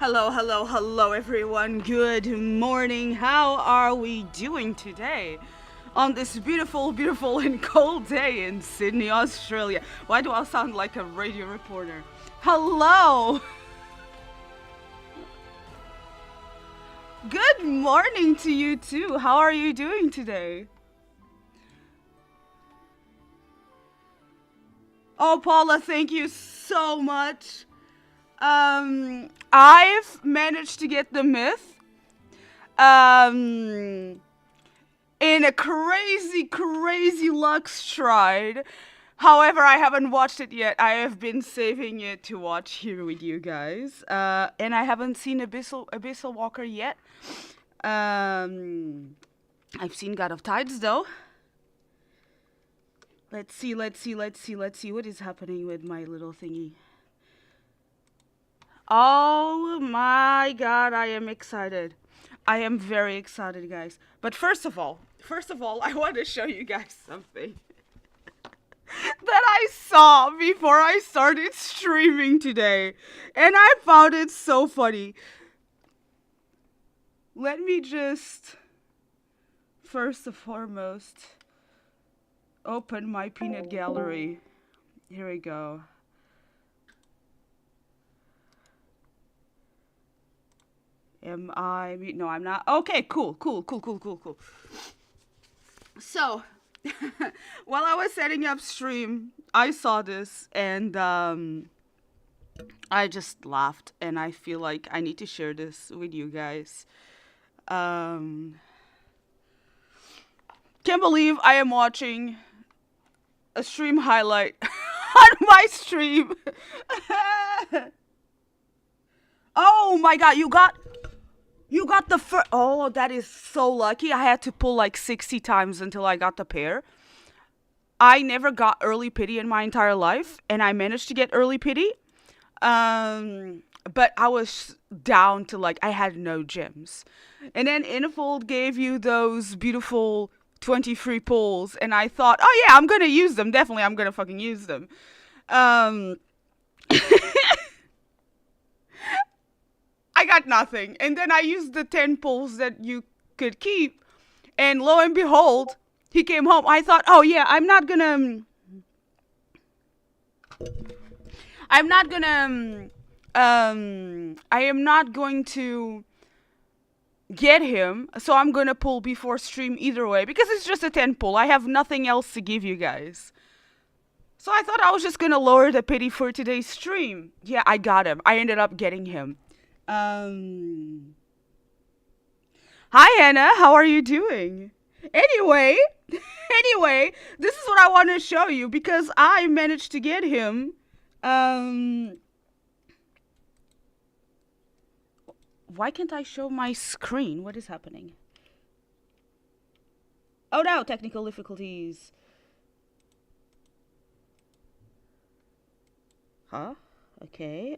Hello, hello, hello, everyone. Good morning. How are we doing today? On this beautiful, beautiful, and cold day in Sydney, Australia. Why do I sound like a radio reporter? Hello! Good morning to you, too. How are you doing today? Oh, Paula, thank you so much. I've managed to get the myth. Um, in a crazy, crazy luck stride. However, I haven't watched it yet. I have been saving it to watch here with you guys. And I haven't seen Abyssal Walker yet. I've seen God of Tides though. Let's see. What is happening with my little thingy? Oh my god, I am excited. I am very excited, guys. But first of all, I want to show you guys something that I saw before I started streaming today. And I found it so funny. Let me just, first and foremost, open my peanut gallery. Here we go. Am I? No, I'm not. Okay, cool. So, while I was setting up stream, I saw this and I just laughed, and I feel like I need to share this with you guys. Can't believe I am watching a stream highlight on my stream. Oh my god, you got the first. Oh, that is so lucky. I had to pull like 60 times until I got the pair. I never got early pity in my entire life, and I managed to get early pity. But I was down to like, I had no gems. And then Infold gave you those beautiful 20 free pulls, and I thought, oh yeah, I'm gonna use them. Definitely, I'm gonna fucking use them. I got nothing. And then I used the 10 pulls that you could keep. And lo and behold, he came home. I thought, oh yeah, I am not gonna get him, so I'm gonna pull before stream either way, because it's just a 10 pull. I have nothing else to give you guys. So I thought I was just gonna lower the pity for today's stream. Yeah, I got him. I ended up getting him. Hi Anna, how are you doing? Anyway, this is what I want to show you, because I managed to get him. Why can't I show my screen? What is happening? Oh no, technical difficulties. Huh? Okay.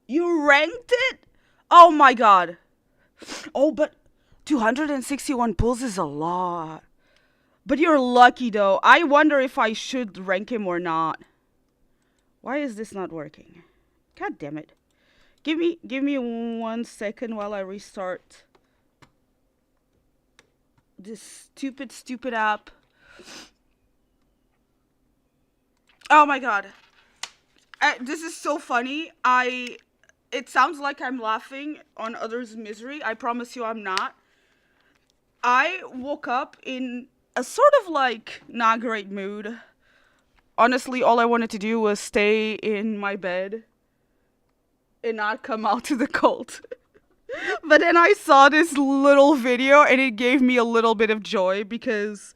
You ranked it? Oh my god. Oh, but 261 pulls is a lot. But you're lucky though. I wonder if I should rank him or not. Why is this not working? God damn it. Give me 1 second while I restart this stupid app. Oh my god. This is so funny. It sounds like I'm laughing on others' misery. I promise you I'm not. I woke up in a sort of like not great mood. Honestly, all I wanted to do was stay in my bed and not come out to the cold. But then I saw this little video and it gave me a little bit of joy, because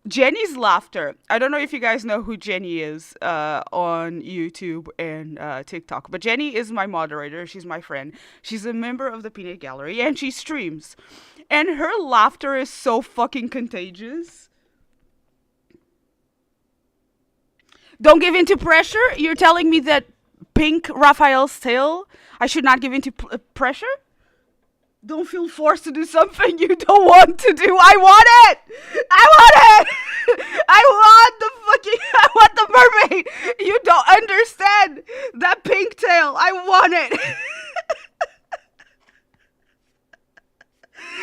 Jenny's laughter. I don't know if you guys know who Jenny is on YouTube and TikTok, but Jenny is my moderator. She's my friend. She's a member of the Peanut Gallery, and she streams. And her laughter is so fucking contagious. Don't give in to pressure? You're telling me that pink Raphael's tail, I should not give in to pressure? Don't feel forced to do something you don't want to do. I want it! I want it! I want the fucking... I want the mermaid! You don't understand! That pink tail, I want it!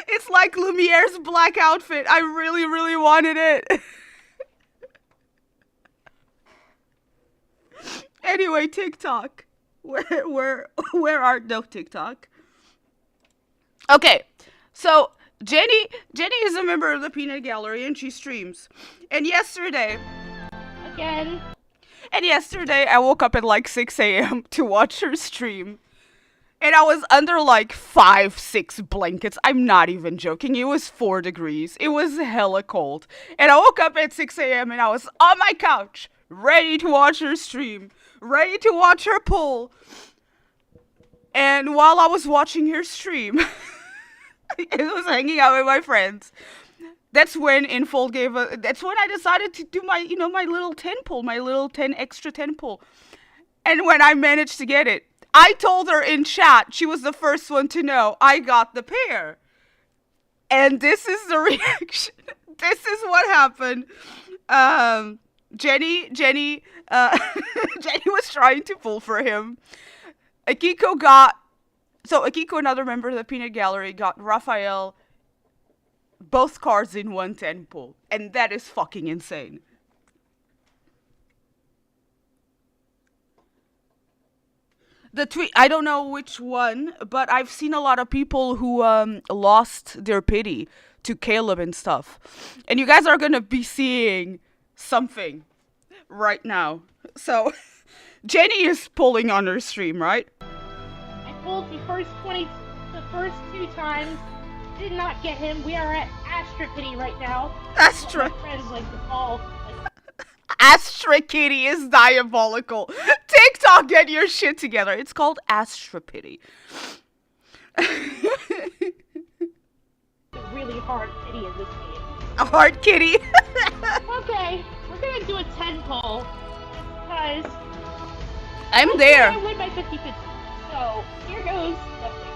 It's like Lumiere's black outfit. I really, really wanted it. Anyway, TikTok. Where are no TikTok? Okay, so Jenny is a member of the Peanut Gallery and she streams. And yesterday I woke up at like 6 a.m. to watch her stream. And I was under like 5-6 blankets. I'm not even joking. It was 4 degrees. It was hella cold. And I woke up at 6 a.m. and I was on my couch, ready to watch her stream, ready to watch her pull. And while I was watching her stream, I was hanging out with my friends. That's when Infold that's when I decided to do my, my little 10 pull, my little 10 extra 10 pull. And when I managed to get it, I told her in chat, she was the first one to know, I got the pair. And this is the reaction. This is what happened. Jenny Jenny was trying to pull for him. Akiko, another member of the Peanut Gallery, got Rafayel both cards in 110 pull. And that is fucking insane. The tweet, I don't know which one, but I've seen a lot of people who lost their pity to Caleb and stuff. And you guys are going to be seeing something right now. So, Jenny is pulling on her stream, right? I pulled the first 2 times, did not get him. We are at Astra Pity right now. Astra. My friends like to call. Astra Kitty is diabolical. TikTok, get your shit together. It's called Astra Pity. Really hard pity in this game. A hard kitty. Okay, we're gonna do a 10 pull. Because I'm there. I win by 50-50. So, here goes nothing.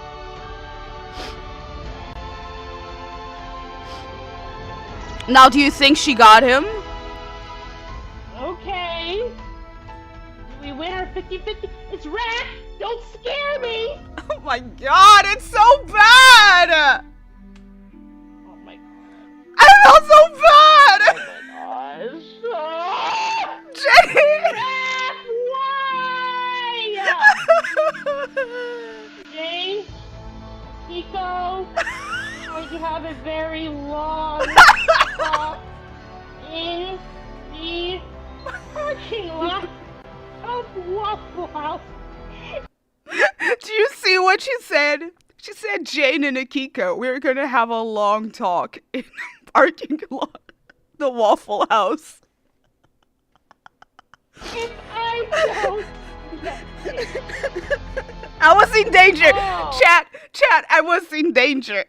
Now, do you think she got him? Okay. Do we win our 50-50? It's red! Don't scare me! Oh my god, it's so bad! Oh my god. I felt so bad! Oh my gosh. Jenny! Red, why? Jane, Nico, going to have a very long talk in the parking lot of Waffle House. Do you see what she said? She said, Jane and Akiko, we're gonna have a long talk in the parking lot, the Waffle House. If I don't get it. I was in danger. Oh. Chat, I was in danger.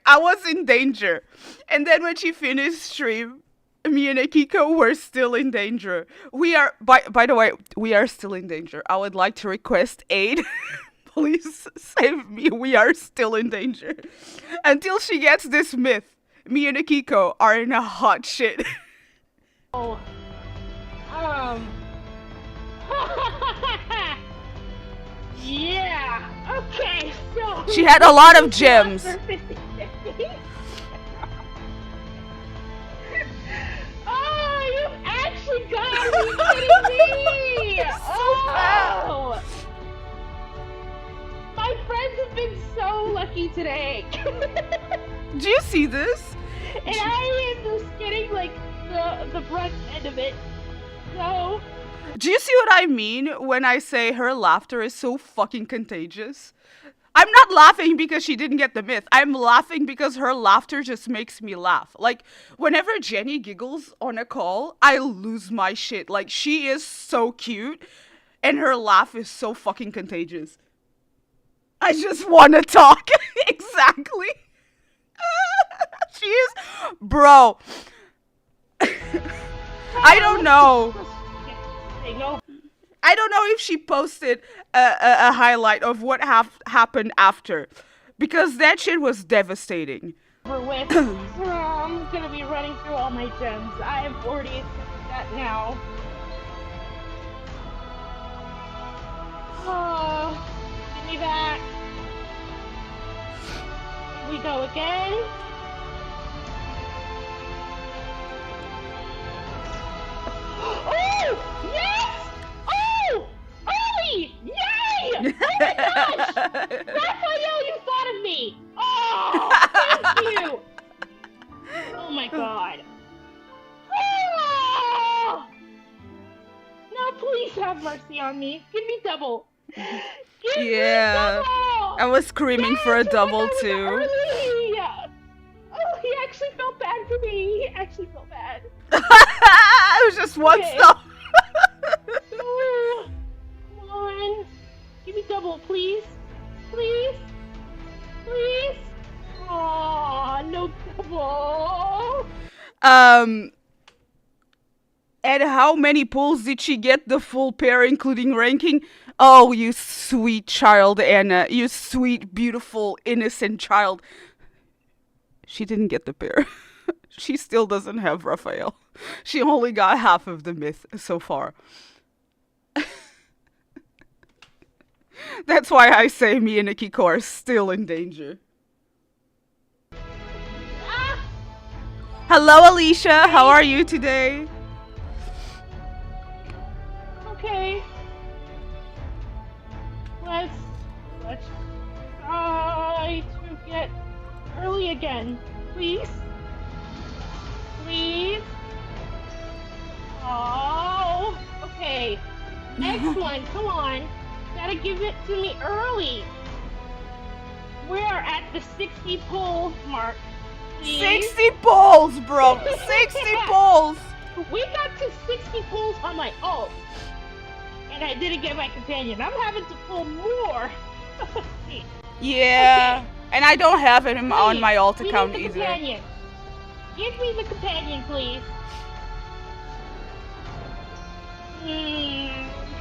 And then when she finished stream, me and Akiko were still in danger. We are, by the way, we are still in danger. I would like to request aid. Please save me. We are still in danger. Until she gets this myth, me and Akiko are in a hot shit. Oh. Yeah. Okay. So She had a lot of gems. Oh, you actually got me! Kidding me! Oh. My friends have been so lucky today. Do you see this? And I am just getting like the brunt end of it. So Do you see what I mean when I say her laughter is so fucking contagious? I'm not laughing because she didn't get the myth. I'm laughing because her laughter just makes me laugh. Like, whenever Jenny giggles on a call, I lose my shit. Like, she is so cute, and her laugh is so fucking contagious. I just want to talk. Exactly. She is... Bro. I don't know. I don't know if she posted a highlight of what happened after. Because that shit was devastating. Over with. I'm gonna be running through all my gems. I have already accepted that now. Oh, give me that. Here we go again. Oh! Yes! Oh! Early! Yay! Oh my gosh! Raphael, you thought of me! Oh! Thank you! Oh my god. Oh! Now please have mercy on me. Give me double. Give me double! I was screaming for a double too. Early. Oh, he actually felt bad for me. He actually felt bad. It was just one stop. Oh, come on. Give me double, please. Please. Please. Aw, no double. And how many pulls did she get the full pair, including ranking? Oh, you sweet child, Anna. You sweet, beautiful, innocent child. She didn't get the pair. She still doesn't have Raphael. She only got half of the myth so far. That's why I say me and Nikiko are still in danger. Ah! Hello, Alicia. How are you today? Okay. Let's try to get early again. Please. Please. Oh, okay. Next one, come on. Gotta give it to me early. We're at the 60 pull mark. Please. 60 pulls, bro. 60 pulls. We got to 60 pulls on my ult. And I didn't get my companion. I'm having to pull more. Yeah. Okay. And I don't have him on my alt we account need the either. Companion. Give me the companion, please.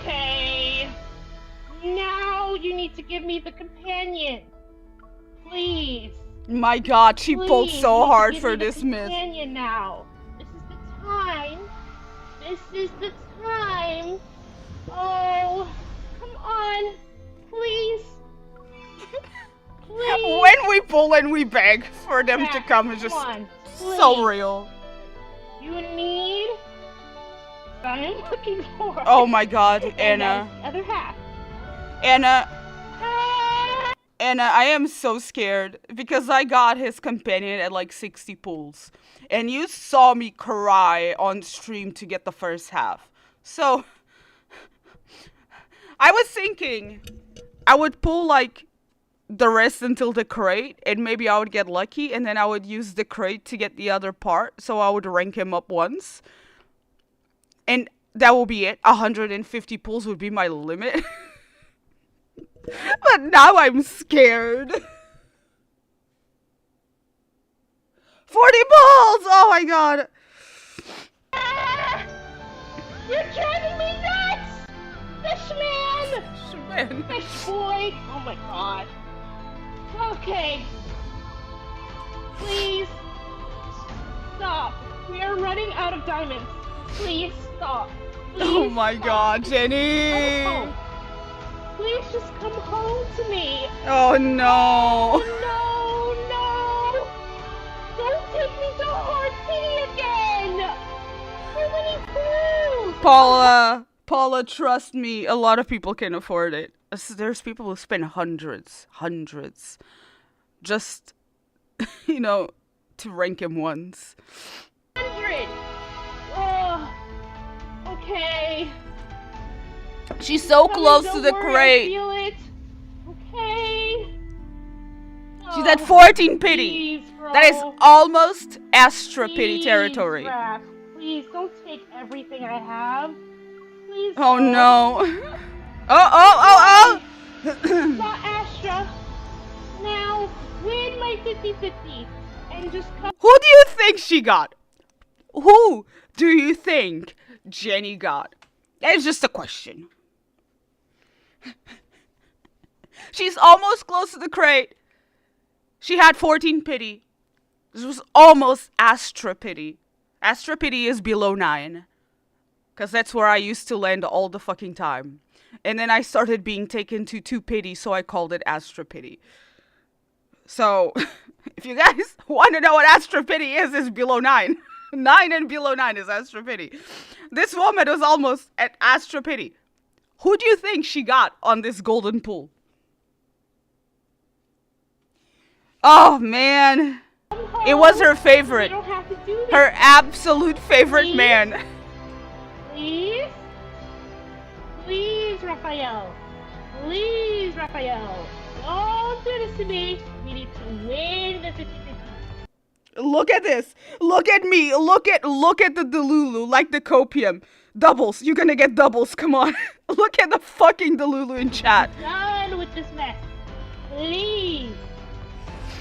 Okay. Now you need to give me the companion. Please. My god, she pulled Please, so you need to hard give for me the this myth. companion now. This is the time. This is the time. Oh, come on. Please. Please. When we pull and we beg for them to come is just so real. You need. I'm looking for. Oh my god, And Anna. the other half. Anna, Ah! Anna, I am so scared because I got his companion at like 60 pulls. And you saw me cry on stream to get the first half. So, I was thinking I would pull like the rest until the crate and maybe I would get lucky and then I would use the crate to get the other part. So I would rank him up once. And that will be it. 150 pulls would be my limit. But now I'm scared. 40 pulls! Oh my god. Ah! You're driving me nuts! Fishman! Fishman. Fish boy! Oh my god. Okay. Please. Stop. We are running out of diamonds. Please stop. Please Oh my stop. god, Jenny. Come home. Please just come home to me. Oh no. No, no. Don't take me to Hard City again. So many pools. Paula, trust me, a lot of people can afford it. There's people who spend hundreds, just, to rank him once. 100. Oh, okay. She's so Tell me, close don't to the worry, I crate. feel it. Okay. She's at 14 pity. Please, bro. That is almost Astra pity Please, territory. Raph. Please don't take everything I have. Please. Oh don't. no. Oh. Not Astra. Now win my 50-50 and just come. Who do you think she got? Who do you think Jenny got? That is just a question. She's almost close to the crate. She had 14 pity. This was almost Astra pity. Astra pity is below 9. Because that's where I used to land all the fucking time. And then I started being taken to 2 pity, so I called it Astra pity. So, if you guys want to know what Astra pity is, it's below 9. 9 and below 9 is Astra pity. This woman was almost at Astra pity. Who do you think she got on this golden pool? Oh, man. It was her favorite. You don't have to do this. Her absolute favorite Please? man. Please? Please, Raphael. Please, Raphael. Don't do this to me. We need to win the 50-50. Look at this. Look at me. Look at the Delulu, like the copium. Doubles. You're gonna get doubles. Come on. Look at the fucking Delulu in chat. Done with this mess. Please.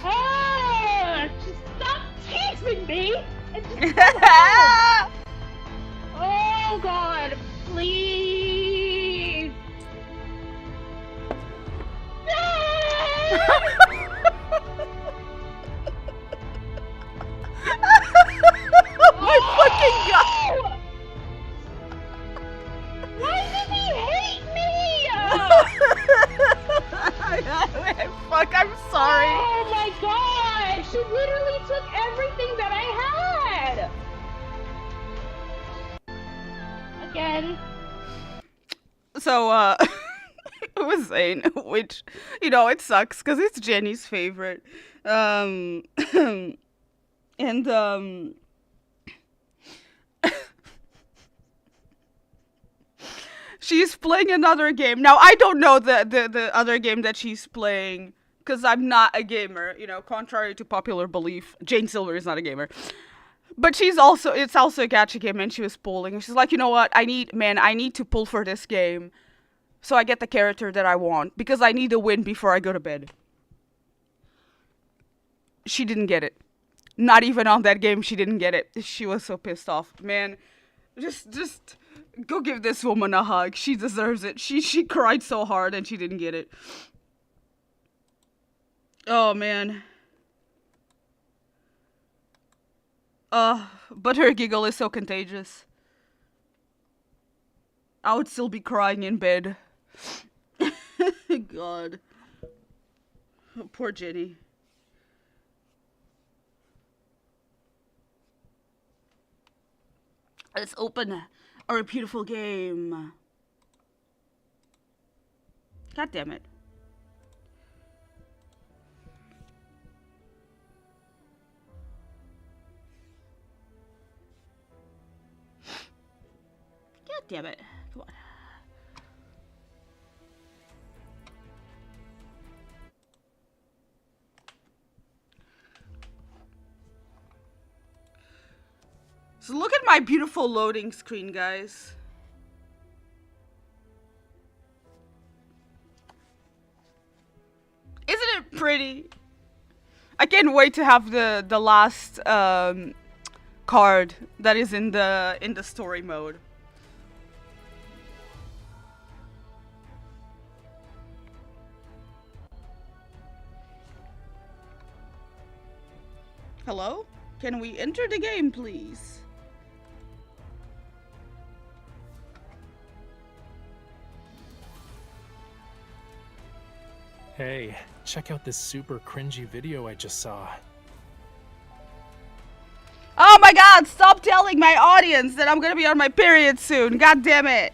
Ah, just stop teasing me. And just come home. Oh, God. Please. No! My fucking god. Why does he hate me? Fuck, I'm sorry. Oh my gosh! She literally took everything that I had! Again. So, I was saying, which, you know, it sucks, because it's Jenny's favorite. She's playing another game. Now, I don't know the other game that she's playing, because I'm not a gamer, you know, contrary to popular belief. Jane Silver is not a gamer. But it's also a gacha game, and she was pulling. And she's like, you know what, I need to pull for this game, so I get the character that I want, because I need a win before I go to bed. She didn't get it. Not even on that game, she didn't get it. She was so pissed off. Man, just go give this woman a hug. She deserves it. She cried so hard and she didn't get it. Oh, man. But her giggle is so contagious. I would still be crying in bed. God. Oh, poor Jenny. Let's open our beautiful game. God damn it. God damn it. Come on. So look at my beautiful loading screen, guys. Isn't it pretty? I can't wait to have the last card that is in the story mode. Hello? Can we enter the game, please? Hey, check out this super cringy video I just saw. Oh my god, stop telling my audience that I'm gonna be on my period soon. God damn it.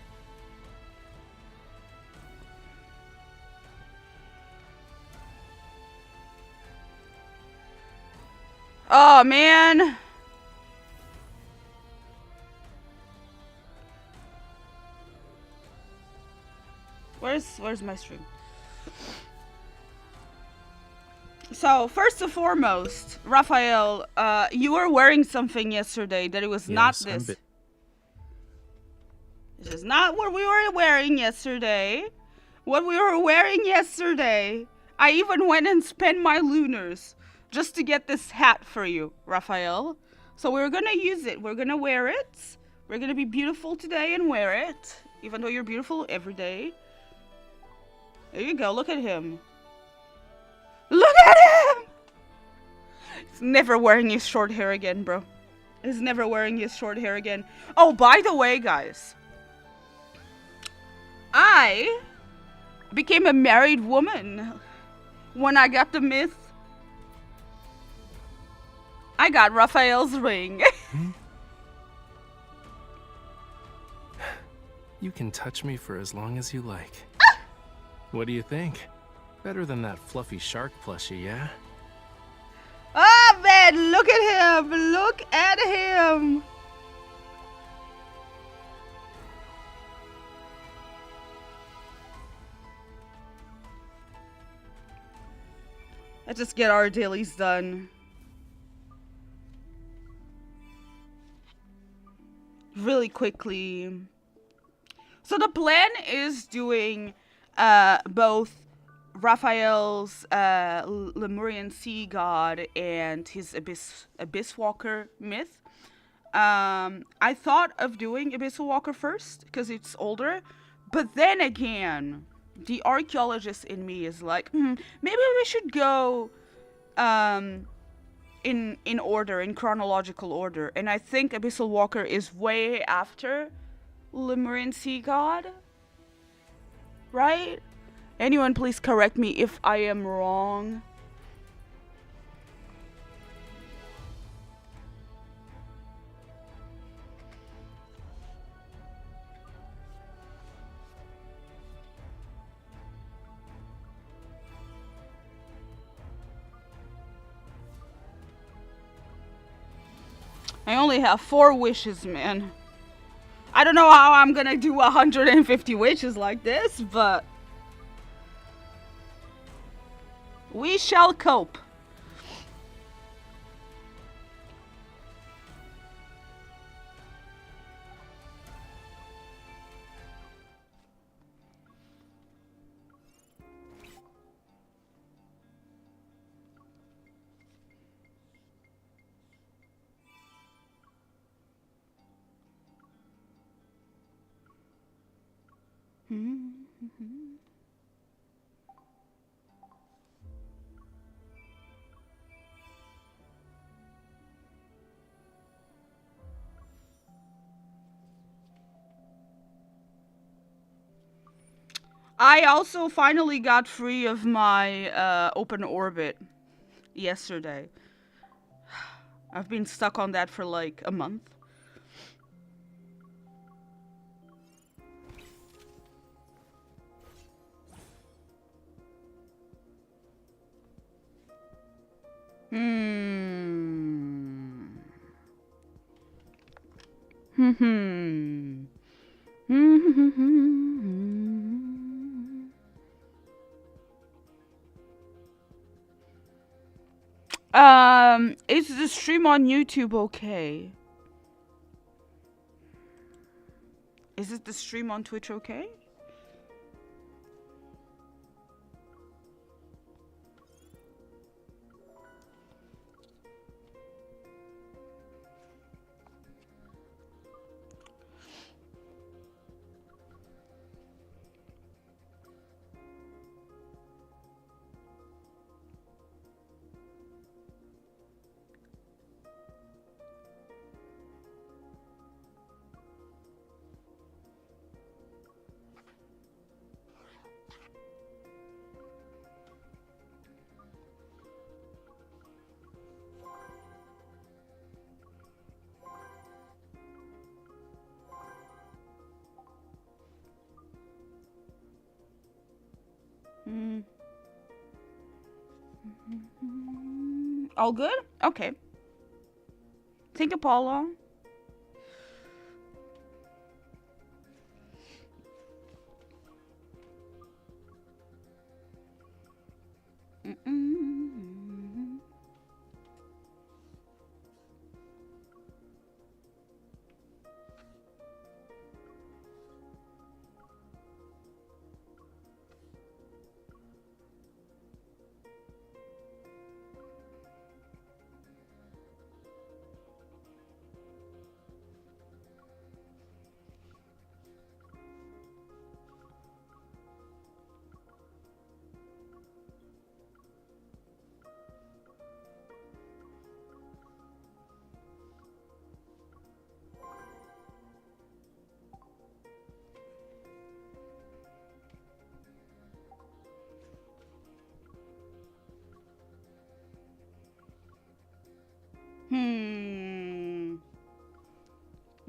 Oh man. Where's my stream? So, first and foremost, Raphael, you were wearing something yesterday that it was not this. This is not what we were wearing yesterday. What we were wearing yesterday, I even went and spent my lunars just to get this hat for you, Raphael. So we're gonna use it. We're gonna wear it. We're gonna be beautiful today and wear it, even though you're beautiful every day. There you go. Look at him. Look at him! He's never wearing his short hair again, bro. He's never wearing his short hair again. Oh, by the way, guys. I became a married woman when I got the myth. I got Raphael's ring. You can touch me for as long as you like. What do you think? Better than that fluffy shark plushie, yeah? Oh, man, look at him. Look at him. Let's just get our dailies done. Really quickly. So the plan is doing both Raphael's Lemurian sea god and his Abyss Walker myth. I thought of doing Abyssal Walker first because it's older, but then again, the archaeologist in me is like, maybe we should go in order, in chronological order. And I think Abyssal Walker is way after Lemurian Sea God, right? Anyone please correct me if I am wrong. I only have 4 wishes, man. I don't know how I'm gonna do 150 wishes like this, but we shall cope. I also finally got free of my open orbit yesterday. I've been stuck on that for like a month. Is the stream on YouTube okay? Is it the stream on Twitch okay? All good? Okay. Thank you, Paula.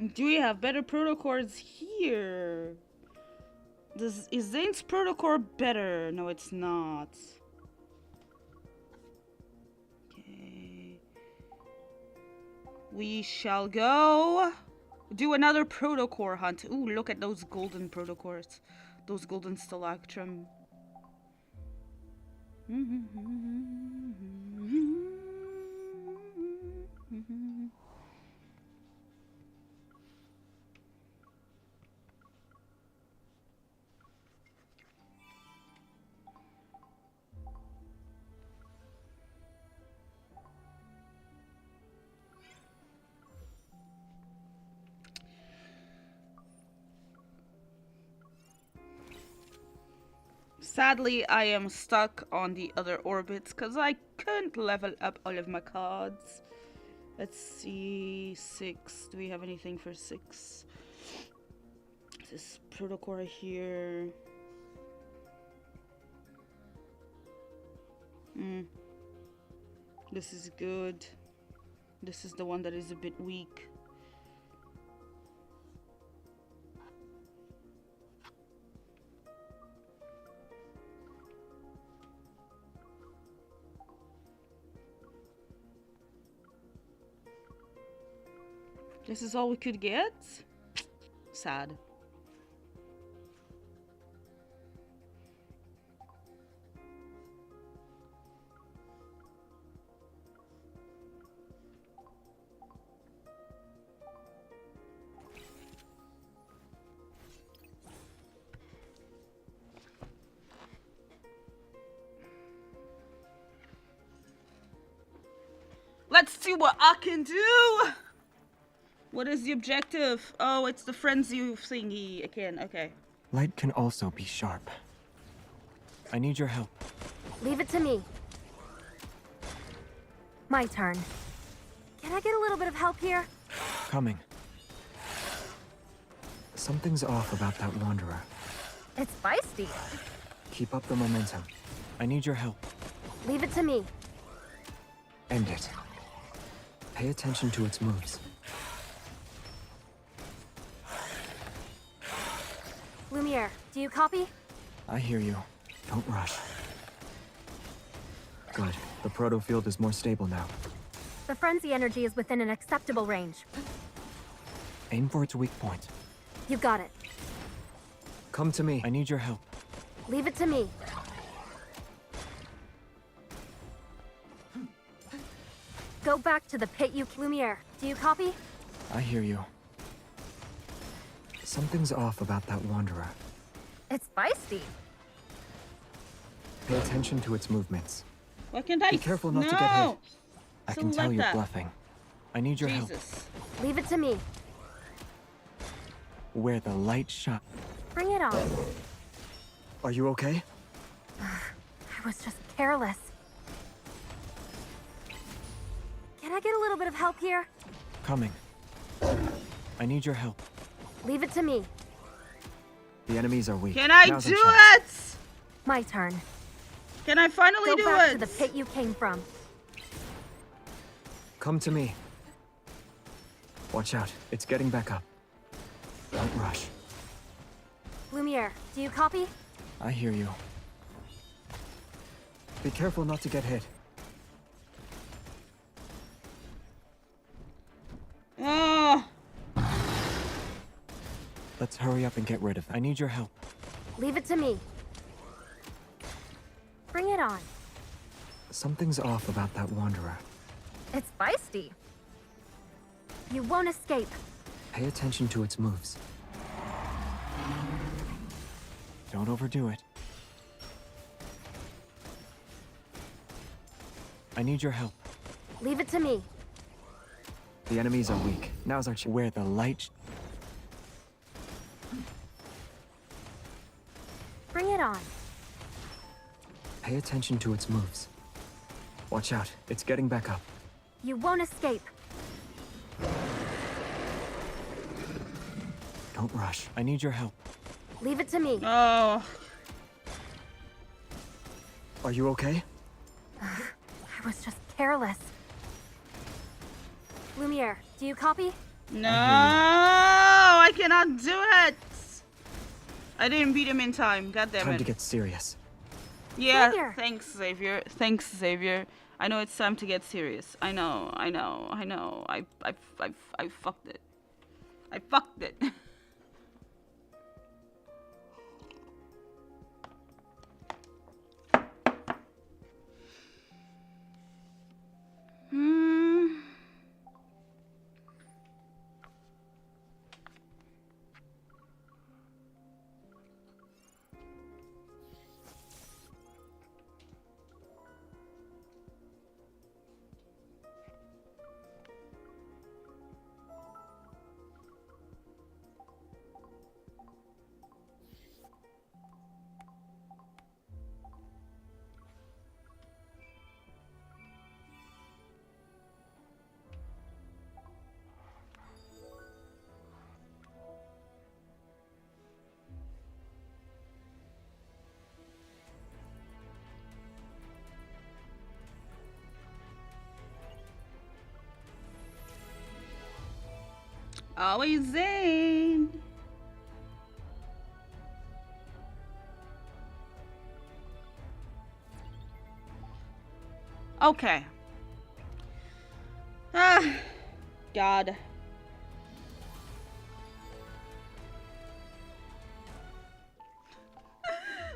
Do we have better protocols here? Is Zane's protocol better? No, it's not. Okay. We shall go do another protocore hunt. Ooh, look at those golden protocores. Those golden stalactrum. Sadly, I am stuck on the other orbits because I couldn't level up all of my cards. Let's see, 6. Do we have anything for 6? This protocol here. This is good. This is the one that is a bit weak. This is all we could get? Sad. Let's see what I can do! What is the objective? Oh, it's the frenzy thingy again. Okay. Light can also be sharp. I need your help. Leave it to me. My turn. Can I get a little bit of help here? Coming. Something's off about that wanderer. It's feisty. Keep up the momentum. I need your help. Leave it to me. End it. Pay attention to its moves. Lumiere, do you copy? I hear you. Don't rush. Good. The proto-field is more stable now. The frenzy energy is within an acceptable range. Aim for its weak point. You got it. Come to me. I need your help. Leave it to me. Go back to the pit you... Lumiere, do you copy? I hear you. Something's off about that wanderer. It's feisty. Pay attention to its movements. Why can't I? Be careful not to get hit. I can tell you're bluffing. I need your help. Leave it to me. Where the light shine. Bring it on. Are you okay? I was just careless. Can I get a little bit of help here? Coming. I need your help. Leave it to me. The enemies are weak. Can I Now's do our chance. it? My turn. Can I finally Go do back it? to the pit you came from. Come to me. Watch out. It's getting back up. Don't rush. Lumiere, do you copy? I hear you. Be careful not to get hit. Oh. Let's hurry up and get rid of it. I need your help. Leave it to me. Bring it on. Something's off about that wanderer. It's feisty. You won't escape. Pay attention to its moves. Don't overdo it. I need your help. Leave it to me. The enemies are weak. Now's our chance. Where the light... Bring it on. Pay attention to its moves. Watch out. It's getting back up. You won't escape. Don't rush. I need your help. Leave it to me. Oh. Are you okay? I was just careless. Lumiere, do you copy? No. Do it! I didn't beat him in time. God damn Time it. to get serious. Yeah, Xavier. thanks, Xavier. Thanks, Xavier. I know it's time to get serious. I know. I fucked it. I fucked it. Always Zane. Okay. Ah, God.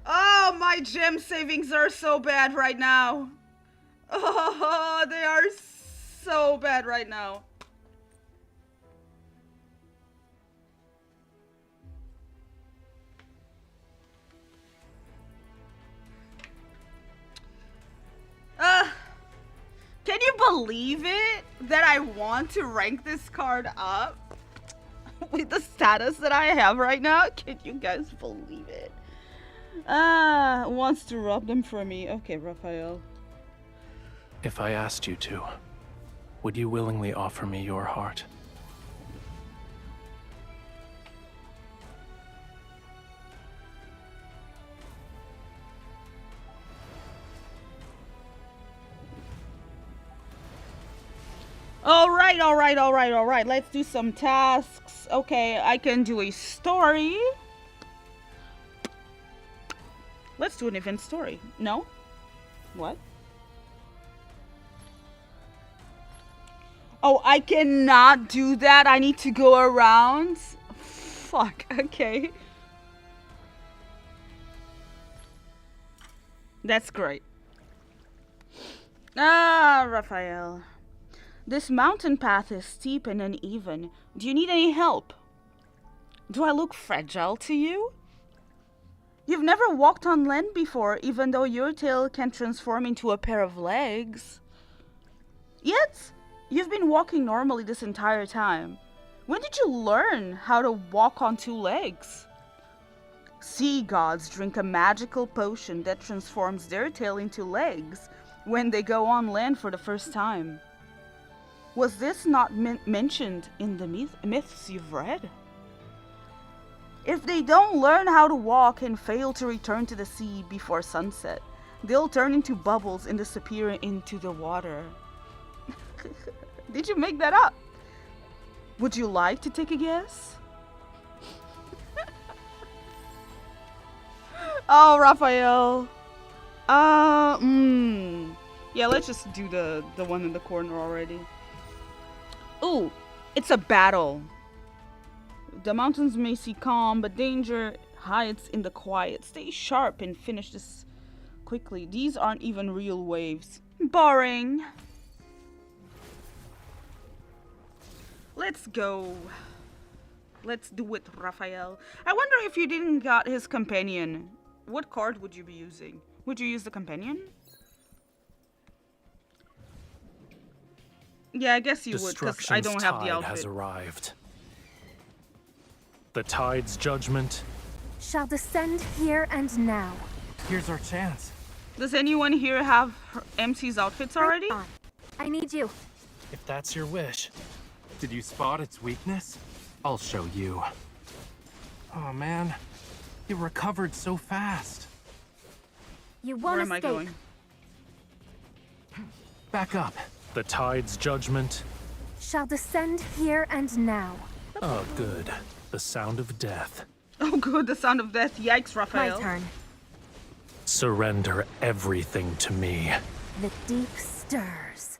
Oh, my gem savings are so bad right now. Oh, they are so bad right now. Can you believe it that I want to rank this card up with the status that I have right now? Can you guys believe it? Wants to rob them from me. Okay, Raphael. If I asked you to, would you willingly offer me your heart? All right. Let's do some tasks. Okay, I can do a story. Let's do an event story. No? What? Oh, I cannot do that. I need to go around. Fuck, okay. That's great. Raphael. This mountain path is steep and uneven. Do you need any help? Do I look fragile to you? You've never walked on land before, even though your tail can transform into a pair of legs. Yet, you've been walking normally this entire time. When did you learn how to walk on two legs? Sea gods drink a magical potion that transforms their tail into legs when they go on land for the first time. Was this not mentioned in the myths you've read? If they don't learn how to walk and fail to return to the sea before sunset, they'll turn into bubbles and disappear into the water. Did you make that up? Would you like to take a guess? Oh, Raphael. Yeah, let's just do the one in the corner already. Ooh, it's a battle. The mountains may seem calm, but danger hides in the quiet. Stay sharp and finish this quickly. These aren't even real waves. Boring. Let's go. Let's do it, Raphael. I wonder if you didn't got his companion. What card would you be using? Would you use the companion? Yeah, I guess you would, because I don't have the outfit. Has arrived. The tide's judgment Shall descend here and now. Here's our chance. Does anyone here have MC's outfits already? Right on. I need you. If that's your wish. Did you spot its weakness? I'll show you. Oh man, you recovered so fast. You Where won't am I escape. going? Back up. The tide's judgment. Shall descend here and now. Oh, good. the sound of death. Oh, good, the sound of death. Yikes, My Raphael. turn. Surrender everything to me. The deep stirs.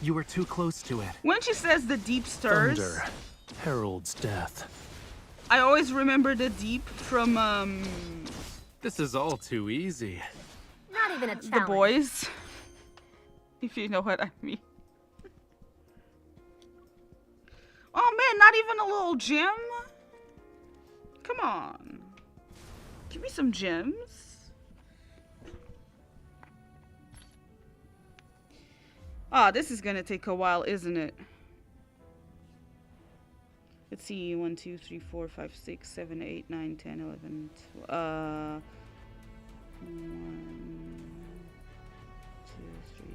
You were too close to it. When she says the deep stirs, Thunder heralds death. I always remember the deep from This is all too easy. Not even a challenge. The Boys. If you know what I mean. Oh man, not even a little gem? Come on. Give me some gems. Ah, this is gonna take a while, isn't it? Let's see, 1, 2, 3, 4, 5, 6, 7, 8, 9, 10, 11, 12, 1, 2, 3,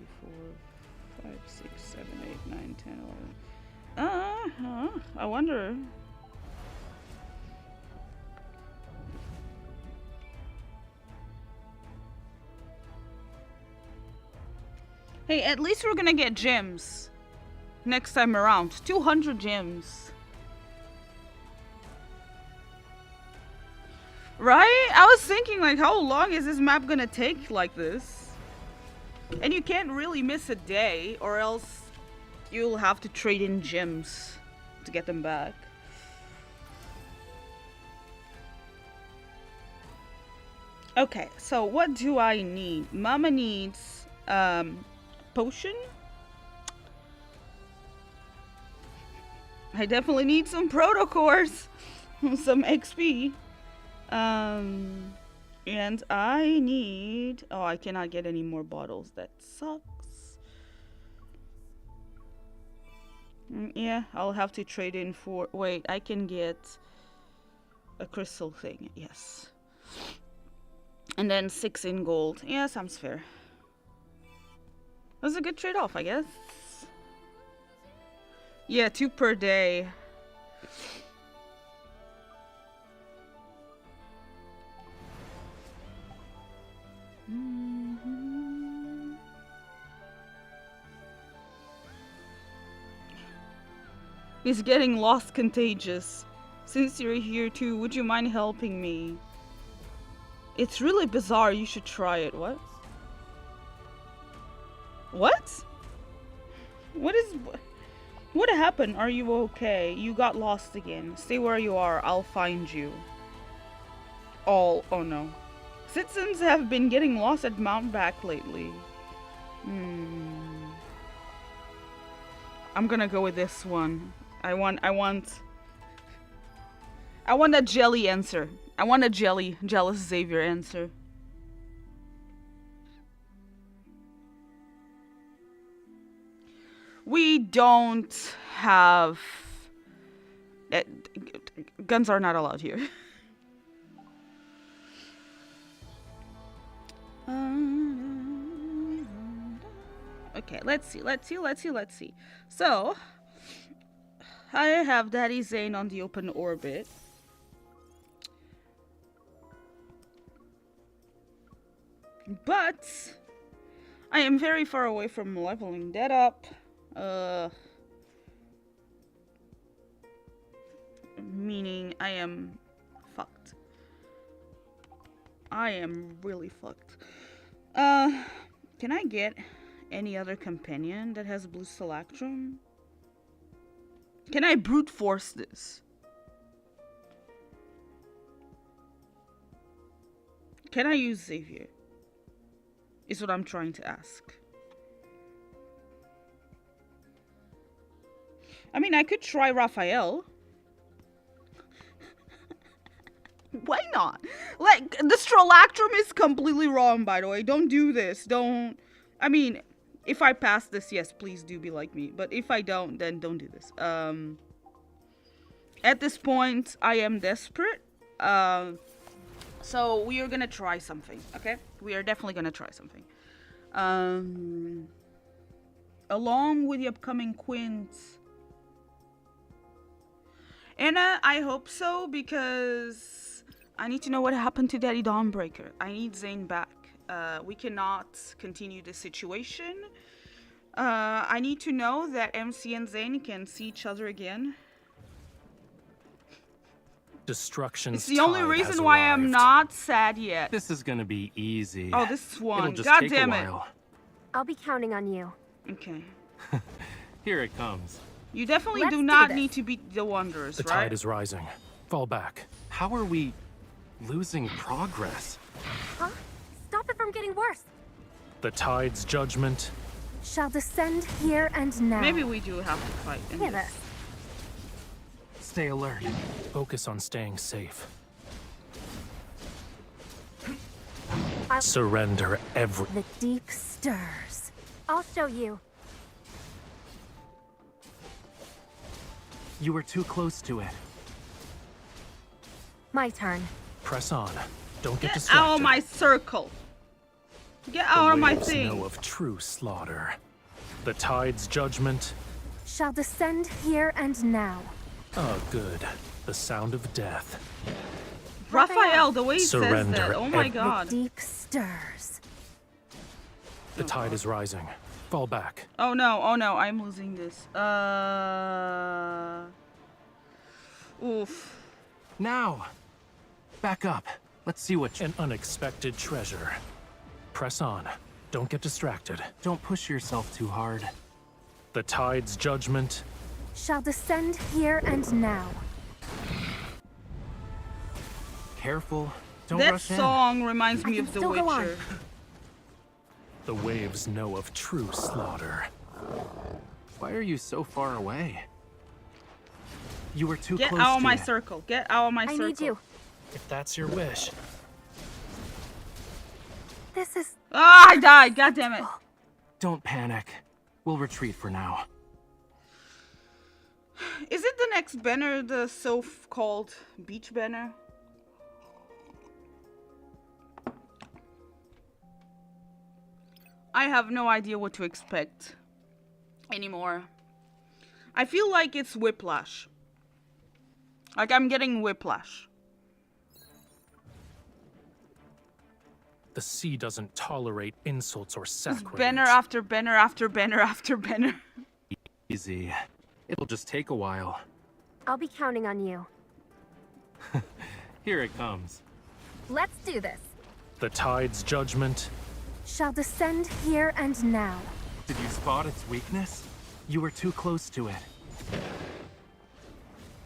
4, 5, 6, 7, 8, 9, 10, 11. I wonder. Hey, at least we're gonna get gems next time around. 200 gems. Right? I was thinking, like, how long is this map gonna take like this? And you can't really miss a day, or else you'll have to trade in gems to get them back. Okay, so what do I need? Mama needs potion. I definitely need some protocores, some XP. And I need... Oh, I cannot get any more bottles. That sucks. Yeah, I'll have to trade in for... Wait, I can get a crystal thing. Yes. And then 6 in gold. Yeah, sounds fair. That was a good trade-off, I guess. Yeah, 2 per day. It's getting lost contagious. Since you're here too, would you mind helping me? It's really bizarre, you should try it. What? What? What happened? Are you okay? You got lost again. Stay where you are, I'll find you. Oh no. Citizens have been getting lost at Mount Back lately. I'm gonna go with this one. I want a jelly answer. I want a jealous Xavier answer. We don't have... guns are not allowed here. Okay, let's see. So, I have Daddy Zane on the open orbit. But, I am very far away from leveling that up. Meaning I am fucked. I am really fucked. Can I get any other companion that has blue Salactrum? Can I brute force this? Can I use Xavier? Is what I'm trying to ask. I mean, I could try Raphael. Why not? Like, the Strolactrum is completely wrong, by the way. Don't do this. Don't... I mean, if I pass this, yes, please do be like me. But if I don't, then don't do this. At this point, I am desperate. So, we are gonna try something, okay? We are definitely gonna try something. Along with the upcoming Quints. Anna, I hope so, because I need to know what happened to Daddy Dawnbreaker. I need Zane back. We cannot continue this situation. I need to know that MC and Zane can see each other again. Destruction's It's the only tide has reason why I'm arrived. not sad yet. This is gonna be easy. Oh, this one. It'll just God take damn a it. while. I'll be counting on you. Okay. Here it comes. You definitely Let's do do not this. need to beat the Wanderers, The right? tide is rising. Fall back. How are we losing progress? Huh? Stop it from getting worse. The tide's judgment. Shall descend here and now. Maybe we do have to fight in Hear this. this. Stay alert. Focus on staying safe. Surrender every. The deep stirs. I'll show you. You were too close to it. My turn. Press on. Don't get Get distracted. out of my circle. Get The out of my waves thing. know of true slaughter. The tide's judgment. Shall descend here and now. Oh, good. The sound of death. Raphael, the way he says Surrender that. Oh my every- god. Deep stirs. The tide is rising. Fall back. Oh no, I'm losing this. Oof. Now! Back up. Let's see what an unexpected treasure. Press on. Don't get distracted. Don't push yourself too hard. The tide's judgment. Shall descend here and now. Careful. Don't That rush in. song reminds I me can of The still go on. Witcher. The waves know of true slaughter. Why are you so far away? You were too Get close out of to my it. circle. Get out of my I circle. need you. If that's your wish. This is. Ah, I died. God damn it. Don't panic. We'll retreat for now. Is it the next banner the so-called beach banner? I have no idea what to expect anymore. I feel like it's whiplash. Like I'm getting whiplash. The sea doesn't tolerate insults or It's sacrilege. banner after banner after banner after banner. Easy. It'll just take a while. I'll be counting on you. Here it comes. Let's do this. The tide's judgment. Shall descend here and now. Did you spot its weakness? You were too close to it.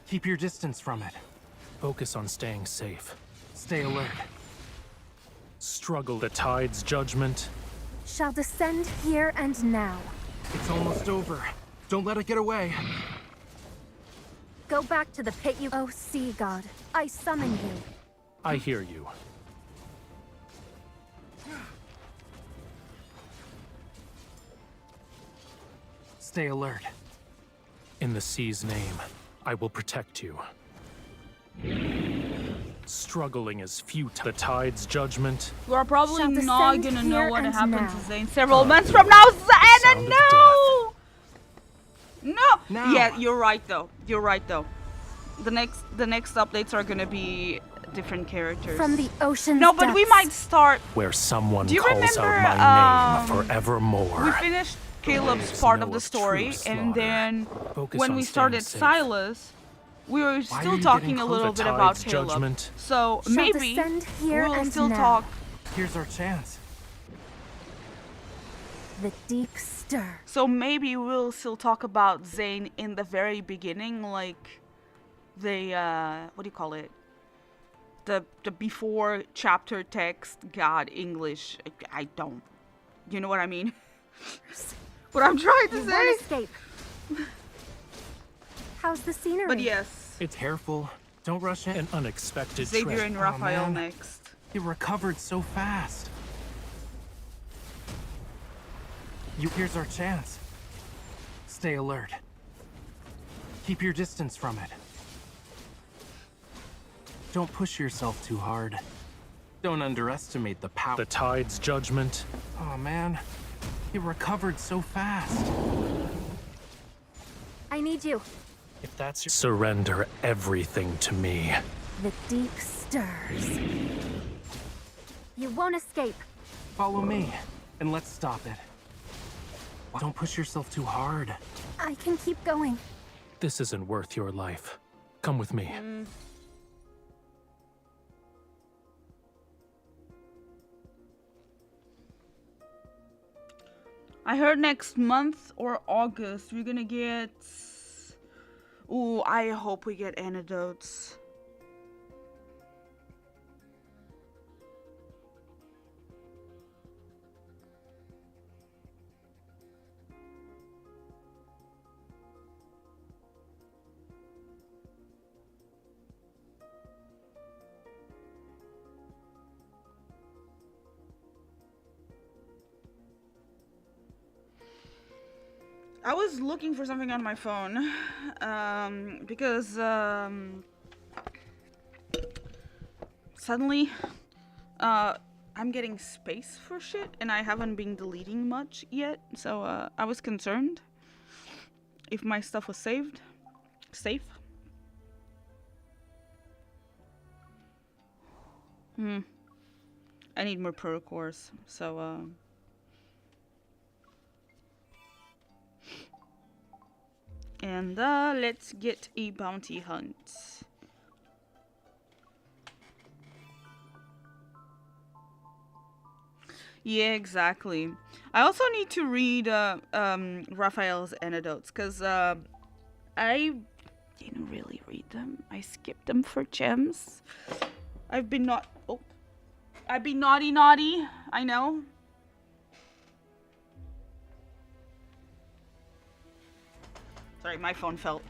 Keep your distance from it. Focus on staying safe. Stay alert. Struggle. The tide's judgment. Shall descend here and now. It's almost over. Don't let it get away. Go back to the pit you. Oh, sea god, I summon you. I hear you. Stay alert. In the sea's name, I will protect you. Struggling is futile. The tide's judgment. You are probably Shall not descend gonna know here what and happened now. to Zane several months from now. Sound Zane, of no! No! Now. Yeah, you're right though. You're right though. The next updates are gonna be different characters. From the ocean's No, but we depths. might start. Where someone Do you calls out remember, my name forevermore. We finished Caleb's Waves part know of the of story, true and slaughter. then Focus when on we staying started safe. Silas, we were Why are still you talking getting a close? little The bit about tide's Caleb. judgment. So Shall maybe descend here we'll and still now. talk. Here's our chance. The deep stir. So maybe we'll still talk about Zane in the very beginning, like the what do you call it? The before chapter text. God, English. I don't. You know what I mean? What I'm trying to You say. won't escape. How's the scenery? But yes, It's careful. Don't rush in. An unexpected Xavier treasure. and Oh, Raphael man. next. You recovered so fast. Here's our chance. Stay alert. Keep your distance from it. Don't push yourself too hard. Don't underestimate the power. The tide's judgment. Oh man, you recovered so fast. I need you. If that's your surrender everything to me. The deep stirs. You won't escape. Follow me, and let's stop it. Don't push yourself too hard. I can keep going. This isn't worth your life. Come with me. I heard next month or August we're gonna get... Ooh, I hope we get antidotes. I was looking for something on my phone, because, suddenly, I'm getting space for shit, and I haven't been deleting much yet, so, I was concerned if my stuff was safe. I need more pro cores, so, and let's get a bounty hunt. Yeah, exactly. I also need to read Raphael's anecdotes, because I didn't really read them. I skipped them for gems. I've been naughty, I know. Sorry, my phone fell.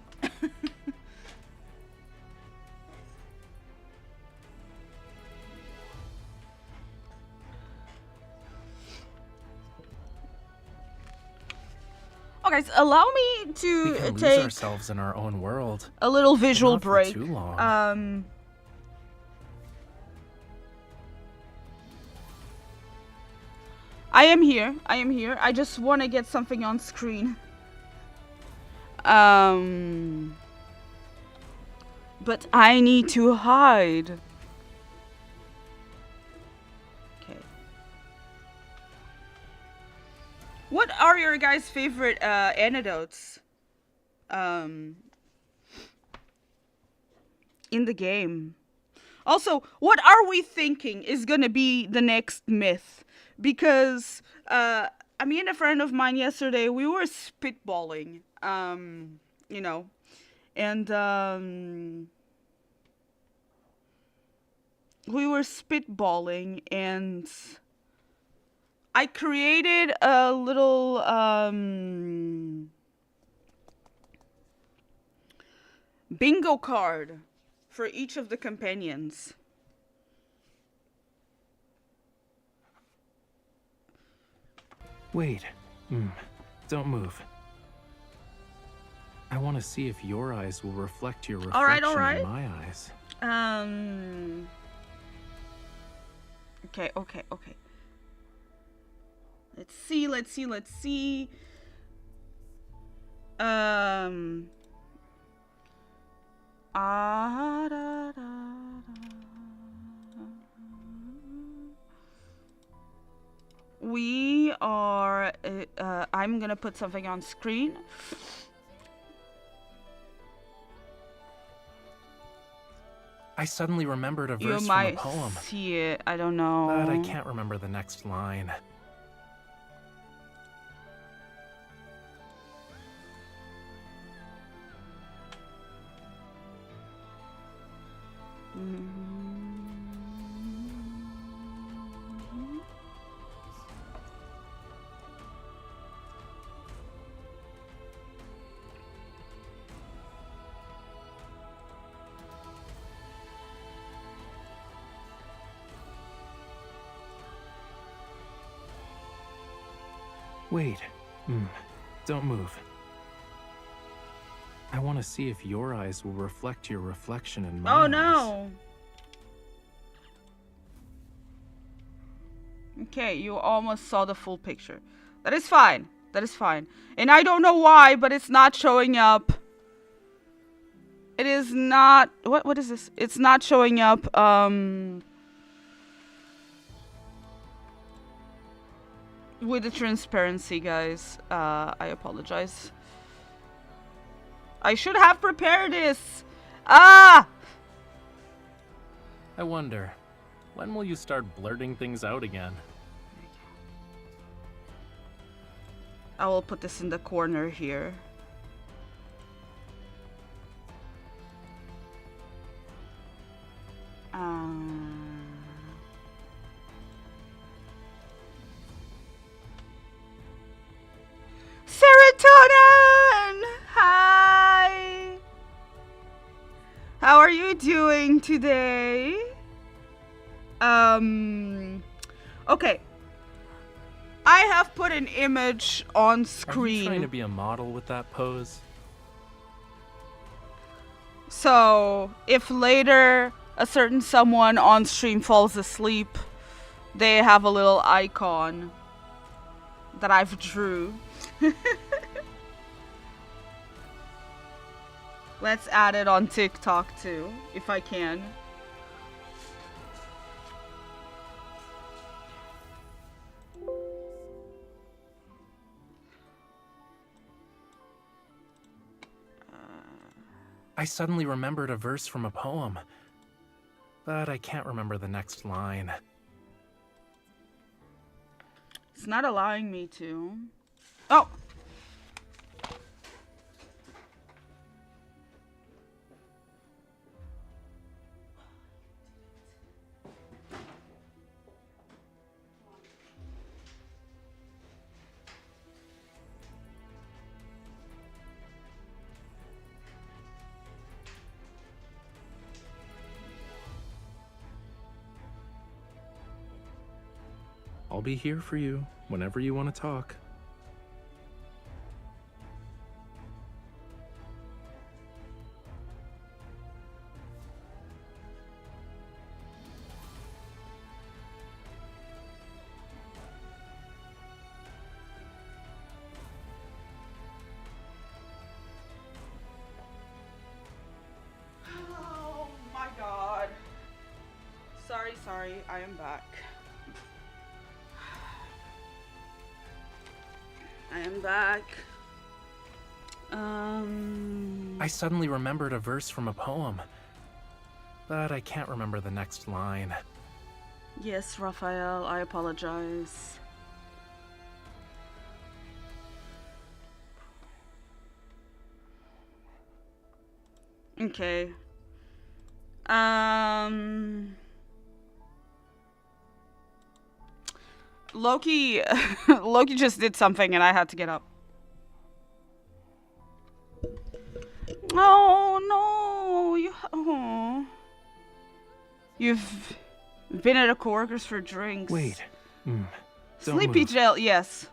Okay, so allow me to We can lose take ourselves in our own world. a little visual Not for break. too long. I am here. I just want to get something on screen. But I need to hide. Okay. What are your guys' favorite anecdotes? In the game. Also, what are we thinking is gonna be the next myth? Because me and a friend of mine yesterday, we were spitballing, you know, and we were spitballing, and I created a little bingo card for each of the companions. Wait. Don't move. I want to see if your eyes will reflect your reflection All right. in my eyes. Okay. Let's see. We are, I'm gonna put something on screen. I suddenly remembered a You verse from a might poem, see it, I don't know. but I can't remember the next line. Wait. Don't move. I want to see if your eyes will reflect your reflection in my eyes. Oh no! Okay, you almost saw the full picture. That is fine. And I don't know why, but it's not showing up. It is not... What is this? It's not showing up, with the transparency, guys. I apologize. I should have prepared this. Ah! I wonder, when will you start blurting things out again? I will put this in the corner here. Serotonin! Hi! How are you doing today? Okay. I have put an image on Are you screen. trying to be a model with that pose? So, if later a certain someone on stream falls asleep, they have a little icon that I've drew. Let's add it on TikTok too, if I can. I suddenly remembered a verse from a poem, but I can't remember the next line. It's not allowing me to. Oh! I'll be here for you whenever you want to talk. Oh my god. Sorry, I am back. I am back. I suddenly remembered a verse from a poem, but I can't remember the next line. Yes, Raphael, I apologize. Okay. Loki Loki just did something and I had to get up. Oh no, you've been at a coworker's for drinks. Wait. Don't Sleepy move. jail, yes.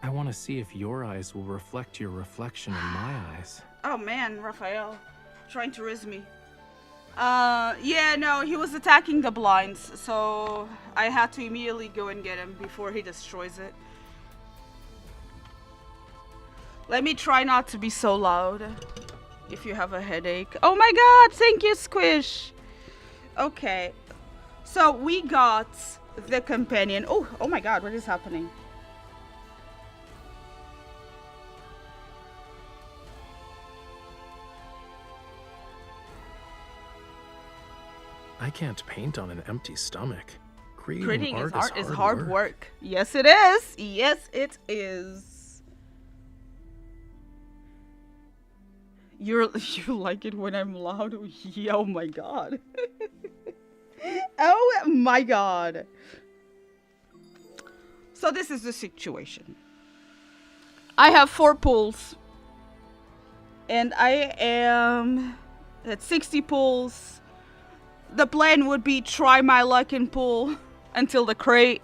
I want to see if your eyes will reflect your reflection in my eyes. Oh man, Raphael, trying to riz me. Yeah, no, he was attacking the blinds, so I had to immediately go and get him before he destroys it. Let me try not to be so loud if you have a headache. Oh my god, thank you, Squish. Okay, so we got the companion. Oh my god, what is happening? I can't paint on an empty stomach. Creating art is hard work. Yes, it is. Yes, it is. You like it when I'm loud? Yeah, oh my god. Oh my god. So this is the situation. I have 4 pulls. And I am at 60 pulls. The plan would be try my luck and pull until the crate.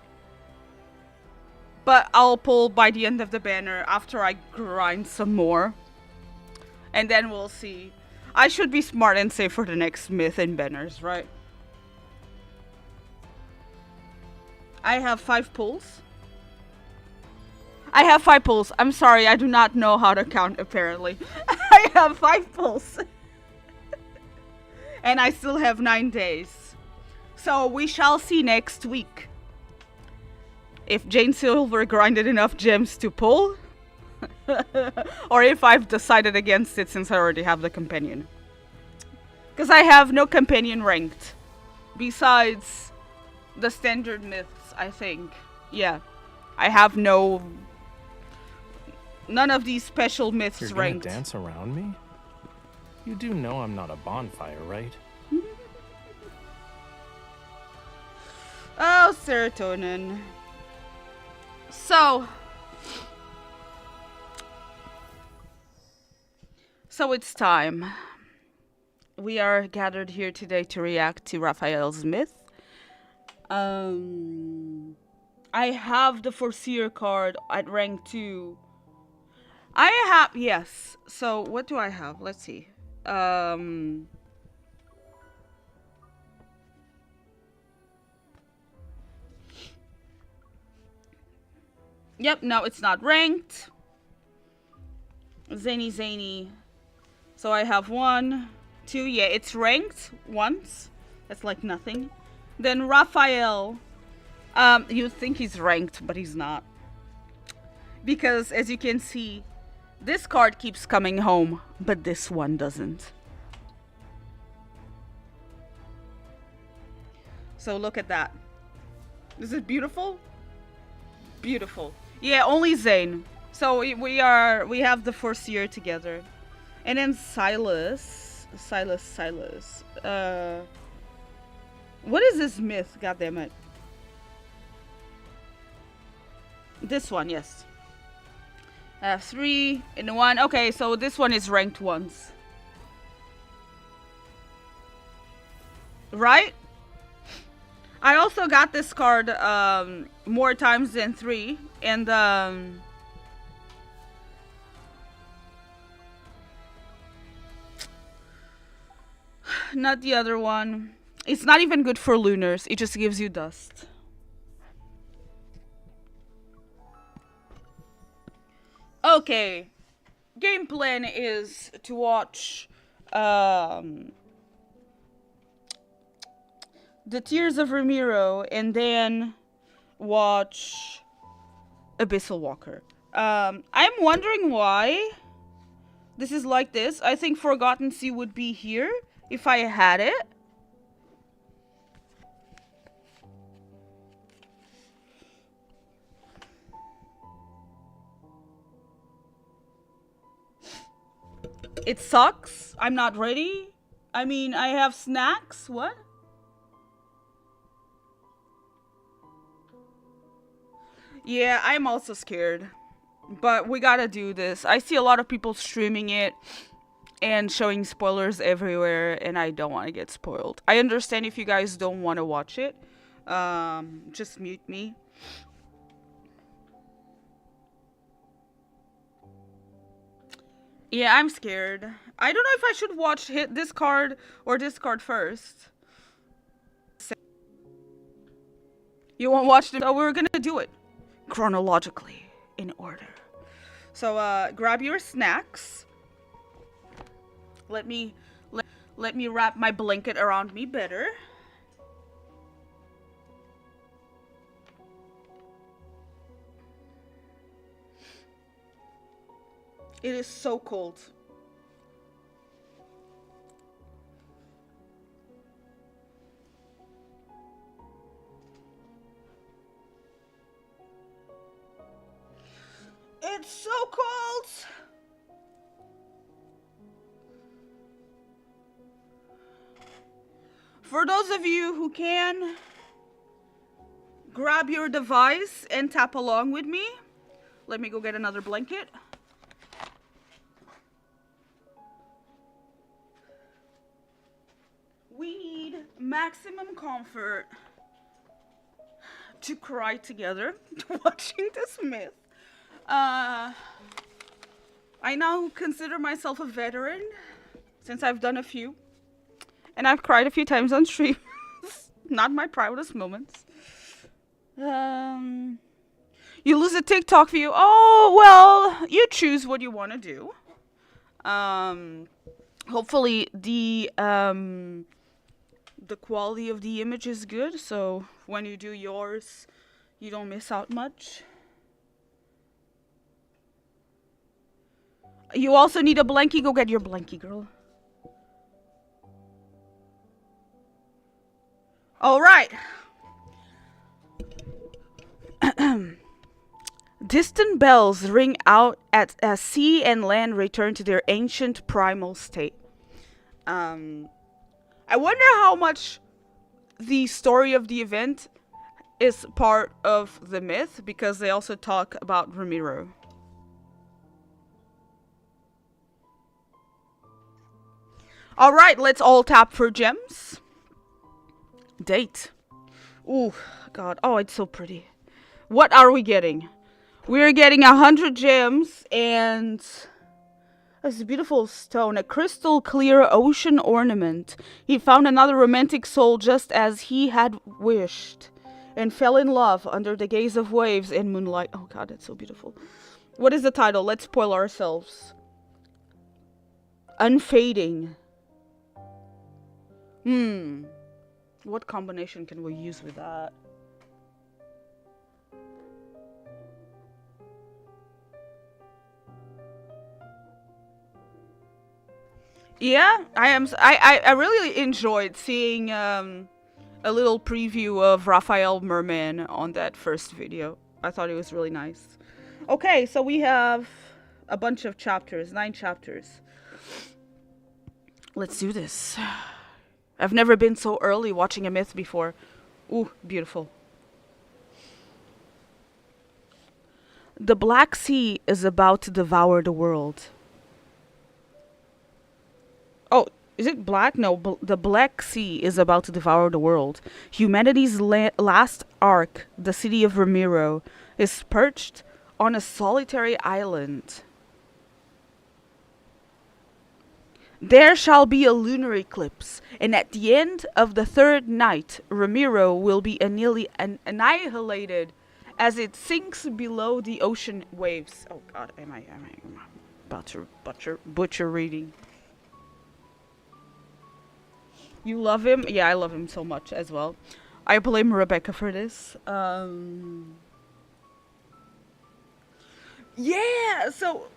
But I'll pull by the end of the banner after I grind some more. And then we'll see. I should be smart and save for the next myth and banners, right? I have 5 pulls. I have 5 pulls. I'm sorry, I do not know how to count apparently. I have 5 pulls. And I still have 9 days. So we shall see next week. If Jane Silver grinded enough gems to pull. Or if I've decided against it since I already have the companion. Because I have no companion ranked. Besides the standard myths, I think. Yeah. I have no None of these special myths You're gonna ranked. dance around me? You do know I'm not a bonfire, right? Oh, serotonin. So it's time. We are gathered here today to react to Raphael's myth. I have the Foreseer card at rank 2. Yes. So what do I have? Let's see. Yep, no, it's not ranked. Zany. So I have 1, 2. Yeah, it's ranked once. That's like nothing. Then Raphael. You'd think he's ranked, but he's not. Because as you can see, this card keeps coming home, but this one doesn't. So look at that. Is it beautiful? Beautiful. Yeah, only Zane. So we have the Foreseer together. And then Silas. What is this myth? God damn it. This one, yes. I have 3 in 1. Okay, so this one is ranked once. Right? I also got this card more times than 3. And not the other one. It's not even good for lunars. It just gives you dust. Okay. Game plan is to watch The Tears of Ramiro and then watch Abyssal Walker. I'm wondering why this is like this. I think Forgotten Sea would be here if I had it. It sucks. I'm not ready. I mean, I have snacks. What? Yeah, I'm also scared. But we gotta do this. I see a lot of people streaming it and showing spoilers everywhere, and I don't want to get spoiled. I understand if you guys don't want to watch it. Just mute me. Yeah, I'm scared. I don't know if I should watch this card or this card first. You won't watch them? So we're gonna do it chronologically in order. So grab your snacks. Let me wrap my blanket around me better. It is so cold. It's so cold. For those of you who can, grab your device and tap along with me. Let me go get another blanket. We need maximum comfort to cry together watching this myth. I now consider myself a veteran since I've done a few. And I've cried a few times on stream. Not my proudest moments. You lose a TikTok view. Oh, well, you choose what you want to do. Hopefully the quality of the image is good, so when you do yours, you don't miss out much. You also need a blankie. Go get your blankie, girl. All right. Distant bells ring out as sea and land return to their ancient primal state. I wonder how much the story of the event is part of the myth, because they also talk about Ramiro. Alright, let's all tap for gems. Date. Ooh, God. Oh, it's so pretty. What are we getting? We're getting 100 gems and this beautiful stone, a crystal clear ocean ornament. He found another romantic soul just as he had wished, and fell in love under the gaze of waves and moonlight. Oh God, that's so beautiful. What is the title? Let's spoil ourselves. Unfading. What combination can we use with that? Yeah, I really enjoyed seeing a little preview of Rafayel Merman on that first video. I thought it was really nice. Okay, so we have a bunch of chapters, 9 chapters. Let's do this. I've never been so early watching a myth before. Ooh, beautiful. The Black Sea is about to devour the world. Oh, is it black? No, the Black Sea is about to devour the world. Humanity's last ark, the city of Ramiro, is perched on a solitary island. There shall be a lunar eclipse, and at the end of the 3rd night, Ramiro will be annihilated as it sinks below the ocean waves. Oh God, am I about to butcher reading? You love him? Yeah, I love him so much as well. I blame Rebecca for this. Yeah, so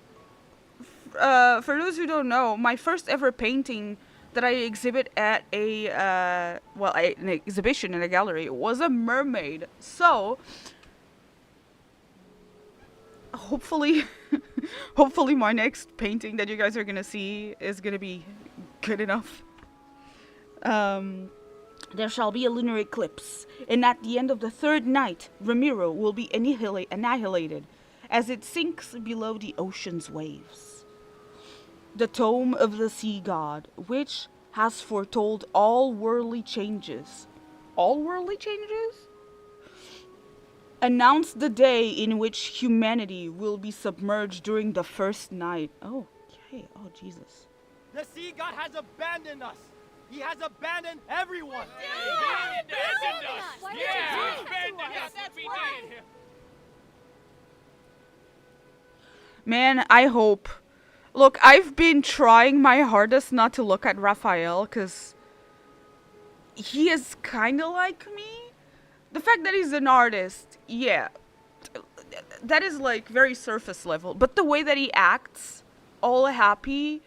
for those who don't know, my first ever painting that I exhibit at an exhibition in a gallery was a mermaid. So hopefully my next painting that you guys are gonna see is gonna be good enough. There shall be a lunar eclipse, and at the end of the 3rd night, Ramiro will be annihilated as it sinks below the ocean's waves. The tome of the sea god, which has foretold all worldly changes. All worldly changes? Announced the day in which humanity will be submerged during the 1st night. Oh, okay. Oh, Jesus. The sea god has abandoned us. He has abandoned everyone. He abandoned us. Why would you do that to us? Man, I hope. Look, I've been trying my hardest not to look at Raphael, because he is kind of like me. The fact that he's an artist, yeah, that is like very surface level. But the way that he acts, all happy,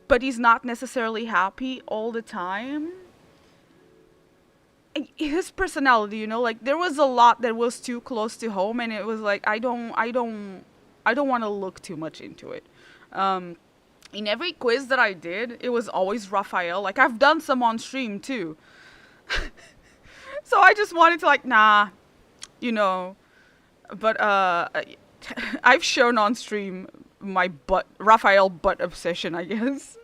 but he's not necessarily happy all the time. And his personality, you know, like there was a lot that was too close to home, and it was like I don't want to look too much into it. In every quiz that I did, it was always Raphael. Like I've done some on stream too. So I just wanted to like, nah, you know. But I've shown on stream my Raphael butt obsession, I guess.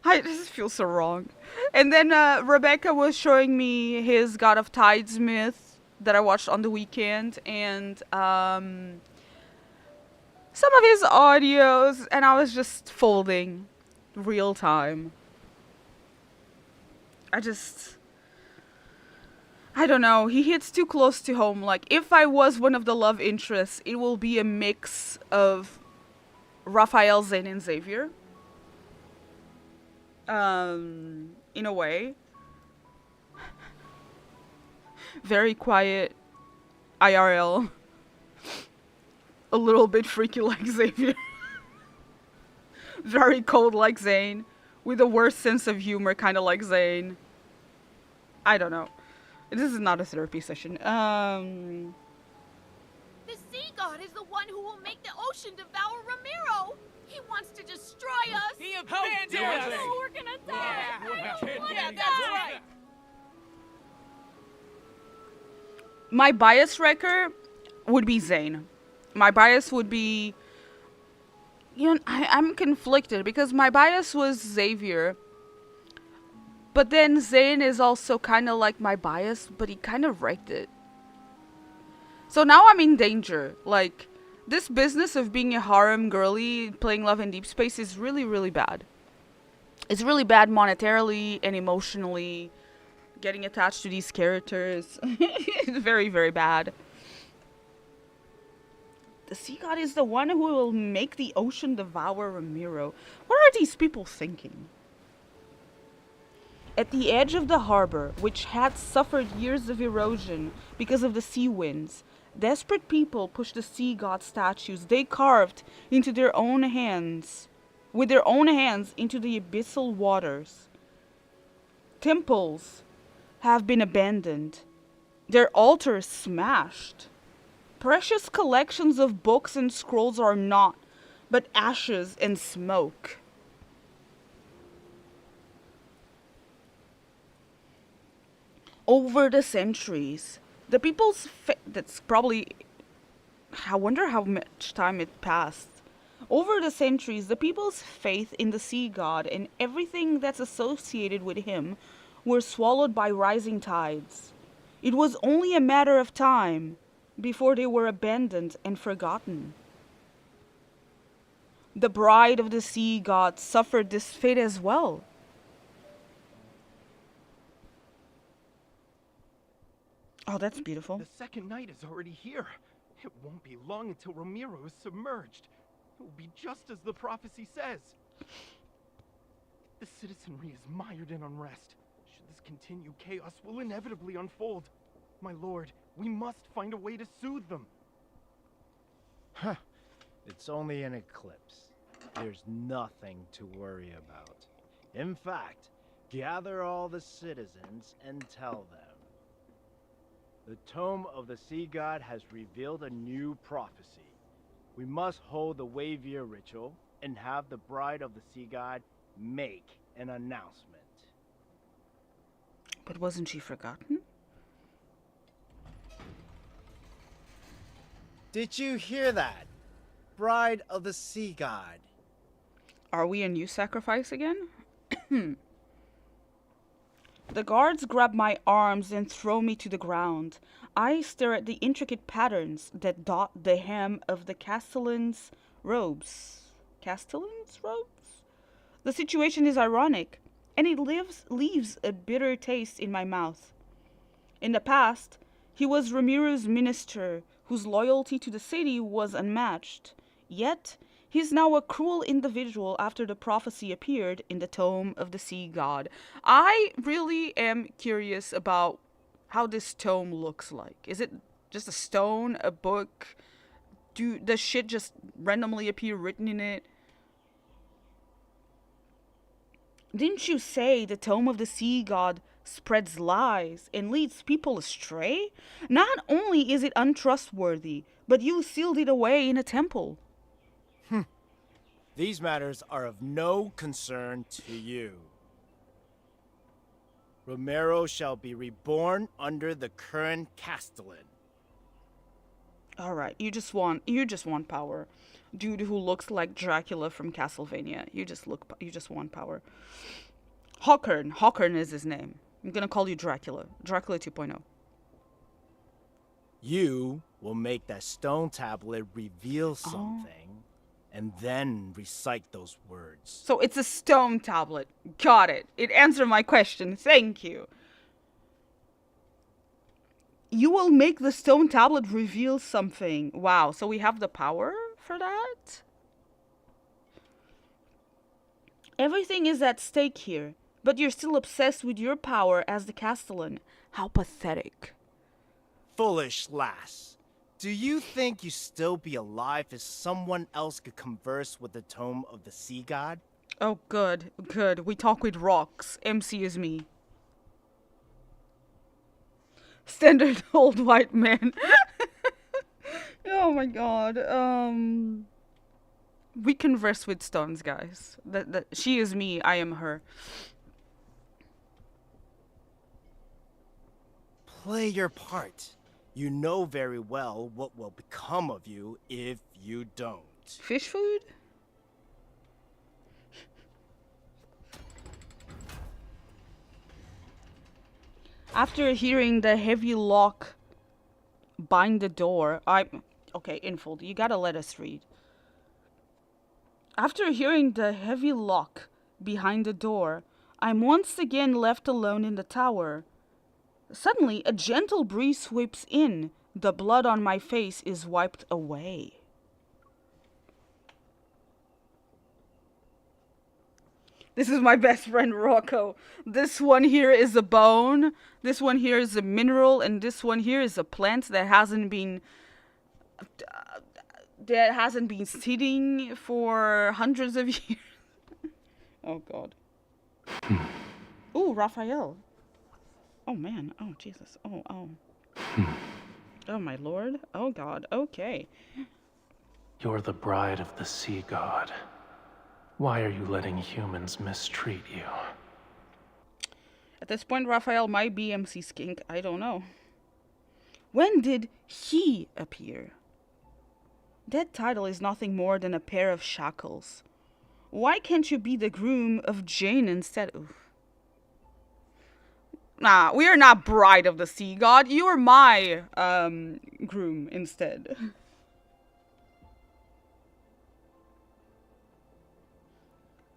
I just feel so wrong. And then Rebecca was showing me his God of Tides myth that I watched on the weekend, and some of his audios, and I was just folding real time. I don't know, he hits too close to home. Like, if I was one of the love interests, it will be a mix of Raphael, Zane, and Xavier. In a way. Very quiet IRL. A little bit freaky like Xavier. Very cold like Zane. With a worse sense of humor, kind of like Zane. I don't know. This is not a therapy session. The sea god is the one who will make the ocean devour Ramiro. He wants to destroy us. He How abandoned dare us! they! Oh, we're gonna die. I don't wanna Yeah, that's die. right! My bias wrecker would be Zane. My bias would be... You know, I'm conflicted because my bias was Xavier. But then Zane is also kind of like my bias, but he kind of wrecked it. So now I'm in danger. Like, this business of being a harem girly playing Love in Deep Space is really, really bad. It's really bad monetarily and emotionally. Getting attached to these characters. It's very, very bad. The sea god is the one who will make the ocean devour Ramiro. What are these people thinking? At the edge of the harbor, which had suffered years of erosion because of the sea winds, desperate people pushed the sea god statues they carved into their own hands, with their own hands into the abyssal waters. Temples have been abandoned, their altars smashed. Precious collections of books and scrolls are not, but ashes and smoke. Over the centuries, the people's that's probably... I wonder how much time it passed. Over the centuries, the people's faith in the sea god and everything that's associated with him were swallowed by rising tides. It was only a matter of time before they were abandoned and forgotten. The bride of the sea god suffered this fate as well. Oh, that's beautiful. The second night is already here. It won't be long until Ramiro is submerged. It will be just as the prophecy says. The citizenry is mired in unrest. Should this continue, chaos will inevitably unfold. My lord, we must find a way to soothe them. Huh. It's only an eclipse. There's nothing to worry about. In fact, gather all the citizens and tell them. The Tome of the Sea God has revealed a new prophecy. We must hold the Wavier ritual and have the bride of the Sea God make an announcement. But wasn't she forgotten? Did you hear that? Bride of the Sea God. Are we a new sacrifice again? The guards grab my arms and throw me to the ground. I stare at the intricate patterns that dot the hem of the castellan's robes. Castellan's robes? The situation is ironic, and it leaves a bitter taste in my mouth. In the past, he was Ramiro's minister, whose loyalty to the city was unmatched. Yet, he's now a cruel individual after the prophecy appeared in the Tome of the Sea God. I really am curious about how this tome looks like. Is it just a stone, a book? Does shit just randomly appear written in it? Didn't you say the Tome of the Sea God spreads lies and leads people astray? Not only is it untrustworthy, but you sealed it away in a temple. These matters are of no concern to you. Romero shall be reborn under the current Castellan. All right, you just want power. Dude who looks like Dracula from Castlevania. You just want power. Hawkern is his name. I'm gonna call you Dracula. Dracula 2.0. You will make that stone tablet reveal something, and then recite those words. So it's a stone tablet. Got it. It answered my question. Thank you. You will make the stone tablet reveal something. Wow, so we have the power for that? Everything is at stake here, but you're still obsessed with your power as the Castellan. How pathetic. Foolish lass. Do you think you still be alive if someone else could converse with the Tome of the Sea God? Oh, good. We talk with rocks. MC is me. Standard old white man. Oh my god. We converse with stones, guys. She is me, I am her. Play your part. You know very well what will become of you if you don't. Fish food? After hearing the heavy lock bind the door, okay, Infold, you gotta let us read. After hearing the heavy lock behind the door, I'm once again left alone in the tower. Suddenly, a gentle breeze sweeps in. The blood on my face is wiped away. This is my best friend Rocco. This one here is a bone, this one here is a mineral, and this one here is a plant that hasn't been sitting for hundreds of years. Oh god. Ooh, Raphael. Oh man. Oh Jesus. Oh. Oh my lord. Oh god. Okay. You're the bride of the sea god. Why are you letting humans mistreat you? At this point, Raphael might be MC Skink. I don't know. When did he appear? That title is nothing more than a pair of shackles. Why can't you be the groom of Jane instead? Oof. Nah, we are not bride of the sea god. You are my groom instead.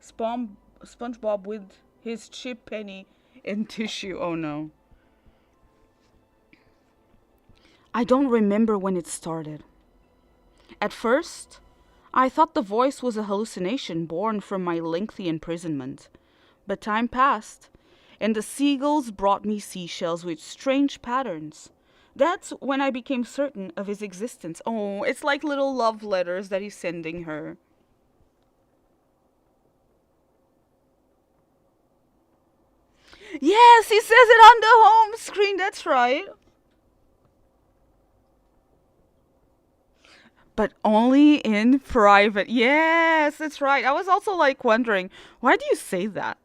SpongeBob with his chip penny and tissue. Oh no. I don't remember when it started. At first, I thought the voice was a hallucination born from my lengthy imprisonment. But time passed, and the seagulls brought me seashells with strange patterns. That's when I became certain of his existence. Oh, it's like little love letters that he's sending her. Yes, he says it on the home screen, that's right. But only in private. Yes, that's right. I was also like wondering, why do you say that?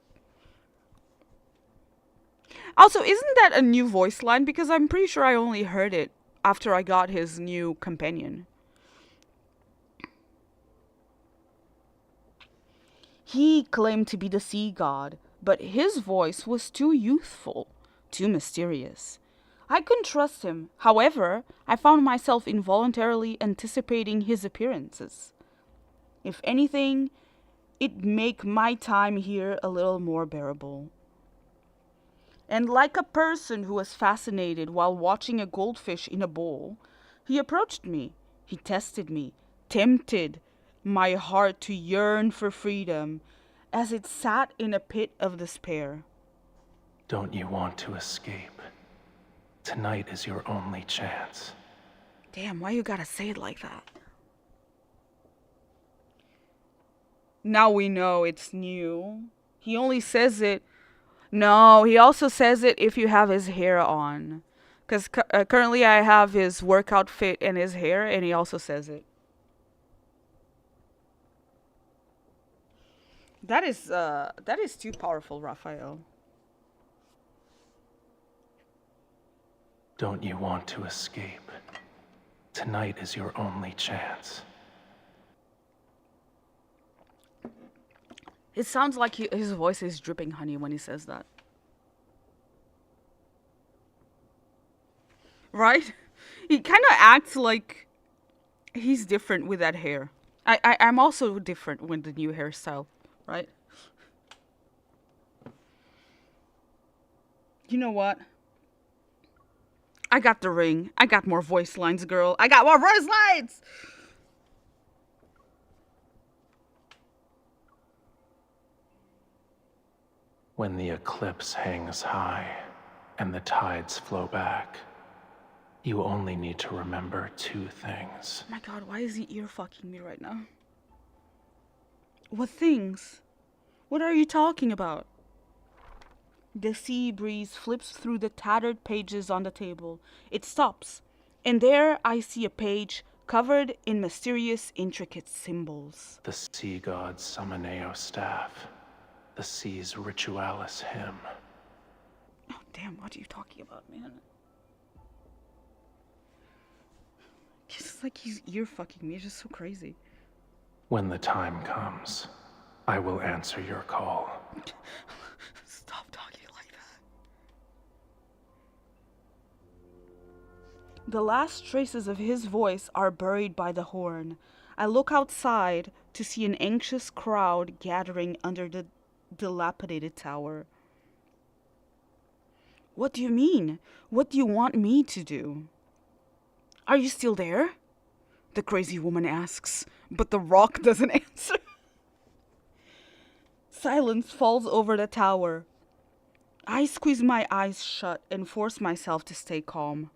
Also, isn't that a new voice line? Because I'm pretty sure I only heard it after I got his new companion. He claimed to be the sea god, but his voice was too youthful, too mysterious. I couldn't trust him. However, I found myself involuntarily anticipating his appearances. If anything, it'd make my time here a little more bearable. And like a person who was fascinated while watching a goldfish in a bowl, he approached me. He tested me, tempted my heart to yearn for freedom as it sat in a pit of despair. Don't you want to escape? Tonight is your only chance. Damn, why you gotta say it like that? Now we know it's new. He only says it. No, he also says it if you have his hair on. Because currently I have his work outfit and his hair, and he also says it. That is too powerful, Raphael. Don't you want to escape? Tonight is your only chance. It sounds like his voice is dripping honey when he says that. Right? He kind of acts like he's different with that hair. I'm also different with the new hairstyle, right? You know what? I got the ring. I got more voice lines, girl. I got more voice lines! When the eclipse hangs high and the tides flow back, you only need to remember two things. Oh my god, why is he ear fucking me right now? What things? What are you talking about? The sea breeze flips through the tattered pages on the table. It stops, and there I see a page covered in mysterious, intricate symbols. The sea god's Summoneo staff. The sea's Ritualis hymn. Oh, damn, what are you talking about, man? It's like he's ear fucking me. It's just so crazy. When the time comes, I will answer your call. Stop talking like that. The last traces of his voice are buried by the horn. I look outside to see an anxious crowd gathering under the dilapidated tower. What do you mean? What do you want me to do? Are you still there? The crazy woman asks, but the rock doesn't answer. Silence falls over the tower. I squeeze my eyes shut and force myself to stay calm.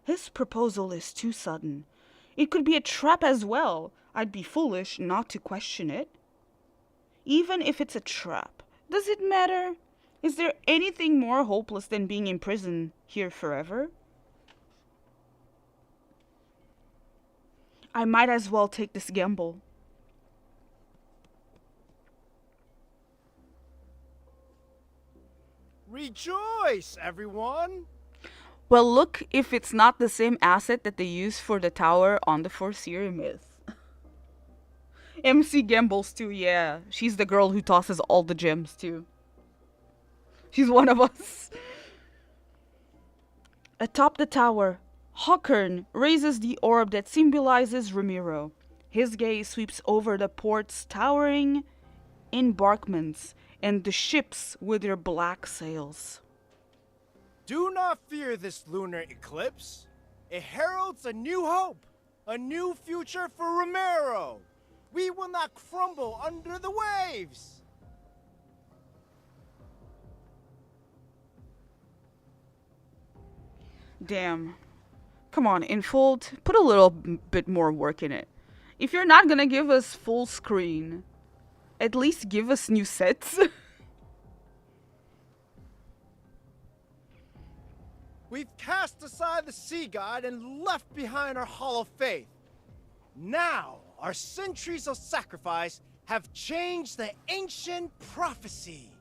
His proposal is too sudden. It could be a trap as well. I'd be foolish not to question it. Even if it's a trap, does it matter? Is there anything more hopeless than being imprisoned here forever? I might as well take this gamble. Rejoice, everyone! Well, look if it's not the same asset that they use for the tower on the Rafayel Myth. MC gambles too, yeah. She's the girl who tosses all the gems too. She's one of us. Atop the tower, Hawkern raises the orb that symbolizes Ramiro. His gaze sweeps over the port's towering embankments and the ships with their black sails. Do not fear this lunar eclipse. It heralds a new hope, a new future for Ramiro. We will not crumble under the waves. Damn. Come on, Infold, put a little bit more work in it. If you're not gonna give us full screen, at least give us new sets. We've cast aside the sea god and left behind our hollow faith. Now, our centuries of sacrifice have changed the ancient prophecy.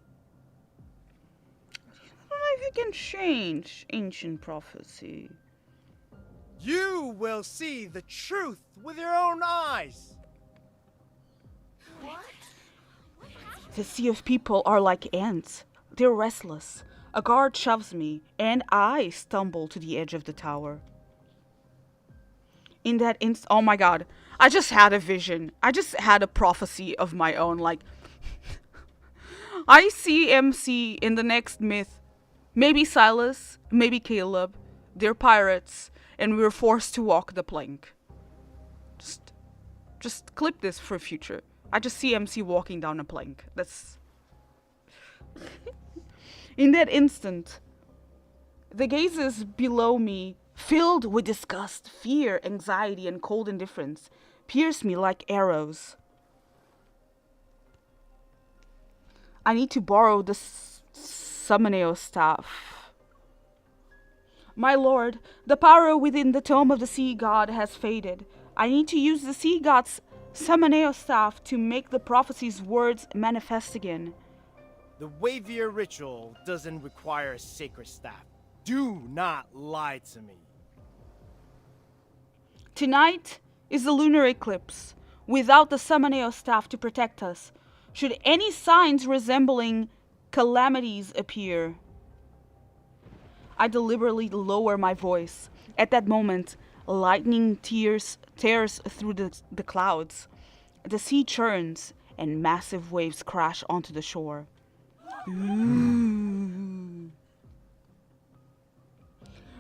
I don't know if you can change ancient prophecy. You will see the truth with your own eyes. The sea of people are like ants. They're restless. A guard shoves me, and I stumble to the edge of the tower. In that instant, oh my god, I just had a vision. I just had a prophecy of my own, like, I see MC in the next myth. Maybe Silas, maybe Caleb. They're pirates, and we're forced to walk the plank. Just clip this for future. I just see MC walking down a plank. That's... In that instant, the gazes below me, filled with disgust, fear, anxiety, and cold indifference, pierce me like arrows. I need to borrow the Summoneo staff. My lord, the power within the tome of the sea god has faded. I need to use the sea god's Summoneo staff to make the prophecy's words manifest again. The Wavier ritual doesn't require a sacred staff. Do not lie to me. Tonight is the lunar eclipse. Without the Summoneo staff to protect us, should any signs resembling calamities appear, I deliberately lower my voice. At that moment, lightning tears through the clouds. The sea churns, and massive waves crash onto the shore. Ooh.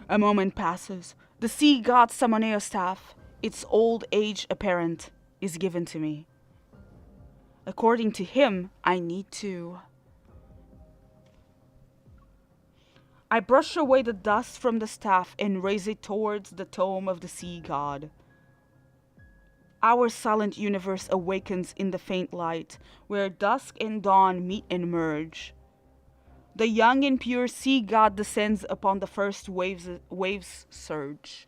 A moment passes. The sea god's Summoneo staff, its old age apparent, is given to me. According to him, I need to. I brush away the dust from the staff and raise it towards the tome of the sea god. Our silent universe awakens in the faint light, where dusk and dawn meet and merge. The young and pure sea god descends upon the first waves surge.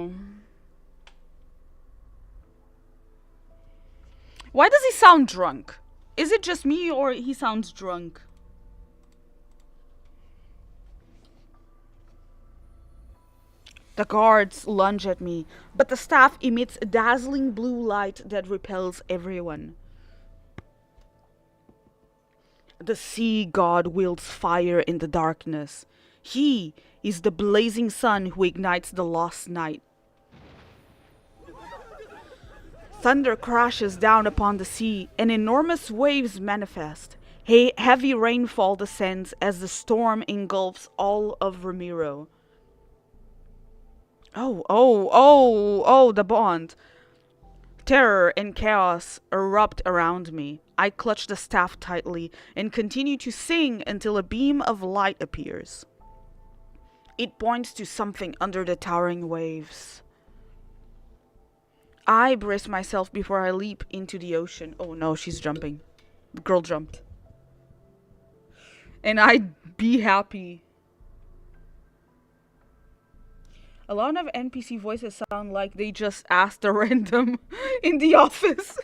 no. Why does he sound drunk? Is it just me or he sounds drunk? The guards lunge at me, but the staff emits a dazzling blue light that repels everyone. The sea god wields fire in the darkness. He is the blazing sun who ignites the lost night. Thunder crashes down upon the sea, and enormous waves manifest. Heavy rainfall descends as the storm engulfs all of Ramiro. Oh, the bond. Terror and chaos erupt around me. I clutch the staff tightly and continue to sing until a beam of light appears. It points to something under the towering waves. I brace myself before I leap into the ocean. Oh no, she's jumping. The girl jumped. And I'd be happy. A lot of NPC voices sound like they just asked a random in the office.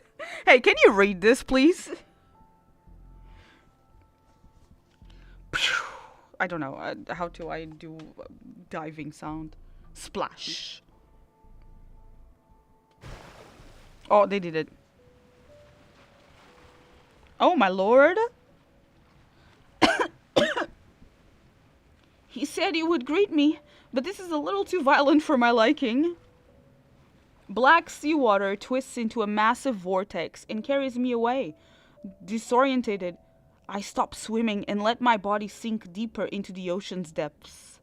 Hey, can you read this, please? I don't know. How do I do diving sound? Splash. Oh, they did it. Oh, my lord. He said he would greet me, but this is a little too violent for my liking. Black seawater twists into a massive vortex and carries me away. Disorientated, I stop swimming and let my body sink deeper into the ocean's depths.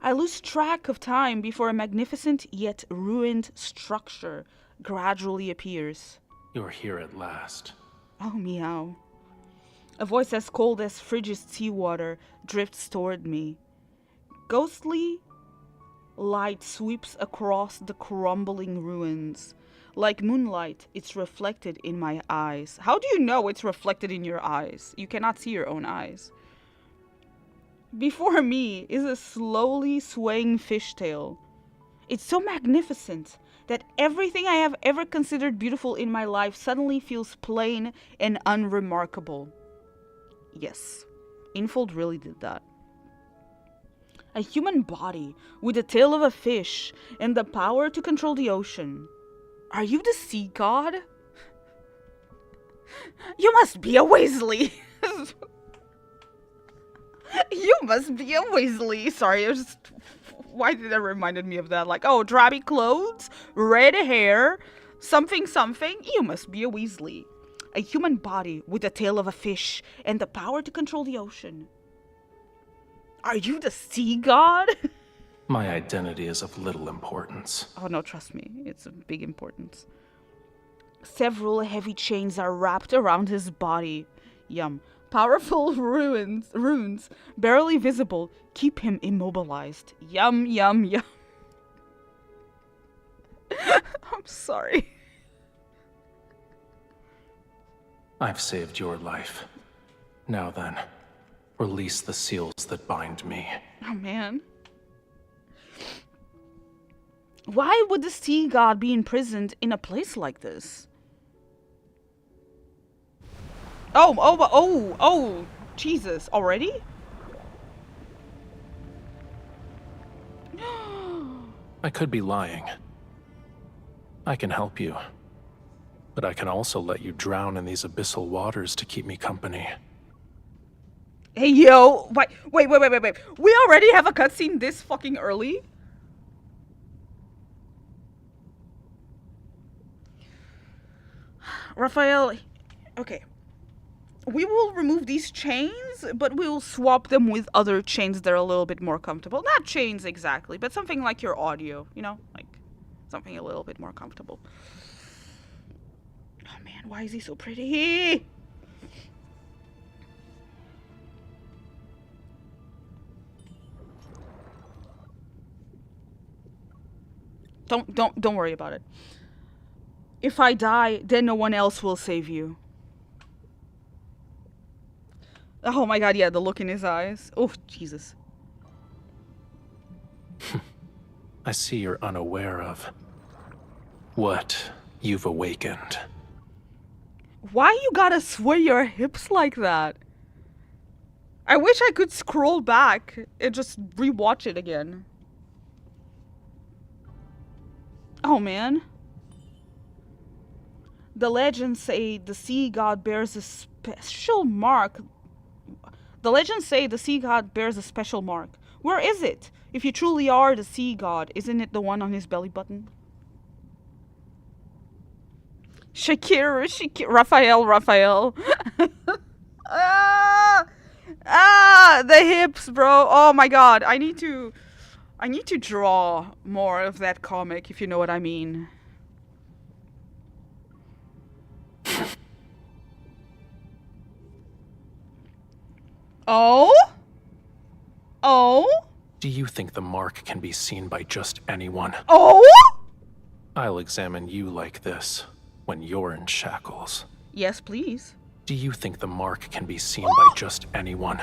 I lose track of time before a magnificent yet ruined structure gradually appears. You're here at last. Oh, meow. A voice as cold as frigid seawater drifts toward me. Ghostly light sweeps across the crumbling ruins. Like moonlight, it's reflected in my eyes. How do you know it's reflected in your eyes? You cannot see your own eyes. Before me is a slowly swaying fishtail. It's so magnificent that everything I have ever considered beautiful in my life suddenly feels plain and unremarkable. Yes, Infold really did that. A human body with the tail of a fish and the power to control the ocean. Are you the sea god? You must be a Weasley. You must be a Weasley. Sorry, it was just... Why did that reminded me of that? Like, oh, drabby clothes, red hair, something something. You must be a Weasley. A human body with the tail of a fish and the power to control the ocean. Are you the sea god? My identity is of little importance. Oh no, trust me, it's of big importance. Several heavy chains are wrapped around his body. Yum. Powerful runes, barely visible, keep him immobilized. Yum, yum, yum. I'm sorry. I've saved your life. Now then, release the seals that bind me. Oh man. Why would the sea god be imprisoned in a place like this? Oh, Jesus, already? I could be lying. I can help you. But I can also let you drown in these abyssal waters to keep me company. Hey, yo, wait. We already have a cutscene this fucking early? Raphael, okay. We will remove these chains, but we will swap them with other chains that are a little bit more comfortable. Not chains exactly, but something like your audio, you know? Like, something a little bit more comfortable. Oh man, why is he so pretty? Don't worry about it. If I die, then no one else will save you. Oh my god, yeah, the look in his eyes. Oh, Jesus. I see you're unaware of what you've awakened. Why you gotta sway your hips like that? I wish I could scroll back and just rewatch it again. Oh, man. The legends say the sea god bears a special mark. The legends say the sea god bears a special mark. Where is it? If you truly are the sea god, isn't it the one on his belly button? Shakira, Raphael. The hips, bro. Oh my god, I need to draw more of that comic, if you know what I mean. Oh? Do you think the mark can be seen by just anyone? Oh? I'll examine you like this when you're in shackles. Yes, please. Do you think the mark can be seen by just anyone?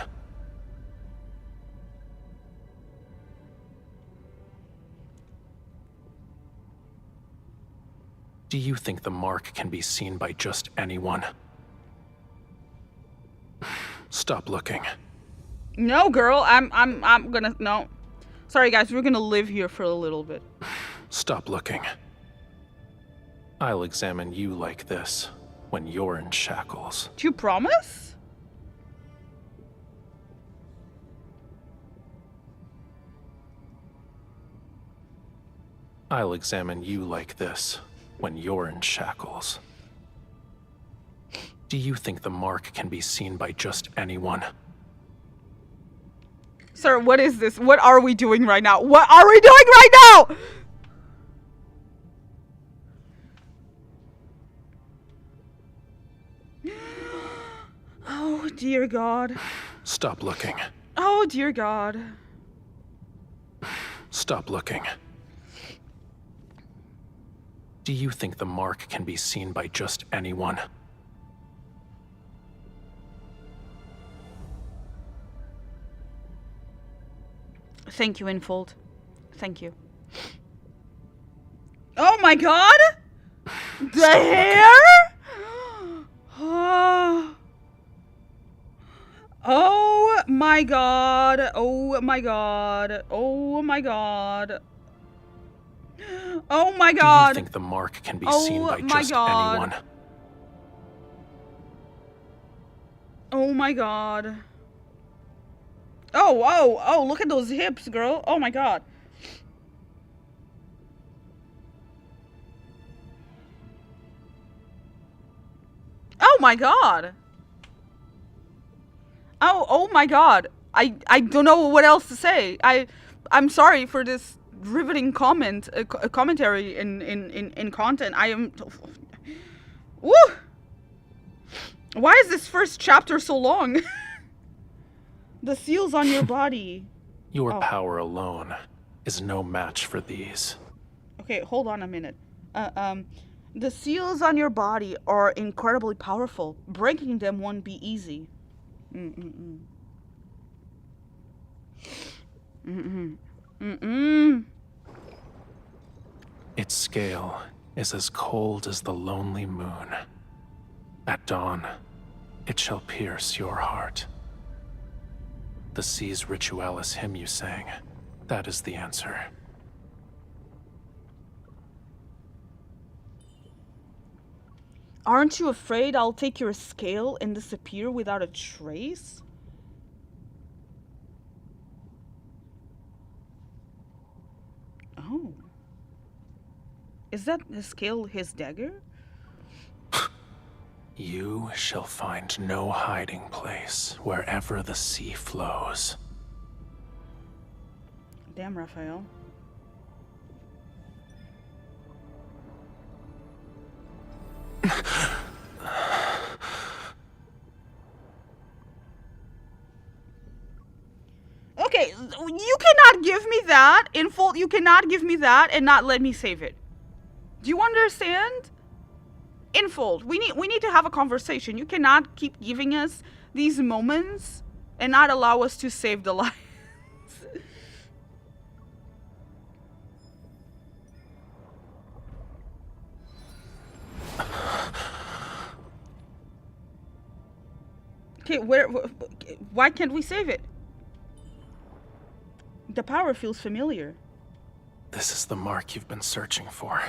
Do you think the mark can be seen by just anyone? Stop looking. No, girl, I'm gonna, no. Sorry, guys, we're gonna live here for a little bit. Stop looking. I'll examine you like this when you're in shackles. Do you promise? I'll examine you like this when you're in shackles. Do you think the mark can be seen by just anyone? Sir, what is this? What are we doing right now? What are we doing right now? Oh, dear God. Stop looking. Oh, dear God. Stop looking. Do you think the mark can be seen by just anyone? Thank you, Infold. Thank you. Oh my god! The hair? Oh my god. Oh my god. Oh my god. Oh my Do god. you think the mark can be Oh seen by my just God. anyone? Oh my god. Oh, look at those hips, girl. Oh my god. Oh my god. Oh my god. I don't know what else to say. I'm sorry for this riveting commentary in content. I am Woo! Why is this first chapter so long? The seals on your body. Your Oh. power alone is no match for these. Okay, hold on a minute. The seals on your body are incredibly powerful. Breaking them won't be easy. Mm-mm-mm. Mm-mm. Mm-mm. Its scale is as cold as the lonely moon. At dawn, it shall pierce your heart. The sea's ritualis hymn you sang, that is the answer. Aren't you afraid I'll take your scale and disappear without a trace? Oh. Is that the scale his dagger? You shall find no hiding place wherever the sea flows. Damn, Raphael. Okay, you cannot give me that in full. You cannot give me that and not let me save it. Do you understand? Infold, we need to have a conversation. You cannot keep giving us these moments and not allow us to save the lives. Okay, why can't we save it? The power feels familiar. This is the mark you've been searching for.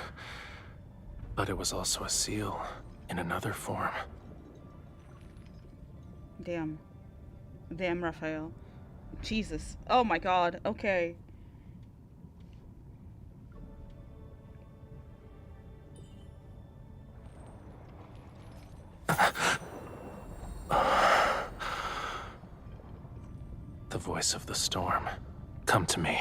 But it was also a seal in another form. Damn. Damn, Raphael. Jesus. Oh my god. Okay. The voice of the storm. Come to me.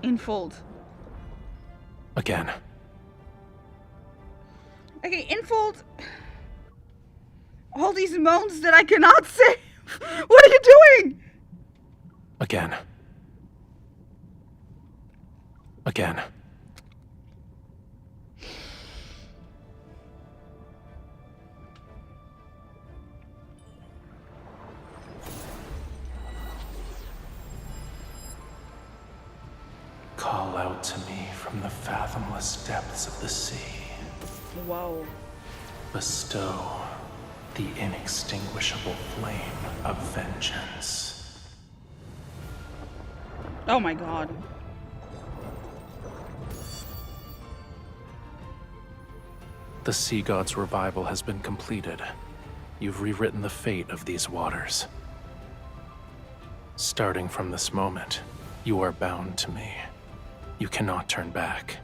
Infold. Again. Okay, Infold. All these moans that I cannot save. What are you doing? Again. Again. Call out to me from the fathomless depths of the sea. Wow. Bestow the inextinguishable flame of vengeance. Oh my god. The sea god's revival has been completed. You've rewritten the fate of these waters. Starting from this moment, you are bound to me. You cannot turn back.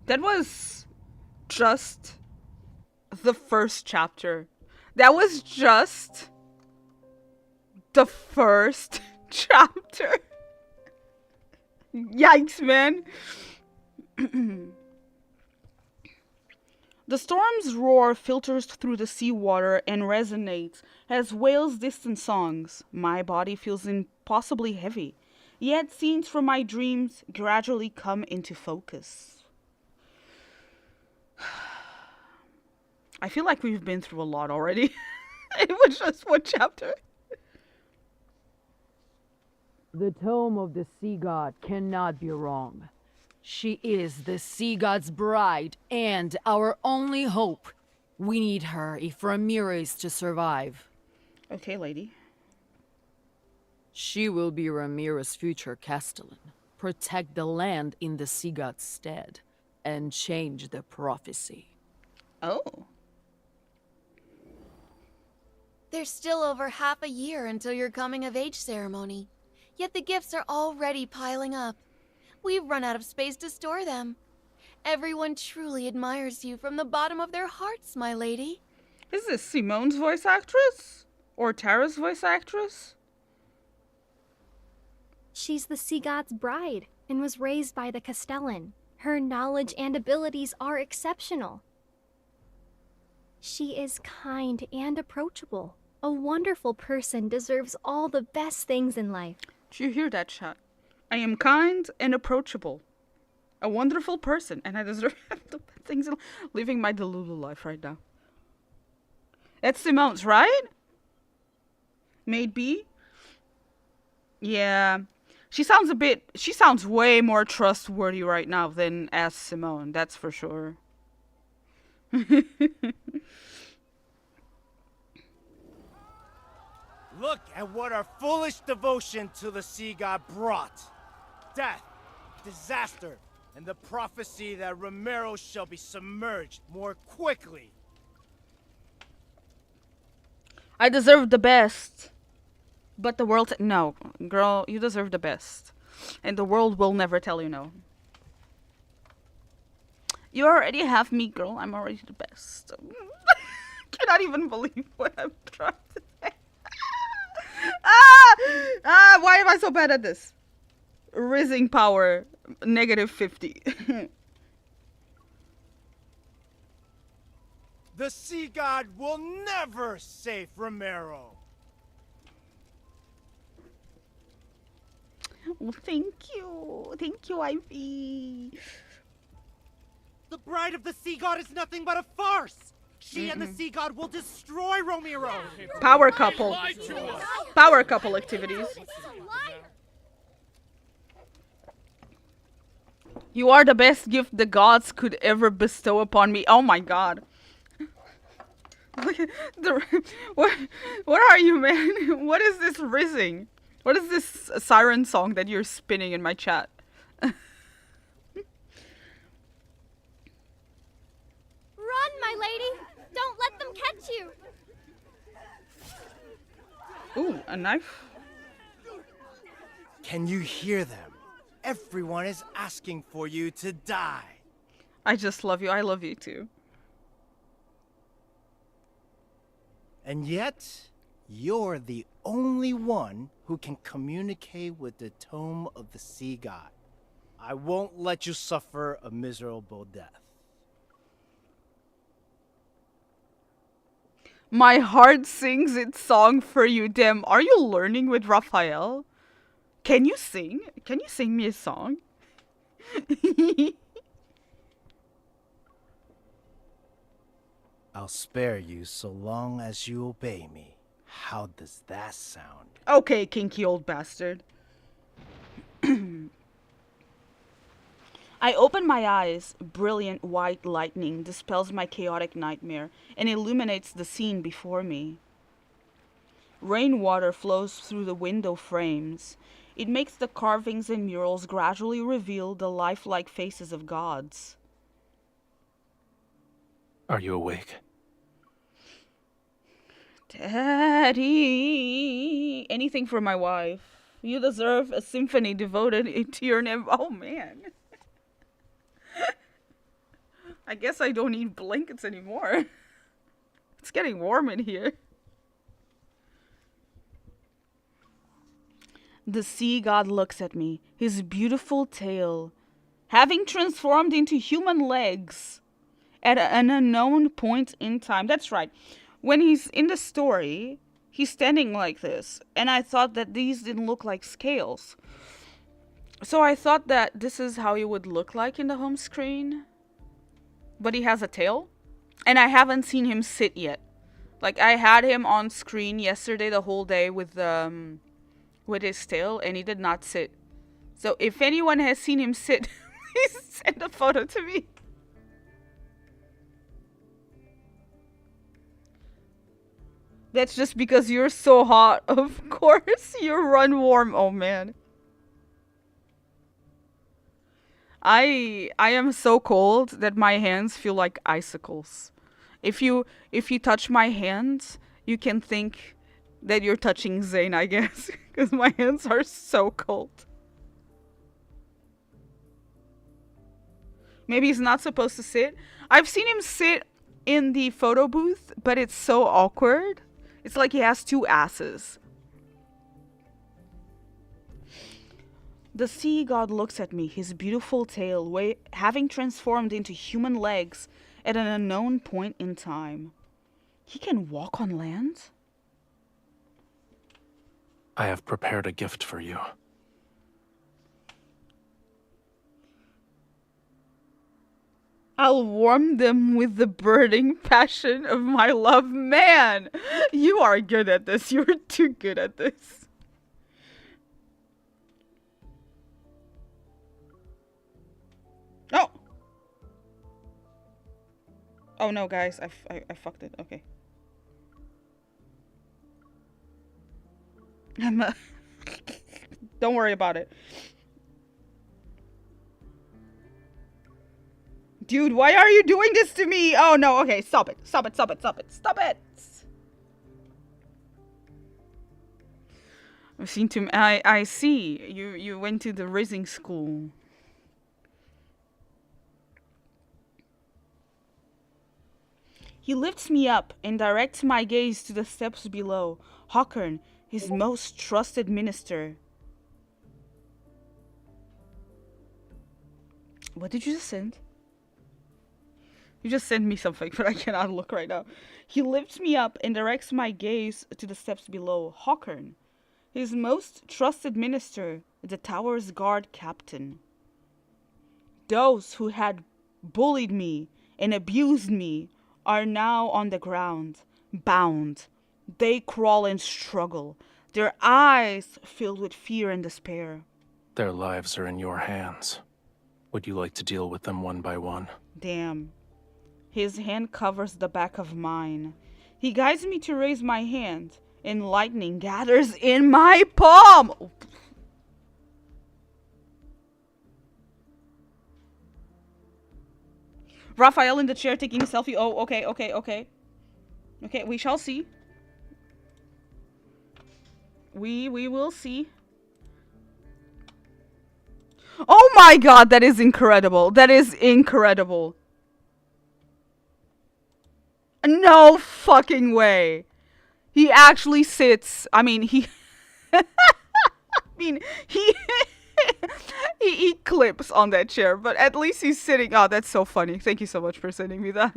That was just the first chapter. That was just the first chapter. Yikes, man. The storm's roar filters through the seawater and resonates as whales' distant songs. My body feels impossibly heavy, yet scenes from my dreams gradually come into focus. I feel like we've been through a lot already It was just one chapter. The tome of the sea god cannot be wrong. She is the sea god's bride and our only hope. We need her if Ramiro is to survive. Okay, lady. She will be Ramiro's future castellan, protect the land in the sea god's stead, and change the prophecy. Oh. There's still over half a year until your coming-of-age ceremony. Yet the gifts are already piling up. We've run out of space to store them. Everyone truly admires you from the bottom of their hearts, my lady. Is this Simone's voice actress? Or Tara's voice actress? She's the sea god's bride and was raised by the Castellan. Her knowledge and abilities are exceptional. She is kind and approachable. A wonderful person deserves all the best things in life. Did you hear that, chat? I am kind and approachable. A wonderful person, and I deserve the best things in life. Living my Delulu life right now. That's Simone's, right? Maybe. Yeah. She sounds way more trustworthy right now than as Simone, that's for sure. Look at what our foolish devotion to the sea god brought. Death, disaster, and the prophecy that Ramiro shall be submerged more quickly. I deserve the best. But the world... No, girl, you deserve the best. And the world will never tell you no. You already have me, girl. I'm already the best. Cannot even believe what I'm trying to say. Why am I so bad at this? Rising power, -50. The sea god will never save Ramiro. Well, thank you. Thank you, Ivy. The bride of the sea god is nothing but a farce. She and the sea god will destroy Ramiro. Power couple. Power couple activities. You are the best gift the gods could ever bestow upon me. Oh my god. What are you, man? What is this rizzing? What is this siren song that you're spinning in my chat? Run, my lady! Don't let them catch you! Ooh, a knife? Can you hear them? Everyone is asking for you to die. I just love you. I love you too. And yet, you're the only one who can communicate with the tome of the sea god. I won't let you suffer a miserable death. My heart sings its song for you, Dem. Are you learning with Raphael? Can you sing? Can you sing me a song? I'll spare you so long as you obey me. How does that sound? Okay, kinky old bastard. I open my eyes. Brilliant white lightning dispels my chaotic nightmare and illuminates the scene before me. Rainwater flows through the window frames. It makes the carvings and murals gradually reveal the lifelike faces of gods. Are you awake? Daddy, anything for my wife. You deserve a symphony devoted to your name. Oh man. I guess I don't need blankets anymore. It's getting warm in here. The sea god looks at me, his beautiful tail, having transformed into human legs at an unknown point in time. That's right. When he's in the story, he's standing like this, and I thought that these didn't look like scales. So I thought that this is how he would look like in the home screen. But he has a tail, and I haven't seen him sit yet. Like, I had him on screen yesterday the whole day with his tail, and he did not sit. So if anyone has seen him sit, please send a photo to me. That's just because you're so hot, of course. You run warm, oh man. I am so cold that my hands feel like icicles. If you touch my hands, you can think that you're touching Zane, I guess, because my hands are so cold. Maybe he's not supposed to sit. I've seen him sit in the photo booth, but it's so awkward. It's like he has two asses. The sea god looks at me, his beautiful tail having transformed into human legs at an unknown point in time. He can walk on land? I have prepared a gift for you. I'll warm them with the burning passion of my love. Man, you are good at this. You're too good at this. Oh! Oh no, guys. I fucked it. Okay. Don't worry about it. Dude, why are you doing this to me? Oh no, okay, stop it. Stop it, stop it, stop it, stop it. I've seen too I see. You went to the raising school. He lifts me up and directs my gaze to the steps below. Hawkern, his most trusted minister. What did you just send? You just sent me something, but I cannot look right now. He lifts me up and directs my gaze to the steps below. Hawkern, his most trusted minister, the tower's guard captain. Those who had bullied me and abused me are now on the ground, bound. They crawl and struggle, their eyes filled with fear and despair. Their lives are in your hands. Would you like to deal with them one by one? Damn. His hand covers the back of mine. He guides me to raise my hand, and lightning gathers in my palm. Raphael in the chair taking a selfie. Oh, okay, okay, okay. Okay, we shall see. We will see. Oh my god, that is incredible. That is incredible. No fucking way. He actually sits. I mean, he he clips on that chair, but at least he's sitting. Oh, that's so funny. Thank you so much for sending me that.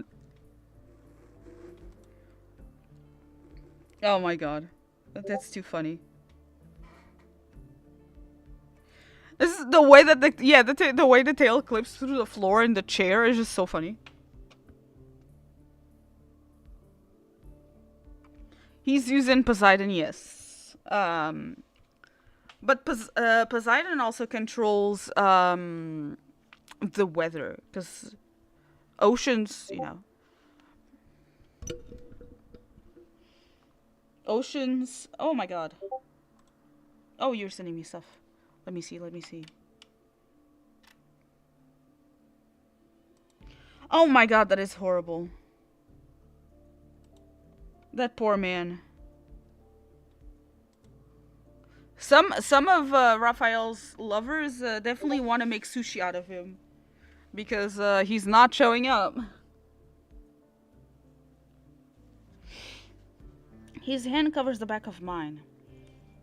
Oh my god. That's too funny. This is the way that the way the tail clips through the floor in the chair is just so funny. He's using Poseidon, yes. But Poseidon also controls the weather, because oceans, you know. Oceans. Oh my god. Oh, you're sending me stuff. Let me see, let me see. Oh my god, that is horrible. That poor man. Some of Raphael's lovers definitely want to make sushi out of him, because he's not showing up. His hand covers the back of mine.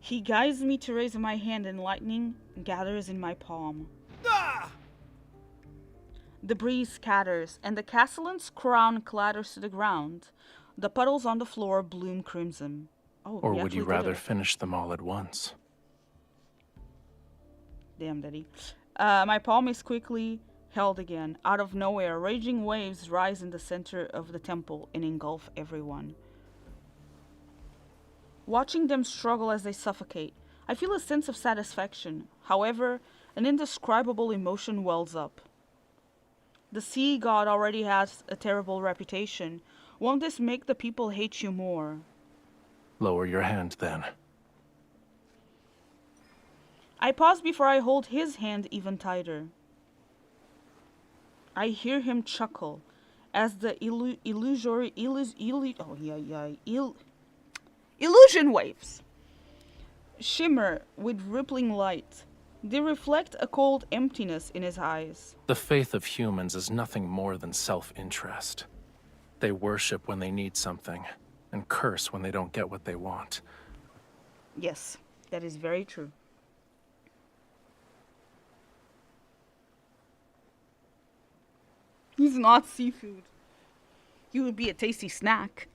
He guides me to raise my hand, and lightning gathers in my palm. Ah! The breeze scatters, and the castellan's crown clatters to the ground. The puddles on the floor bloom crimson. Oh, or would you rather finish them all at once? Damn, Daddy. My palm is quickly held again. Out of nowhere, raging waves rise in the center of the temple and engulf everyone. watching them struggle as they suffocate. I feel a sense of satisfaction. However, an indescribable emotion wells up. The sea god already has a terrible reputation. Won't this make the people hate you more? Lower your hand, then. I pause before I hold his hand even tighter. I hear him chuckle as the illusion waves shimmer with rippling light. They reflect a cold emptiness in his eyes. The faith of humans is nothing more than self-interest. They worship when they need something, and curse when they don't get what they want. Yes, that is very true. He's not seafood. He would be a tasty snack.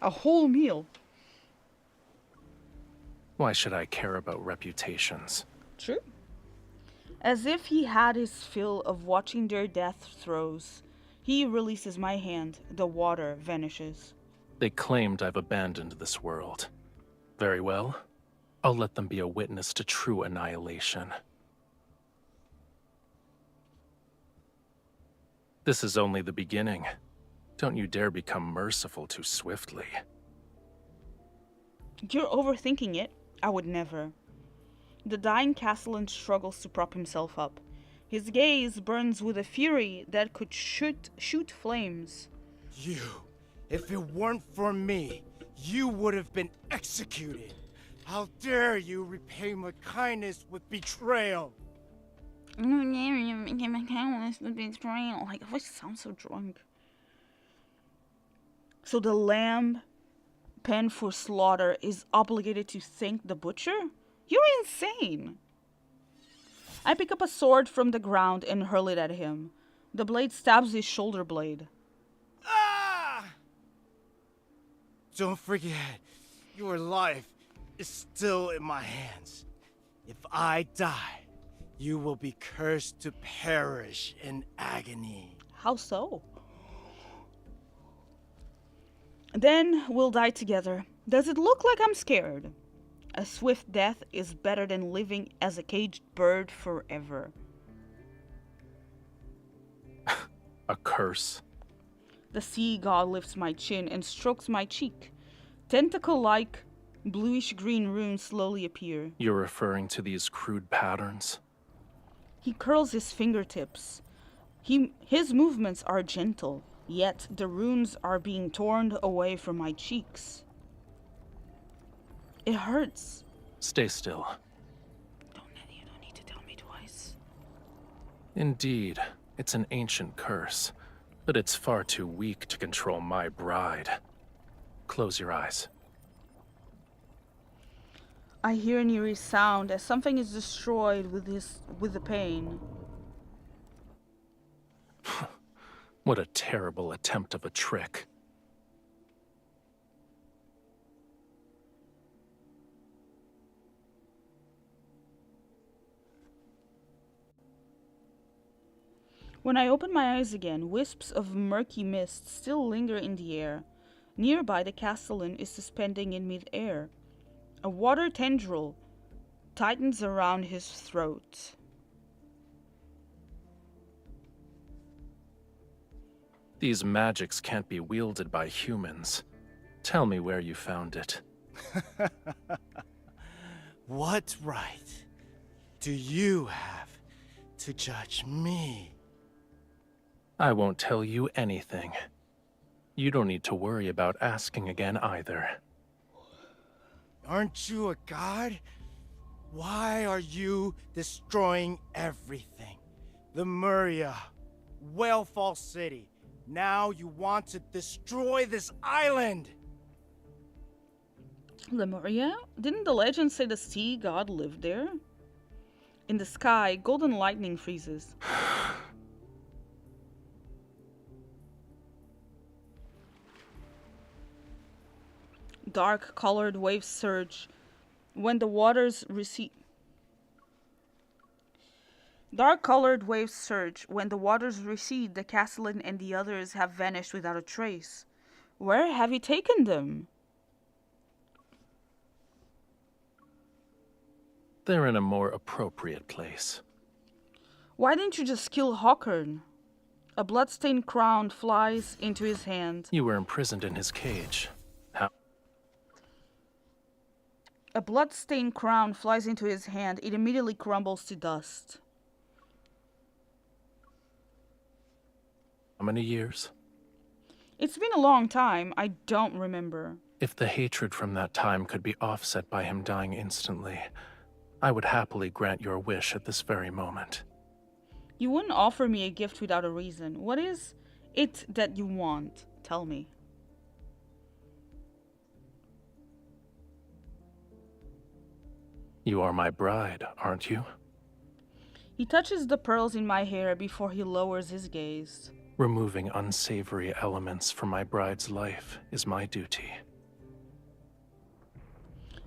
A whole meal. Why should I care about reputations? True. As if he had his fill of watching their death throes, he releases my hand. The water vanishes. They claimed I've abandoned this world. Very well. I'll let them be a witness to true annihilation. This is only the beginning. Don't you dare become merciful too swiftly. You're overthinking it. I would never. The dying castellan struggles to prop himself up. His gaze burns with a fury that could shoot flames. You, if it weren't for me, you would have been executed. How dare you repay my kindness with betrayal? Like, I always sound so drunk. So the lamb penned for slaughter is obligated to thank the butcher? You're insane! I pick up a sword from the ground and hurl it at him. The blade stabs his shoulder blade. Ah! Don't forget, your life is still in my hands. If I die, you will be cursed to perish in agony. How so? Then we'll die together. Does it look like I'm scared? A swift death is better than living as a caged bird forever. A curse. The sea god lifts my chin and strokes my cheek. Tentacle-like, bluish-green runes slowly appear. You're referring to these crude patterns? He curls his fingertips. His movements are gentle, yet the runes are being torn away from my cheeks. It hurts. Stay still. You don't need to tell me twice. Indeed, it's an ancient curse, but it's far too weak to control my bride. Close your eyes. I hear an eerie sound as something is destroyed with the pain. What a terrible attempt of a trick. When I open my eyes again, wisps of murky mist still linger in the air. Nearby, the castellan is suspending in mid-air. A water tendril tightens around his throat. These magics can't be wielded by humans. Tell me where you found it. What right do you have to judge me? I won't tell you anything. You don't need to worry about asking again either. Aren't you a god? Why are you destroying everything? Lemuria, Whalefall City. Now you want to destroy this island! Lemuria? Didn't the legend say the sea god lived there? In the sky, golden lightning freezes. Dark-colored waves surge when the waters recede. Dark-colored waves surge. When the waters recede, the castellan and the others have vanished without a trace. Where have you taken them? They're in a more appropriate place. Why didn't you just kill Hawkern? A bloodstained crown flies into his hand. You were imprisoned in his cage. How? A bloodstained crown flies into his hand. It immediately crumbles to dust. How many years? It's been a long time. I don't remember. If the hatred from that time could be offset by him dying instantly, I would happily grant your wish at this very moment. You wouldn't offer me a gift without a reason. What is it that you want? Tell me. You are my bride, aren't you? He touches the pearls in my hair before he lowers his gaze. Removing unsavory elements from my bride's life is my duty.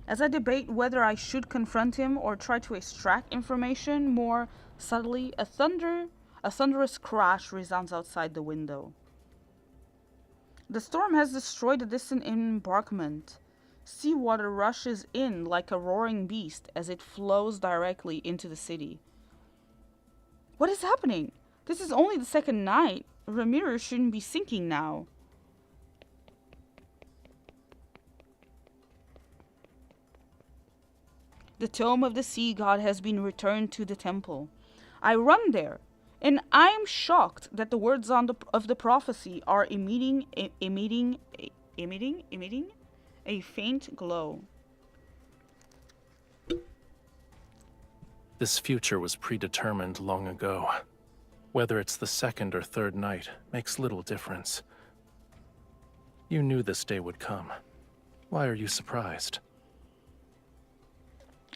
As I debate whether I should confront him or try to extract information more subtly, a thunderous crash resounds outside the window. The storm has destroyed the distant embankment. Seawater rushes in like a roaring beast as it flows directly into the city. What is happening? This is only the second night. Ramiro shouldn't be sinking now. The Tome of the Sea God has been returned to the temple. I run there, and I am shocked that the words of the prophecy are emitting a faint glow. This future was predetermined long ago. Whether it's the second or third night makes little difference. You knew this day would come. Why are you surprised?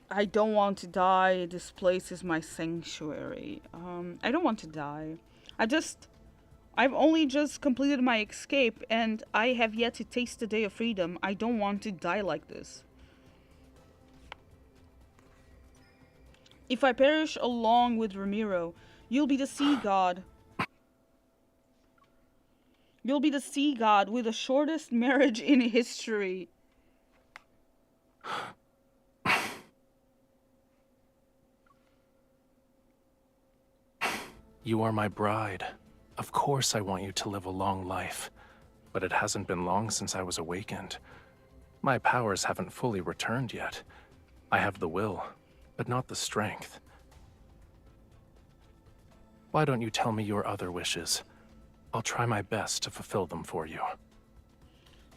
I don't want to die. This place is my sanctuary. I don't want to die. I've only just completed my escape and I have yet to taste the day of freedom. I don't want to die like this. If I perish along with Ramiro, you'll be the sea god. You'll be the sea god with the shortest marriage in history. You are my bride. Of course I want you to live a long life. But it hasn't been long since I was awakened. My powers haven't fully returned yet. I have the will, but not the strength. Why don't you tell me your other wishes? I'll try my best to fulfill them for you.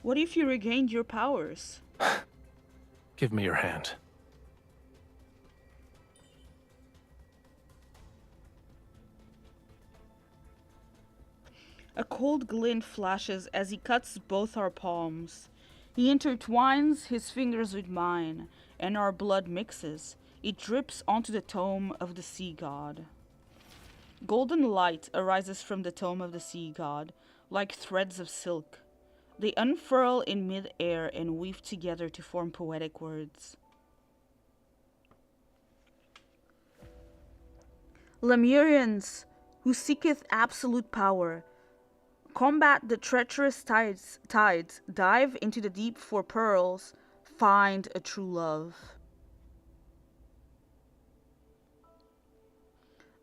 What if you regained your powers? Give me your hand. A cold glint flashes as he cuts both our palms. He intertwines his fingers with mine, and our blood mixes. It drips onto the Tome of the Sea God. Golden light arises from the Tome of the Sea God, like threads of silk. They unfurl in mid-air and weave together to form poetic words. Lemurians, who seeketh absolute power, combat the treacherous tides, dive into the deep for pearls, find a true love.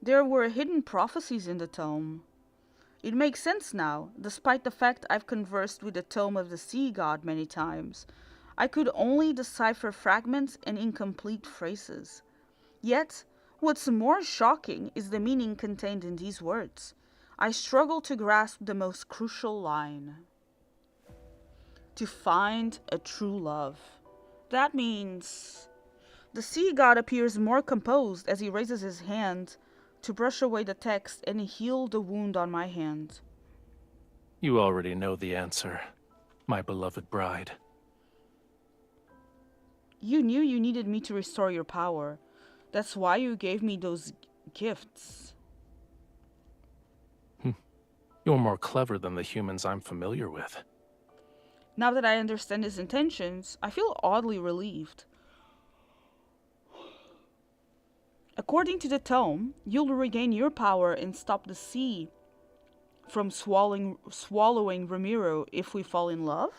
There were hidden prophecies in the tome. It makes sense now, despite the fact I've conversed with the Tome of the Sea God many times. I could only decipher fragments and incomplete phrases. Yet, what's more shocking is the meaning contained in these words. I struggle to grasp the most crucial line. To find a true love. That means the sea god appears more composed as he raises his hand to brush away the text and heal the wound on my hand. You already know the answer, my beloved bride. You knew you needed me to restore your power. That's why you gave me those gifts. You're more clever than the humans I'm familiar with. Now that I understand his intentions, I feel oddly relieved. According to the tome, you'll regain your power and stop the sea from swallowing Ramiro if we fall in love?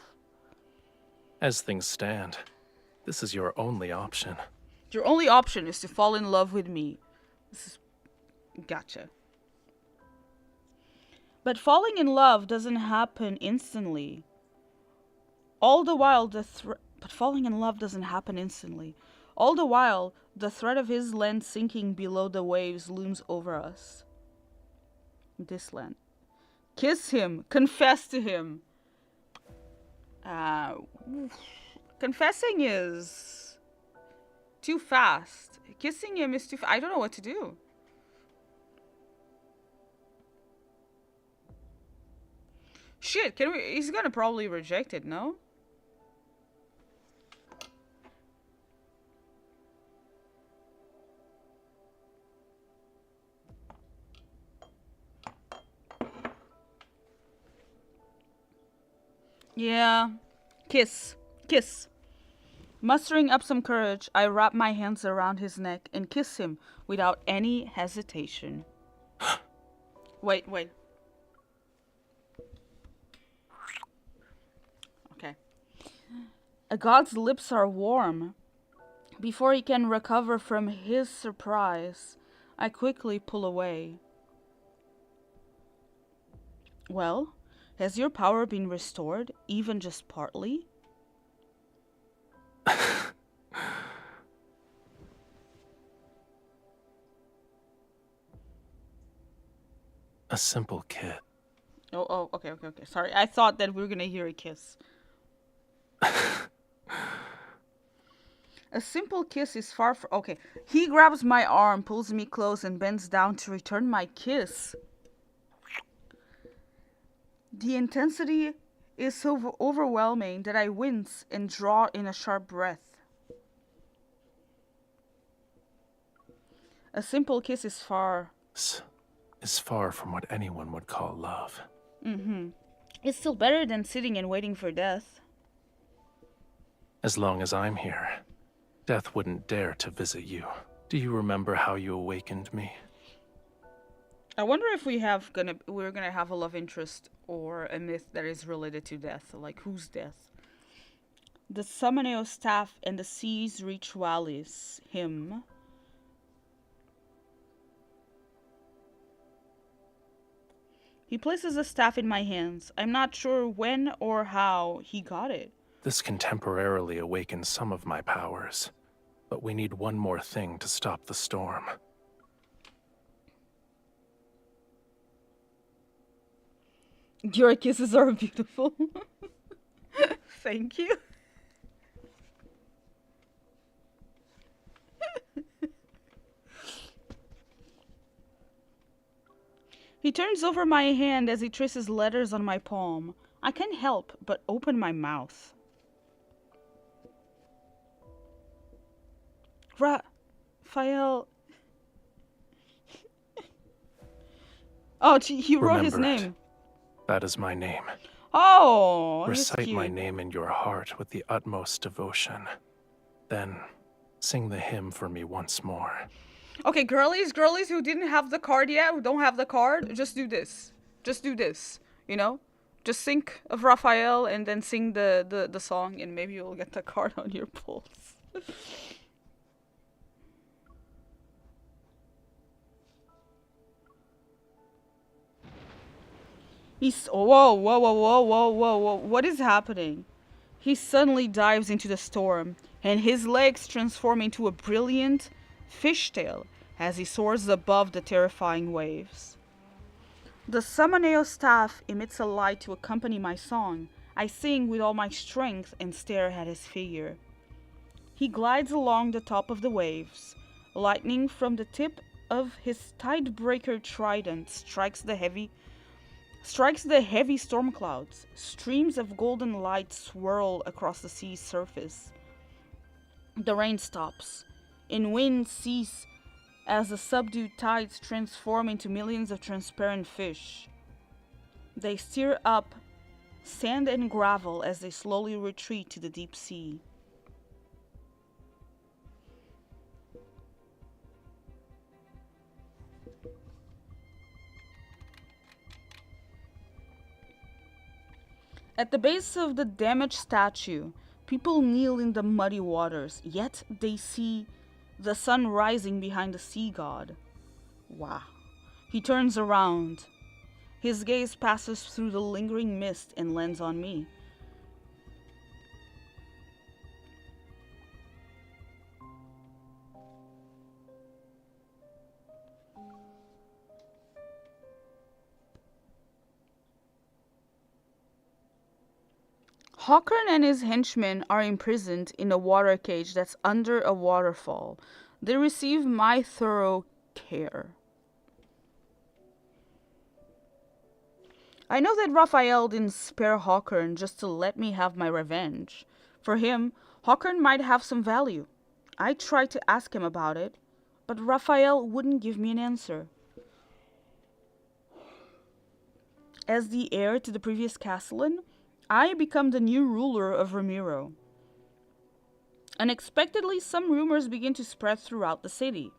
As things stand, this is your only option. Your only option is to fall in love with me. This is... Gotcha. But falling in love doesn't happen instantly. All the while, But falling in love doesn't happen instantly. All the while, the threat of his land sinking below the waves looms over us. This land. Kiss him. Confess to him. Confessing is too fast. Kissing him is too I don't know what to do. Shit, can we... He's gonna probably reject it, no? Yeah. Kiss. Kiss. Mustering up some courage, I wrap my hands around his neck and kiss him without any hesitation. Wait. Okay. A god's lips are warm. Before he can recover from his surprise, I quickly pull away. Well, has your power been restored, even just partly? A simple kiss. Oh, okay. Sorry, I thought that we were gonna hear a kiss. A simple kiss is far from... Okay, he grabs my arm, pulls me close, and bends down to return my kiss. The intensity is so overwhelming that I wince and draw in a sharp breath. A simple kiss is far from what anyone would call love. It's still better than sitting and waiting for death. As long as I'm here, death wouldn't dare to visit you. Do you remember how you awakened me? I wonder if we're gonna have a love interest or a myth that is related to death. Like, whose death? The Summoneo staff and the seas reach valleys. Him. He places the staff in my hands. I'm not sure when or how he got it. This can temporarily awaken some of my powers, but we need one more thing to stop the storm. Your kisses are beautiful. Thank you. He turns over my hand as he traces letters on my palm. I can't help but open my mouth. Rafayel. Oh, he wrote his name. That is my name. Oh, recite my name in your heart with the utmost devotion. Then sing the hymn for me once more. Okay, girlies who didn't have the card yet, who don't have the card, just do this. Just do this, you know? Just think of Raphael and then sing the song, and maybe you'll get the card on your pulse. Whoa. What is happening? He suddenly dives into the storm, and his legs transform into a brilliant fishtail as he soars above the terrifying waves. The Summoneo staff emits a light to accompany my song. I sing with all my strength and stare at his figure. He glides along the top of the waves. Lightning from the tip of his tidebreaker trident strikes the heavy storm clouds. Streams of golden light swirl across the sea's surface. The rain stops, and wind ceases as the subdued tides transform into millions of transparent fish. They stir up sand and gravel as they slowly retreat to the deep sea. At the base of the damaged statue, people kneel in the muddy waters, yet they see the sun rising behind the sea god. Wow. He turns around. His gaze passes through the lingering mist and lands on me. Hawkern and his henchmen are imprisoned in a water cage that's under a waterfall. They receive my thorough care. I know that Raphael didn't spare Hawkern just to let me have my revenge. For him, Hawkern might have some value. I tried to ask him about it, but Raphael wouldn't give me an answer. As the heir to the previous castellan, I become the new ruler of Ramiro. Unexpectedly, some rumors begin to spread throughout the city.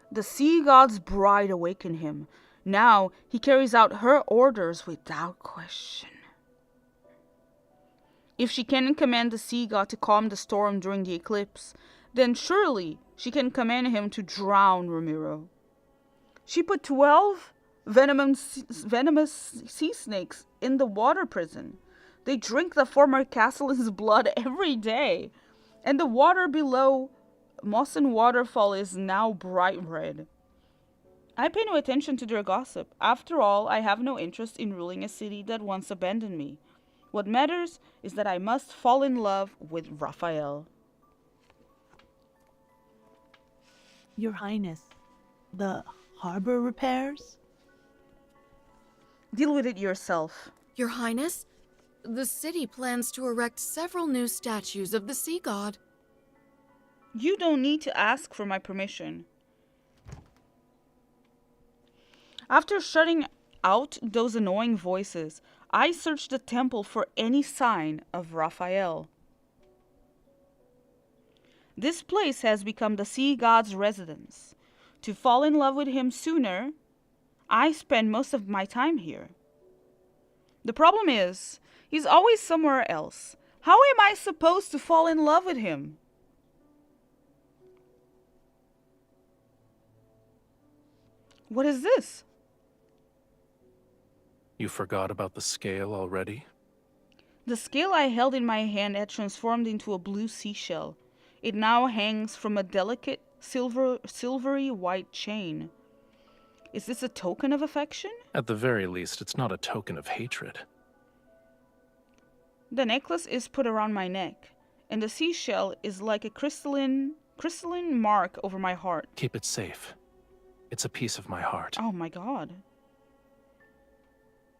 The sea god's bride awakened him. Now he carries out her orders without question. If she can command the sea god to calm the storm during the eclipse, then surely she can command him to drown Ramiro. She put 12 venomous sea snakes in the water prison. They drink the former castellan's blood every day, and the water below Mawson Waterfall is now bright red. I pay no attention to their gossip. After all, I have no interest in ruling a city that once abandoned me. What matters is that I must fall in love with Raphael. Your Highness, the harbor repairs? Deal with it yourself. Your Highness, the city plans to erect several new statues of the sea god. You don't need to ask for my permission. After shutting out those annoying voices, I searched the temple for any sign of Raphael. This place has become the sea god's residence. To fall in love with him sooner, I spend most of my time here. The problem is, he's always somewhere else. How am I supposed to fall in love with him? What is this? You forgot about the scale already? The scale I held in my hand had transformed into a blue seashell. It now hangs from a delicate silvery white chain. Is this a token of affection? At the very least, it's not a token of hatred. The necklace is put around my neck, and the seashell is like a crystalline mark over my heart. Keep it safe. It's a piece of my heart. Oh my god.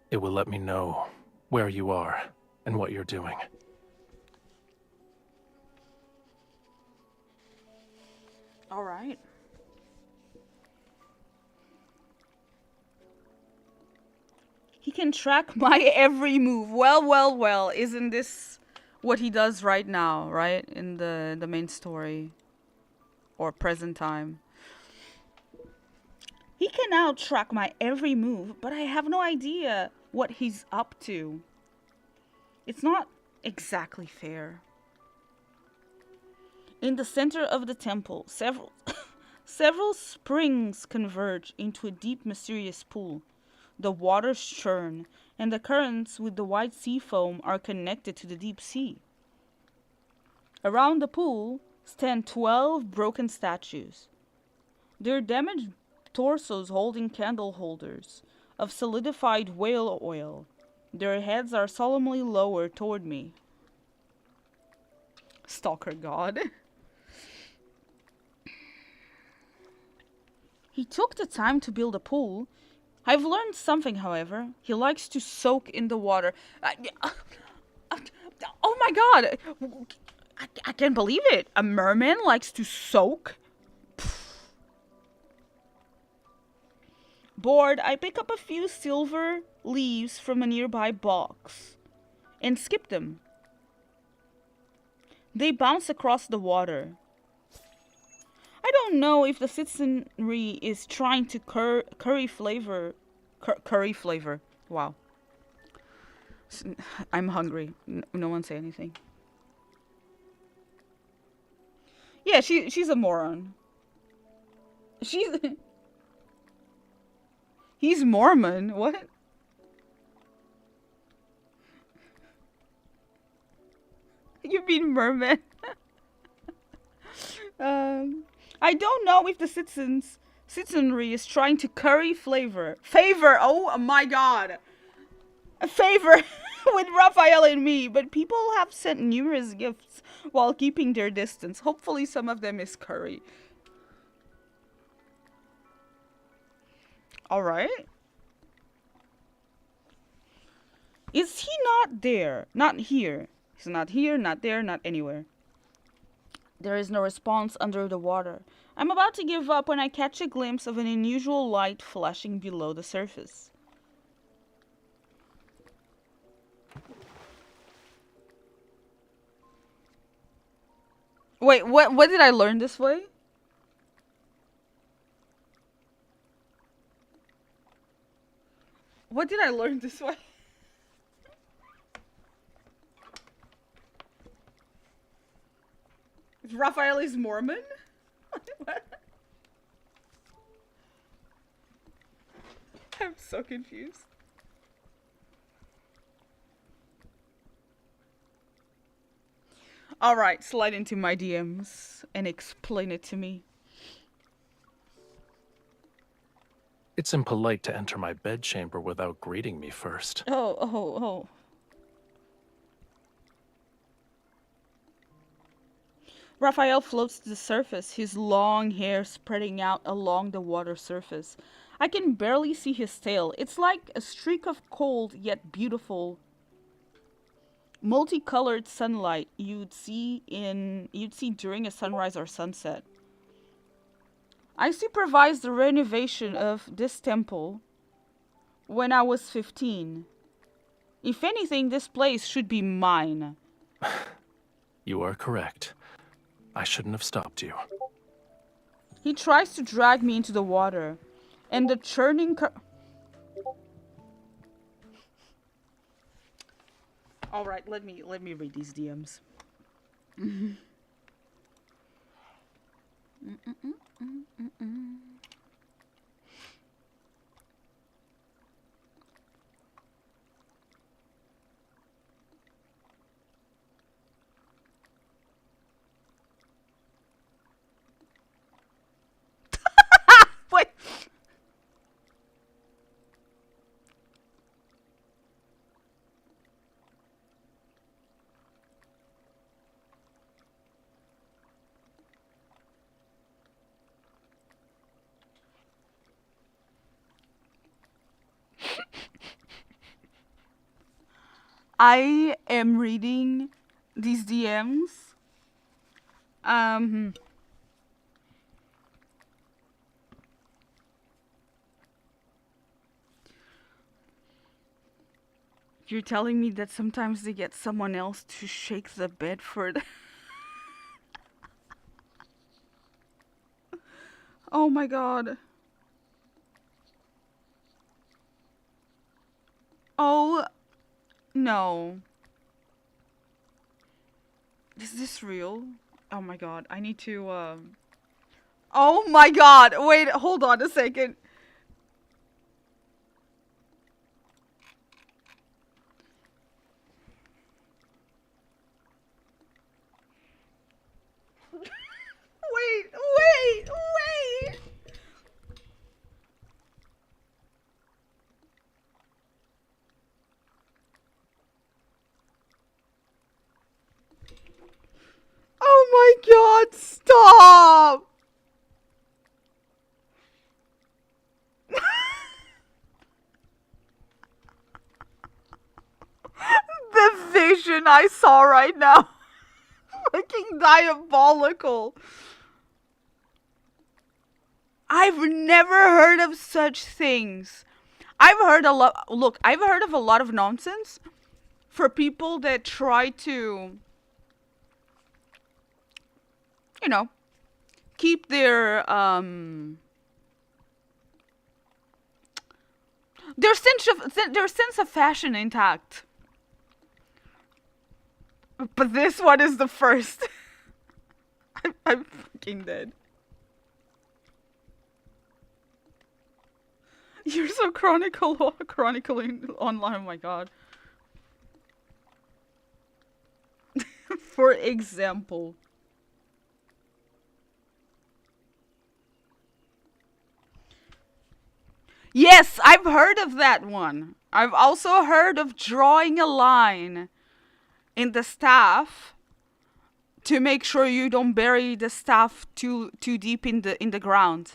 It will let me know where you are and what you're doing. All right. He can track my every move. Well. Isn't this what he does right now, right? In the main story. Or present time. He can now track my every move, but I have no idea what he's up to. It's not exactly fair. In the center of the temple, several springs converge into a deep, mysterious pool. The waters churn, and the currents with the white sea foam are connected to the deep sea. Around the pool stand 12 broken statues. Their damaged torsos holding candle holders of solidified whale oil. Their heads are solemnly lowered toward me. Stalker god. He took the time to build a pool. I've learned something, however. He likes to soak in the water. Oh my god! I can't believe it. A merman likes to soak? Bored, I pick up a few silver leaves from a nearby box and skip them. They bounce across the water. I don't know if the citizenry is trying to curry flavor. Wow. I'm hungry. No one say anything. Yeah, she's a moron. He's Mormon. What? You mean merman? I don't know if the citizenry is trying to curry favor. Oh my god. A favor with Raphael and me, but people have sent numerous gifts while keeping their distance. Hopefully some of them is curry. Alright. Is he not there? Not here. He's not here, not there, not anywhere. There is no response under the water. I'm about to give up when I catch a glimpse of an unusual light flashing below the surface. Wait, what did I learn this way? What did I learn this way? Raphael is Mormon? What? I'm so confused. Alright, slide into my DMs and explain it to me. It's impolite to enter my bedchamber without greeting me first. Oh. Raphael floats to the surface, his long hair spreading out along the water surface. I can barely see his tail. It's like a streak of cold yet beautiful, multicolored sunlight you'd see during a sunrise or sunset. I supervised the renovation of this temple when I was 15. If anything, this place should be mine. You are correct. I shouldn't have stopped you. He tries to drag me into the water, and the churning Alright, let me read these DMs. Wait. I am reading these DMs. You're telling me that sometimes they get someone else to shake the bed for them? Oh my god. Oh no. Is this real? Oh my god, I need to Oh my god, wait, hold on a second. Wait. Oh my god, stop! The vision I saw right now. Fucking diabolical. I've never heard of such things. I've heard a lot. Look, I've heard of a lot of nonsense for people that try to, keep their sense of fashion intact. But this one is the first. I'm fucking dead. You're so chronicling online, oh my god. For example. Yes, I've heard of that one. I've also heard of drawing a line in the staff to make sure you don't bury the staff too deep in the ground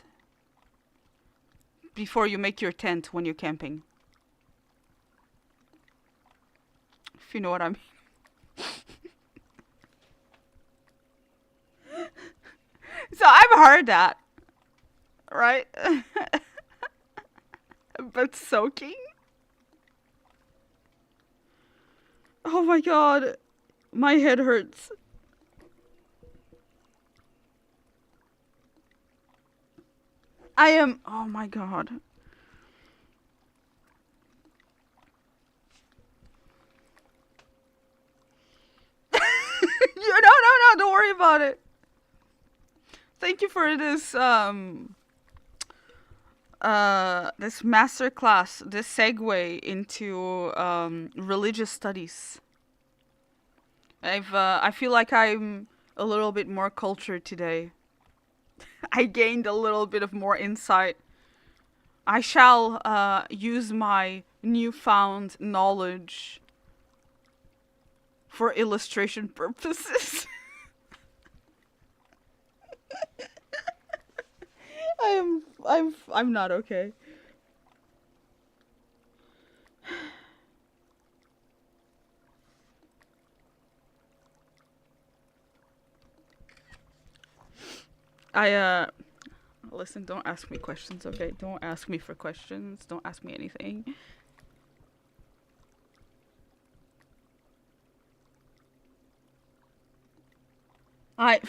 before you make your tent when you're camping. If you know what I mean. So I've heard that, right? But soaking? Oh my god, my head hurts. I am, oh my god. No, don't worry about it. Thank you for this, this master class, this segue into, religious studies. I feel like I'm a little bit more cultured today. I gained a little bit of more insight. I shall, use my newfound knowledge for illustration purposes. I'm not okay. Listen, don't ask me questions, okay? Don't ask me for questions. Don't ask me anything. I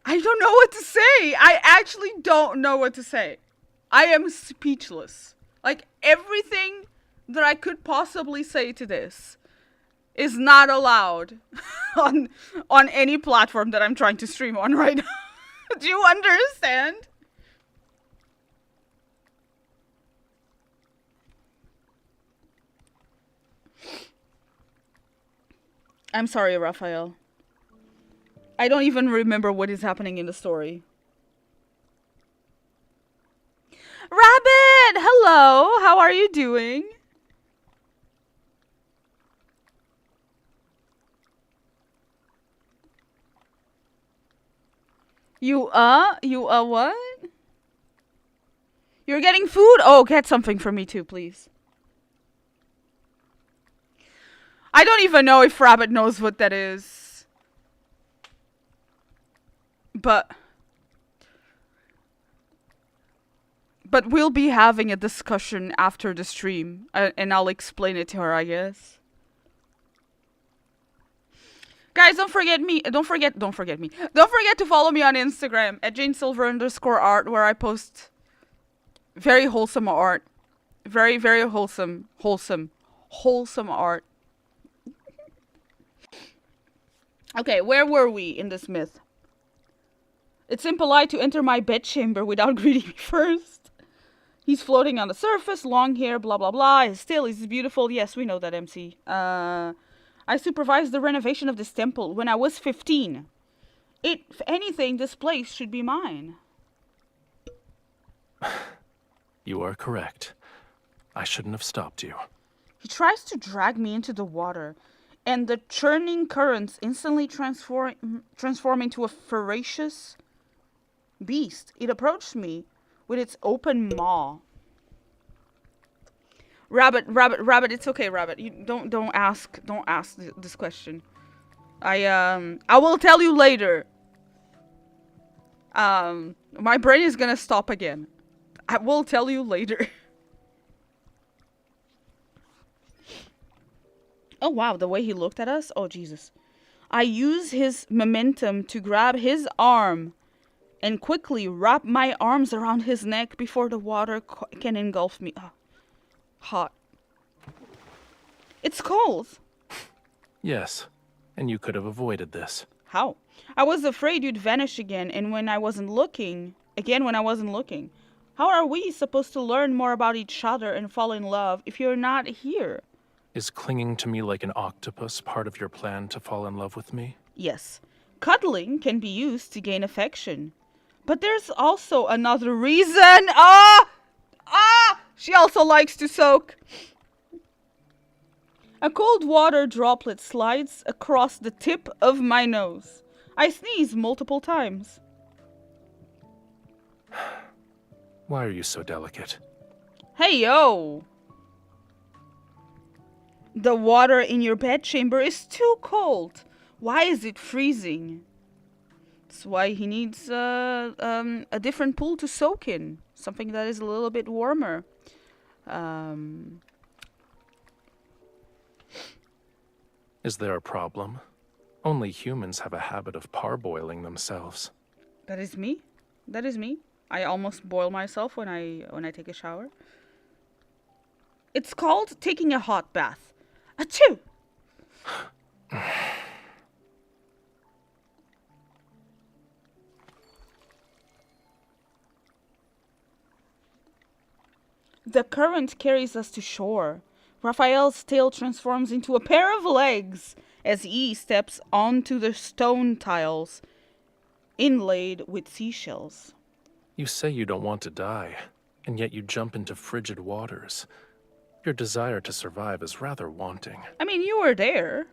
don't know what to say. I actually don't know what to say. I am speechless. Like, everything that I could possibly say to this is not allowed on any platform that I'm trying to stream on right now. Do you understand? I'm sorry, Raphael. I don't even remember what is happening in the story. Rabbit! Hello! How are you doing? You what? You're getting food? Oh, get something for me too, please. I don't even know if Rabbit knows what that is. But we'll be having a discussion after the stream, and I'll explain it to her, I guess. Guys, don't forget me. Don't forget to follow me on Instagram at JaneSilver_art, where I post very wholesome art. Very, very wholesome art. Okay, where were we in this myth? It's impolite to enter my bedchamber without greeting me first. He's floating on the surface, long hair, blah blah blah. He's beautiful. Yes, we know that, MC. I supervised the renovation of this temple when I was 15. If anything, this place should be mine. You are correct. I shouldn't have stopped you. He tries to drag me into the water, and the churning currents instantly transform into a ferocious beast. It approached me with its open maw. Rabbit, it's okay, Rabbit. You don't ask this question. I will tell you later. My brain is gonna stop again. I will tell you later. Oh wow, the way he looked at us. Oh Jesus. I use his momentum to grab his arm and quickly wrap my arms around his neck before the water can engulf me. Oh, hot. It's cold. Yes, and you could have avoided this. How? I was afraid you'd vanish again, and when I wasn't looking. How are we supposed to learn more about each other and fall in love if you're not here? Is clinging to me like an octopus part of your plan to fall in love with me? Yes. Cuddling can be used to gain affection. But there's also another reason. She also likes to soak. A cold water droplet slides across the tip of my nose. I sneeze multiple times. Why are you so delicate? Hey, yo! The water in your bedchamber is too cold. Why is it freezing? That's why he needs a different pool to soak in. Something that is a little bit warmer. Is there a problem? Only humans have a habit of parboiling themselves. That is me. That is me. I almost boil myself when I take a shower. It's called taking a hot bath. Achoo! The current carries us to shore. Raphael's tail transforms into a pair of legs as he steps onto the stone tiles inlaid with seashells. You say you don't want to die, and yet you jump into frigid waters. Your desire to survive is rather wanting. I mean, you were there.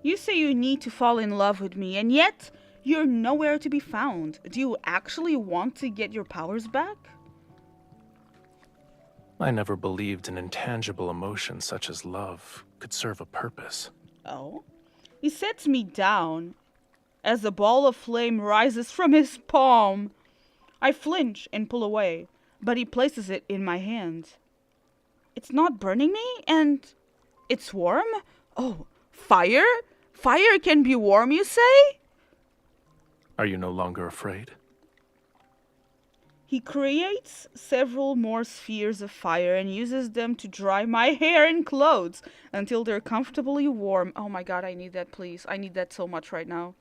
You say you need to fall in love with me, and yet you're nowhere to be found. Do you actually want to get your powers back? I never believed an intangible emotion such as love could serve a purpose. Oh? He sets me down as a ball of flame rises from his palm. I flinch and pull away, but he places it in my hand. It's not burning me, and it's warm? Oh, fire? Fire can be warm, you say? Are you no longer afraid? He creates several more spheres of fire and uses them to dry my hair and clothes until they're comfortably warm. Oh my god, I need that, please. I need that so much right now.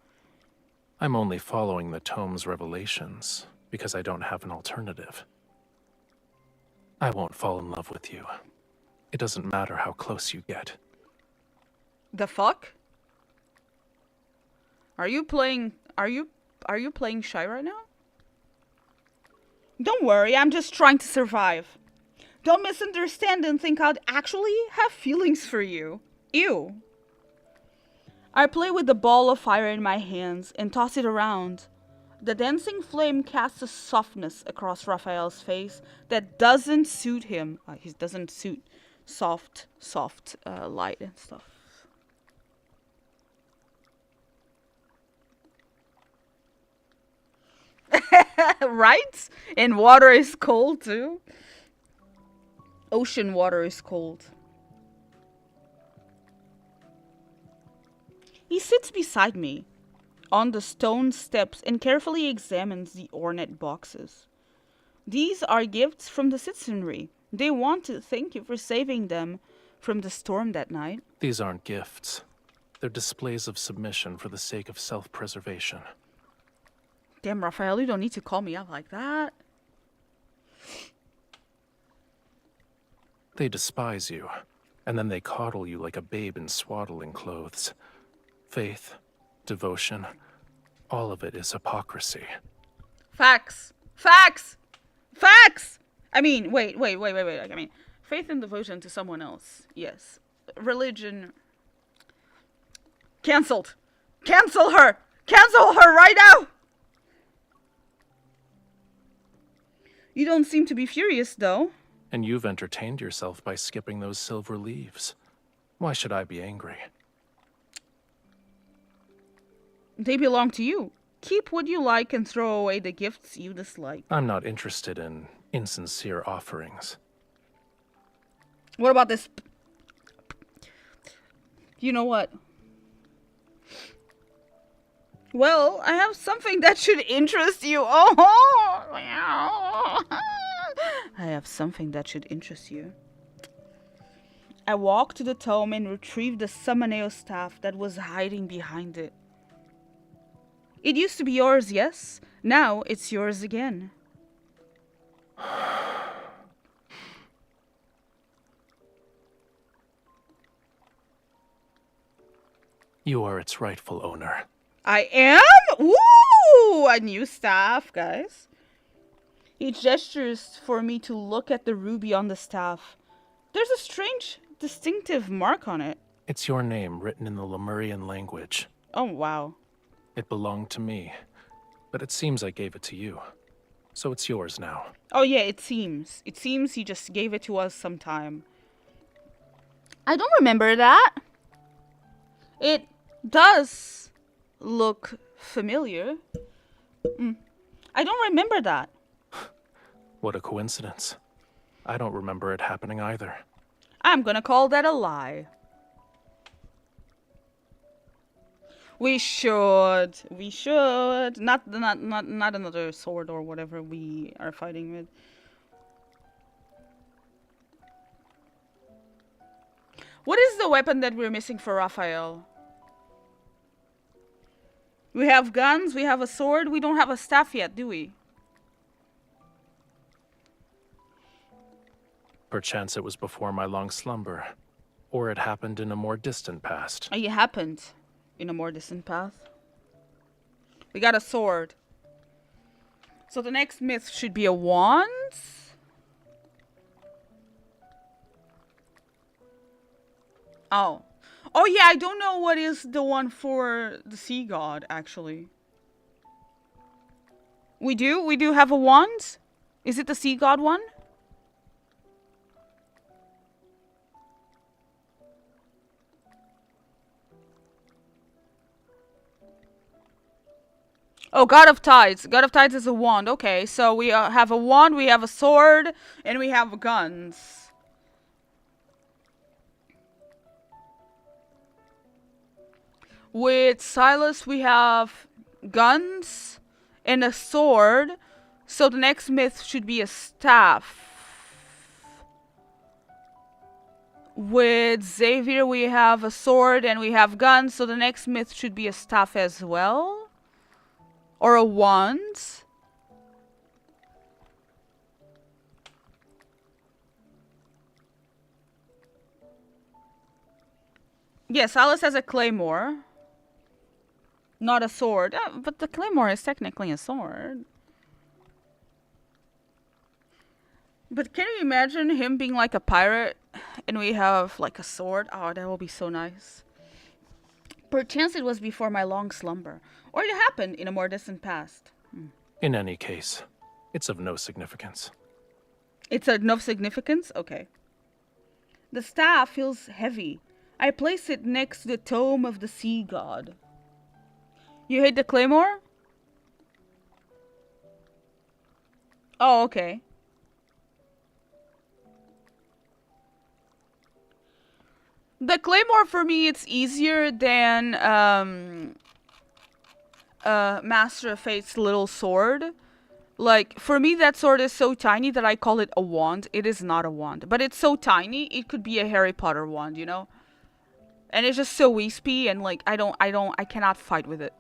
I'm only following the tome's revelations because I don't have an alternative. I won't fall in love with you. It doesn't matter how close you get. The fuck? Are you playing shy right now? Don't worry, I'm just trying to survive. Don't misunderstand and think I'd actually have feelings for you. Ew. I play with the ball of fire in my hands and toss it around. The dancing flame casts a softness across Raphael's face that doesn't suit him. He doesn't suit soft light and stuff. Right? And water is cold too. Ocean water is cold. He sits beside me on the stone steps and carefully examines the ornate boxes. These are gifts from the citizenry. They want to thank you for saving them from the storm that night. These aren't gifts. They're displays of submission for the sake of self-preservation. Damn, Raphael, you don't need to call me out like that. They despise you, and then they coddle you like a babe in swaddling clothes. Faith, devotion, all of it is hypocrisy. Facts. Facts. Facts. I mean, wait. I mean, faith and devotion to someone else. Yes. Religion. Cancelled. Cancel her. Cancel her right now. You don't seem to be furious, though. And you've entertained yourself by skipping those silver leaves. Why should I be angry? They belong to you. Keep what you like and throw away the gifts you dislike. I'm not interested in insincere offerings. What about this? You know what? Well, I have something that should interest you. Oh! I have something that should interest you. I walked to the tome and retrieved the Summoneo staff that was hiding behind it. It used to be yours, yes? Now it's yours again. You are its rightful owner. I am? Woo! A new staff, guys. He gestures for me to look at the ruby on the staff. There's a strange, distinctive mark on it. It's your name written in the Lemurian language. Oh, wow. It belonged to me, but it seems I gave it to you. So it's yours now. Oh, yeah, it seems. It seems he just gave it to us sometime. I don't remember that. It does look familiar. I don't remember that. What a coincidence. I don't remember it happening either. I'm gonna call that a lie. We should. Not another sword or whatever we are fighting with. What is the weapon that we're missing for Raphael? We have guns, we have a sword, we don't have a staff yet, do we? Perchance it was before my long slumber, or it happened in a more distant past. It happened in a more distant past. We got a sword. So the next myth should be a wand. Oh. Oh yeah, I don't know what is the one for the sea god, actually. We do have a wand? Is it the sea god one? Oh, God of Tides. God of Tides is a wand. Okay, so we have a wand, we have a sword, and we have guns. With Silas, we have guns and a sword. So the next myth should be a staff. With Xavier, we have a sword and we have guns. So the next myth should be a staff as well. Or a wand. Yes, Alice has a claymore. Not a sword. But the claymore is technically a sword. But can you imagine him being like a pirate and we have like a sword? Oh, that will be so nice. Perchance it was before my long slumber. Or it happened in a more distant past. In any case, it's of no significance. It's of no significance? Okay. The staff feels heavy. I place it next to the tome of the sea god. You hate the claymore? Oh, okay. The claymore for me, it's easier than Master of Fate's little sword. Like, for me, that sword is so tiny that I call it a wand. It is not a wand, but it's so tiny, it could be a Harry Potter wand, you know? And it's just so wispy, and like, I cannot fight with it.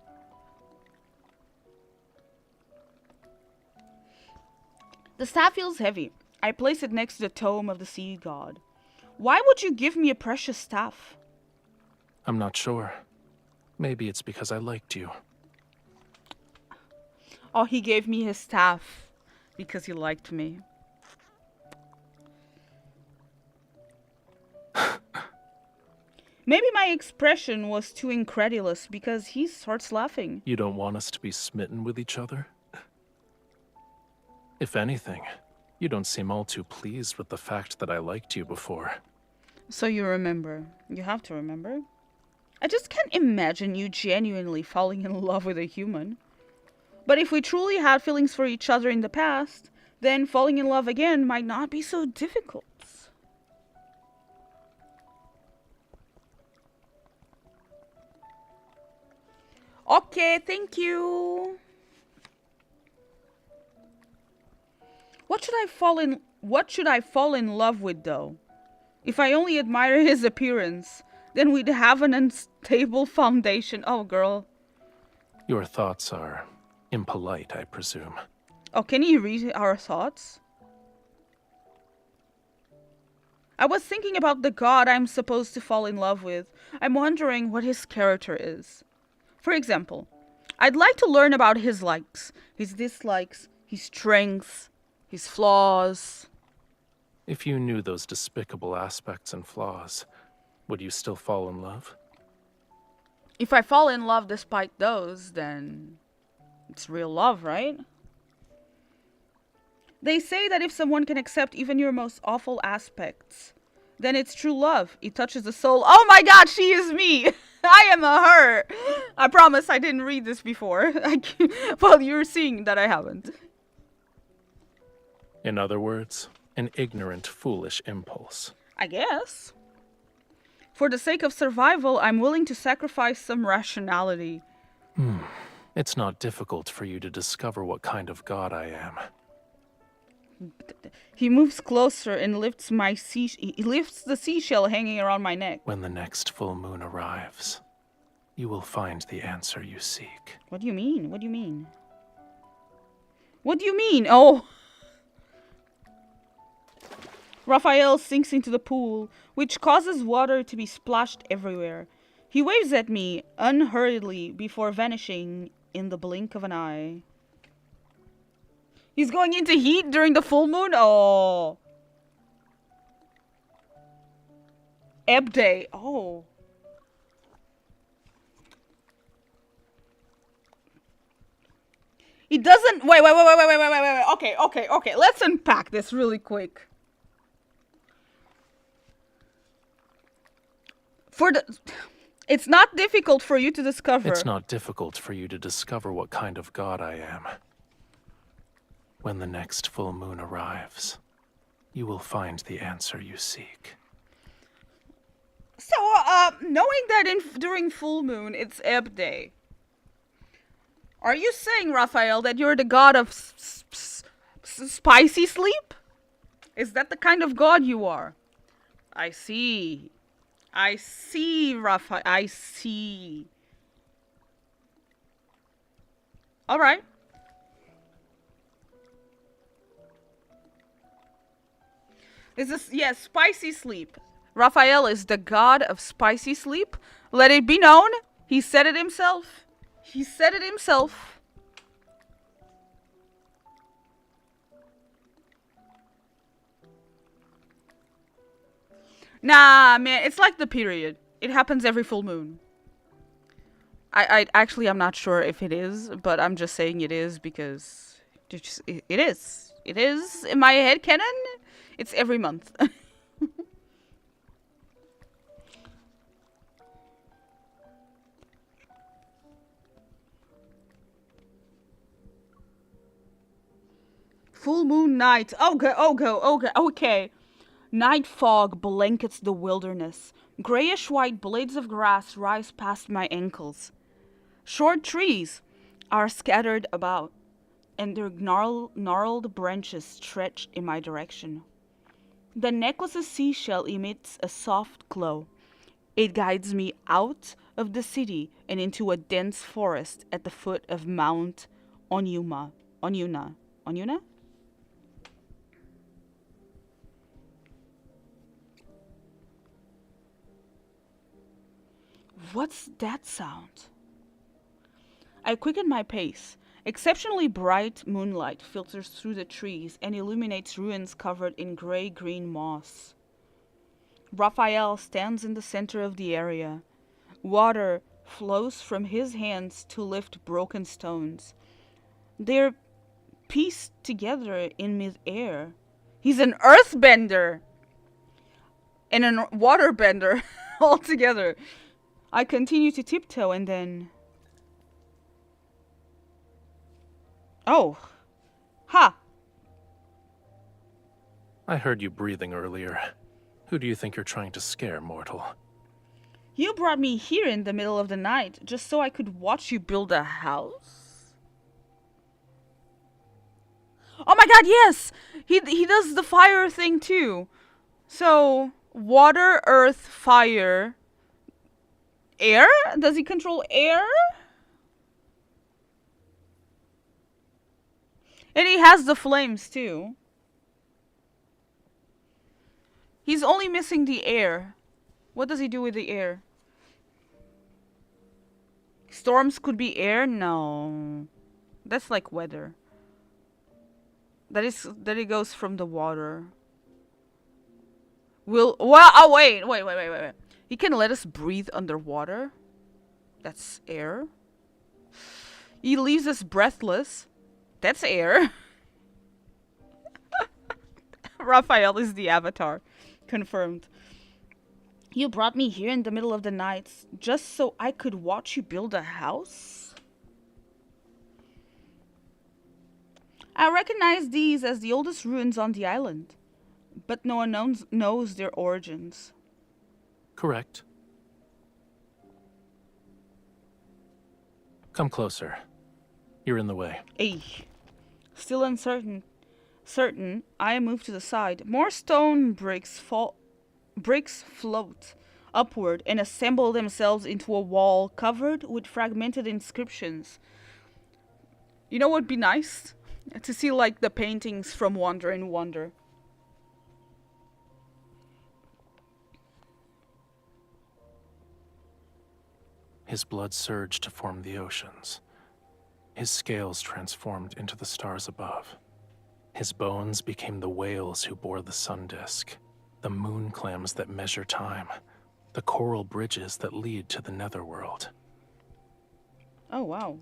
The staff feels heavy. I place it next to the tome of the sea god. Why would you give me a precious staff? I'm not sure. Maybe it's because I liked you. Oh, he gave me his staff because he liked me. Maybe my expression was too incredulous because he starts laughing. You don't want us to be smitten with each other? If anything, you don't seem all too pleased with the fact that I liked you before. So you remember. You have to remember. I just can't imagine you genuinely falling in love with a human. But if we truly had feelings for each other in the past, then falling in love again might not be so difficult. Okay, thank you. What should I fall in love with though? If I only admire his appearance, then we'd have an unstable foundation. Oh, girl. Your thoughts are impolite, I presume. Oh, can you read our thoughts? I was thinking about the god I'm supposed to fall in love with. I'm wondering what his character is. For example, I'd like to learn about his likes, his dislikes, his strengths, his flaws. If you knew those despicable aspects and flaws, would you still fall in love? If I fall in love despite those, then it's real love, right? They say that if someone can accept even your most awful aspects, then it's true love. It touches the soul. Oh my god, she is me! I am a her! I promise I didn't read this before. Well, you're seeing that I haven't. In other words, an ignorant, foolish impulse. I guess. For the sake of survival, I'm willing to sacrifice some rationality. It's not difficult for you to discover what kind of god I am. He moves closer and lifts he lifts the seashell hanging around my neck. When the next full moon arrives, you will find the answer you seek. What do you mean? What do you mean? What do you mean? Oh! Raphael sinks into the pool, which causes water to be splashed everywhere. He waves at me unhurriedly before vanishing in the blink of an eye. He's going into heat during the full moon? Oh. Ebb day. Oh. It doesn't... Wait. Okay. Let's unpack this really quick. It's not difficult for you to discover. It's not difficult for you to discover what kind of god I am. When the next full moon arrives, you will find the answer you seek. So, knowing that during full moon it's ebb day, are you saying, Raphael, that you're the god of spicy sleep? Is that the kind of god you are? I see, Raphael. I see. All right. Yes, spicy sleep. Raphael is the god of spicy sleep. Let it be known. He said it himself. Nah, man, it's like the period. It happens every full moon. I actually, I'm not sure if it is, but I'm just saying it is because it is. It is in my head canon. It's every month. Full moon night. Okay. Night fog blankets the wilderness. Grayish-white blades of grass rise past my ankles. Short trees are scattered about, and their gnarled branches stretch in my direction. The necklace's seashell emits a soft glow. It guides me out of the city and into a dense forest at the foot of Mount Onyuna. What's that sound? I quicken my pace. Exceptionally bright moonlight filters through the trees and illuminates ruins covered in gray-green moss. Raphael stands in the center of the area. Water flows from his hands to lift broken stones. They're pieced together in mid-air. He's an earthbender and a waterbender all together. I continue to tiptoe and then... Oh. Ha! I heard you breathing earlier. Who do you think you're trying to scare, mortal? You brought me here in the middle of the night just so I could watch you build a house? Oh my god, yes! He does the fire thing too. So, Water, earth, fire, air? Does he control air? And he has the flames too. He's only missing the air. What does he do with the air? Storms could be air? No. That's like weather. That it goes from the water. Oh wait. He can let us breathe underwater. That's air. He leaves us breathless. That's air. Raphael is the avatar. Confirmed. You brought me here in the middle of the night just so I could watch you build a house? I recognize these as the oldest ruins on the island, but no one knows their origins. Correct. Come closer. You're in the way. Ay. Still uncertain. I move to the side. More stone bricks float upward and assemble themselves into a wall covered with fragmented inscriptions. You know what would be nice? To see like the paintings from Wonder and Wonder. His blood surged to form the oceans. His scales transformed into the stars above. His bones became the whales who bore the sun disk, the moon clams that measure time, the coral bridges that lead to the netherworld. Oh, wow.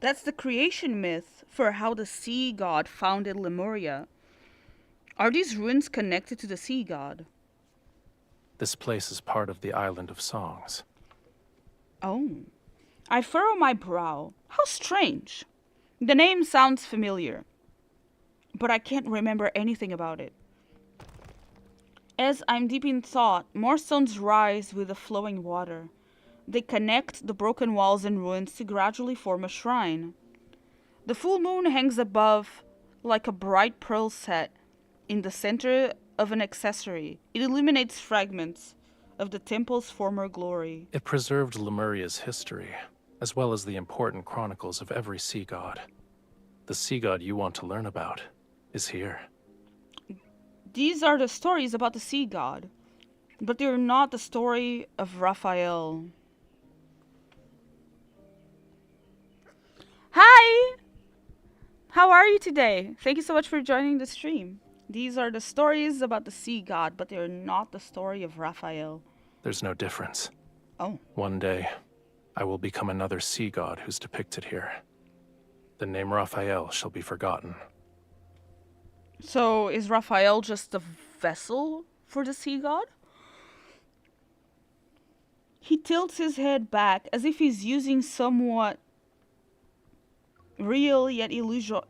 That's the creation myth for how the sea god founded Lemuria. Are these ruins connected to the sea god? This place is part of the Island of Songs. Oh. I furrow my brow. How strange. The name sounds familiar, but I can't remember anything about it. As I'm deep in thought, more stones rise with the flowing water. They connect the broken walls and ruins to gradually form a shrine. The full moon hangs above like a bright pearl set in the center of an accessory. It illuminates fragments of the temple's former glory. It preserved Lemuria's history, as well as the important chronicles of every sea god. The sea god you want to learn about is here. These are the stories about the sea god, but they're not the story of Raphael. Hi! How are you today? Thank you so much for joining the stream. These are the stories about the sea god, but they're not the story of Raphael. There's no difference. Oh. One day, I will become another sea god who's depicted here. The name Raphael shall be forgotten. So, is Raphael just a vessel for the sea god? He tilts his head back as if he's using somewhat real yet illusion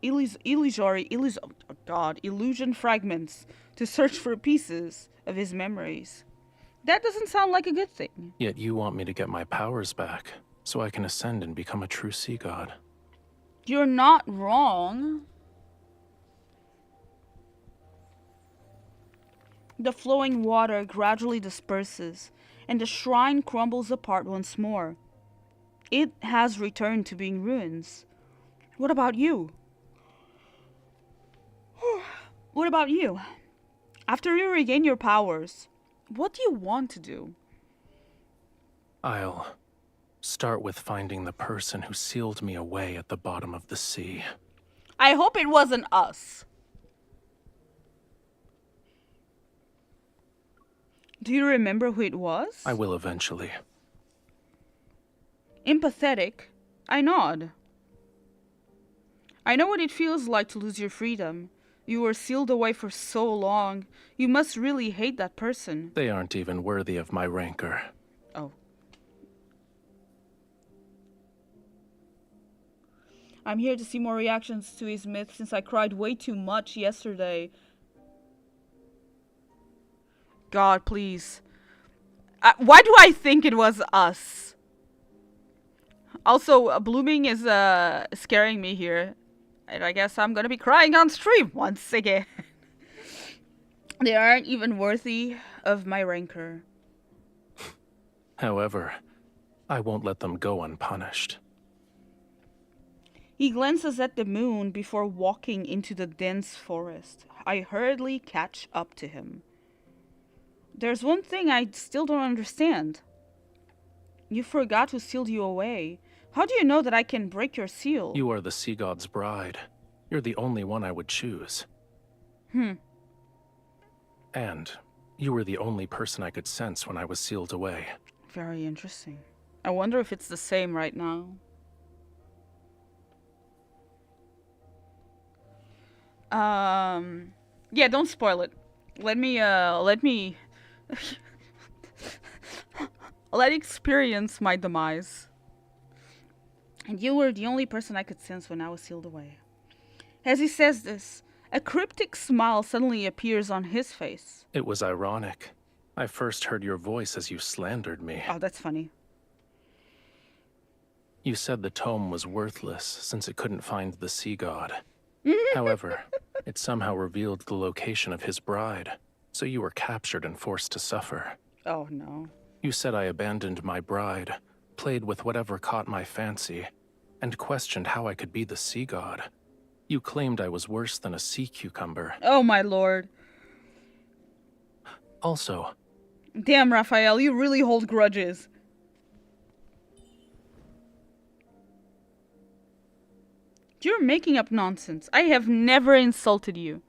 fragments to search for pieces of his memories. That doesn't sound like a good thing. Yet you want me to get my powers back, so I can ascend and become a true sea god. You're not wrong. The flowing water gradually disperses, and the shrine crumbles apart once more. It has returned to being ruins. What about you? What about you? After you regain your powers, what do you want to do? I'll start with finding the person who sealed me away at the bottom of the sea. I hope it wasn't us. Do you remember who it was? I will eventually. Empathetic, I nod. I know what it feels like to lose your freedom. You were sealed away for so long. You must really hate that person. They aren't even worthy of my rancor. Oh. I'm here to see more reactions to his myth since I cried way too much yesterday. God, please. Why do I think it was us? Also, blooming is scaring me here. And I guess I'm gonna be crying on stream once again. They aren't even worthy of my rancor. However, I won't let them go unpunished. He glances at the moon before walking into the dense forest. I hurriedly catch up to him. There's one thing I still don't understand. You forgot who sealed you away. How do you know that I can break your seal? You are the sea god's bride. You're the only one I would choose. And you were the only person I could sense when I was sealed away. Very interesting. I wonder if it's the same right now. Yeah, don't spoil it. Let me let experience my demise. And you were the only person I could sense when I was sealed away. As he says this, a cryptic smile suddenly appears on his face. It was ironic. I first heard your voice as you slandered me. Oh, that's funny. You said the tome was worthless since it couldn't find the sea god. However, it somehow revealed the location of his bride, so you were captured and forced to suffer. Oh, no. You said I abandoned my bride, played with whatever caught my fancy, and questioned how I could be the sea god. You claimed I was worse than a sea cucumber. Oh, my lord. Also... Damn, Raphael, you really hold grudges. You're making up nonsense. I have never insulted you.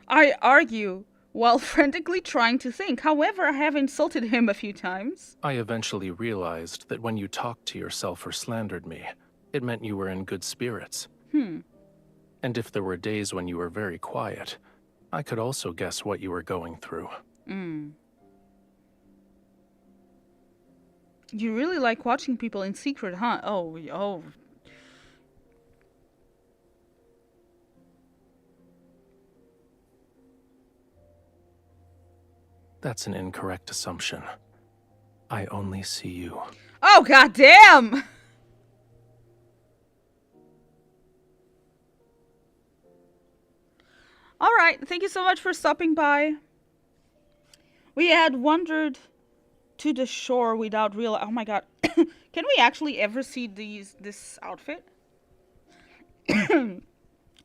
I argue while frantically trying to think. However, I have insulted him a few times. I eventually realized that when you talked to yourself or slandered me, it meant you were in good spirits. And if there were days when you were very quiet, I could also guess what you were going through. You really like watching people in secret, huh? Oh. That's an incorrect assumption. I only see you. Oh, goddamn! Alright, thank you so much for stopping by. We had wandered to the shore without real. Oh my god. Can we actually ever see this outfit?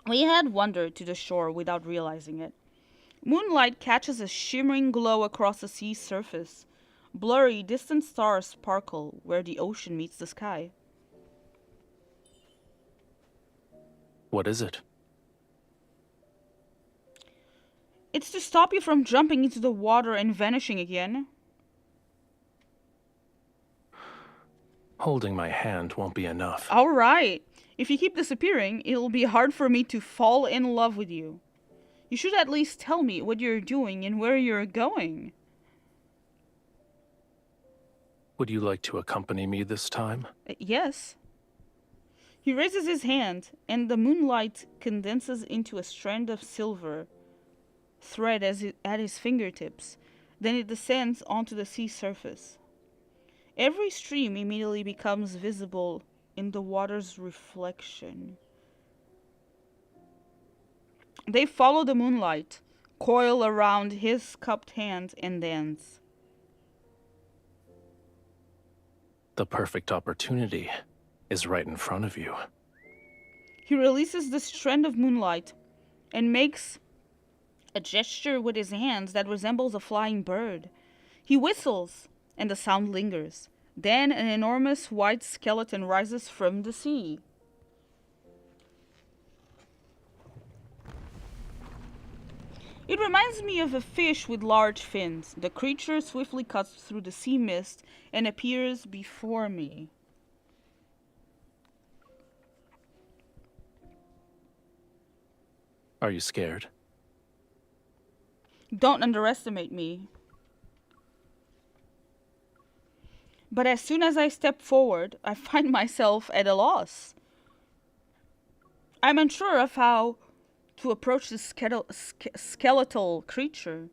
We had wandered to the shore without realizing it. Moonlight catches a shimmering glow across the sea's surface. Blurry, distant stars sparkle where the ocean meets the sky. What is it? It's to stop you from jumping into the water and vanishing again. Holding my hand won't be enough. Alright. If you keep disappearing, it'll be hard for me to fall in love with you. You should at least tell me what you're doing and where you're going. Would you like to accompany me this time? Yes. He raises his hand, and the moonlight condenses into a strand of silver thread at his fingertips. Then it descends onto the sea surface. Every stream immediately becomes visible in the water's reflection. They follow the moonlight, coil around his cupped hand, and dance. The perfect opportunity is right in front of you. He releases the strand of moonlight and makes a gesture with his hands that resembles a flying bird. He whistles, and the sound lingers. Then an enormous white skeleton rises from the sea. It reminds me of a fish with large fins. The creature swiftly cuts through the sea mist and appears before me. Are you scared? Don't underestimate me. But as soon as I step forward, I find myself at a loss. I'm unsure of how to approach this skeletal creature.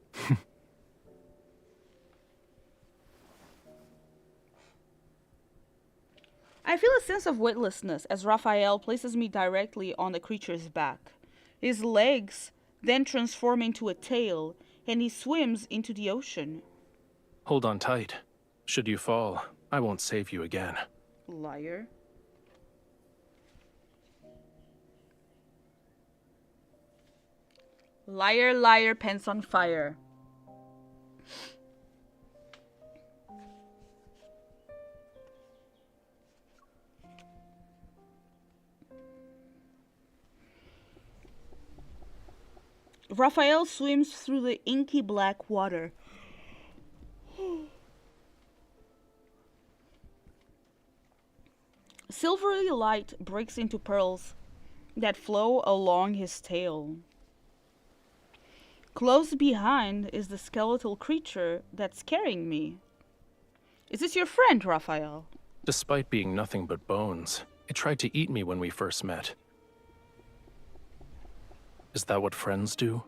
I feel a sense of weightlessness as Raphael places me directly on the creature's back. His legs then transform into a tail, and he swims into the ocean. Hold on tight. Should you fall, I won't save you again. Liar. Liar, liar, pants on fire. Raphael swims through the inky black water. Silvery light breaks into pearls that flow along his tail. Close behind is the skeletal creature that's carrying me. Is this your friend, Raphael? Despite being nothing but bones, it tried to eat me when we first met. Is that what friends do?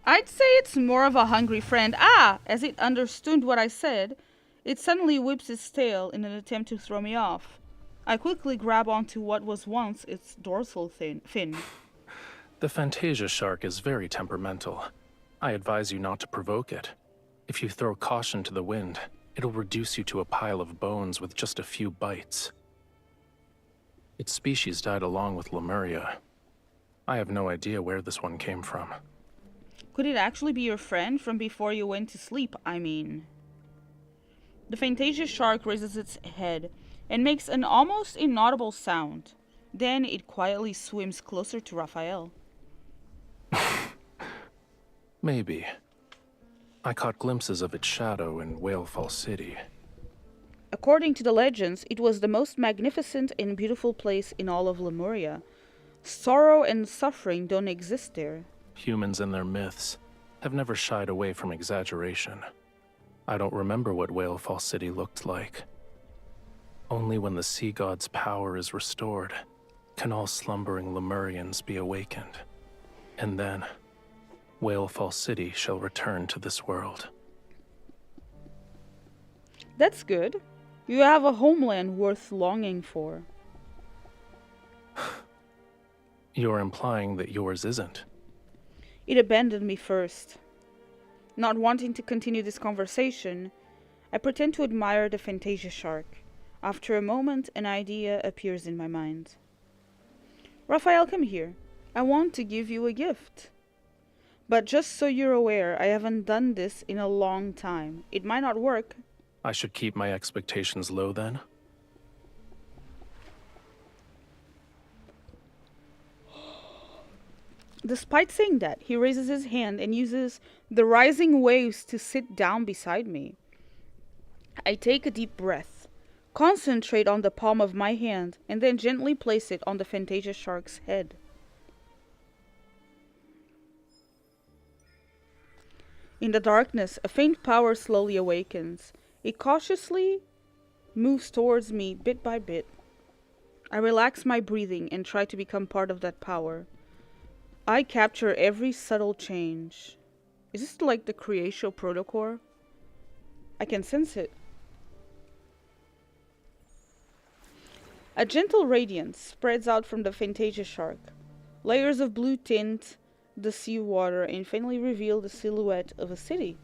I'd say it's more of a hungry friend. As it understood what I said, it suddenly whips its tail in an attempt to throw me off. I quickly grab onto what was once its dorsal fin. The Fantasia shark is very temperamental. I advise you not to provoke it. If you throw caution to the wind, it'll reduce you to a pile of bones with just a few bites. Its species died along with Lemuria. I have no idea where this one came from. Could it actually be your friend from before you went to sleep, I mean? The Fantasia shark raises its head and makes an almost inaudible sound. Then it quietly swims closer to Raphael. Maybe. I caught glimpses of its shadow in Whalefall City. According to the legends, it was the most magnificent and beautiful place in all of Lemuria. Sorrow and suffering don't exist there. Humans and their myths have never shied away from exaggeration. I don't remember what Whalefall City looked like. Only when the sea god's power is restored can all slumbering Lemurians be awakened. And then, Whalefall City shall return to this world. That's good. You have a homeland worth longing for. You're implying that yours isn't. It abandoned me first. Not wanting to continue this conversation, I pretend to admire the Fantasia shark. After a moment, an idea appears in my mind. Raphael, come here. I want to give you a gift. But just so you're aware, I haven't done this in a long time. It might not work. I should keep my expectations low then? Despite saying that, he raises his hand and uses the rising waves to sit down beside me. I take a deep breath, concentrate on the palm of my hand, and then gently place it on the Fantasia shark's head. In the darkness, a faint power slowly awakens. It cautiously moves towards me bit by bit. I relax my breathing and try to become part of that power. I capture every subtle change. Is this like the Creatio Protocol? I can sense it. A gentle radiance spreads out from the Fantasia shark. Layers of blue tint the sea water and faintly reveal the silhouette of a city.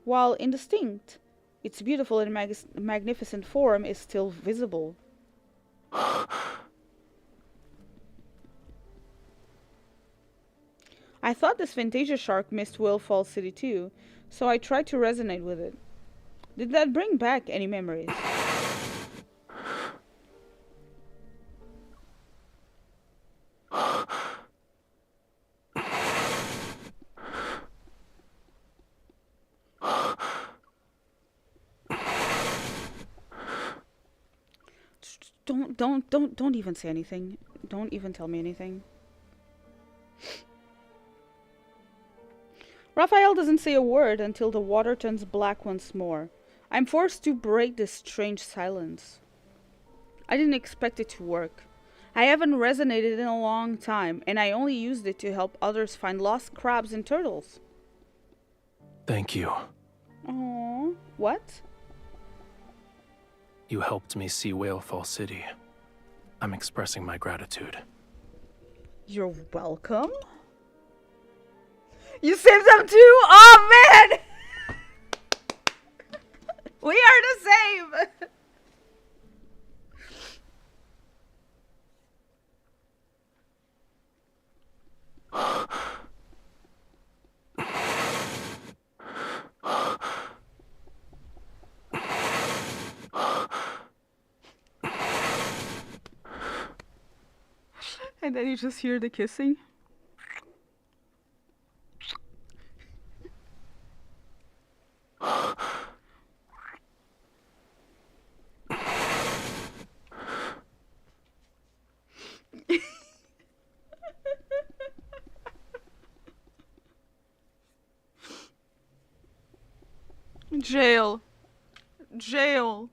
While indistinct, its beautiful and magnificent form is still visible. I thought this Fantasia shark missed Whalefall City too, so I tried to resonate with it. Did that bring back any memories? Don't even say anything. Don't even tell me anything. Raphael doesn't say a word until the water turns black once more. I'm forced to break this strange silence. I didn't expect it to work. I haven't resonated in a long time, and I only used it to help others find lost crabs and turtles. Thank you. Aww. What? You helped me see Whalefall City. I'm expressing my gratitude. You're welcome. You saved them too? Oh man! We are the same! And then you just hear the kissing. Jail. Jail.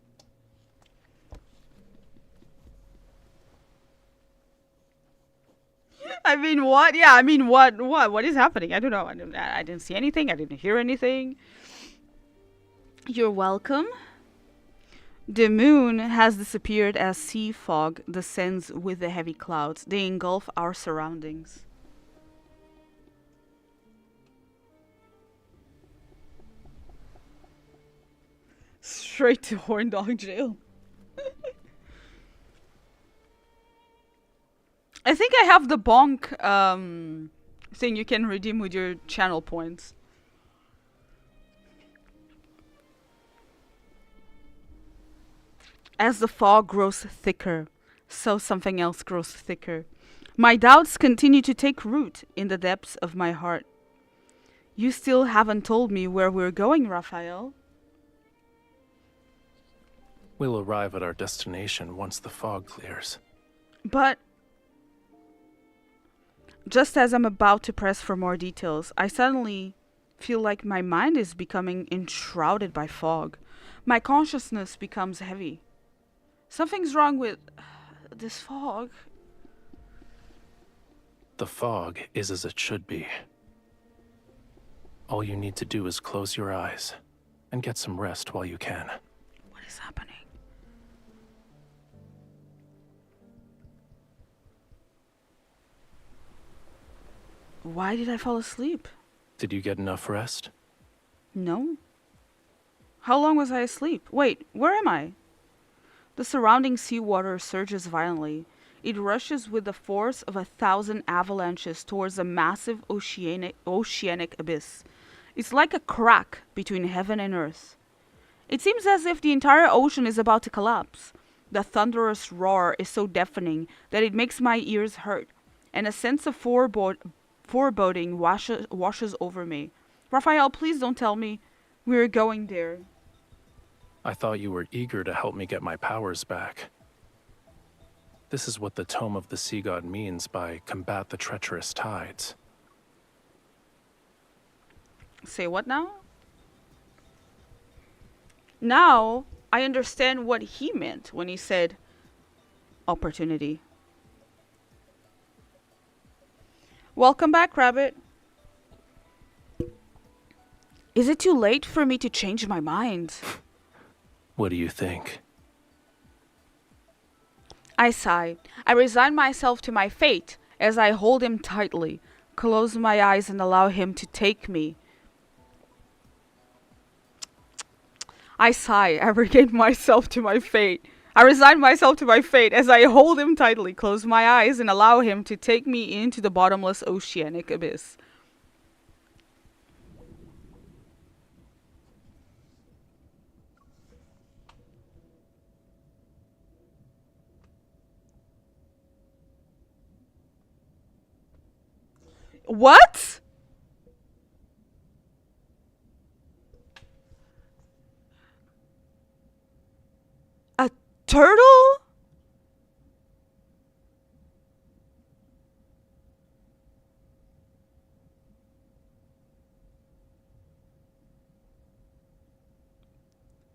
I mean, what? Yeah, I mean, what? What is happening? I don't know. I didn't see anything. I didn't hear anything. You're welcome. The moon has disappeared as sea fog descends with the heavy clouds. They engulf our surroundings. Straight to Horn Dog Jail. I think I have the bonk thing you can redeem with your channel points. As the fog grows thicker, so something else grows thicker. My doubts continue to take root in the depths of my heart. You still haven't told me where we're going, Raphael. We'll arrive at our destination once the fog clears. But just as I'm about to press for more details, I suddenly feel like my mind is becoming enshrouded by fog. My consciousness becomes heavy. Something's wrong with this fog. The fog is as it should be. All you need to do is close your eyes and get some rest while you can. What is happening? Why did I fall asleep? Did you get enough rest? No. How long was I asleep? Wait, where am I? The surrounding seawater surges violently. It rushes with the force of 1,000 avalanches towards a massive oceanic abyss. It's like a crack between heaven and earth. It seems as if the entire ocean is about to collapse. The thunderous roar is so deafening that it makes my ears hurt, and a sense of foreboding washes over me. Raphael, please don't tell me we're going there. I thought you were eager to help me get my powers back. This is what the Tome of the Sea God means by combat the treacherous tides. Say what now? Now I understand what he meant when he said opportunity. Welcome back, Rabbit. Is it too late for me to change my mind? What do you think? I sigh. I resign myself to my fate as I hold him tightly, close my eyes and allow him to take me. I sigh. I resign myself to my fate. I resign myself to my fate as I hold him tightly, close my eyes and allow him to take me into the bottomless oceanic abyss. What? A turtle?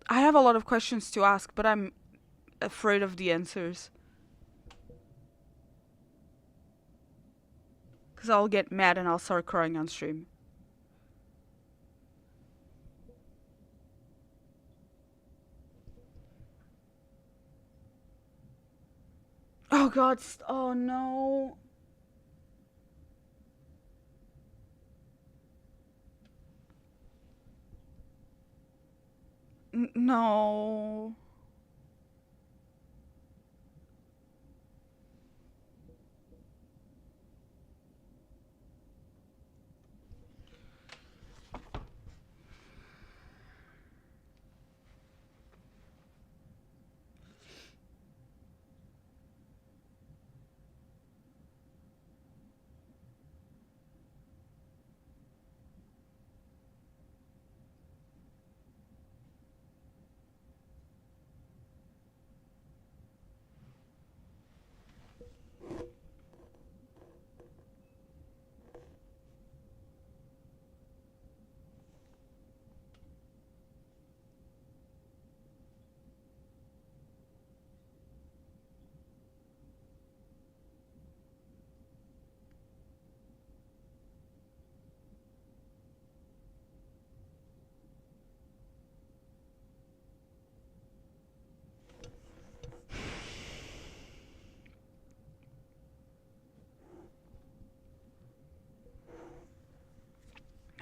I have a lot of questions to ask, but I'm afraid of the answers. Because I'll get mad and I'll start crying on stream. Oh God, oh no. No.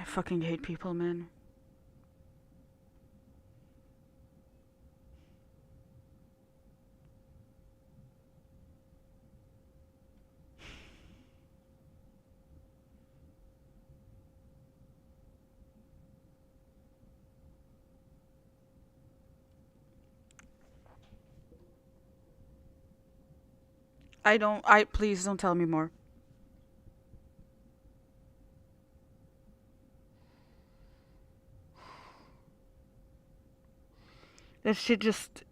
I fucking hate people, man. Please don't tell me more. That shit just,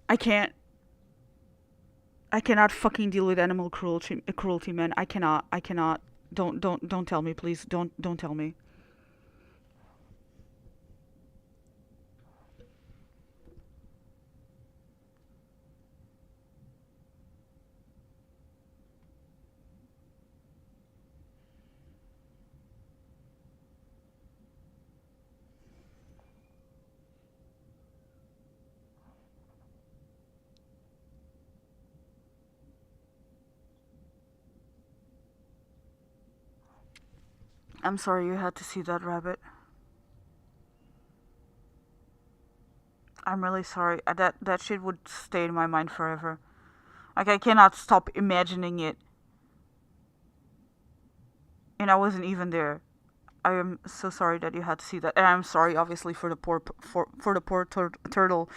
I can't. I cannot fucking deal with animal cruelty, man. I cannot. Don't tell me, please. Don't tell me. I'm sorry you had to see that, Rabbit. I'm really sorry. That shit would stay in my mind forever. Like, I cannot stop imagining it. And I wasn't even there. I am so sorry that you had to see that. And I'm sorry, obviously, for the poor turtle.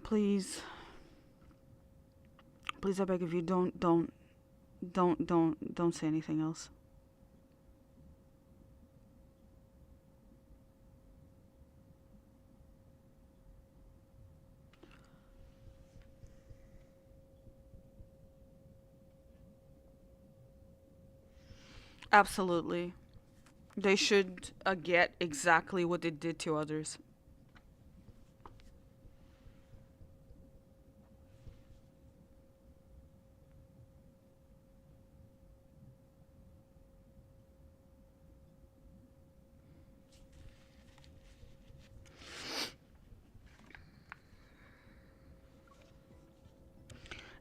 Please. Please, I beg of you, don't say anything else. Absolutely. They should get exactly what they did to others.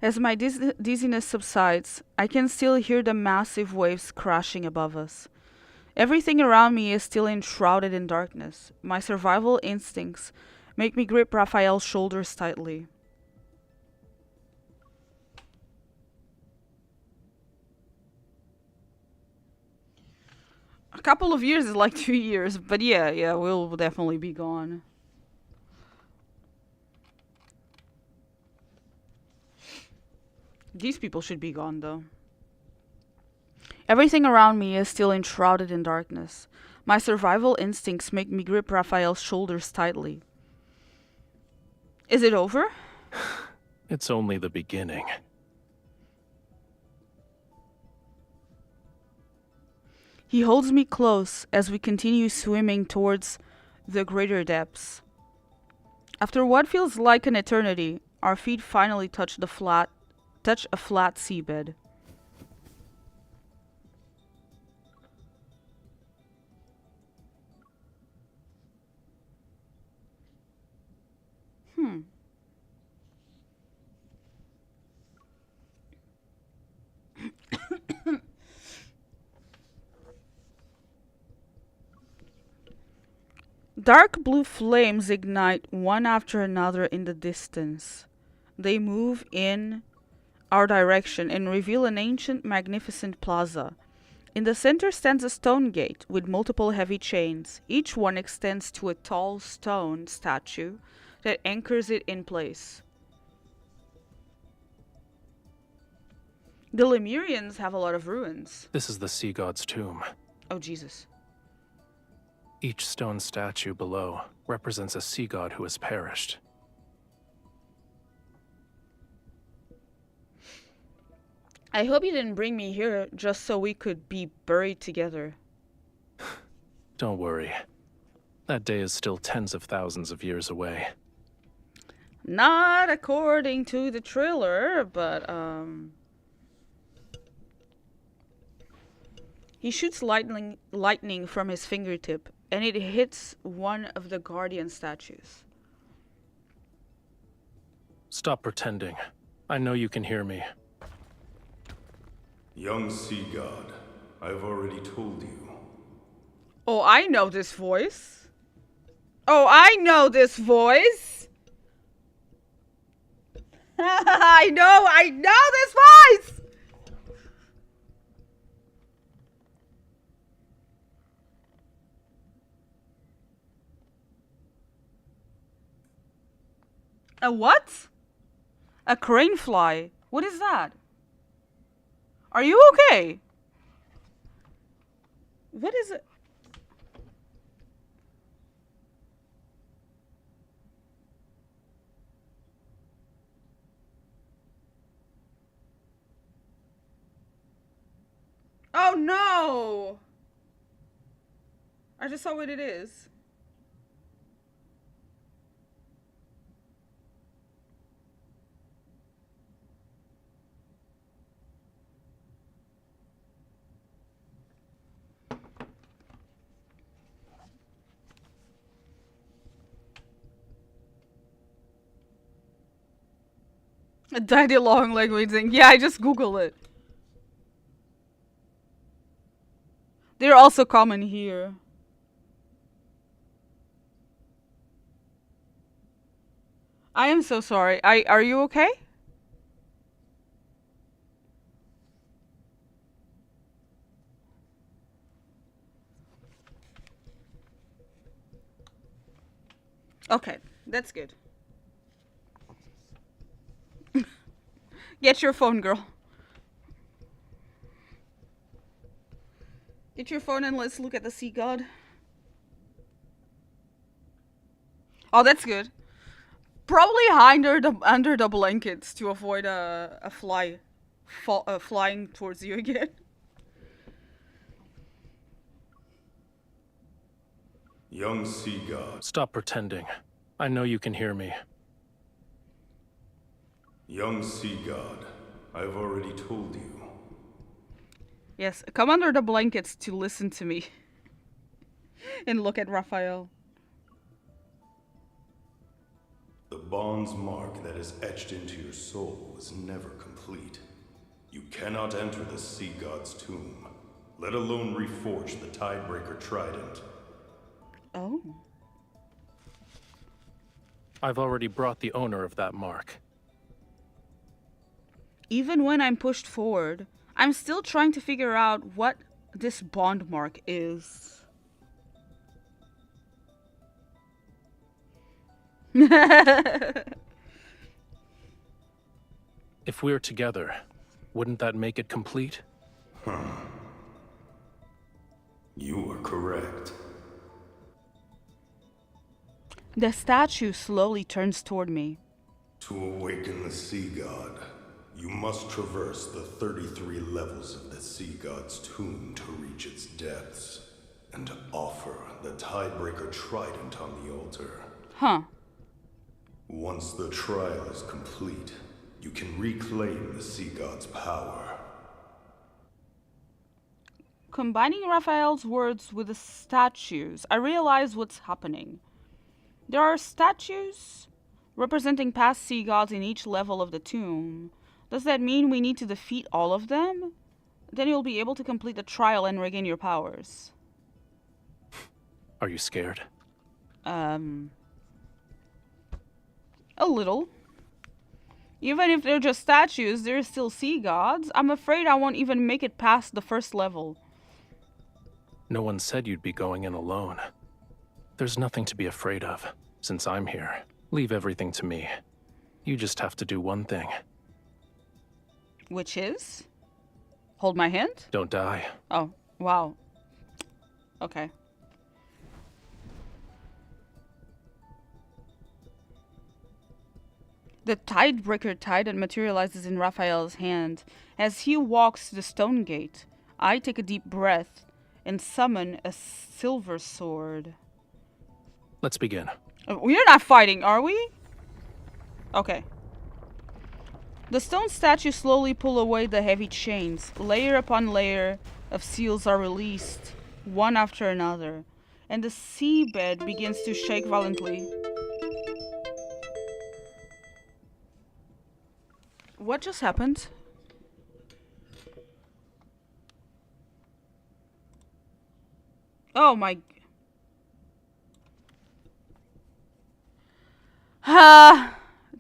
As my dizziness subsides, I can still hear the massive waves crashing above us. Everything around me is still enshrouded in darkness. My survival instincts make me grip Raphael's shoulders tightly. A couple of years is like 2 years, but yeah, we'll definitely be gone. These people should be gone, though. Everything around me is still enshrouded in darkness. My survival instincts make me grip Raphael's shoulders tightly. Is it over? It's only the beginning. He holds me close as we continue swimming towards the greater depths. After what feels like an eternity, our feet finally touch a flat seabed. Dark blue flames ignite one after another in the distance. They move in our direction and reveal an ancient, magnificent plaza. In the center stands a stone gate with multiple heavy chains. Each one extends to a tall stone statue that anchors it in place. The Lemurians have a lot of ruins. This is the sea god's tomb. Oh, Jesus. Each stone statue below represents a sea god who has perished. I hope you didn't bring me here just so we could be buried together. Don't worry. That day is still tens of thousands of years away. Not according to the trailer, but, He shoots lightning from his fingertip, and it hits one of the guardian statues. Stop pretending. I know you can hear me. Young sea god, I've already told you. Oh, I know this voice. Oh, I know this voice. I know this voice. A what? A crane fly. What is that? Are you okay? What is it? Oh no! I just saw what it is. A daddy long leg thing. Yeah, I just Google it. They're also common here. I am so sorry. Are you okay? Okay, that's good. Get your phone, girl. Get your phone and let's look at the sea god. Oh, that's good. Probably under the blankets to avoid a fly flying towards you again. Young sea god. Stop pretending. I know you can hear me. Young sea god, I've already told you. Yes, come under the blankets to listen to me. And look at Raphael. The bond's mark that is etched into your soul is never complete. You cannot enter the sea god's tomb, let alone reforge the Tidebreaker trident. Oh. I've already brought the owner of that mark. Even when I'm pushed forward, I'm still trying to figure out what this bond mark is. If we're together, Wouldn't that make it complete? You are correct. The statue slowly turns toward me. To awaken the Sea God, you must traverse the 33 levels of the Sea God's tomb to reach its depths, and offer the Tidebreaker Trident on the altar. Huh. Once the trial is complete, you can reclaim the Sea God's power. Combining Raphael's words with the statues, I realize what's happening. There are statues representing past sea gods in each level of the tomb. Does that mean we need to defeat all of them? Then you'll be able to complete the trial and regain your powers. Are you scared? A little. Even if they're just statues, they're still sea gods. I'm afraid I won't even make it past the first level. No one said you'd be going in alone. There's nothing to be afraid of. Since I'm here, leave everything to me. You just have to do one thing. Which is? Hold my hand? Don't die. Oh, wow. Okay. The Tidebreaker Trident materializes in Raphael's hand. As he walks to the stone gate, I take a deep breath and summon a silver sword. Let's begin. We're not fighting, are we? Okay. The stone statues slowly pull away the heavy chains. Layer upon layer of seals are released, one after another, and the seabed begins to shake violently. What just happened? Oh my...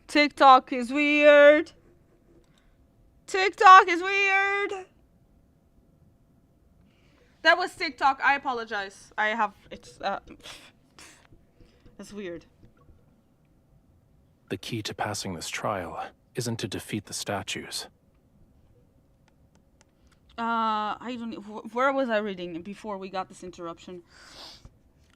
TikTok is weird. TikTok is weird. That was TikTok. I apologize. It's weird. The key to passing this trial isn't to defeat the statues. I don't know. Where was I reading before we got this interruption?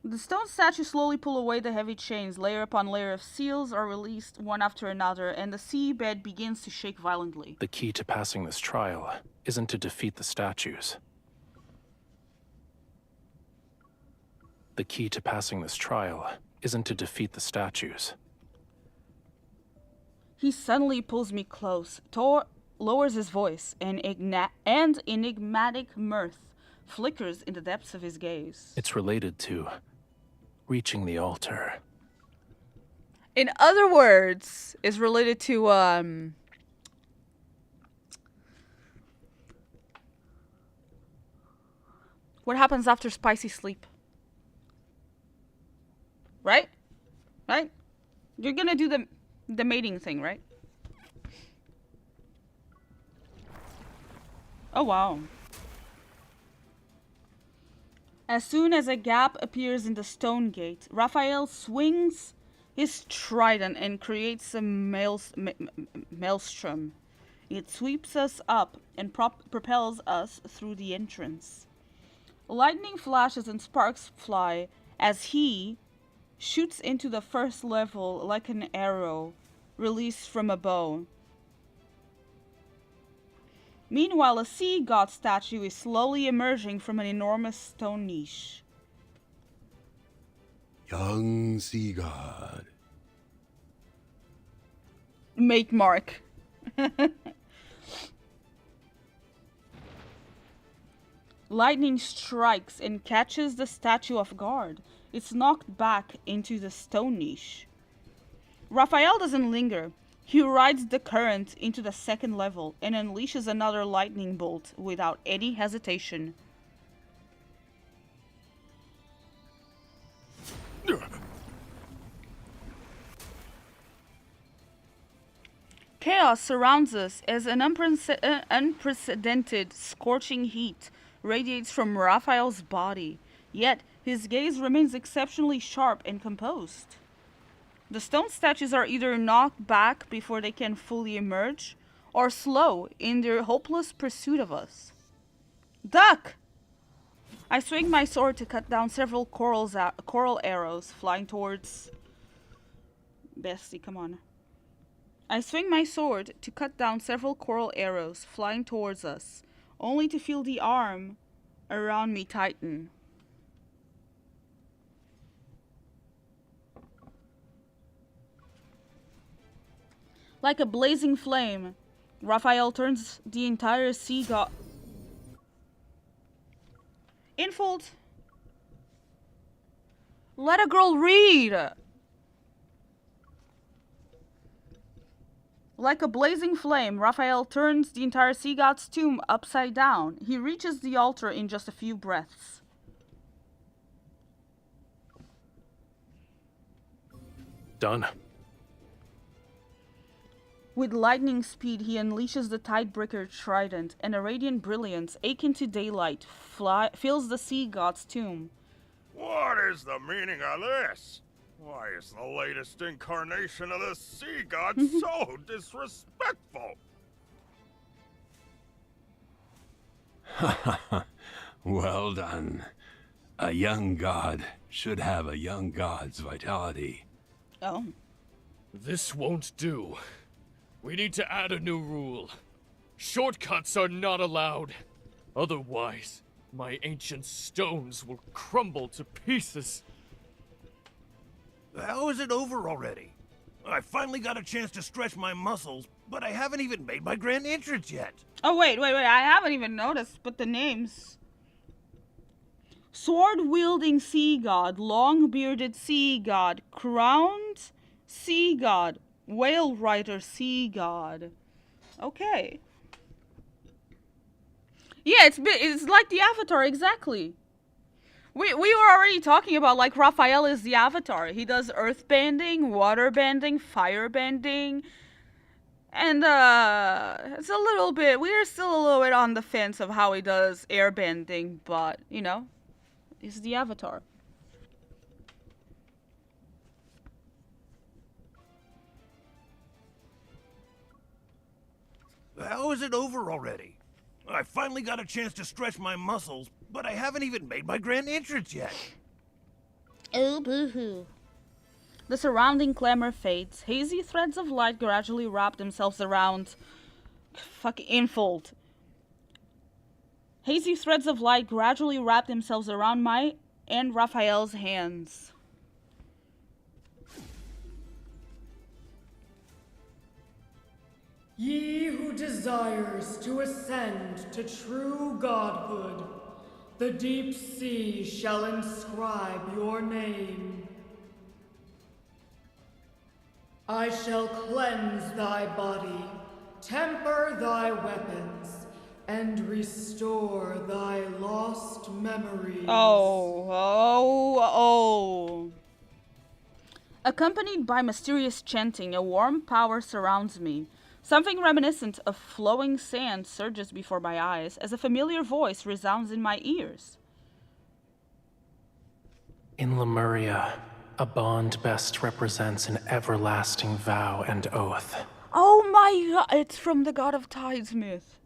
The stone statues slowly pull away the heavy chains. Layer upon layer of seals are released one after another, and the seabed begins to shake violently. The key to passing this trial isn't to defeat the statues. The key to passing this trial isn't to defeat the statues. He suddenly pulls me close, lowers his voice, and enigmatic mirth flickers in the depths of his gaze. It's related to reaching the altar. In other words, is related to what happens after spicy sleep. Right? Right? You're gonna do the mating thing, right? Oh wow. As soon as a gap appears in the stone gate, Raphael swings his trident and creates a maelstrom. It sweeps us up and propels us through the entrance. Lightning flashes and sparks fly as he shoots into the first level like an arrow released from a bow. Meanwhile, a sea god statue is slowly emerging from an enormous stone niche. Young sea god. Make mark. Lightning strikes and catches the statue off guard. It's knocked back into the stone niche. Raphael doesn't linger. He rides the current into the second level and unleashes another lightning bolt without any hesitation. Chaos surrounds us as an unprecedented scorching heat radiates from Raphael's body, yet his gaze remains exceptionally sharp and composed. The stone statues are either knocked back before they can fully emerge, or slow in their hopeless pursuit of us. Duck! I swing my sword to cut down several coral arrows flying towards... Bestie, come on. I swing my sword to cut down several coral arrows flying towards us, only to feel the arm around me tighten. Like a blazing flame, Raphael turns the entire sea god... Infold. Let a girl read! Like a blazing flame, Raphael turns the entire sea god's tomb upside down. He reaches the altar in just a few breaths. Done. With lightning speed, he unleashes the Tidebreaker Trident, and a radiant brilliance, akin to daylight, fills the sea god's tomb. What is the meaning of this? Why is the latest incarnation of the sea god so disrespectful? Well done. A young god should have a young god's vitality. Oh. This won't do. We need to add a new rule. Shortcuts are not allowed. Otherwise, my ancient stones will crumble to pieces. How is it over already? I finally got a chance to stretch my muscles, but I haven't even made my grand entrance yet. Oh, wait. I haven't even noticed, but the names. Sword-wielding sea god, long-bearded sea god, crowned sea god, whale rider sea god. Okay. Yeah, it's like the Avatar, exactly. We were already talking about, like, Raphael is the Avatar. He does earth bending, water bending, fire bending. And, it's a little bit, we're still a little bit on the fence of how he does air bending, but, you know, he's the Avatar. How is it over already? I finally got a chance to stretch my muscles, but I haven't even made my grand entrance yet. Oh, boo-hoo. The surrounding clamor fades. Hazy threads of light gradually wrap themselves around... Fucking infold. Hazy threads of light gradually wrap themselves around my and Raphael's hands. Ye who desires to ascend to true godhood, the deep sea shall inscribe your name. I shall cleanse thy body, temper thy weapons, and restore thy lost memories. Oh. Accompanied by mysterious chanting, a warm power surrounds me. Something reminiscent of flowing sand surges before my eyes as a familiar voice resounds in my ears. In Lemuria, a bond best represents an everlasting vow and oath. Oh my god, it's from the God of Tides myth.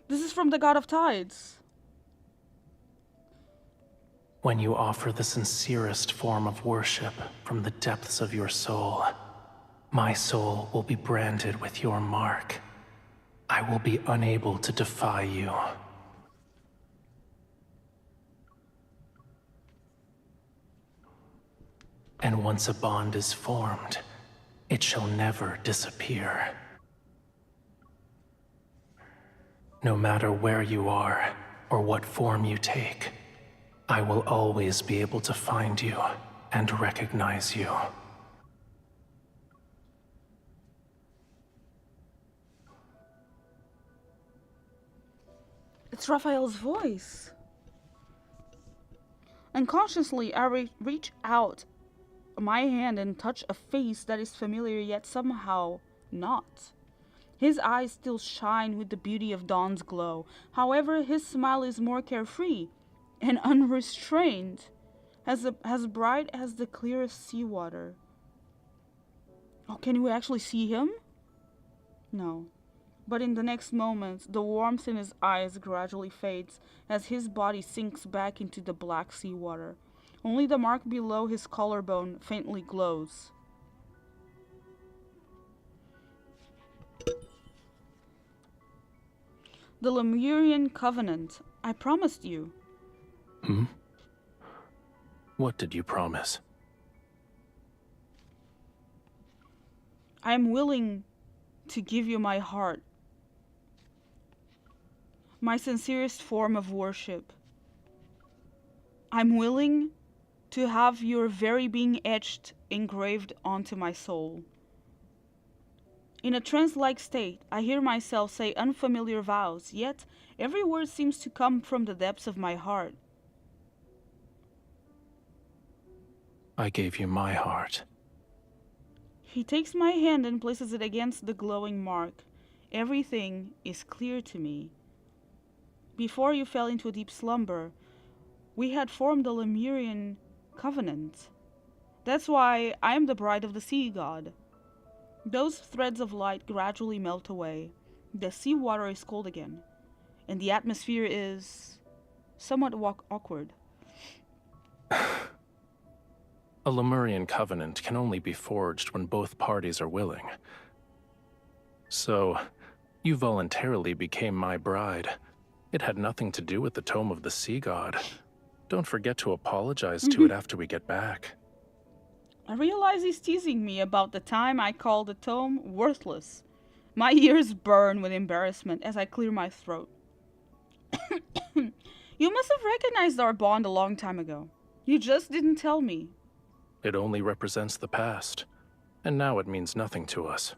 This is from the God of Tides. When you offer the sincerest form of worship from the depths of your soul, my soul will be branded with your mark. I will be unable to defy you. And once a bond is formed, it shall never disappear. No matter where you are or what form you take, I will always be able to find you and recognize you. It's Raphael's voice. Unconsciously, I reach out my hand and touch a face that is familiar yet somehow not. His eyes still shine with the beauty of dawn's glow. However, his smile is more carefree and unrestrained, as bright as the clearest seawater. Oh, can we actually see him? No. But in the next moment, the warmth in his eyes gradually fades as his body sinks back into the black seawater. Only the mark below his collarbone faintly glows. The Lemurian Covenant. I promised you. Hmm? What did you promise? I am willing to give you my heart. My sincerest form of worship. I'm willing to have your very being etched, engraved onto my soul. In a trance-like state, I hear myself say unfamiliar vows, yet every word seems to come from the depths of my heart. I gave you my heart. He takes my hand and places it against the glowing mark. Everything is clear to me. Before you fell into a deep slumber, we had formed a Lemurian covenant. That's why I am the bride of the sea god. Those threads of light gradually melt away. The seawater is cold again, and the atmosphere is somewhat awkward. A Lemurian covenant can only be forged when both parties are willing. So, you voluntarily became my bride. It had nothing to do with the Tome of the Sea God. Don't forget to apologize to it after we get back. I realize he's teasing me about the time I called the tome worthless. My ears burn with embarrassment as I clear my throat. You must have recognized our bond a long time ago. You just didn't tell me. It only represents the past, and now it means nothing to us.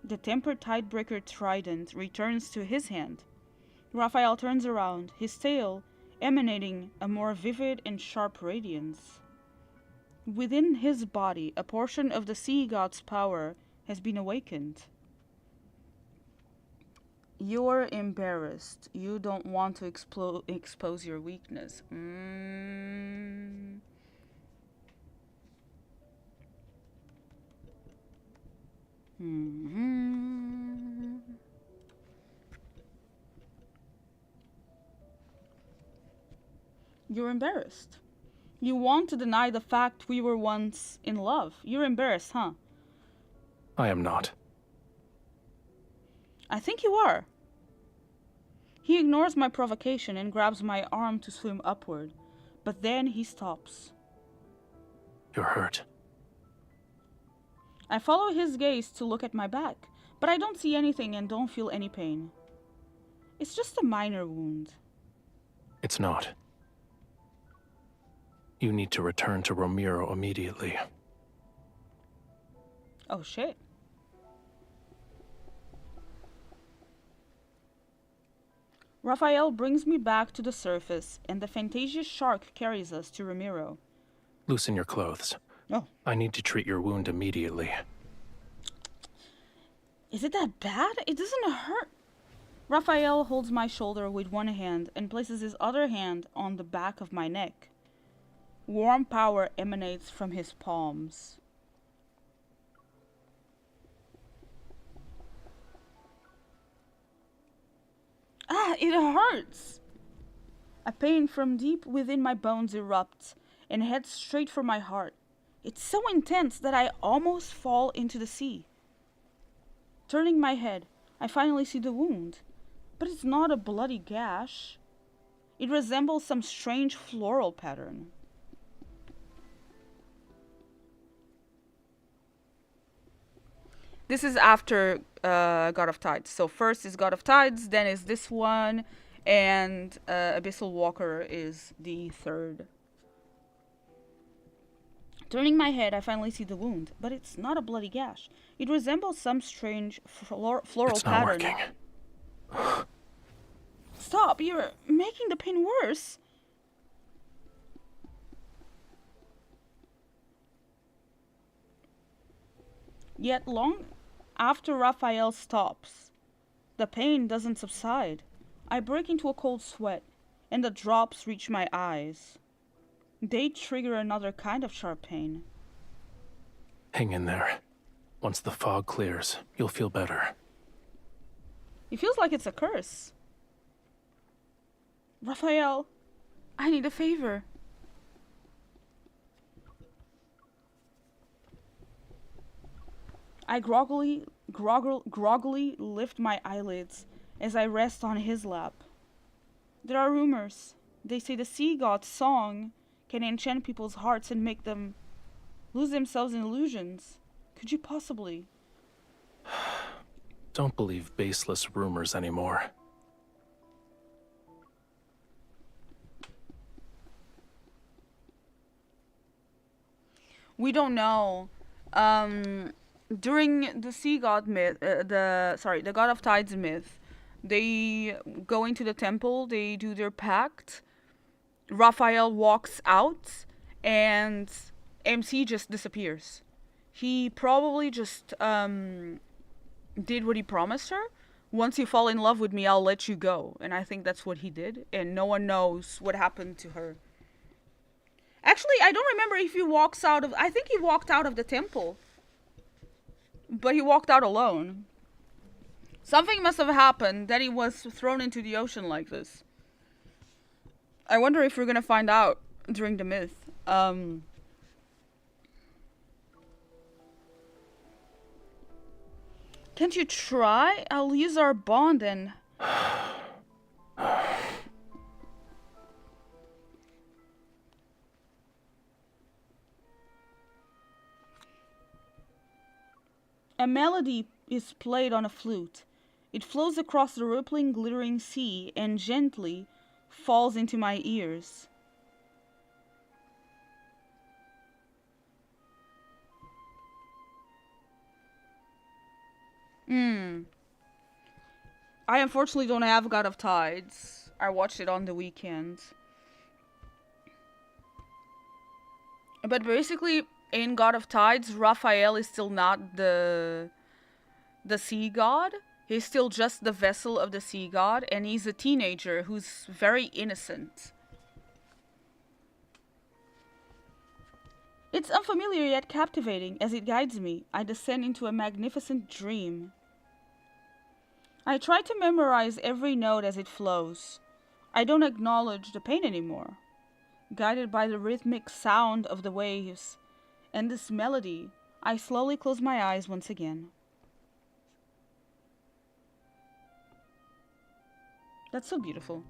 The tempered tidebreaker trident returns to his hand. Raphael turns around, his tail emanating a more vivid and sharp radiance. Within his body, a portion of the sea god's power has been awakened. You're embarrassed. You don't want to expose your weakness. You're embarrassed. You want to deny the fact we were once in love. You're embarrassed, huh? I am not. I think you are. He ignores my provocation and grabs my arm to swim upward, but then he stops. You're hurt. I follow his gaze to look at my back, but I don't see anything and don't feel any pain. It's just a minor wound. It's not. You need to return to Ramiro immediately. Oh shit. Raphael brings me back to the surface, and the Fantasia's shark carries us to Ramiro. Loosen your clothes. Oh. I need to treat your wound immediately. Is it that bad? It doesn't hurt. Raphael holds my shoulder with one hand and places his other hand on the back of my neck. Warm power emanates from his palms. Ah, it hurts! A pain from deep within my bones erupts and heads straight for my heart. It's so intense that I almost fall into the sea. Turning my head, I finally see the wound, but it's not a bloody gash. It resembles some strange floral pattern. This is after God of Tides. So first is God of Tides, then is this one, and Abyssal Walker is the third. Turning my head, I finally see the wound, but it's not a bloody gash. It resembles some strange floral it's not pattern. Working. Stop, you're making the pain worse. Yet long after Raphael stops, the pain doesn't subside. I break into a cold sweat, and the drops reach my eyes. They trigger another kind of sharp pain. Hang in there. Once the fog clears, you'll feel better. It feels like it's a curse. Raphael, I need a favor. I groggily lift my eyelids as I rest on his lap. There are rumors. They say the sea god's song can enchant people's hearts and make them lose themselves in illusions. Could you possibly? Don't believe baseless rumors anymore. We don't know. During the sea god myth, the god of tides myth, they go into the temple, they do their pact. Raphael walks out, and MC just disappears. He probably just did what he promised her. Once you fall in love with me, I'll let you go. And I think that's what he did, and no one knows what happened to her. Actually, I don't remember if he walks out of... I think he walked out of the temple. But he walked out alone. Something must have happened that he was thrown into the ocean like this. I wonder if we're gonna find out during the myth. Can't you try? I'll use our bond and... A melody is played on a flute. It flows across the rippling, glittering sea and gently falls into my ears. I unfortunately don't have God of Tides. I watched it on the weekend. But basically, in God of Tides, Raphael is still not the sea god. He's still just the vessel of the sea god, and he's a teenager who's very innocent. It's unfamiliar yet captivating. As it guides me, I descend into a magnificent dream. I try to memorize every note as it flows. I don't acknowledge the pain anymore. Guided by the rhythmic sound of the waves and this melody, I slowly close my eyes once again. That's so beautiful.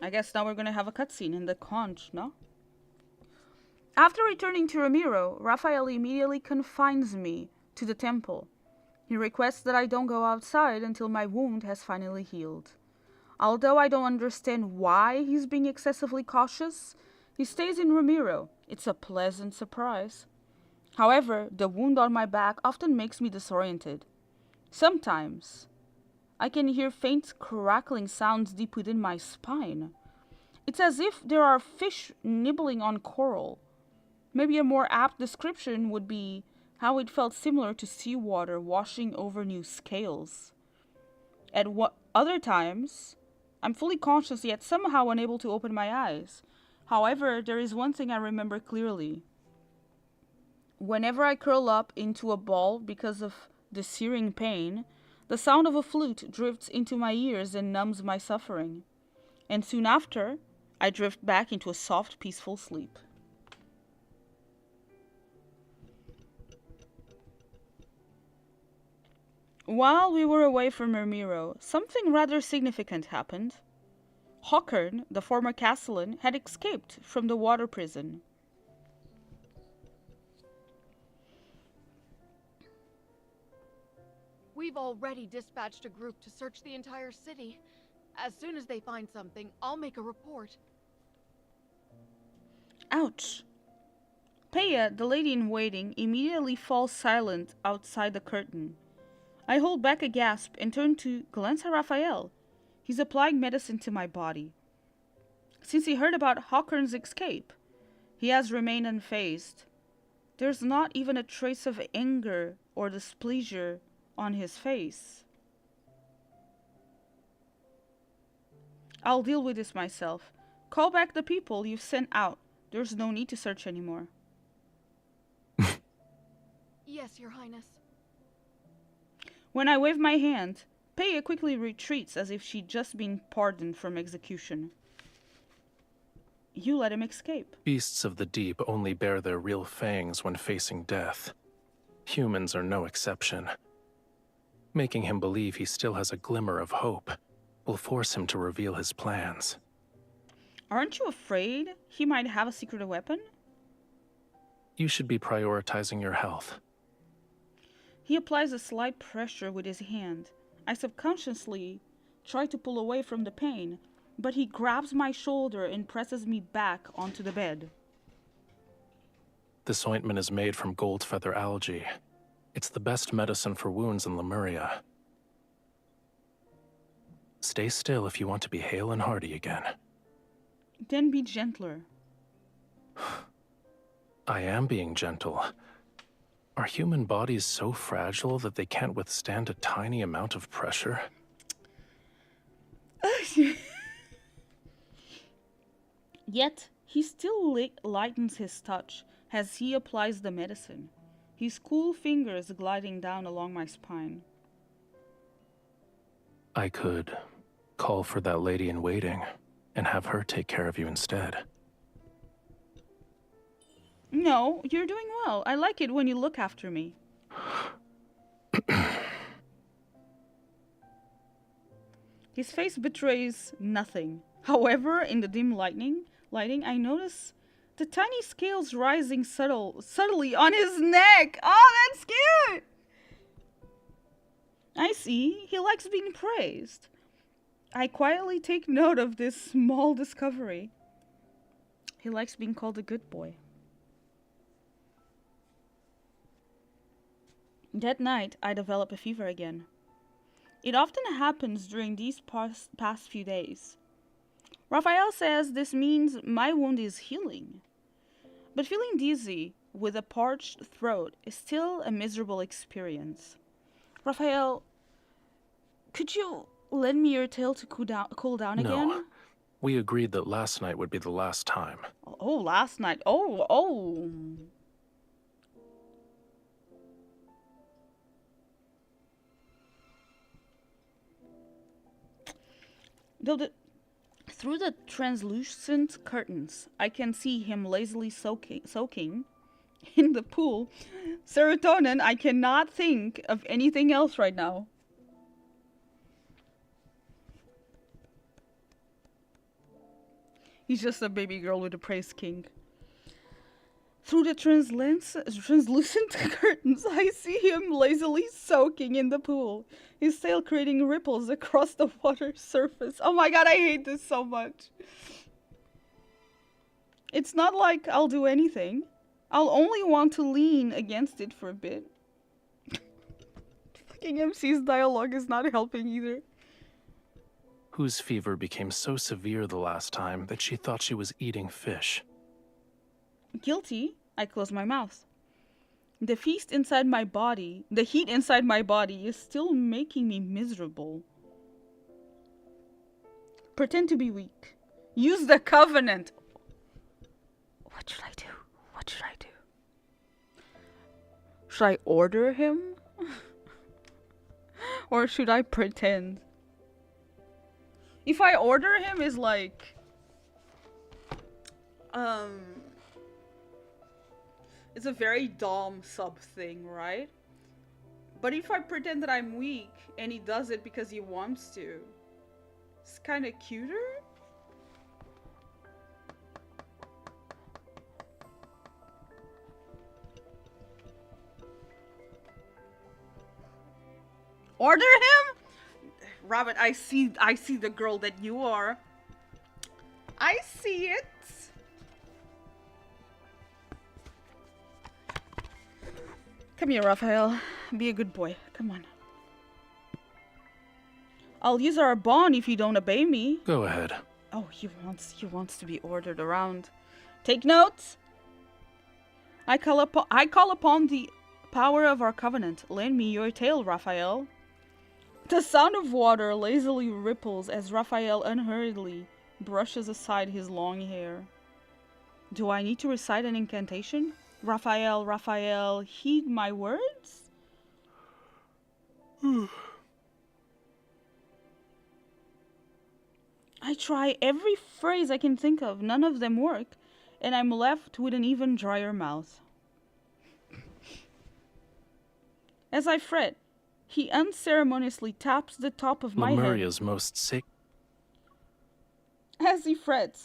I guess now we're gonna have a cutscene in the conch, no? After returning to Ramiro, Raphael immediately confines me to the temple. He requests that I don't go outside until my wound has finally healed. Although I don't understand why he's being excessively cautious, he stays in Ramiro. It's a pleasant surprise. However, the wound on my back often makes me disoriented. Sometimes, I can hear faint crackling sounds deep within my spine. It's as if there are fish nibbling on coral. Maybe a more apt description would be how it felt similar to seawater washing over new scales. At other times, I'm fully conscious yet somehow unable to open my eyes. However, there is one thing I remember clearly. Whenever I curl up into a ball because of the searing pain, the sound of a flute drifts into my ears and numbs my suffering. And soon after, I drift back into a soft, peaceful sleep. While we were away from Ramiro, something rather significant happened. Håkon, the former castellan, had escaped from the water prison. We've already dispatched a group to search the entire city. As soon as they find something, I'll make a report. Ouch. Peya, the lady in waiting, immediately falls silent outside the curtain. I hold back a gasp and turn to glance at Raphael. He's applying medicine to my body. Since he heard about Håkon's escape, he has remained unfazed. There's not even a trace of anger or displeasure on his face. I'll deal with this myself. Call back the people you've sent out. There's no need to search anymore. Yes, Your Highness. When I wave my hand, Peya quickly retreats as if she'd just been pardoned from execution. You let him escape. Beasts of the deep only bare their real fangs when facing death. Humans are no exception. Making him believe he still has a glimmer of hope will force him to reveal his plans. Aren't you afraid he might have a secret weapon? You should be prioritizing your health. He applies a slight pressure with his hand. I subconsciously try to pull away from the pain, but he grabs my shoulder and presses me back onto the bed. This ointment is made from gold feather algae. It's the best medicine for wounds in Lemuria. Stay still if you want to be hale and hearty again. Then be gentler. I am being gentle. Are human bodies so fragile that they can't withstand a tiny amount of pressure? Yet, he still lightens his touch as he applies the medicine, his cool fingers gliding down along my spine. I could call for that lady in waiting and have her take care of you instead. No, you're doing well. I like it when you look after me. His face betrays nothing. However, in the dim lighting, I notice the tiny scales rising subtly on his neck. Oh, that's cute! I see. He likes being praised. I quietly take note of this small discovery. He likes being called a good boy. That night, I develop a fever again. It often happens during these past few days. Rafayel says this means my wound is healing. But feeling dizzy with a parched throat is still a miserable experience. Rafayel, could you lend me your tail to cool down again? No. We agreed that last night would be the last time. Oh, last night. Oh. Through the translucent curtains, I can see him lazily soaking in the pool. Serotonin, I cannot think of anything else right now. He's just a baby girl with a praise king. Through the translucent curtains, I see him lazily soaking in the pool, his tail creating ripples across the water surface. Oh my god, I hate this so much. It's not like I'll do anything. I'll only want to lean against it for a bit. Fucking MC's dialogue is not helping either. Whose fever became so severe the last time that she thought she was eating fish. Guilty, I close my mouth. The heat inside my body is still making me miserable. Pretend to be weak. Use the covenant. What should I do? Should I order him? Or should I pretend? If I order him is like... It's a very Dom sub thing, right? But if I pretend that I'm weak and he does it because he wants to, it's kind of cuter. Order him? Rabbit, I see the girl that you are. I see it. Come here, Raphael. Be a good boy. Come on. I'll use our bond if you don't obey me. Go ahead. Oh, he wants to be ordered around. Take notes. I call upon the power of our covenant. Lend me your tail, Raphael. The sound of water lazily ripples as Raphael unhurriedly brushes aside his long hair. Do I need to recite an incantation? Raphael, Raphael, heed my words? I try every phrase I can think of. None of them work, and I'm left with an even drier mouth. As I fret, he unceremoniously taps the top of my head. Lemuria's most sick. As I fret,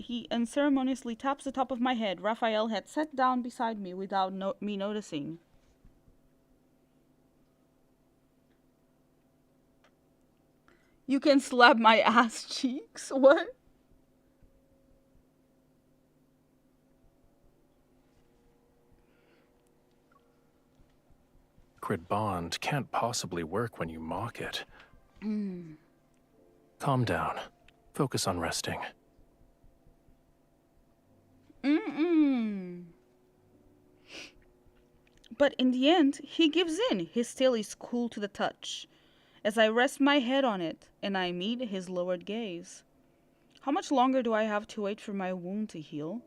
he unceremoniously taps the top of my head. Raphael had sat down beside me without me noticing. You can slap my ass cheeks? What? Sacred bond can't possibly work when you mock it. Calm down. Focus on resting. But in the end, he gives in. His tail is cool to the touch. As I rest my head on it, and I meet his lowered gaze. How much longer do I have to wait for my wound to heal?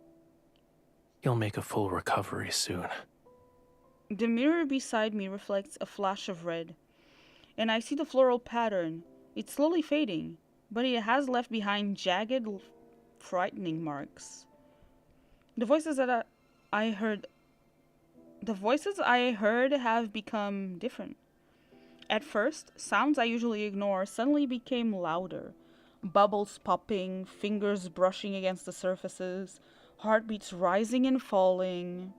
You'll make a full recovery soon. The mirror beside me reflects a flash of red, and I see the floral pattern. It's slowly fading, but it has left behind jagged, frightening marks. The voices I heard have become different. At first, sounds I usually ignore suddenly became louder. Bubbles popping, fingers brushing against the surfaces, heartbeats rising and falling.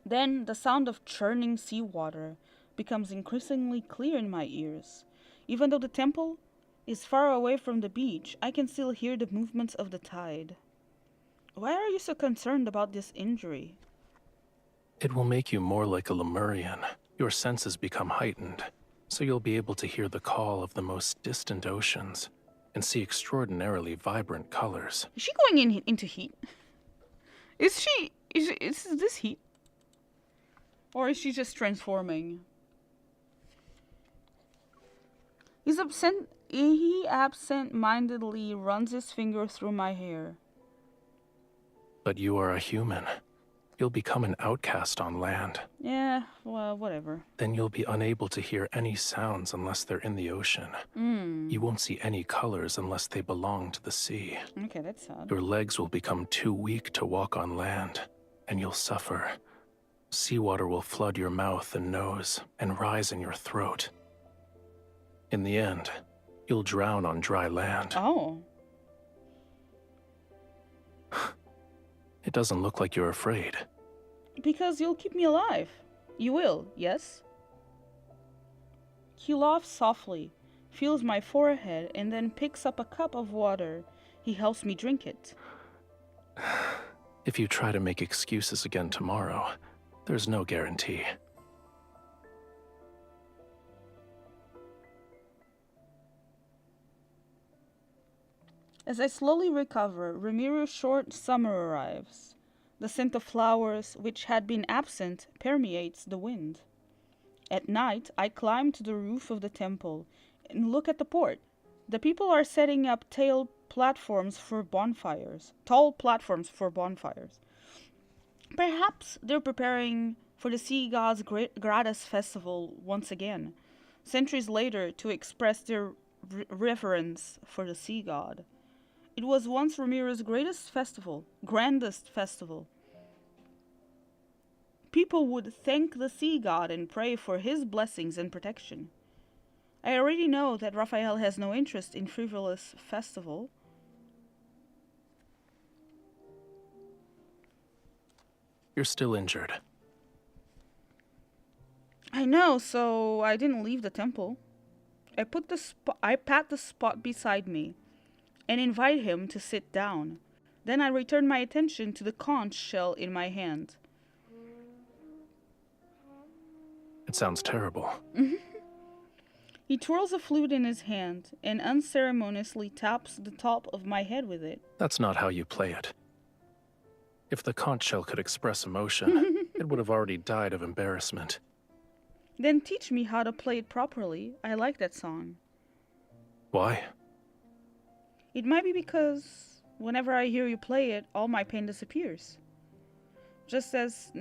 Then the sound of churning seawater becomes increasingly clear in my ears. Even though the temple is far away from the beach, I can still hear the movements of the tide. Why are you so concerned about this injury? It will make you more like a Lemurian. Your senses become heightened, so you'll be able to hear the call of the most distant oceans and see extraordinarily vibrant colors. Is she going into heat? Is this heat? Or is she just transforming? He absent-mindedly runs his finger through my hair. But you are a human. You'll become an outcast on land. Yeah, well, whatever. Then you'll be unable to hear any sounds unless they're in the ocean. You won't see any colors unless they belong to the sea. Okay, that's sad. Your legs will become too weak to walk on land, and you'll suffer. Seawater will flood your mouth and nose and rise in your throat. In the end, you'll drown on dry land. Oh. It doesn't look like you're afraid. Because you'll keep me alive. You will, yes? He laughs softly, feels my forehead, and then picks up a cup of water. He helps me drink it. If you try to make excuses again tomorrow, there's no guarantee. As I slowly recover, Ramiro's short summer arrives. The scent of flowers, which had been absent, permeates the wind. At night, I climb to the roof of the temple and look at the port. The people are setting up tall platforms for bonfires. Perhaps they're preparing for the sea god's Gratis festival once again, centuries later, to express their reverence for the sea god. It was once Ramiro's grandest festival. People would thank the sea god and pray for his blessings and protection. I already know that Raphael has no interest in frivolous festival. You're still injured. I know, so I didn't leave the temple. I pat the spot beside me and invite him to sit down. Then I return my attention to the conch shell in my hand. It sounds terrible. He twirls a flute in his hand and unceremoniously taps the top of my head with it. That's not how you play it. If the conch shell could express emotion, it would have already died of embarrassment. Then teach me how to play it properly. I like that song. Why? It might be because whenever I hear you play it, all my pain disappears. Just as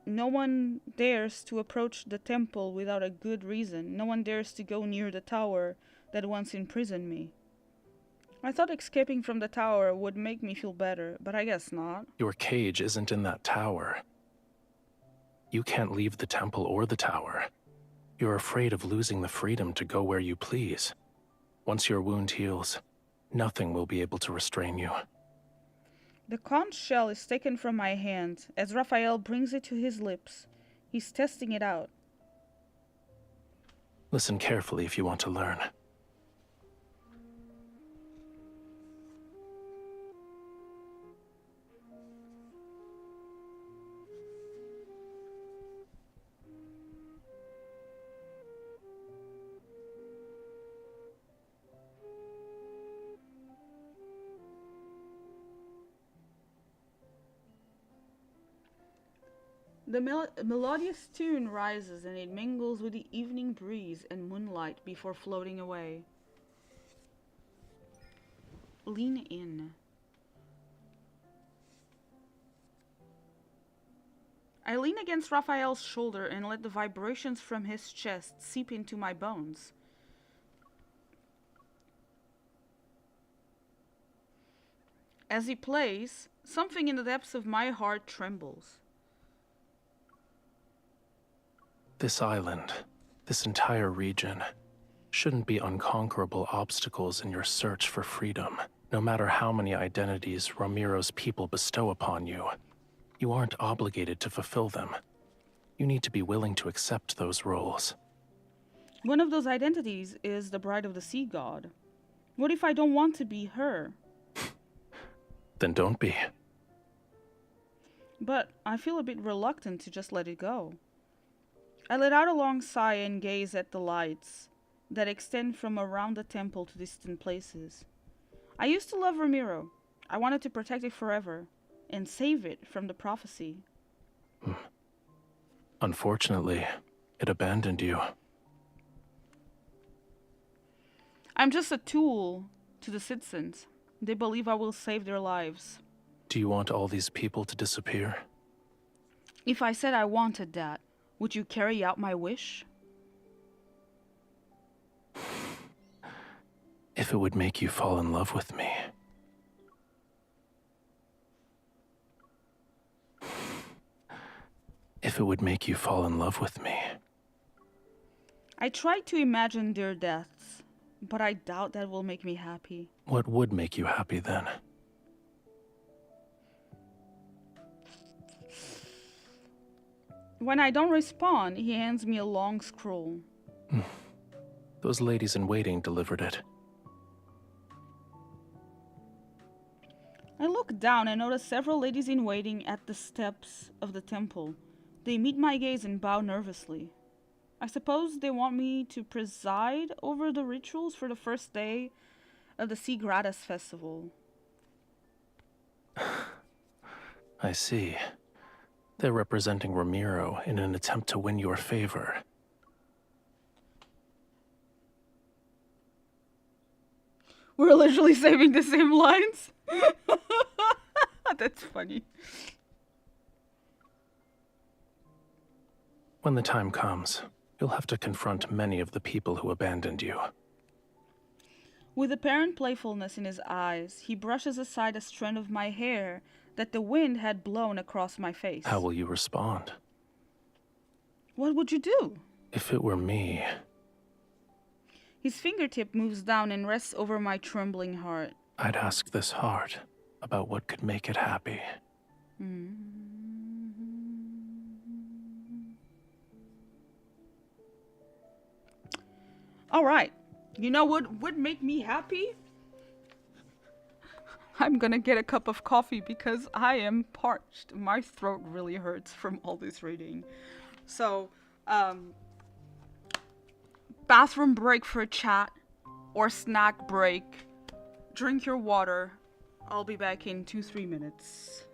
no one dares to approach the temple without a good reason. No one dares to go near the tower that once imprisoned me. I thought escaping from the tower would make me feel better, but I guess not. Your cage isn't in that tower. You can't leave the temple or the tower. You're afraid of losing the freedom to go where you please. Once your wound heals, nothing will be able to restrain you. The conch shell is taken from my hand as Raphael brings it to his lips. He's testing it out. Listen carefully if you want to learn. The melodious tune rises and it mingles with the evening breeze and moonlight before floating away. Lean in. I lean against Raphael's shoulder and let the vibrations from his chest seep into my bones. As he plays, something in the depths of my heart trembles. This island, this entire region, shouldn't be unconquerable obstacles in your search for freedom. No matter how many identities Ramiro's people bestow upon you, you aren't obligated to fulfill them. You need to be willing to accept those roles. One of those identities is the bride of the sea god. What if I don't want to be her? Then don't be. But I feel a bit reluctant to just let it go. I let out a long sigh and gaze at the lights that extend from around the temple to distant places. I used to love Ramiro. I wanted to protect it forever and save it from the prophecy. Unfortunately, it abandoned you. I'm just a tool to the citizens. They believe I will save their lives. Do you want all these people to disappear? If I said I wanted that, would you carry out my wish? If it would make you fall in love with me. If it would make you fall in love with me. I tried to imagine their deaths, but I doubt that will make me happy. What would make you happy then? When I don't respond, he hands me a long scroll. Those ladies in waiting delivered it. I look down and notice several ladies in waiting at the steps of the temple. They meet my gaze and bow nervously. I suppose they want me to preside over the rituals for the first day of the Sea Gratis festival. I see. They're representing Ramiro in an attempt to win your favor. We're literally saving the same lines. That's funny. When the time comes, you'll have to confront many of the people who abandoned you. With apparent playfulness in his eyes, he brushes aside a strand of my hair that the wind had blown across my face. How will you respond? What would you do? If it were me... His fingertip moves down and rests over my trembling heart. I'd ask this heart about what could make it happy. All right. You know what would make me happy? I'm gonna get a cup of coffee because I am parched. My throat really hurts from all this reading. So, bathroom break for a chat or snack break. Drink your water. I'll be back in 2-3 minutes.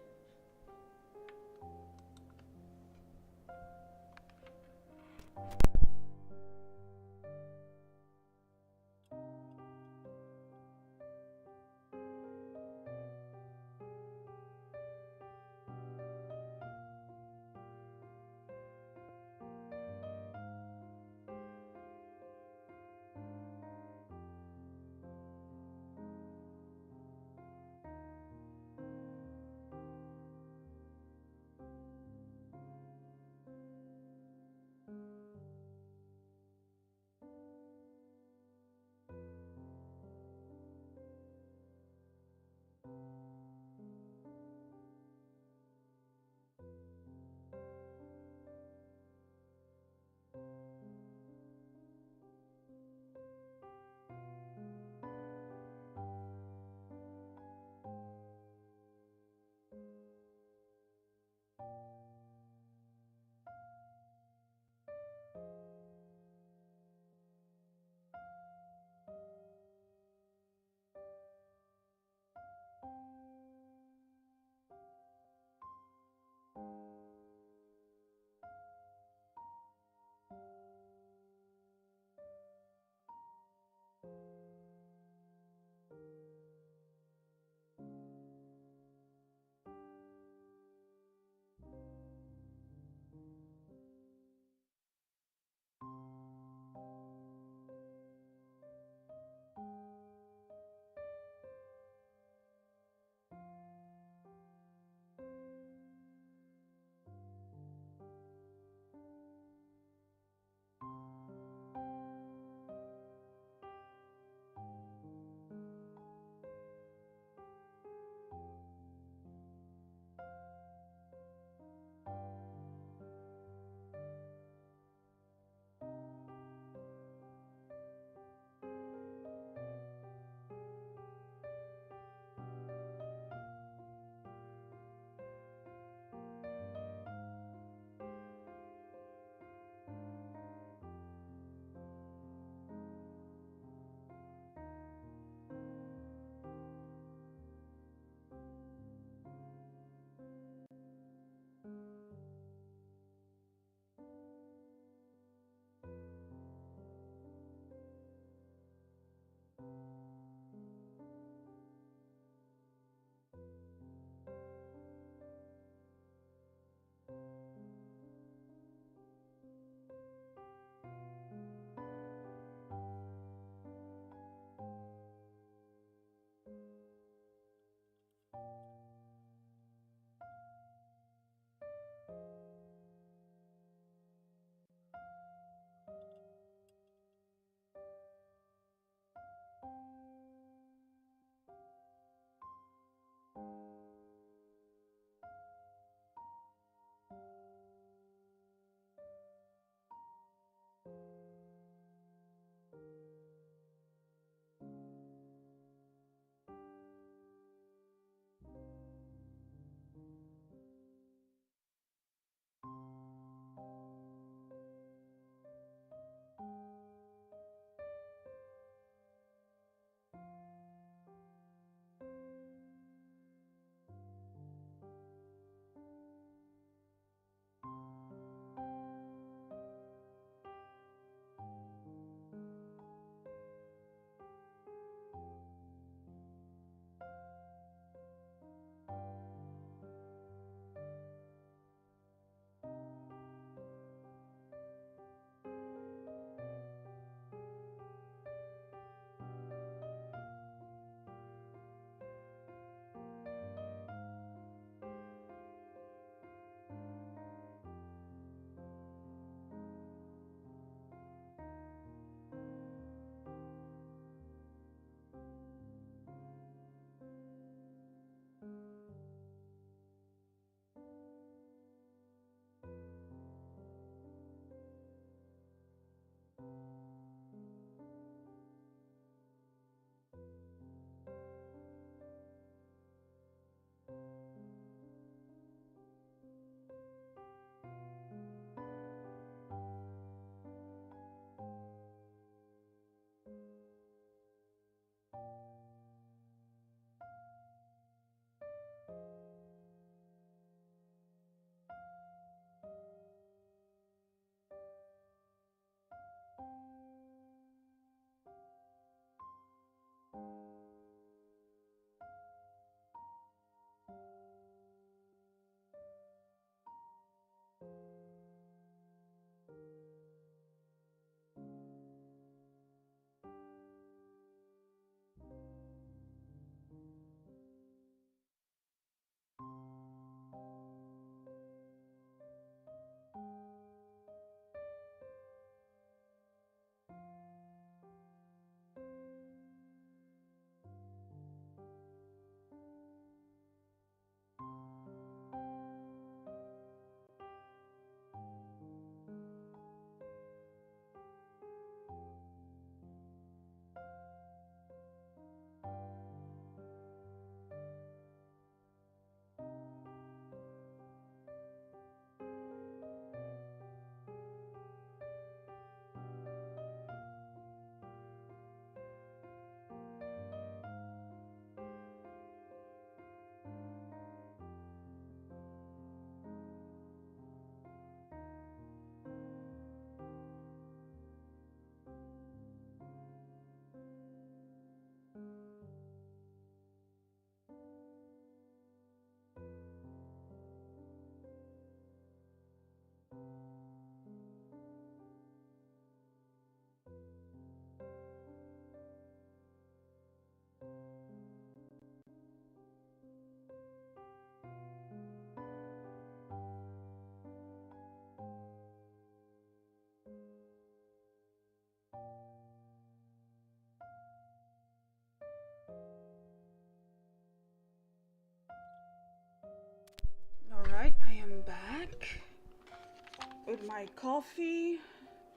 my coffee.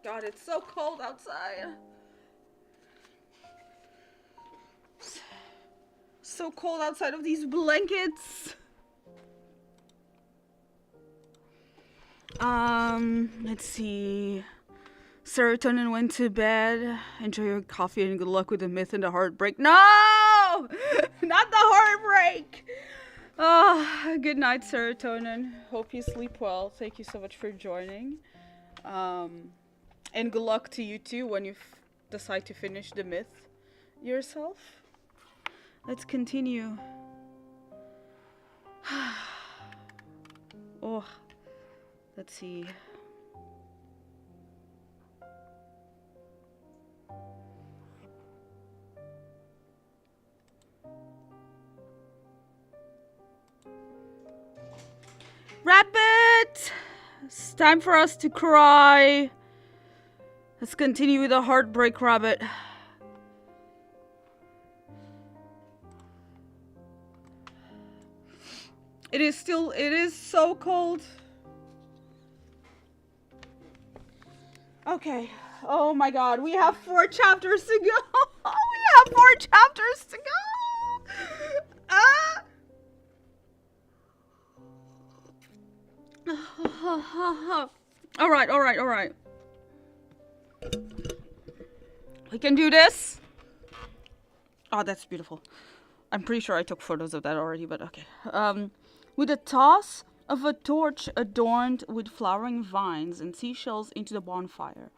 God, it's so cold outside. So cold outside of these blankets. Let's see. Serotonin went to bed. Enjoy your coffee and good luck with the myth and the heartbreak. No! Not the heartbreak! Oh, good night, Serotonin. Hope you sleep well. Thank you so much for joining. And good luck to you too when you decide to finish the myth yourself. Let's continue. Oh, let's see. Rabbit! It's time for us to cry. Let's continue with the heartbreak rabbit. It is so cold. Okay. Oh my god, we have 4 chapters to go. We have 4 chapters to go. Ah! All right. We can do this. Oh, that's beautiful. I'm pretty sure I took photos of that already, but okay. With a toss of a torch adorned with flowering vines and seashells into the bonfire,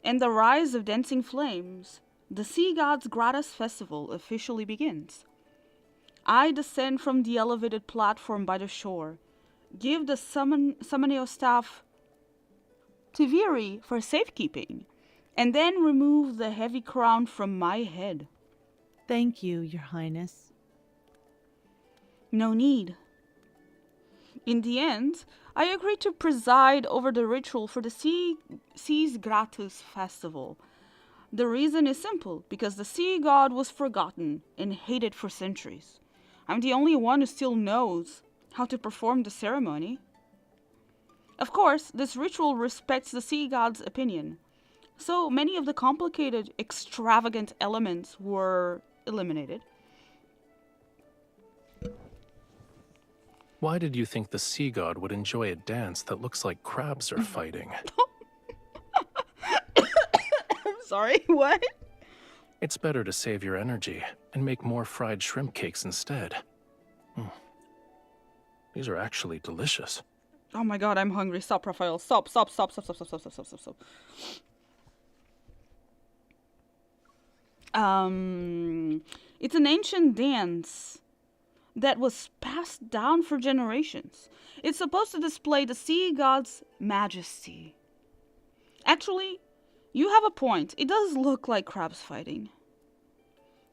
and the rise of dancing flames, the Sea Gods' Gratis Festival officially begins. I descend from the elevated platform by the shore, give the Summoneo staff to Viri for safekeeping, and then remove the heavy crown from my head. Thank you, Your Highness. No need. In the end, I agreed to preside over the ritual for the Sea's Gratis Festival. The reason is simple, because the Sea God was forgotten and hated for centuries. I'm the only one who still knows how to perform the ceremony. Of course, this ritual respects the Sea God's opinion, so many of the complicated, extravagant elements were eliminated. Why did you think the Sea God would enjoy a dance that looks like crabs are fighting? I'm sorry, what? It's better to save your energy and make more fried shrimp cakes instead. These are actually delicious. Oh my god, I'm hungry. Stop, Raphael. Stop. It's an ancient dance that was passed down for generations. It's supposed to display the Sea God's majesty. Actually, you have a point. It does look like crabs fighting.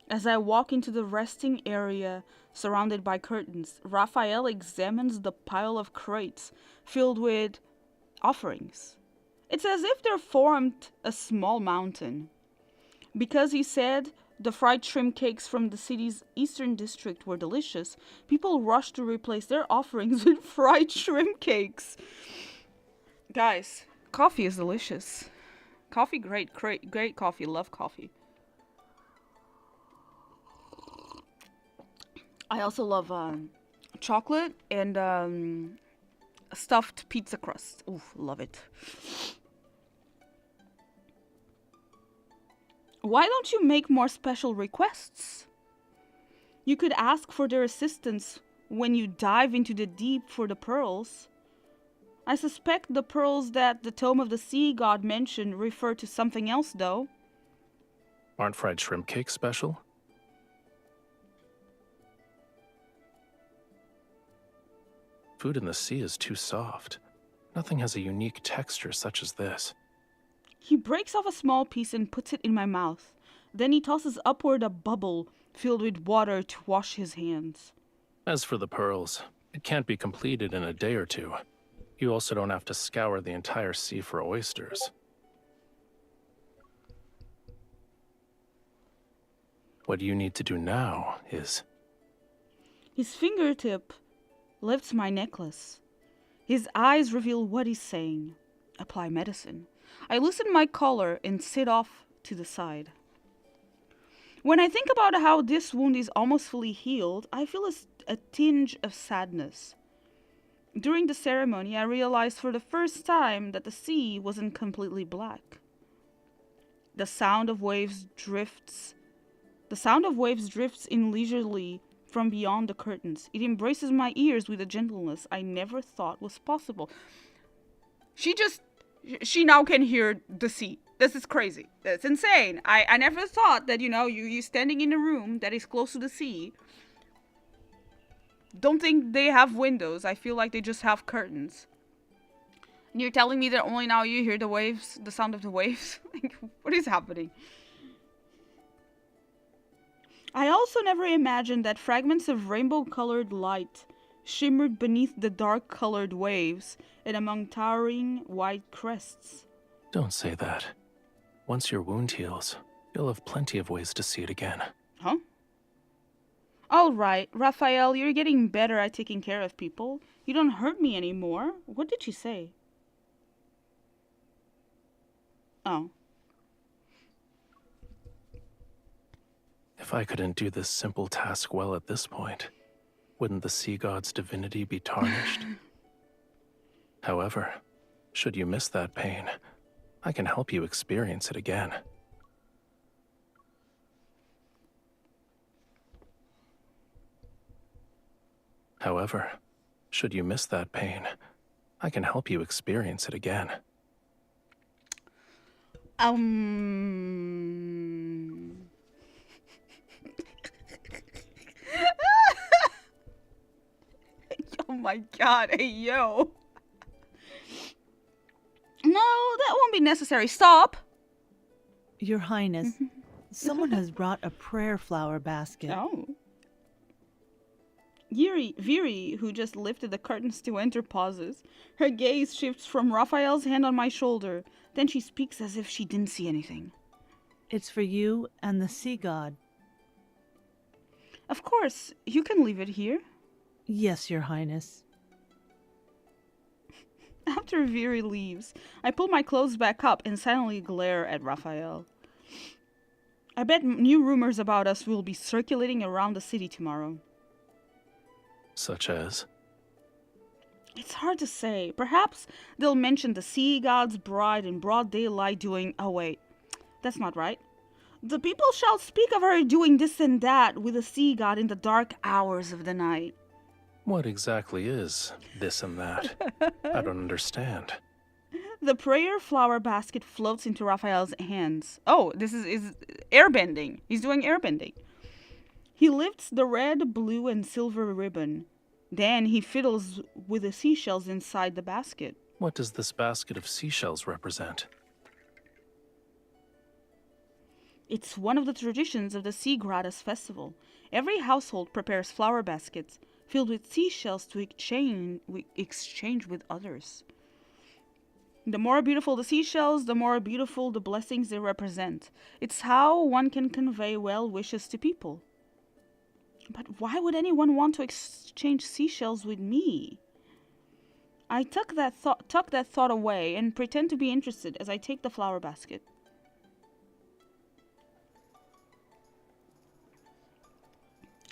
As I walk into the resting area surrounded by curtains, Raphael examines the pile of crates filled with offerings. It's as if they're formed a small mountain. Because he said the fried shrimp cakes from the city's eastern district were delicious, people rushed to replace their offerings with fried shrimp cakes. Guys, coffee is delicious. Coffee, great coffee. Love coffee. I also love chocolate and stuffed pizza crust. Ooh, love it. Why don't you make more special requests? You could ask for their assistance when you dive into the deep for the pearls. I suspect the pearls that the Tome of the Sea God mentioned refer to something else, though. Aren't fried shrimp cakes special? Food in the sea is too soft. Nothing has a unique texture such as this. He breaks off a small piece and puts it in my mouth. Then he tosses upward a bubble filled with water to wash his hands. As for the pearls, it can't be completed in a day or two. You also don't have to scour the entire sea for oysters. What you need to do now is... His fingertip lifts my necklace. His eyes reveal what he's saying. Apply medicine. I loosen my collar and sit off to the side. When I think about how this wound is almost fully healed, I feel a tinge of sadness. During the ceremony, I realized for the first time that the sea wasn't completely black. The sound of waves drifts in leisurely from beyond the curtains. It embraces my ears with a gentleness I never thought was possible. She now can hear the sea. This is crazy. That's insane. I never thought that, you standing in a room that is close to the sea. Don't think they have windows. I feel like they just have curtains. And you're telling me that only now you hear the waves, the sound of the waves? What is happening? I also never imagined that fragments of rainbow-colored light shimmered beneath the dark-colored waves and among towering white crests. Don't say that. Once your wound heals, you'll have plenty of ways to see it again. Huh? Alright, Raphael, you're getting better at taking care of people. You don't hurt me anymore. What did she say? Oh. If I couldn't do this simple task well at this point, wouldn't the sea god's divinity be tarnished? However, should you miss that pain, I can help you experience it again. However, should you miss that pain, I can help you experience it again. Oh my god, hey yo. No, that won't be necessary. Stop! Your Highness, someone has brought a prayer flower basket. Oh. Viri, who just lifted the curtains to enter, pauses. Her gaze shifts from Raphael's hand on my shoulder. Then she speaks as if she didn't see anything. It's for you and the sea god. Of course, you can leave it here. Yes, Your Highness. After Viri leaves, I pull my clothes back up and silently glare at Raphael. I bet new rumors about us will be circulating around the city tomorrow. Such as? It's hard to say. Perhaps they'll mention the sea god's bride in broad daylight doing... Oh wait, that's not right. The people shall speak of her doing this and that with the sea god in the dark hours of the night. What exactly is this and that? I don't understand. The prayer flower basket floats into Raphael's hands. Oh, this is airbending. He's doing airbending. He lifts the red, blue, and silver ribbon. Then he fiddles with the seashells inside the basket. What does this basket of seashells represent? It's one of the traditions of the Sea Goddess festival. Every household prepares flower baskets filled with seashells to exchange with others. The more beautiful the seashells, the more beautiful the blessings they represent. It's how one can convey well wishes to people. But why would anyone want to exchange seashells with me? I tuck that thought away and pretend to be interested as I take the flower basket.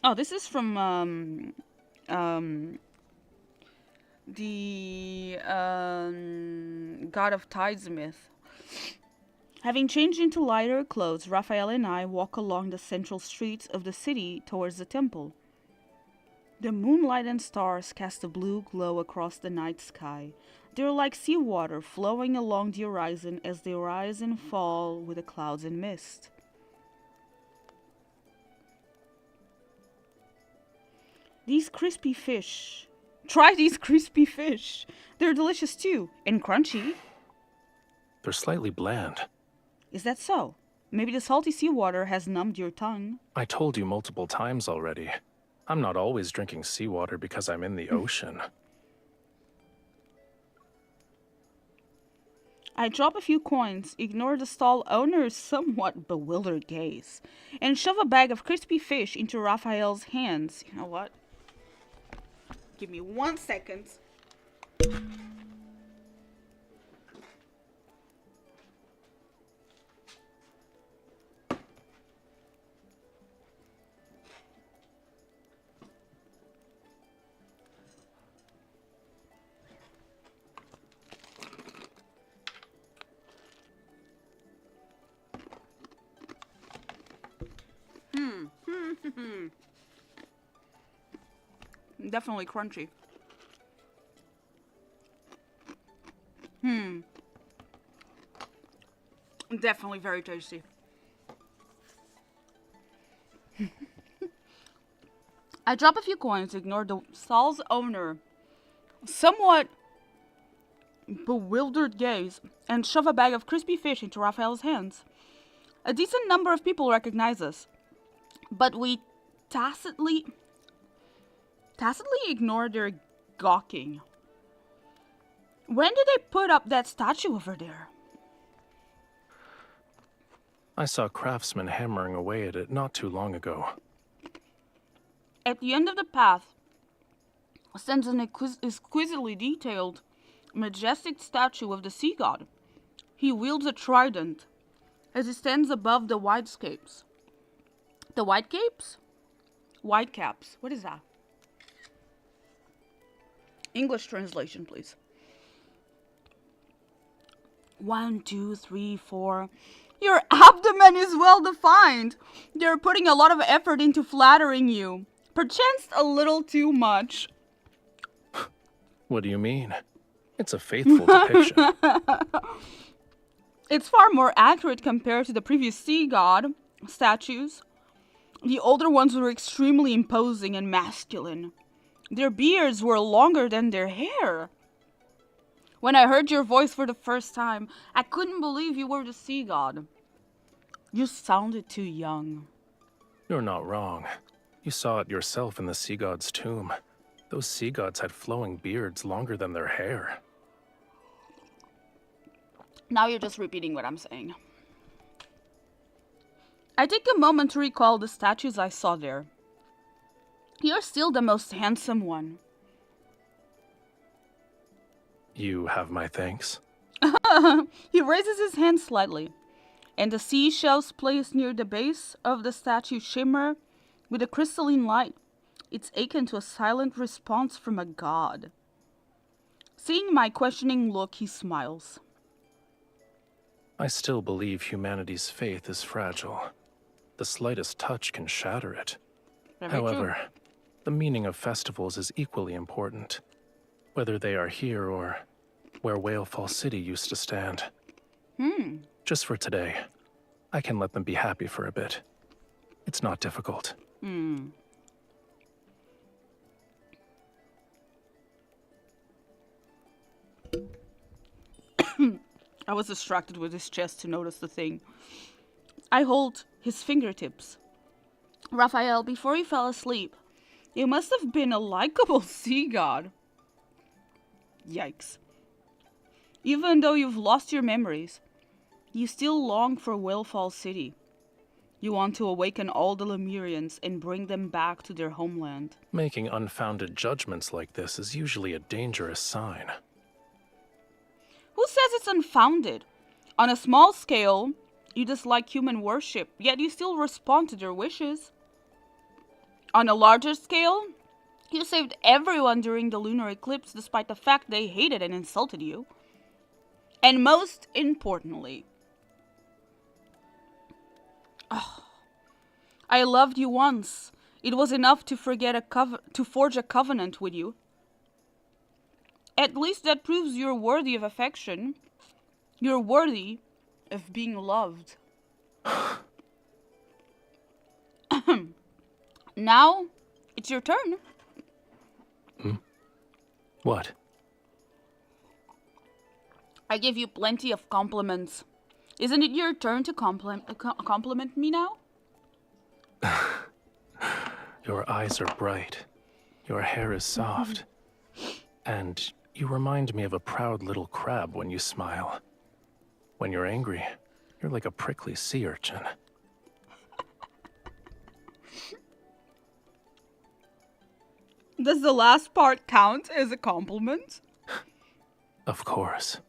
Oh, this is from the God of Tides myth. Having changed into lighter clothes, Raphael and I walk along the central streets of the city towards the temple. The moonlight and stars cast a blue glow across the night sky. They're like seawater flowing along the horizon as they rise and fall with the clouds and mist. These crispy fish. Try these crispy fish. They're delicious too, and crunchy. They're slightly bland. Is that so? Maybe the salty seawater has numbed your tongue. I told you multiple times already. I'm not always drinking seawater because I'm in the ocean. I drop a few coins, ignore the stall owner's somewhat bewildered gaze, and shove a bag of crispy fish into Raphael's hands. You know what? Give me 1 second. Definitely crunchy. Definitely very tasty. I drop a few coins, ignore the stall's owner somewhat bewildered gaze, and shove a bag of crispy fish into Raphael's hands. A decent number of people recognize us, but we tacitly ignore their gawking. When did they put up that statue over there? I saw craftsmen hammering away at it not too long ago. At the end of the path stands an exquisitely detailed, majestic statue of the sea god. He wields a trident as he stands above the whitescapes. The whitecapes? Whitecaps. What is that? English translation, please. 1, 2, 3, 4. Your abdomen is well defined. They're putting a lot of effort into flattering you. Perchance a little too much. What do you mean? It's a faithful depiction. It's far more accurate compared to the previous sea god statues. The older ones were extremely imposing and masculine. Their beards were longer than their hair. When I heard your voice for the first time, I couldn't believe you were the sea god. You sounded too young. You're not wrong. You saw it yourself in the sea god's tomb. Those sea gods had flowing beards longer than their hair. Now you're just repeating what I'm saying. I take a moment to recall the statues I saw there. You're still the most handsome one. You have my thanks. He raises his hand slightly, and the seashells placed near the base of the statue shimmer with a crystalline light. It's akin to a silent response from a god. Seeing my questioning look, he smiles. I still believe humanity's faith is fragile. The slightest touch can shatter it. However, the meaning of festivals is equally important, whether they are here or where Whalefall City used to stand. Just for today, I can let them be happy for a bit. It's not difficult. I was distracted with his chest to notice the thing. I hold his fingertips. Raphael, before you fell asleep, you must have been a likable sea god. Yikes. Even though you've lost your memories, you still long for Whalefall City. You want to awaken all the Lemurians and bring them back to their homeland. Making unfounded judgments like this is usually a dangerous sign. Who says it's unfounded? On a small scale, you dislike human worship, yet you still respond to their wishes. On a larger scale, you saved everyone during the lunar eclipse despite the fact they hated and insulted you. And most importantly, I loved you once. It was enough to forge a covenant with you. At least that proves you're worthy of affection. You're worthy of being loved. Now, it's your turn. What? I give you plenty of compliments. Isn't it your turn to compliment me now? Your eyes are bright. Your hair is soft. And you remind me of a proud little crab when you smile. When you're angry, you're like a prickly sea urchin. Does the last part count as a compliment? Of course.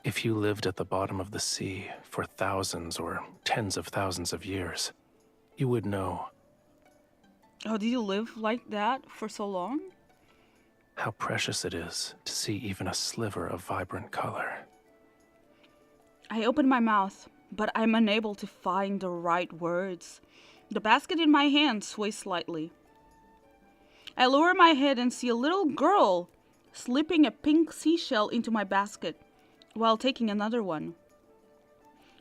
If you lived at the bottom of the sea for thousands or tens of thousands of years, you would know. Oh, did you live like that for so long? How precious it is to see even a sliver of vibrant color. I open my mouth, but I'm unable to find the right words. The basket in my hand sways slightly. I lower my head and see a little girl slipping a pink seashell into my basket while taking another one.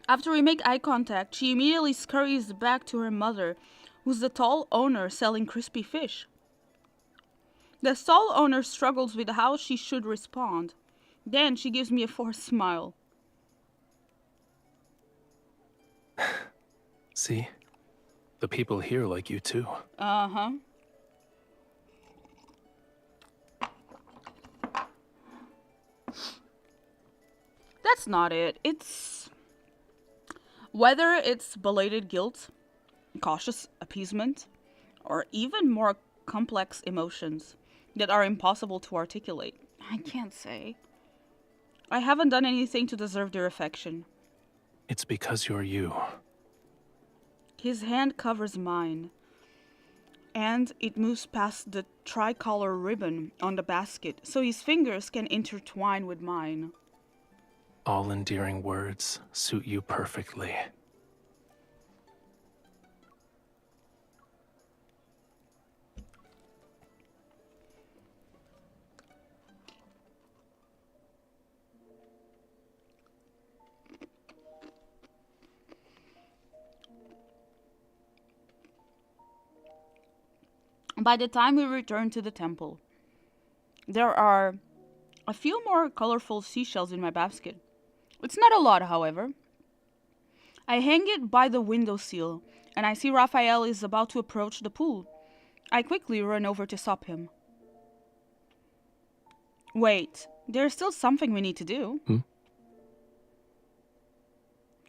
After we make eye contact, she immediately scurries back to her mother, who's the tall owner selling crispy fish. The stall owner struggles with how she should respond. Then she gives me a forced smile. See? The people here like you too. Uh-huh. That's not it. It's... Whether it's belated guilt, cautious appeasement, or even more complex emotions that are impossible to articulate, I can't say. I haven't done anything to deserve their affection. It's because you're you. His hand covers mine, and it moves past the tricolor ribbon on the basket so his fingers can intertwine with mine. All endearing words suit you perfectly. By the time we return to the temple, there are a few more colorful seashells in my basket. It's not a lot, however. I hang it by the windowsill, and I see Raphael is about to approach the pool. I quickly run over to stop him. Wait, there's still something we need to do.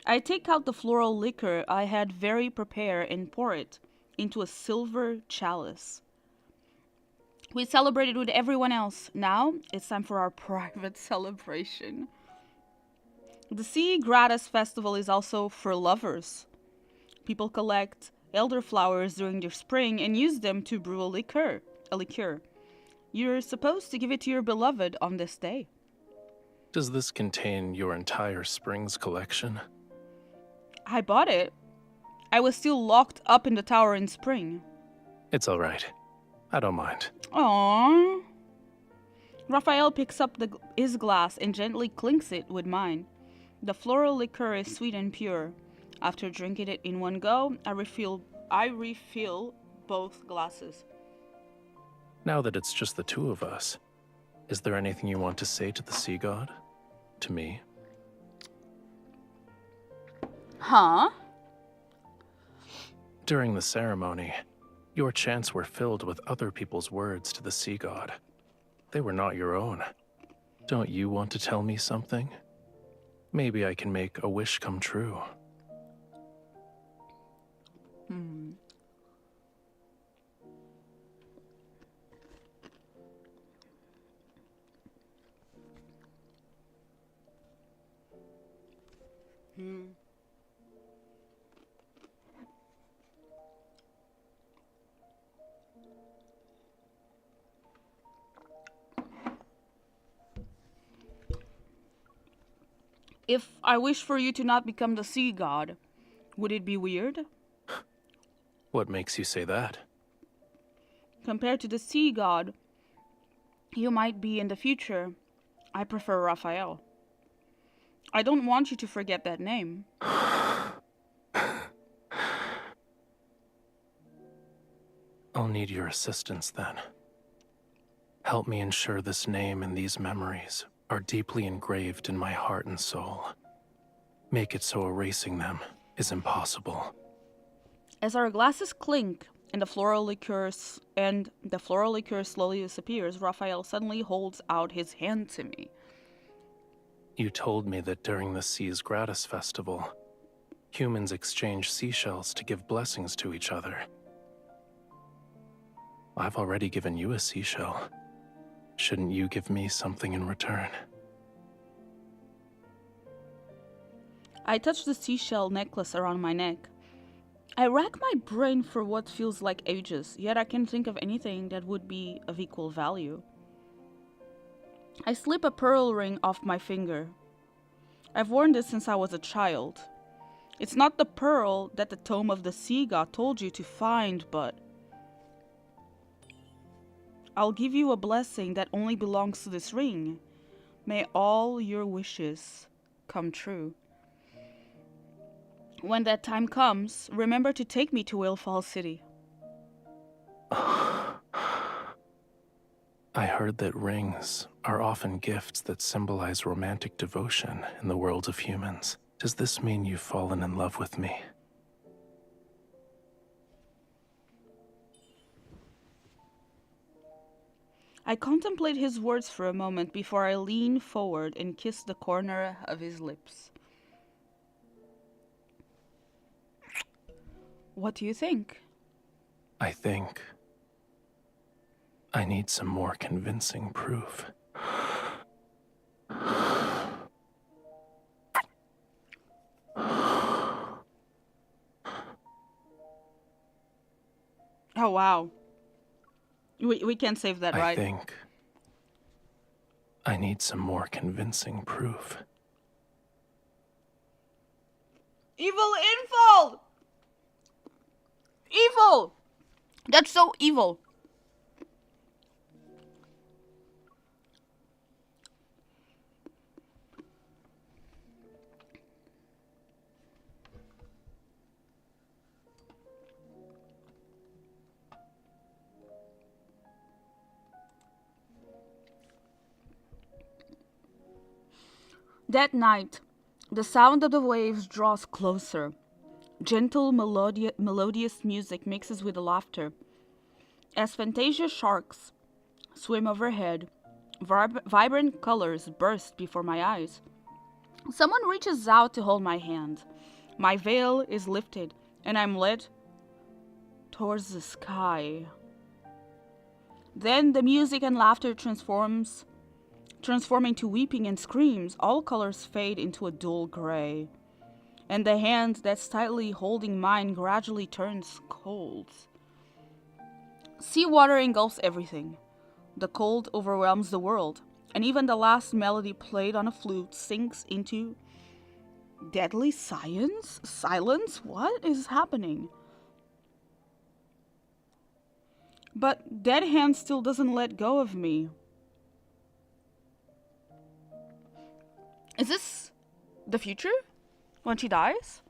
I take out the floral liquor I had very prepared and pour it into a silver chalice. We celebrated with everyone else. Now it's time for our private celebration. The Sea Gratis Festival is also for lovers. People collect elderflowers during the spring and use them to brew a liqueur. You're supposed to give it to your beloved on this day. Does this contain your entire spring's collection? I bought it. I was still locked up in the tower in spring. It's all right. I don't mind. Aww. Raphael picks up his glass and gently clinks it with mine. The floral liqueur is sweet and pure. After drinking it in one go, I refill both glasses. Now that it's just the two of us, is there anything you want to say to the sea god? To me? Huh? During the ceremony, your chants were filled with other people's words to the sea god. They were not your own. Don't you want to tell me something? Maybe I can make a wish come true. If I wish for you to not become the sea god, would it be weird? What makes you say that? Compared to the sea god you might be in the future, I prefer Raphael. I don't want you to forget that name. I'll need your assistance then. Help me ensure this name and these memories are deeply engraved in my heart and soul. Make it so erasing them is impossible. As our glasses clink and the floral liqueur slowly disappears, Raphael suddenly holds out his hand to me. You told me that during the Seas Gratis Festival, humans exchange seashells to give blessings to each other. I've already given you a seashell. Shouldn't you give me something in return? I touch the seashell necklace around my neck. I rack my brain for what feels like ages, yet I can't think of anything that would be of equal value. I slip a pearl ring off my finger. I've worn this since I was a child. It's not the pearl that the Tome of the Sea God told you to find, but I'll give you a blessing that only belongs to this ring. May all your wishes come true. When that time comes, remember to take me to Whalefall City. I heard that rings are often gifts that symbolize romantic devotion in the world of humans. Does this mean you've fallen in love with me? I contemplate his words for a moment before I lean forward and kiss the corner of his lips. What do you think? I think I need some more convincing proof. Oh, wow. We can't save that, right? I think I need some more convincing proof. Evil info! Evil! That's so evil. That night, the sound of the waves draws closer. Gentle, melodious music mixes with the laughter. As fantasia sharks swim overhead, vibrant colors burst before my eyes. Someone reaches out to hold my hand. My veil is lifted, and I'm led towards the sky. Then the music and laughter transforming to weeping and screams. All colors fade into a dull gray, and the hand that's tightly holding mine gradually turns cold. Seawater engulfs everything. The cold overwhelms the world, and even the last melody played on a flute sinks into deadly silence? Silence? What is happening? But that hand still doesn't let go of me. Is this the future? When she dies?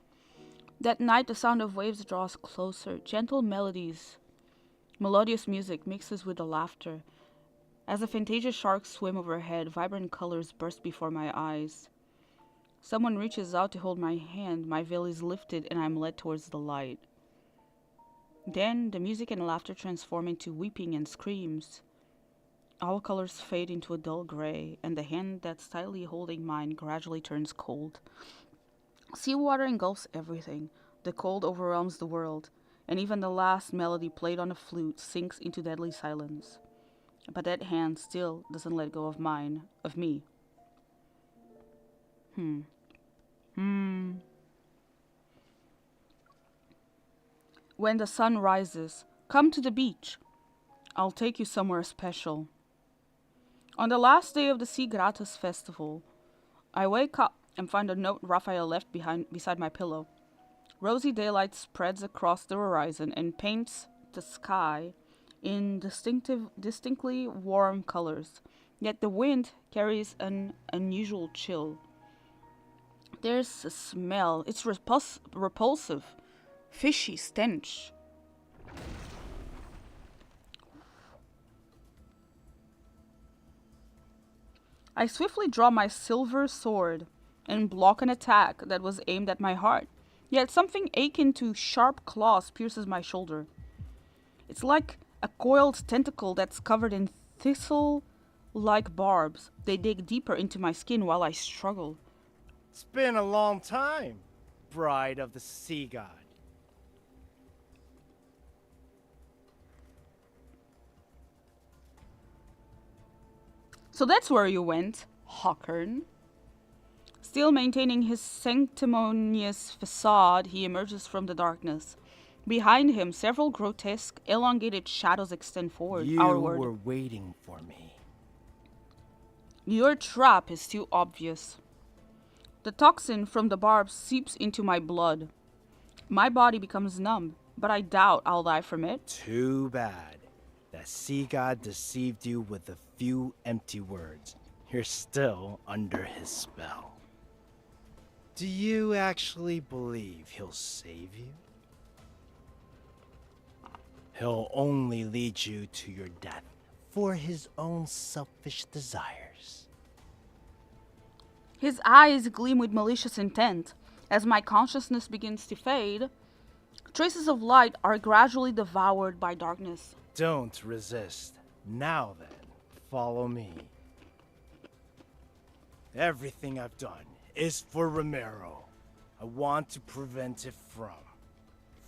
That night, the sound of waves draws closer. Gentle melodious music mixes with the laughter. As the fantasia sharks swim overhead, vibrant colors burst before my eyes. Someone reaches out to hold my hand. My veil is lifted, and I'm led towards the light. Then, the music and laughter transform into weeping and screams. All colors fade into a dull gray, and the hand that's tightly holding mine gradually turns cold. Seawater engulfs everything. The cold overwhelms the world, and even the last melody played on a flute sinks into deadly silence. But that hand still doesn't let go of me. When the sun rises, come to the beach. I'll take you somewhere special. On the last day of the Sea Gratis festival, I wake up and find a note Raphael left beside my pillow. Rosy daylight spreads across the horizon and paints the sky in distinctly warm colors, yet the wind carries an unusual chill. There's a smell. It's repulsive, fishy stench. I swiftly draw my silver sword and block an attack that was aimed at my heart. Yet something akin to sharp claws pierces my shoulder. It's like a coiled tentacle that's covered in thistle-like barbs. They dig deeper into my skin while I struggle. It's been a long time, bride of the sea god. So that's where you went, Hawkern. Still maintaining his sanctimonious facade, he emerges from the darkness. Behind him, several grotesque, elongated shadows extend forward. You Outward. were waiting for me. Your trap is too obvious. The toxin from the barb seeps into my blood. My body becomes numb, but I doubt I'll die from it. Too bad. That sea god deceived you with a few empty words. You're still under his spell. Do you actually believe he'll save you? He'll only lead you to your death for his own selfish desires. His eyes gleam with malicious intent. As my consciousness begins to fade, traces of light are gradually devoured by darkness. Don't resist. Now then, follow me. Everything I've done is for Romero. I want to prevent it from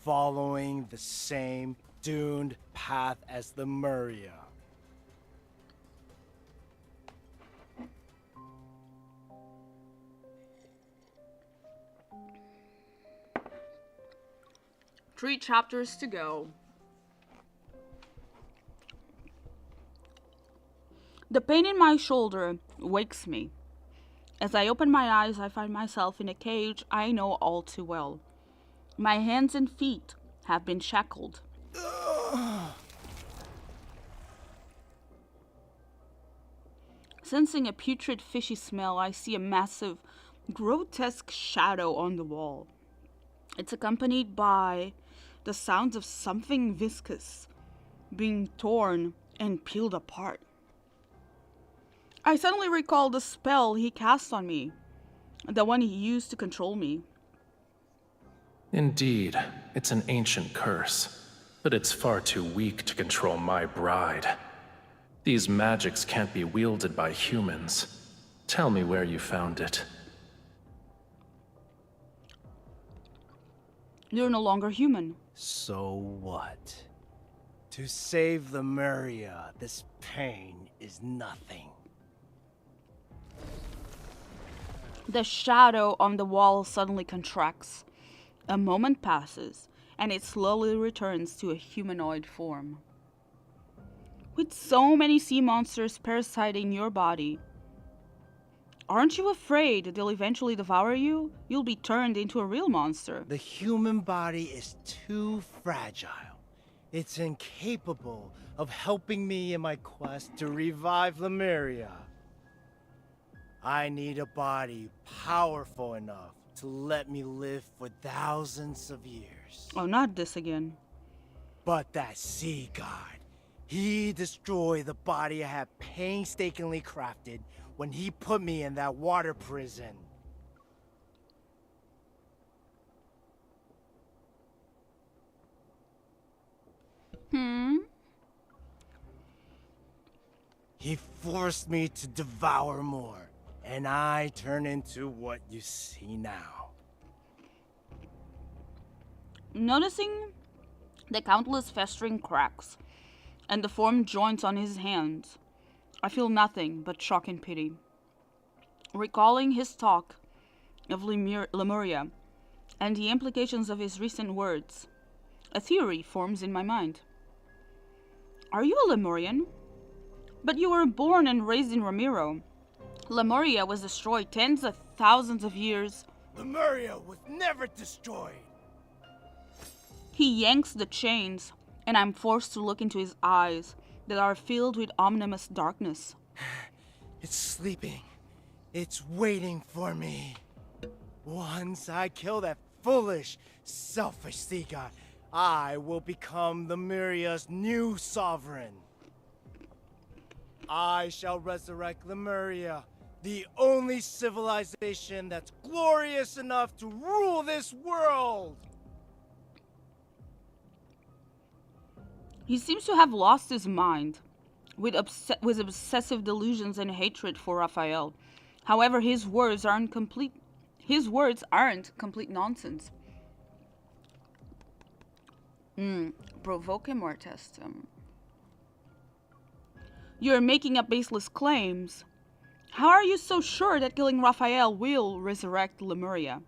following the same doomed path as Lemuria. Three chapters to go. The pain in my shoulder wakes me. As I open my eyes, I find myself in a cage I know all too well. My hands and feet have been shackled. Sensing a putrid, fishy smell, I see a massive, grotesque shadow on the wall. It's accompanied by the sounds of something viscous being torn and peeled apart. I suddenly recall the spell he cast on me, the one he used to control me. Indeed, it's an ancient curse, but it's far too weak to control my bride. These magics can't be wielded by humans. Tell me where you found it. You're no longer human. So what? To save Lemuria, this pain is nothing. The shadow on the wall suddenly contracts. A moment passes, and it slowly returns to a humanoid form. With so many sea monsters parasiting your body, aren't you afraid they'll eventually devour you? You'll be turned into a real monster. The human body is too fragile. It's incapable of helping me in my quest to revive Lemuria. I need a body powerful enough to let me live for thousands of years. Oh, not this again. But that sea god, he destroyed the body I had painstakingly crafted when he put me in that water prison. He forced me to devour more, and I turn into what you see now. Noticing the countless festering cracks and the formed joints on his hands, I feel nothing but shock and pity. Recalling his talk of Lemuria and the implications of his recent words, a theory forms in my mind. Are you a Lemurian? But you were born and raised in Ramiro. Lemuria was destroyed tens of thousands of years. Lemuria was never destroyed. He yanks the chains, and I'm forced to look into his eyes that are filled with ominous darkness. It's sleeping. It's waiting for me. Once I kill that foolish, selfish sea god, I will become Lemuria's new sovereign. I shall resurrect Lemuria, the only civilization that's glorious enough to rule this world! He seems to have lost his mind, with obsessive delusions and hatred for Raphael. However, his words aren't complete nonsense. Provoke him or test him. You're making up baseless claims. How are you so sure that killing Raphael will resurrect Lemuria?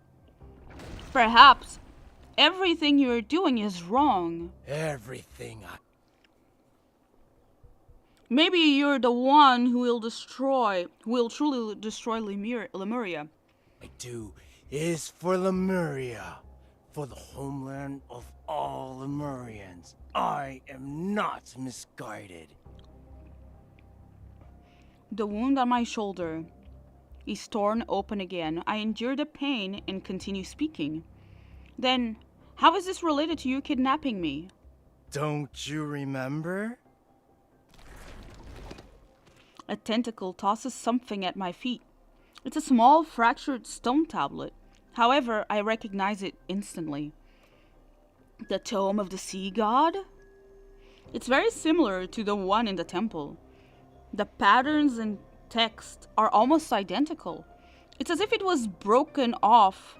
Perhaps everything you're doing is wrong. Everything I Maybe you're the one who will truly destroy Lemuria. do is for Lemuria, for the homeland of all Lemurians. I am not misguided. The wound on my shoulder is torn open again. I endure the pain and continue speaking. Then, how is this related to you kidnapping me? Don't you remember? A tentacle tosses something at my feet. It's a small, fractured stone tablet. However, I recognize it instantly. The Tome of the Sea God? It's very similar to the one in the temple. The patterns and text are almost identical. It's as if it was broken off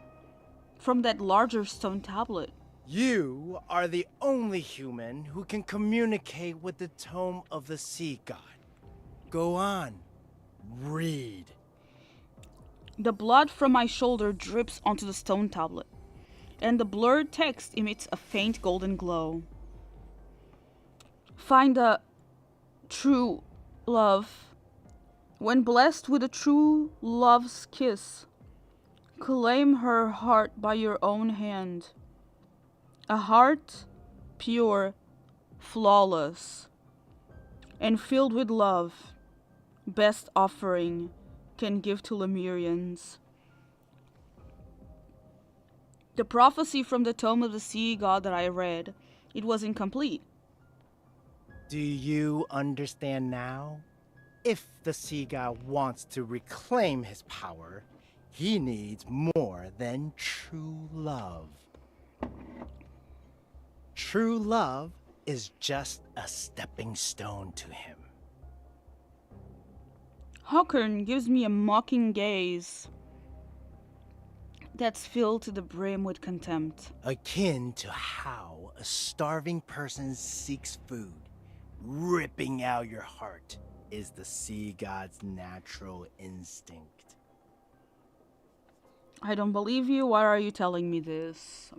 from that larger stone tablet. You are the only human who can communicate with the Tome of the Sea God. Go on. Read. The blood from my shoulder drips onto the stone tablet, and the blurred text emits a faint golden glow. Find the true love. When blessed with a true love's kiss, claim her heart by your own hand. A heart pure, flawless, and filled with love, best offering can give to Lemurians. The prophecy from the Tome of the Sea God that I read, it was incomplete. Do you understand now? If the Sea God wants to reclaim his power, he needs more than true love. True love is just a stepping stone to him. Hawkern gives me a mocking gaze that's filled to the brim with contempt. Akin to how a starving person seeks food, ripping out your heart is the Sea God's natural instinct. I don't believe you. Why are you telling me this?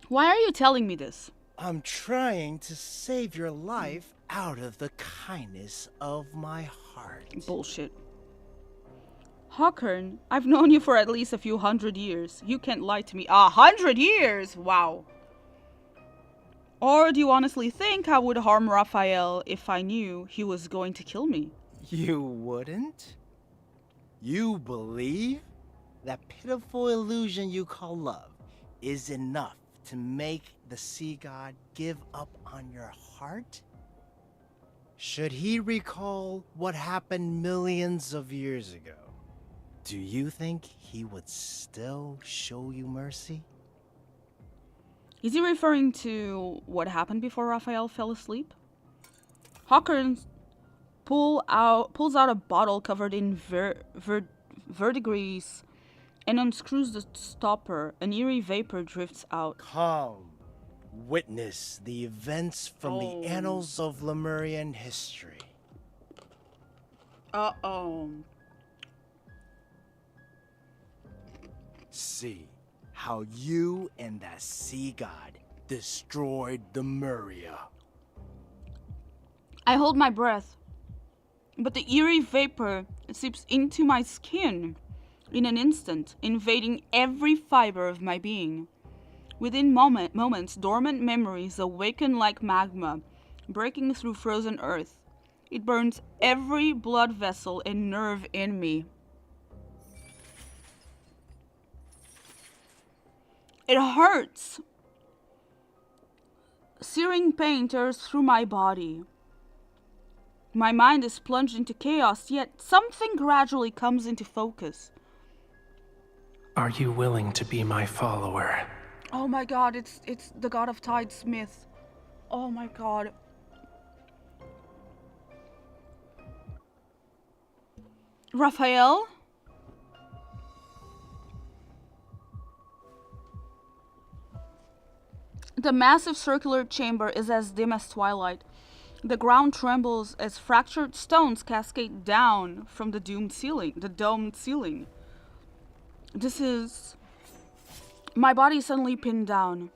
Why are you telling me this? I'm trying to save your life out of the kindness of my heart. Bullshit. Hawkern, I've known you for at least a few hundred years. You can't lie to me. 100 years? Wow. Or do you honestly think I would harm Raphael if I knew he was going to kill me? You wouldn't? You believe that pitiful illusion you call love is enough to make the Sea God give up on your heart? Should he recall what happened millions of years ago, do you think he would still show you mercy? Is he referring to what happened before Raphael fell asleep? Hawkern pulls out a bottle covered in verdigris and unscrews the stopper. An eerie vapor drifts out. Come, witness the events from the annals of Lemurian history. Uh-oh. See how you and that Sea God destroyed Lemuria. I hold my breath, but the eerie vapor seeps into my skin in an instant, invading every fiber of my being. Within moments, dormant memories awaken like magma, breaking through frozen earth. It burns every blood vessel and nerve in me. It hurts. Searing pain tears through my body. My mind is plunged into chaos, yet something gradually comes into focus. Are you willing to be my follower? Oh my god, it's the god of tides myth. Oh my god. Raphael? The massive circular chamber is as dim as twilight. The ground trembles as fractured stones cascade down from the domed ceiling. This is... My body is suddenly pinned down.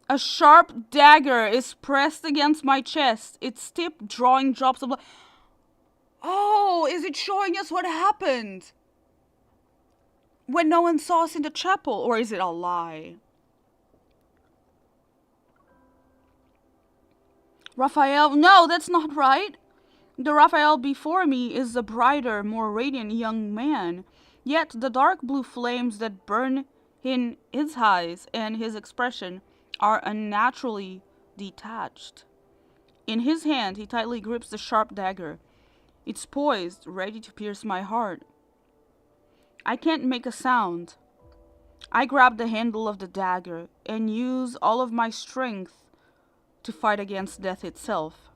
A sharp dagger is pressed against my chest, its tip drawing drops of blood. Oh, is it showing us what happened when no one saw us in the chapel, or is it a lie? Raphael, no, that's not right. The Raphael before me is a brighter, more radiant young man. Yet the dark blue flames that burn in his eyes and his expression are unnaturally detached. In his hand, he tightly grips the sharp dagger. It's poised, ready to pierce my heart. I can't make a sound. I grab the handle of the dagger and use all of my strength to fight against death itself.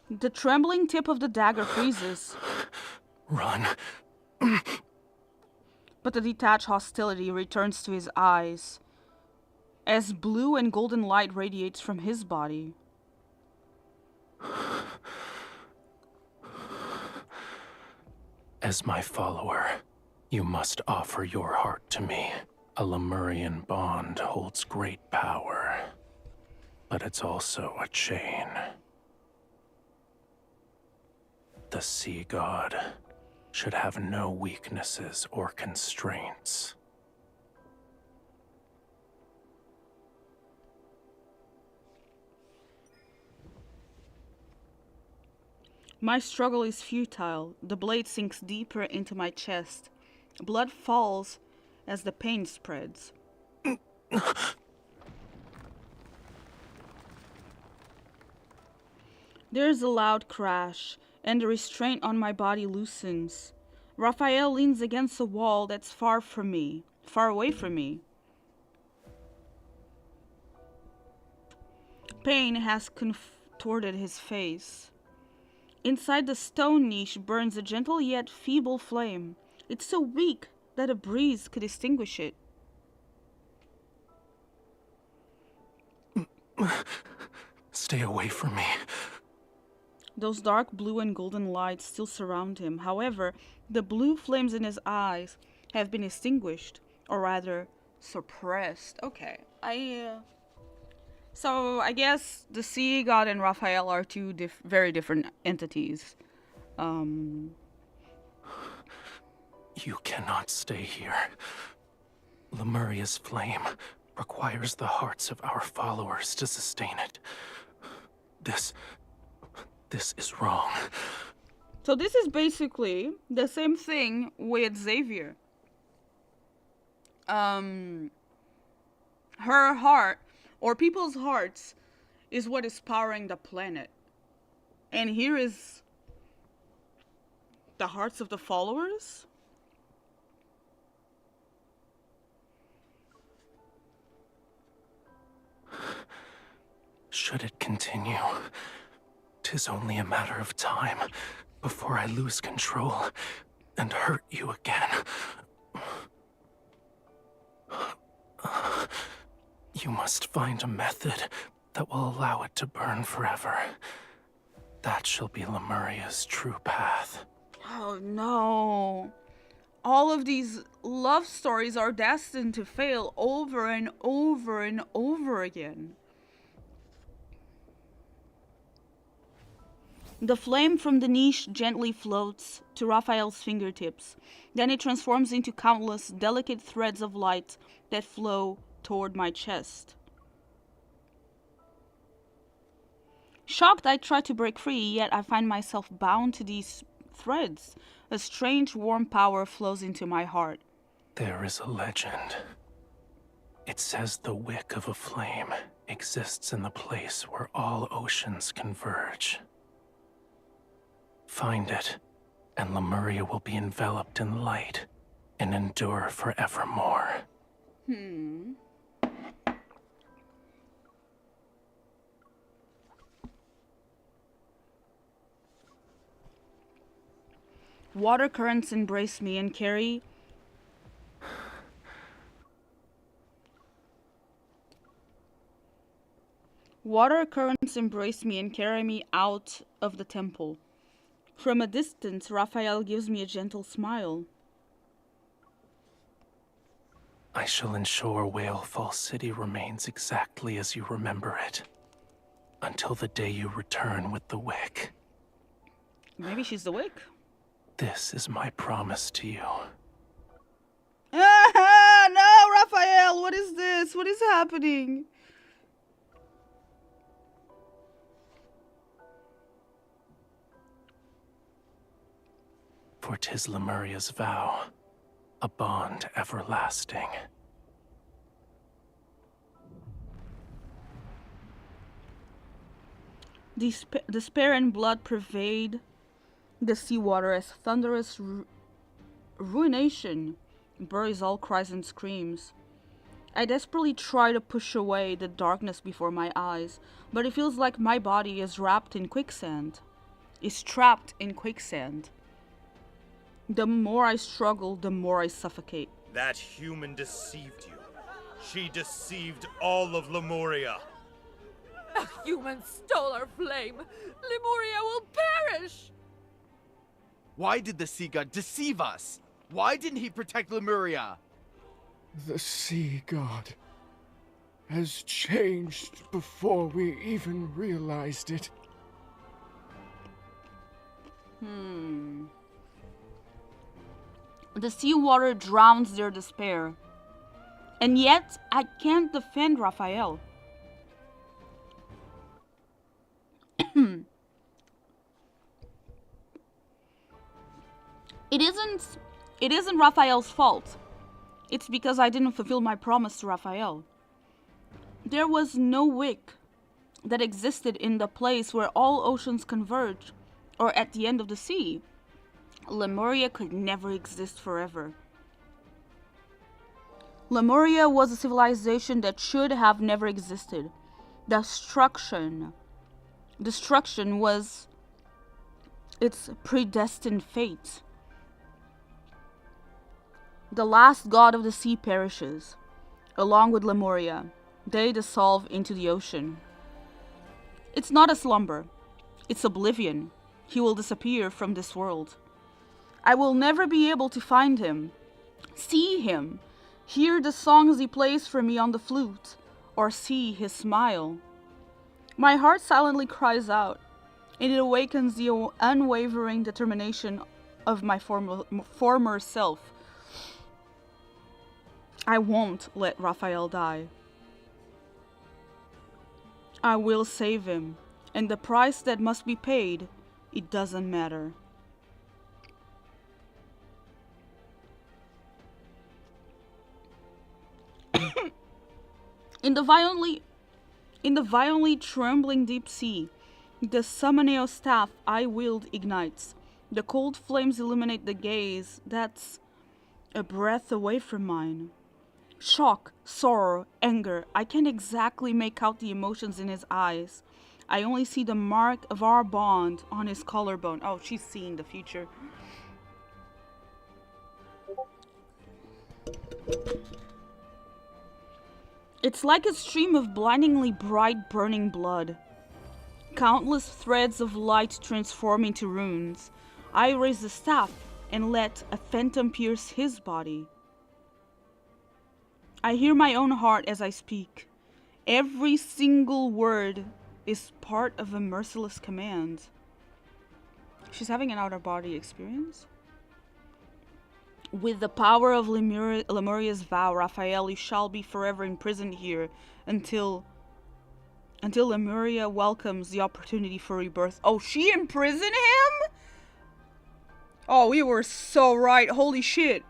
The trembling tip of the dagger freezes. Run. But the detached hostility returns to his eyes as blue and golden light radiates from his body. As my follower, you must offer your heart to me. A Lemurian bond holds great power, but it's also a chain. The sea god should have no weaknesses or constraints. My struggle is futile. The blade sinks deeper into my chest. Blood falls as the pain spreads. There's a loud crash, and the restraint on my body loosens. Raphael leans against a wall that's far away from me. Pain has contorted his face. Inside the stone niche burns a gentle yet feeble flame. It's so weak that a breeze could extinguish it. Stay away from me. Those dark blue and golden lights still surround him. However, the blue flames in his eyes have been extinguished, or rather, suppressed. Okay, So I guess the sea god and Raphael are two very different entities. You cannot stay here. Lemuria's flame requires the hearts of our followers to sustain it. This is wrong. So this is basically the same thing with Xavier. Her heart, or people's hearts, is what is powering the planet. And here is the hearts of the followers. Should it continue, 'tis only a matter of time before I lose control and hurt you again. You must find a method that will allow it to burn forever. That shall be Lemuria's true path. Oh no. All of these love stories are destined to fail over and over and over again. The flame from the niche gently floats to Raphael's fingertips. Then it transforms into countless delicate threads of light that flow toward my chest. Shocked, I try to break free, yet I find myself bound to these threads. A strange warm power flows into my heart. There is a legend. It says the wick of a flame exists in the place where all oceans converge. Find it, and Lemuria will be enveloped in light and endure forevermore. Water currents embrace me and carry Water currents embrace me and carry me out of the temple. From a distance, Raphael gives me a gentle smile. I shall ensure Whalefall City remains exactly as you remember it. Until the day you return with the wick. Maybe she's the wick. This is my promise to you. Ah, no, Raphael, what is this? What is happening? For 'tis Lemuria's vow, a bond everlasting. Despair and blood pervade the seawater as thunderous ruination buries all cries and screams. I desperately try to push away the darkness before my eyes, but it feels like my body is wrapped in quicksand. Is trapped in quicksand. The more I struggle, the more I suffocate. That human deceived you. She deceived all of Lemuria. A human stole our flame. Lemuria will perish. Why did the sea god deceive us? Why didn't he protect Lemuria? The sea god has changed before we even realized it. The seawater drowns their despair. And yet, I can't defend Raphael. It isn't Raphael's fault. It's because I didn't fulfill my promise to Raphael. There was no wick that existed in the place where all oceans converge, or at the end of the sea. Lemuria could never exist forever. Lemuria was a civilization that should have never existed. Destruction was its predestined fate. The last god of the sea perishes. Along with Lemuria, they dissolve into the ocean. It's not a slumber. It's oblivion. He will disappear from this world. I will never be able to find him, see him, hear the songs he plays for me on the flute, or see his smile. My heart silently cries out, and it awakens the unwavering determination of my former self. I won't let Raphael die. I will save him, and the price that must be paid, it doesn't matter. In the violently trembling deep sea, the Summoneo staff I wield ignites. The cold flames illuminate the gaze that's a breath away from mine. Shock, sorrow, anger, I can't exactly make out the emotions in his eyes. I only see the mark of our bond on his collarbone. Oh, she's seeing the future. It's like a stream of blindingly bright burning blood. Countless threads of light transform into runes. I raise the staff and let a phantom pierce his body. I hear my own heart as I speak. Every single word is part of a merciless command. She's having an out-of-body experience? With the power of Lemuria's vow, Raphael, you shall be forever imprisoned here until Lemuria welcomes the opportunity for rebirth. Oh, she imprisoned him? Oh, we were so right. Holy shit.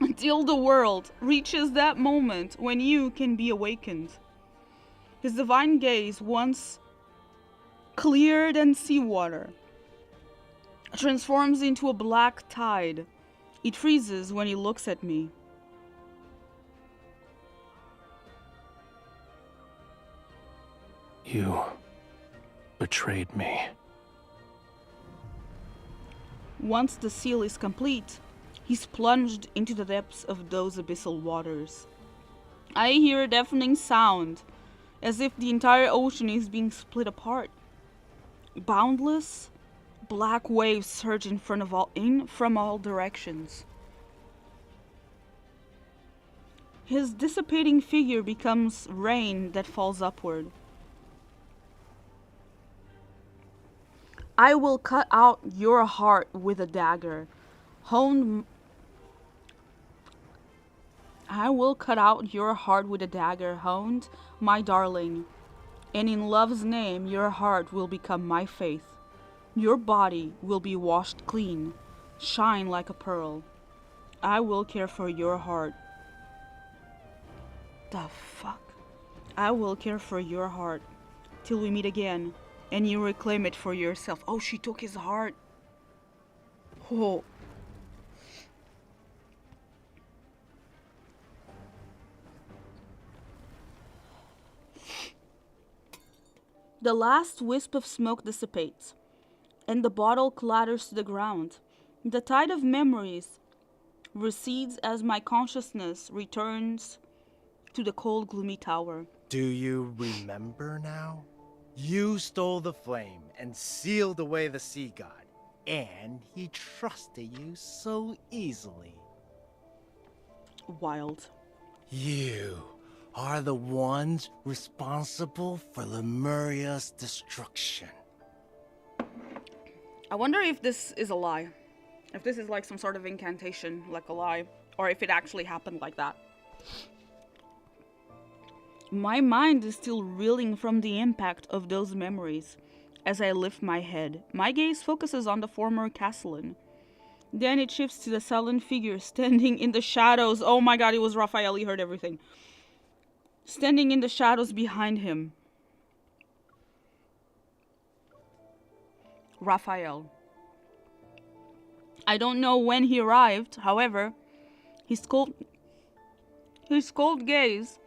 Until the world reaches that moment when you can be awakened. His divine gaze, once cleared and seawater, transforms into a black tide. It freezes when he looks at me. You betrayed me. Once the seal is complete, he's plunged into the depths of those abyssal waters. I hear a deafening sound, as if the entire ocean is being split apart. Boundless, black waves surge from all directions. His dissipating figure becomes rain that falls upward. I will cut out your heart with a dagger, I will cut out your heart with a dagger, honed, my darling, and in love's name your heart will become my faith. Your body will be washed clean, shine like a pearl. I will care for your heart. The fuck? I will care for your heart till we meet again, and you reclaim it for yourself. Oh, she took his heart. Oh. The last wisp of smoke dissipates, and the bottle clatters to the ground. The tide of memories recedes as my consciousness returns to the cold, gloomy tower. Do you remember now? You stole the flame and sealed away the sea god, and he trusted you so easily. Wild. You are the ones responsible for Lemuria's destruction. I wonder if this is a lie. If this is like some sort of incantation, like a lie, or if it actually happened like that. My mind is still reeling from the impact of those memories. As I lift my head, my gaze focuses on the former castellan. Then it shifts to the sullen figure standing in the shadows. Oh my god, it was Raphael, he heard everything. Standing in the shadows behind him. Raphael. I don't know when he arrived, however, his cold gaze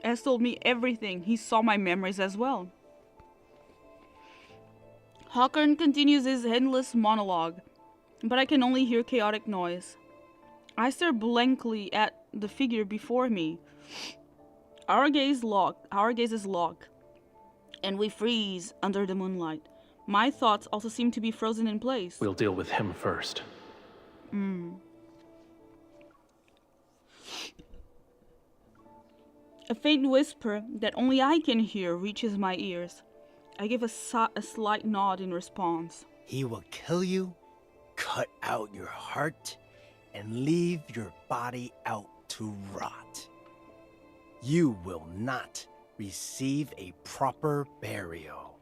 has told me everything. He saw my memories as well. Hawkern continues his endless monologue, but I can only hear chaotic noise. I stare blankly at the figure before me. Our gaze is locked, and we freeze under the moonlight. My thoughts also seem to be frozen in place. We'll deal with him first. A faint whisper that only I can hear reaches my ears. I give a slight nod in response. He will kill you, cut out your heart, and leave your body out to rot. You will not receive a proper burial.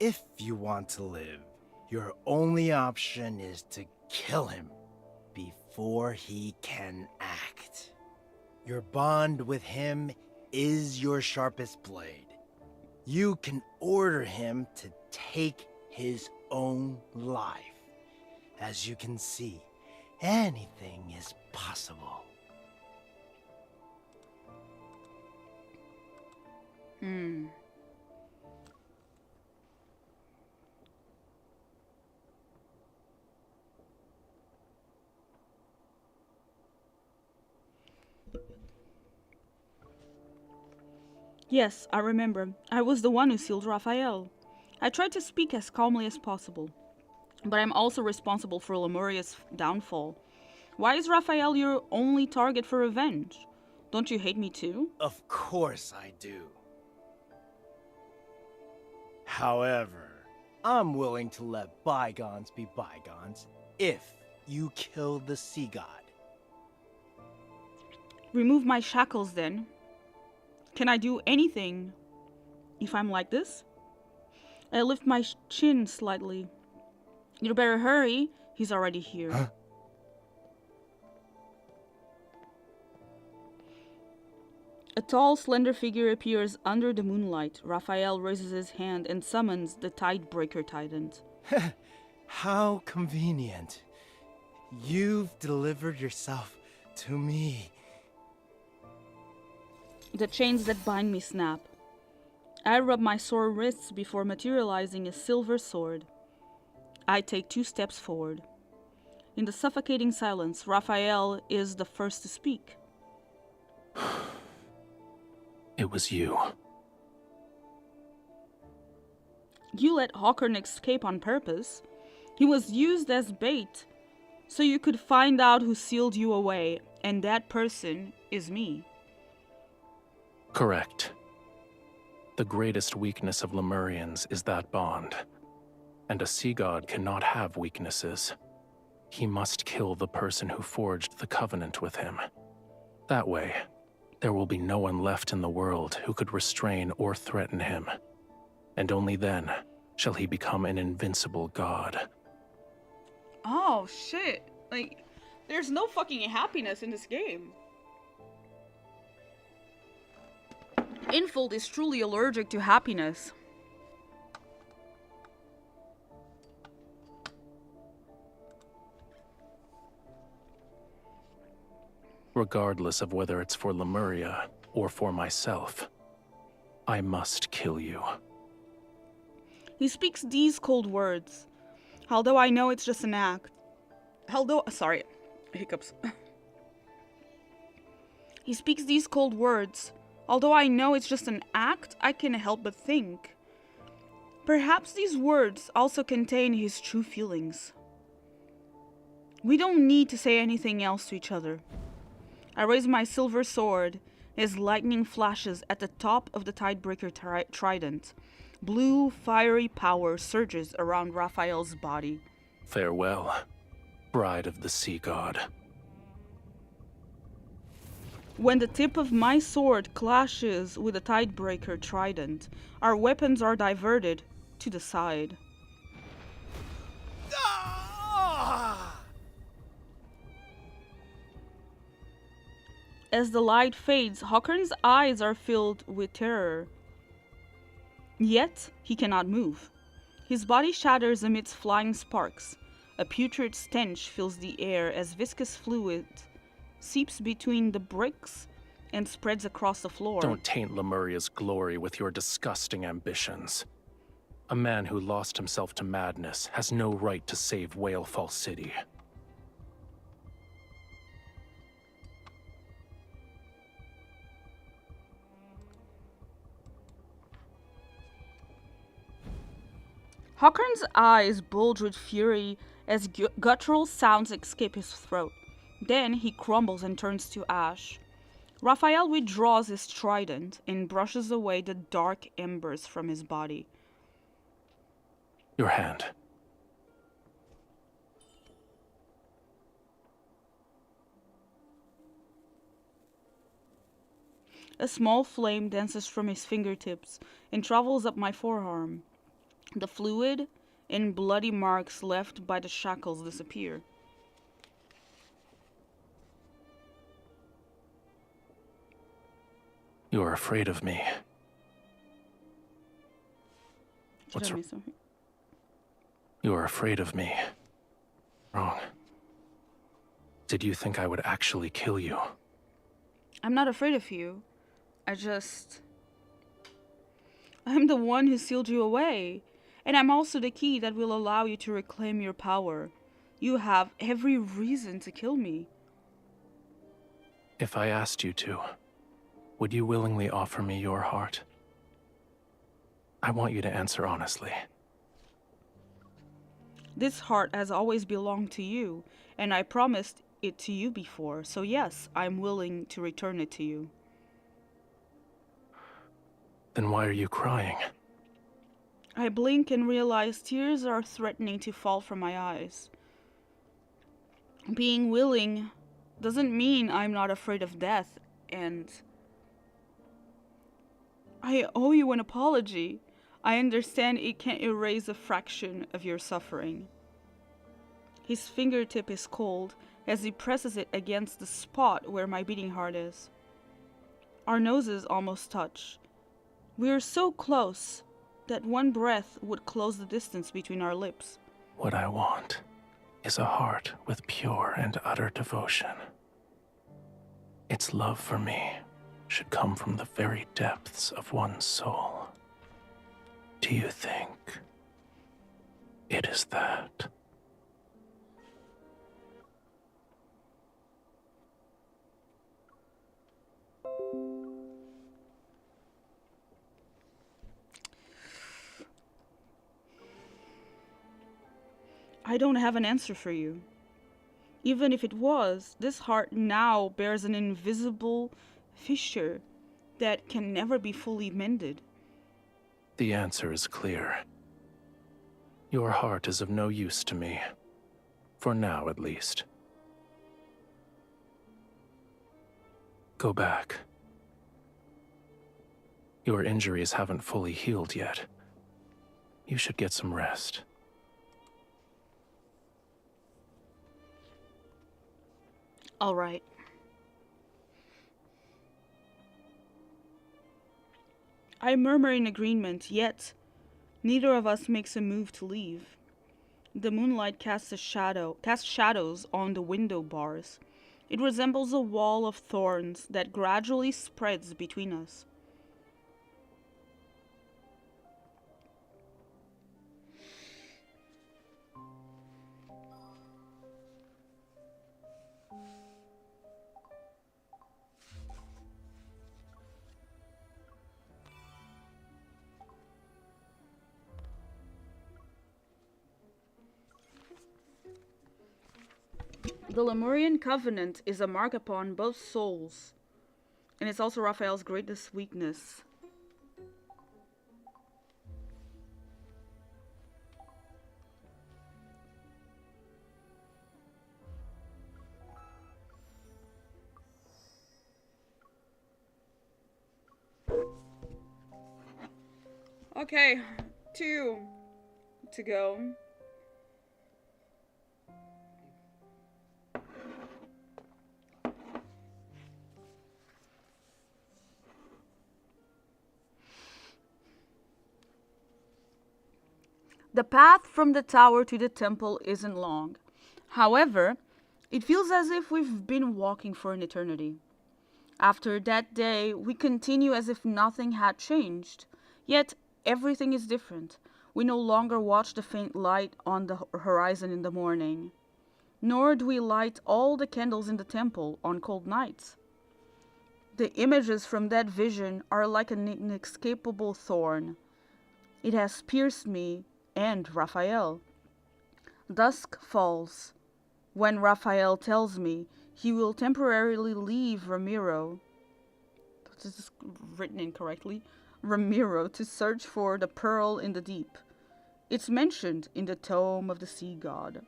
If you want to live, your only option is to kill him before he can act. Your bond with him is your sharpest blade. You can order him to take his own life. As you can see, anything is possible. Yes, I remember. I was the one who sealed Raphael. I tried to speak as calmly as possible. But I'm also responsible for Lemuria's downfall. Why is Raphael your only target for revenge? Don't you hate me too? Of course I do. However, I'm willing to let bygones be bygones if you kill the sea god. Remove my shackles then. Can I do anything if I'm like this? I lift my chin slightly. You better hurry. He's already here. Huh? A tall, slender figure appears under the moonlight. Raphael raises his hand and summons the Tidebreaker Titans. How convenient. You've delivered yourself to me. The chains that bind me snap. I rub my sore wrists before materializing a silver sword. I take 2 steps forward. In the suffocating silence, Raphael is the first to speak. It was you. You let Hawkern escape on purpose. He was used as bait, so you could find out who sealed you away, and that person is me. Correct. The greatest weakness of Lemurians is that bond. And a sea god cannot have weaknesses. He must kill the person who forged the covenant with him. That way, there will be no one left in the world who could restrain or threaten him. And only then shall he become an invincible god. Oh, shit. Like, there's no fucking happiness in this game. Infold is truly allergic to happiness. Regardless of whether it's for Lemuria or for myself, I must kill you. He speaks these cold words, although I know it's just an act. Sorry, hiccups. He speaks these cold words, although I know it's just an act. I can't help but think. Perhaps these words also contain his true feelings. We don't need to say anything else to each other. I raise my silver sword as lightning flashes at the top of the Tidebreaker trident. Blue, fiery power surges around Raphael's body. Farewell, bride of the sea god. When the tip of my sword clashes with the Tidebreaker trident, our weapons are diverted to the side. As the light fades, Hawkern's eyes are filled with terror. Yet, he cannot move. His body shatters amidst flying sparks. A putrid stench fills the air as viscous fluid seeps between the bricks and spreads across the floor. Don't taint Lemuria's glory with your disgusting ambitions. A man who lost himself to madness has no right to save Whalefall City. Hawkern's eyes bulge with fury as guttural sounds escape his throat. Then he crumbles and turns to ash. Raphael withdraws his trident and brushes away the dark embers from his body. Your hand. A small flame dances from his fingertips and travels up my forearm. The fluid and bloody marks left by the shackles disappear. You are afraid of me. You are afraid of me. Wrong. Did you think I would actually kill you? I'm not afraid of you. I'm the one who sealed you away. And I'm also the key that will allow you to reclaim your power. You have every reason to kill me. If I asked you to, would you willingly offer me your heart? I want you to answer honestly. This heart has always belonged to you, and I promised it to you before, so yes, I'm willing to return it to you. Then why are you crying? I blink and realize tears are threatening to fall from my eyes. Being willing doesn't mean I'm not afraid of death, and I owe you an apology. I understand it can't erase a fraction of your suffering. His fingertip is cold as he presses it against the spot where my beating heart is. Our noses almost touch. We are so close that one breath would close the distance between our lips. What I want is a heart with pure and utter devotion. Its love for me should come from the very depths of one's soul. Do you think it is that? I don't have an answer for you. Even if it was, this heart now bears an invisible fissure that can never be fully mended. The answer is clear. Your heart is of no use to me. For now, at least. Go back. Your injuries haven't fully healed yet. You should get some rest. All right. I murmur in agreement, yet neither of us makes a move to leave. The moonlight casts shadows on the window bars. It resembles a wall of thorns that gradually spreads between us. The Lemurian covenant is a mark upon both souls, and it's also Raphael's greatest weakness. Okay, 2 to go. The path from the tower to the temple isn't long. However, it feels as if we've been walking for an eternity. After that day, we continue as if nothing had changed. Yet, everything is different. We no longer watch the faint light on the horizon in the morning. Nor do we light all the candles in the temple on cold nights. The images from that vision are like an inescapable thorn. It has pierced me and Raphael. Dusk falls when Raphael tells me he will temporarily leave Ramiro. This is written incorrectly. Ramiro to search for the pearl in the deep. It's mentioned in the tome of the sea god.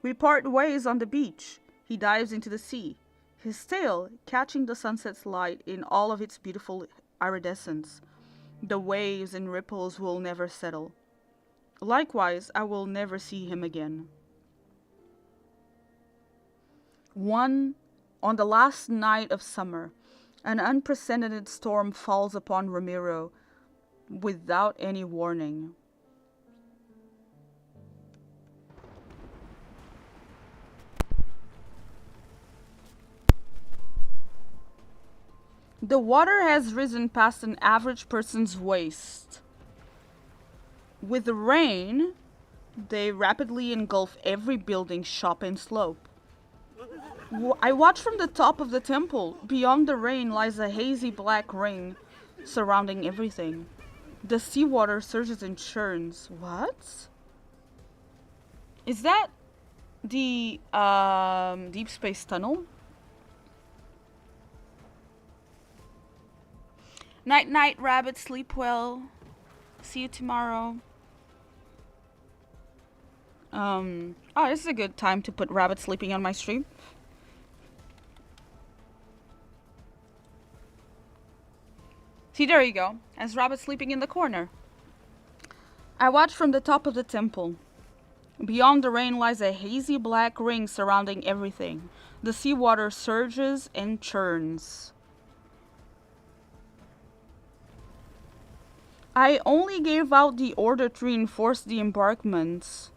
We part ways on the beach. He dives into the sea, his tail catching the sunset's light in all of its beautiful iridescence. The waves and ripples will never settle. Likewise, I will never see him again. On the last night of summer, an unprecedented storm falls upon Ramiro without any warning. The water has risen past an average person's waist. With the rain, they rapidly engulf every building, shop, and slope. I watch from the top of the temple. Beyond the rain lies a hazy black ring surrounding everything. The seawater surges and churns. What? Is that the deep space tunnel? Night, night, rabbit. Sleep well. See you tomorrow. Oh, this is a good time to put Rabbit sleeping on my stream. See, there you go. As Rabbit sleeping in the corner. I watch from the top of the temple. Beyond the rain lies a hazy black ring surrounding everything. The seawater surges and churns. I only gave out the order to reinforce the embankments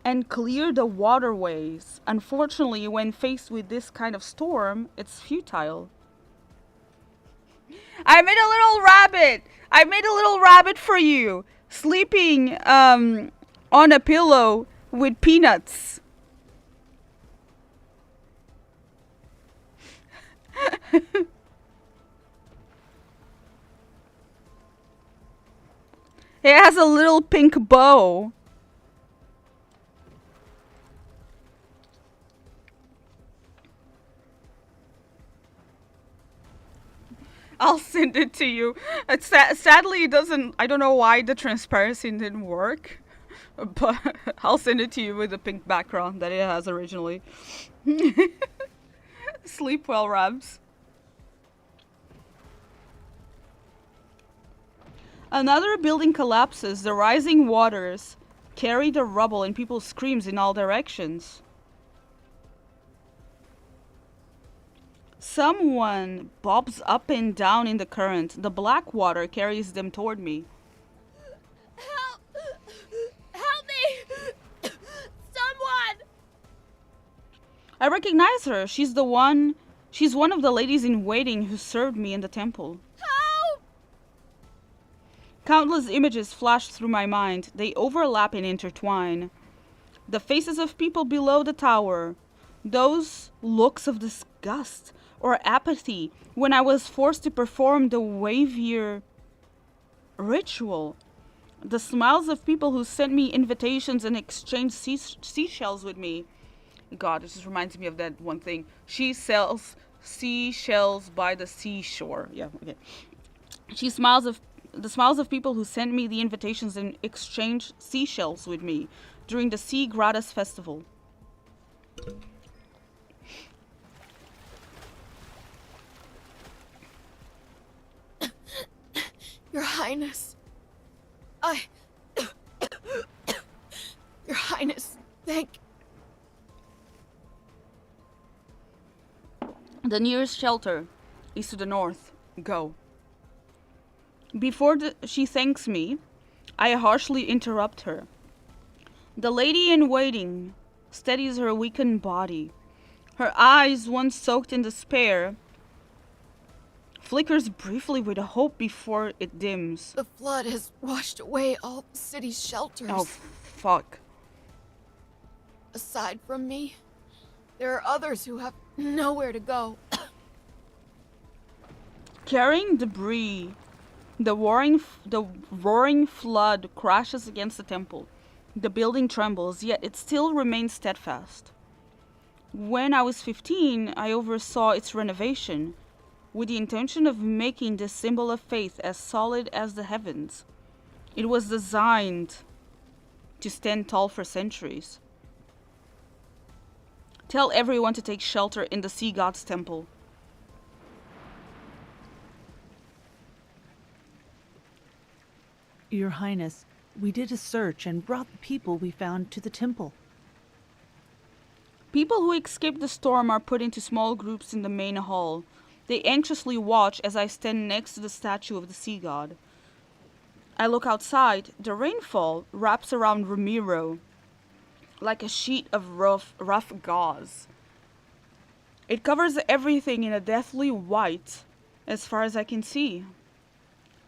and clear the waterways. Unfortunately, when faced with this kind of storm, it's futile. I made a little rabbit! I made a little rabbit for you! Sleeping on a pillow with peanuts. It has a little pink bow. I'll send it to you. Sadly, it doesn't. I don't know why the transparency didn't work, but I'll send it to you with the pink background that it has originally. Sleep well, Rabs. Another building collapses. The rising waters carry the rubble and people's screams in all directions. Someone bobs up and down in the current. The black water carries them toward me. Help! Help me! Someone! I recognize her. She's one of the ladies in waiting who served me in the temple. Help! Countless images flash through my mind. They overlap and intertwine. The faces of people below the tower. Those looks of disgust or apathy when I was forced to perform the wavier ritual. The smiles of people who sent me invitations and exchanged seashells with me. God, this just reminds me of that one thing. She sells seashells by the seashore. Yeah, okay. The smiles of people who sent me the invitations and exchanged seashells with me during the Sea Gratis Festival. Your Highness. Your Highness, thank... The nearest shelter is to the north. Go. Before she thanks me, I harshly interrupt her. The lady in waiting steadies her weakened body. Her eyes, once soaked in despair, flickers briefly with a hope before it dims. The flood has washed away all the city's shelters. Oh, fuck. Aside from me, there are others who have nowhere to go. Carrying debris, the roaring flood crashes against the temple. The building trembles, yet it still remains steadfast. When I was 15, I oversaw its renovation, with the intention of making this symbol of faith as solid as the heavens. It was designed to stand tall for centuries. Tell everyone to take shelter in the Sea God's temple. Your Highness, we did a search and brought the people we found to the temple. People who escaped the storm are put into small groups in the main hall. They anxiously watch as I stand next to the statue of the sea god. I look outside. The rainfall wraps around Ramiro like a sheet of rough gauze. It covers everything in a deathly white as far as I can see.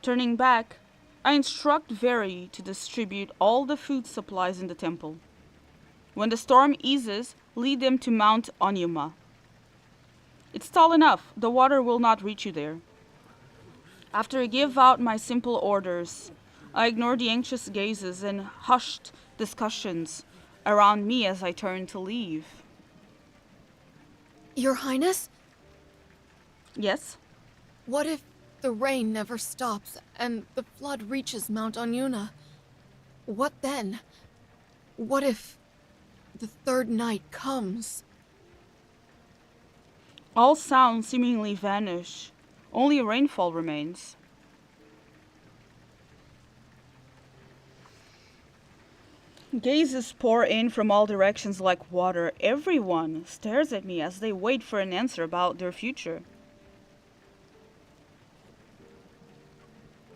Turning back, I instruct Veri to distribute all the food supplies in the temple. When the storm eases, lead them to Mount Onyuma. It's tall enough, the water will not reach you there. After I give out my simple orders, I ignore the anxious gazes and hushed discussions around me as I turn to leave. Your Highness? Yes? What if the rain never stops and the flood reaches Mount Onyuna? What then? What if the third night comes? All sounds seemingly vanish. Only rainfall remains. Gazes pour in from all directions like water. Everyone stares at me as they wait for an answer about their future.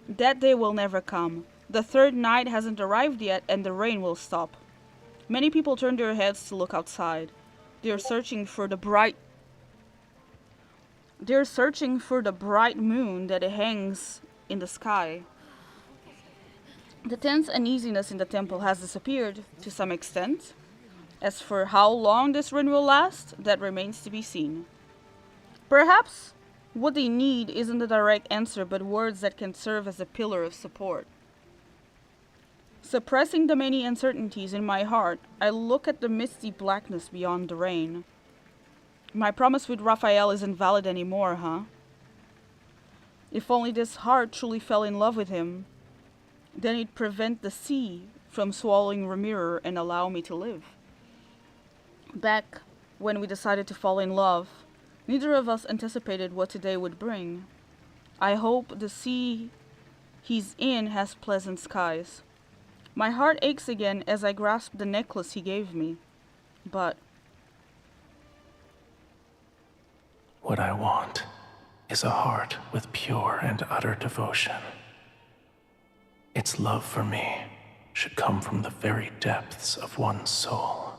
That day will never come. The third night hasn't arrived yet and the rain will stop. Many people turn their heads to look outside. They're searching for the bright moon that hangs in the sky. The tense uneasiness in the temple has disappeared to some extent. As for how long this rain will last, that remains to be seen. Perhaps what they need isn't a direct answer, but words that can serve as a pillar of support. Suppressing the many uncertainties in my heart, I look at the misty blackness beyond the rain. My promise with Raphael isn't valid anymore, huh? If only this heart truly fell in love with him, then it'd prevent the sea from swallowing Ramiro and allow me to live. Back when we decided to fall in love, neither of us anticipated what today would bring. I hope the sea he's in has pleasant skies. My heart aches again as I grasp the necklace he gave me. But What I want is a heart with pure and utter devotion. Its love for me should come from the very depths of one's soul.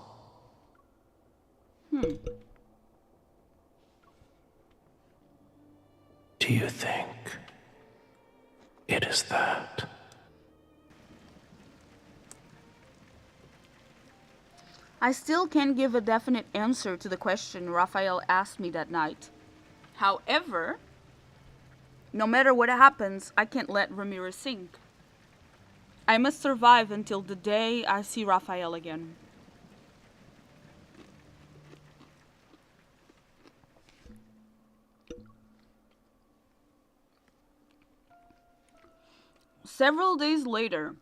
Do you think it is that? I still can't give a definite answer to the question Raphael asked me that night. However, no matter what happens, I can't let Ramiro sink. I must survive until the day I see Raphael again. Several days later,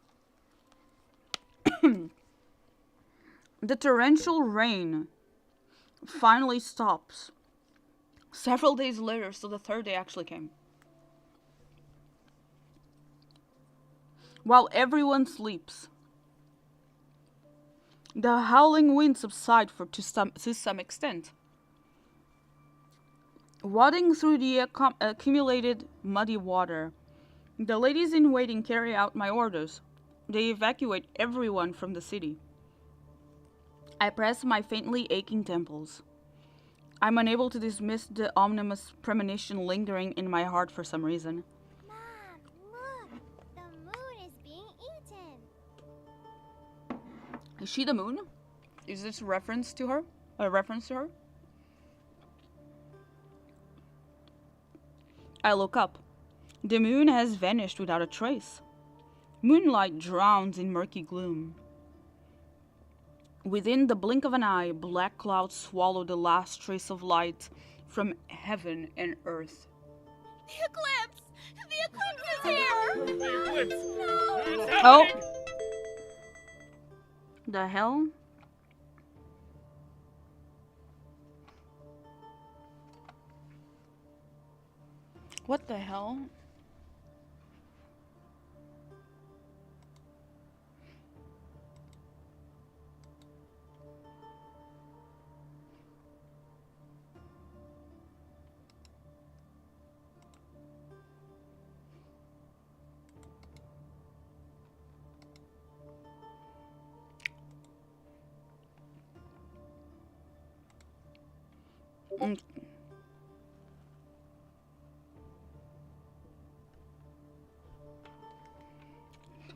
the torrential rain finally stops. Several days later, so the third day actually came. While everyone sleeps, the howling wind subsides to some extent. Wading through the accumulated muddy water, the ladies in waiting carry out my orders. They evacuate everyone from the city. I press my faintly aching temples. I'm unable to dismiss the ominous premonition lingering in my heart for some reason. Mom, look! The moon is being eaten! Is she the moon? Is this a reference to her? A reference to her? I look up. The moon has vanished without a trace. Moonlight drowns in murky gloom. Within the blink of an eye, black clouds swallow the last trace of light from heaven and earth. The eclipse! The eclipse is here! The eclipse! No! It's Oh! happening! The hell? What the hell?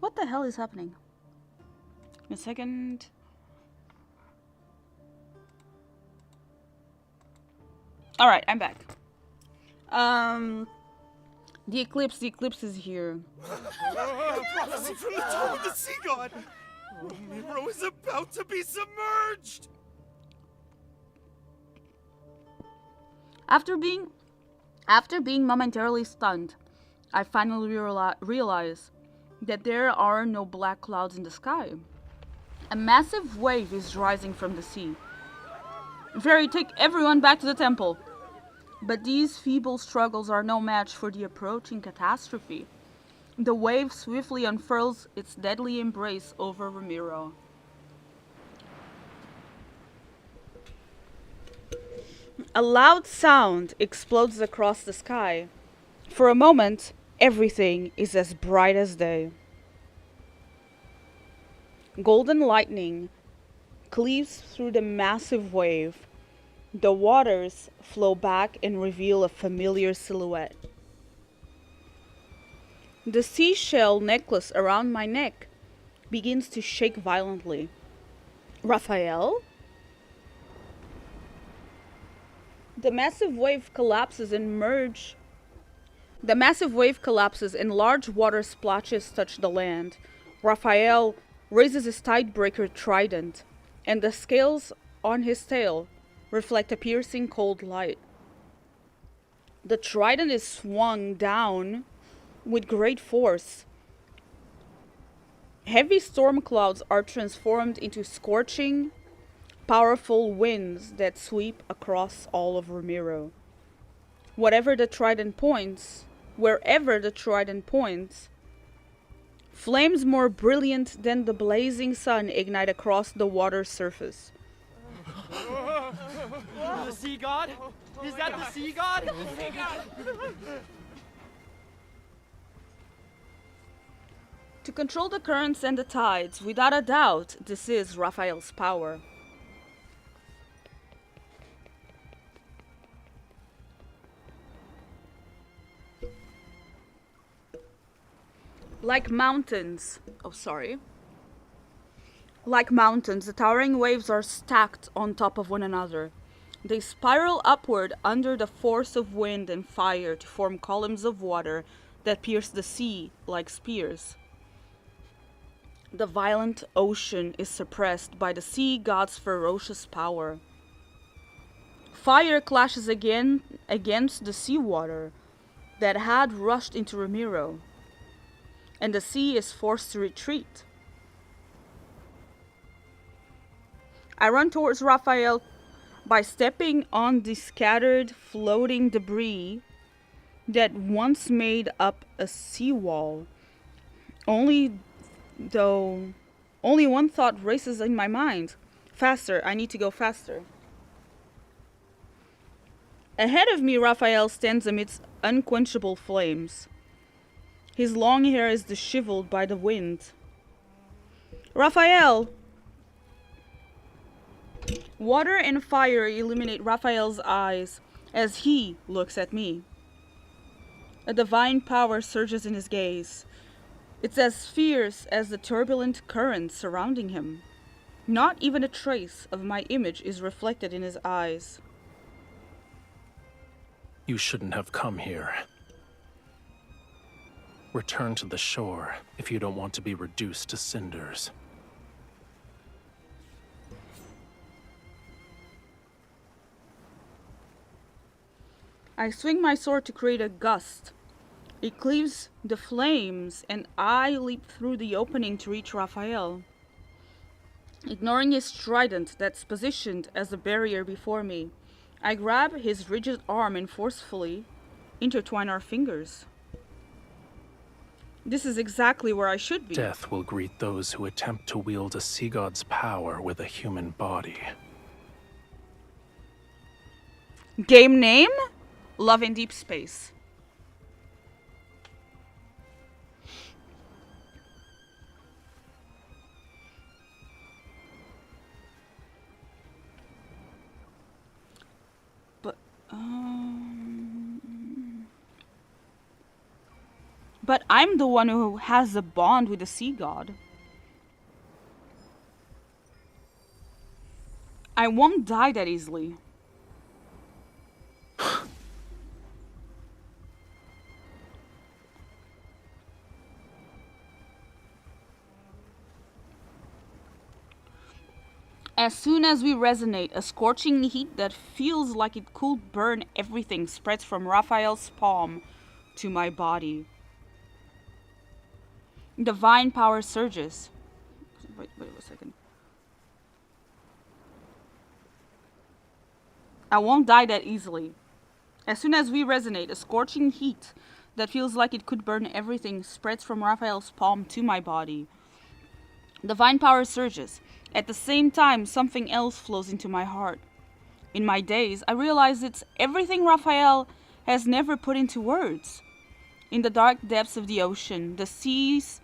What the hell is happening? A second. Alright, I'm back. The eclipse is here. Prophecy from the tomb of the sea god! Ramiro is about to be submerged! After being momentarily stunned, I finally realize that there are no black clouds in the sky. A massive wave is rising from the sea. Fairy, take everyone back to the temple. But these feeble struggles are no match for the approaching catastrophe. The wave swiftly unfurls its deadly embrace over Ramiro. A loud sound explodes across the sky. For a moment, everything is as bright as day. Golden lightning cleaves through the massive wave. The waters flow back and reveal a familiar silhouette. The seashell necklace around my neck begins to shake violently. Raphael? The massive wave collapses and large water splashes touch the land. Raphael raises his tidebreaker trident, and the scales on his tail reflect a piercing cold light. The trident is swung down with great force. Heavy storm clouds are transformed into scorching, powerful winds that sweep across all of Ramiro. Wherever the trident points, flames more brilliant than the blazing sun ignite across the water's surface. The sea god? Is that the sea god? To control the currents and the tides, without a doubt, this is Raphael's power. Like mountains, Like mountains, the towering waves are stacked on top of one another. They spiral upward under the force of wind and fire to form columns of water that pierce the sea like spears. The violent ocean is suppressed by the sea god's ferocious power. Fire clashes again against the seawater that had rushed into Ramiro, and the sea is forced to retreat. I run towards Raphael by stepping on the scattered, floating debris that once made up a seawall. Only one thought races in my mind. Faster, I need to go faster. Ahead of me, Raphael stands amidst unquenchable flames. His long hair is disheveled by the wind. Raphael! Water and fire illuminate Raphael's eyes as he looks at me. A divine power surges in his gaze. It's as fierce as the turbulent currents surrounding him. Not even a trace of my image is reflected in his eyes. You shouldn't have come here. Return to the shore if you don't want to be reduced to cinders. I swing my sword to create a gust. It cleaves the flames, and I leap through the opening to reach Raphael. Ignoring his trident that's positioned as a barrier before me, I grab his rigid arm and forcefully intertwine our fingers. This is exactly where I should be. Death will greet those who attempt to wield a sea god's power with a human body. Game name? Love in Deep Space. But I'm the one who has a bond with the sea god. I won't die that easily. As soon as we resonate, a scorching heat that feels like it could burn everything spreads from Raphael's palm to my body. Divine power surges. Wait a second. I won't die that easily. As soon as we resonate, a scorching heat that feels like it could burn everything spreads from Raphael's palm to my body. Divine power surges. At the same time, something else flows into my heart. In my daze, I realize it's everything Raphael has never put into words. In the dark depths of the ocean, the sea's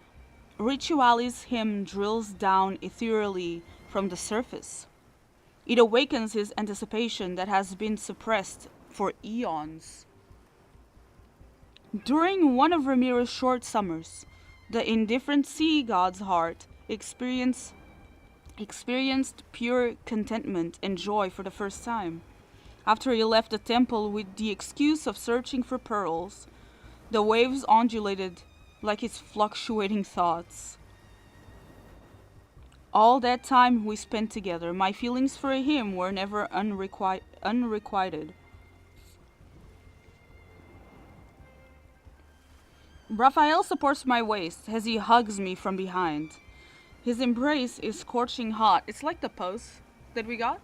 ritualis hymn drills down ethereally from the surface. It awakens his anticipation that has been suppressed for eons. During one of Ramiro's short summers, the indifferent sea god's heart experienced pure contentment and joy for the first time. After he left the temple with the excuse of searching for pearls, the waves undulated like his fluctuating thoughts. All that time we spent together, my feelings for him were never unrequited. Raphael supports my waist as he hugs me from behind. His embrace is scorching hot. It's like the pose that we got.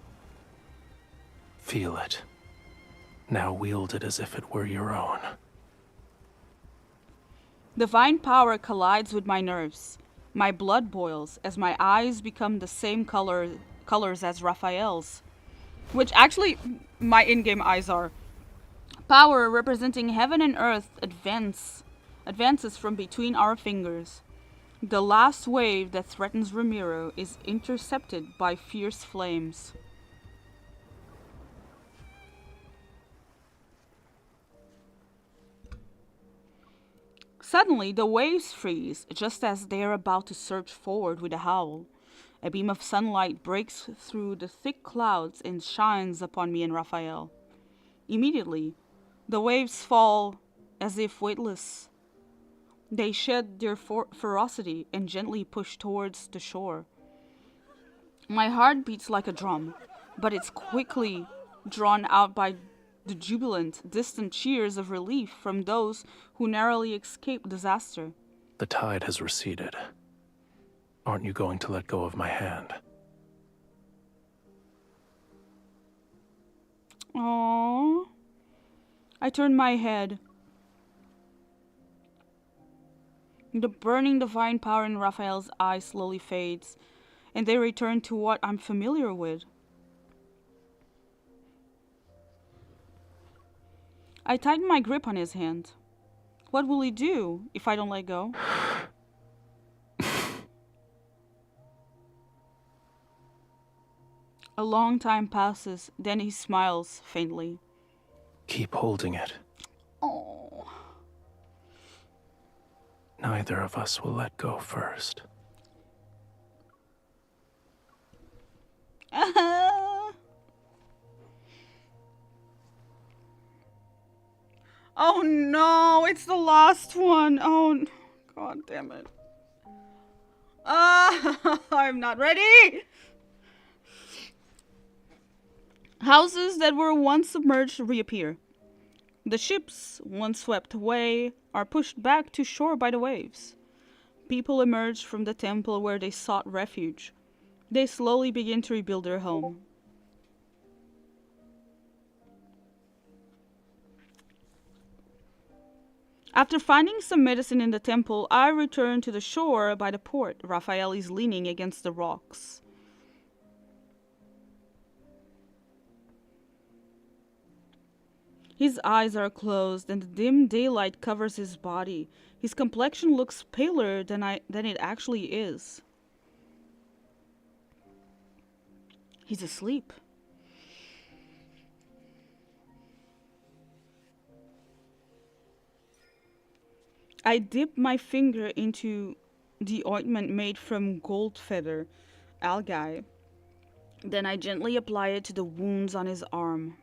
Feel it. Now wield it as if it were your own. Divine power collides with my nerves. My blood boils as my eyes become the same colors as Raphael's. Which actually, my in-game eyes are. Power representing heaven and earth advances from between our fingers. The last wave that threatens Ramiro is intercepted by fierce flames. Suddenly, the waves freeze, just as they are about to surge forward with a howl. A beam of sunlight breaks through the thick clouds and shines upon me and Raphael. Immediately, the waves fall as if weightless. They shed their ferocity and gently push towards the shore. My heart beats like a drum, but it's quickly drawn out by the jubilant, distant cheers of relief from those who narrowly escaped disaster. The tide has receded. Aren't you going to let go of my hand? Aww. I turn my head. The burning divine power in Raphael's eyes slowly fades, and they return to what I'm familiar with. I tighten my grip on his hand. What will he do if I don't let go? A long time passes, then he smiles faintly. Keep holding it. Oh. Neither of us will let go first. Oh no, it's the last one. Oh, god damn it. I'm not ready. Houses that were once submerged reappear. The ships, once swept away, are pushed back to shore by the waves. People emerge from the temple where they sought refuge. They slowly begin to rebuild their home. After finding some medicine in the temple, I return to the shore by the port. Raphael is leaning against the rocks. His eyes are closed and the dim daylight covers his body. His complexion looks paler than it actually is. He's asleep. I dip my finger into the ointment made from gold feather algae. Then I gently apply it to the wounds on his arm.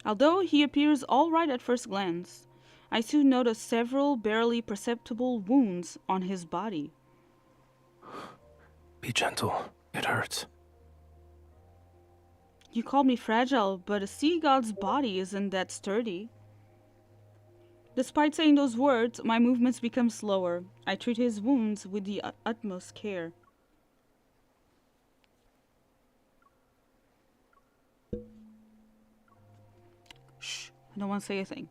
Although he appears all right at first glance, I soon notice several barely perceptible wounds on his body. Be gentle. It hurts. You called me fragile, but a sea god's body isn't that sturdy. Despite saying those words, my movements become slower. I treat his wounds with the utmost care. Shh, I don't want to say a thing.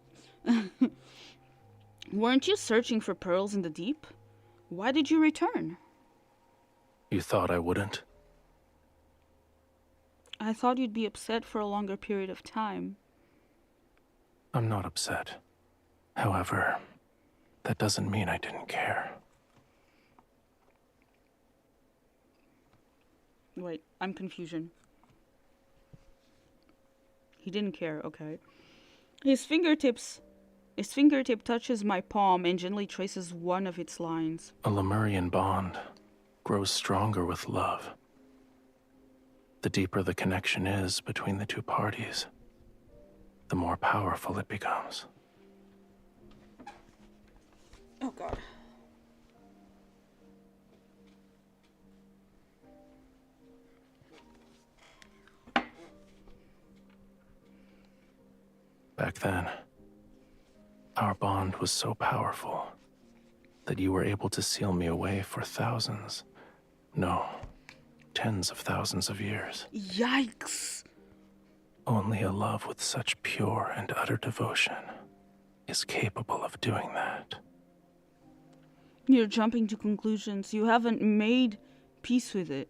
Weren't you searching for pearls in the deep? Why did you return? You thought I wouldn't? I thought you'd be upset for a longer period of time. I'm not upset. However, that doesn't mean I didn't care. Wait, I'm confusion. He didn't care, okay. His fingertip touches my palm and gently traces one of its lines. A Lemurian bond grows stronger with love. The deeper the connection is between the two parties, the more powerful it becomes. Oh god. Back then, Our bond was so powerful that you were able to seal me away for thousands, no, tens of thousands of years. Yikes. Only a love with such pure and utter devotion is capable of doing that. You're jumping to conclusions. You haven't made peace with it.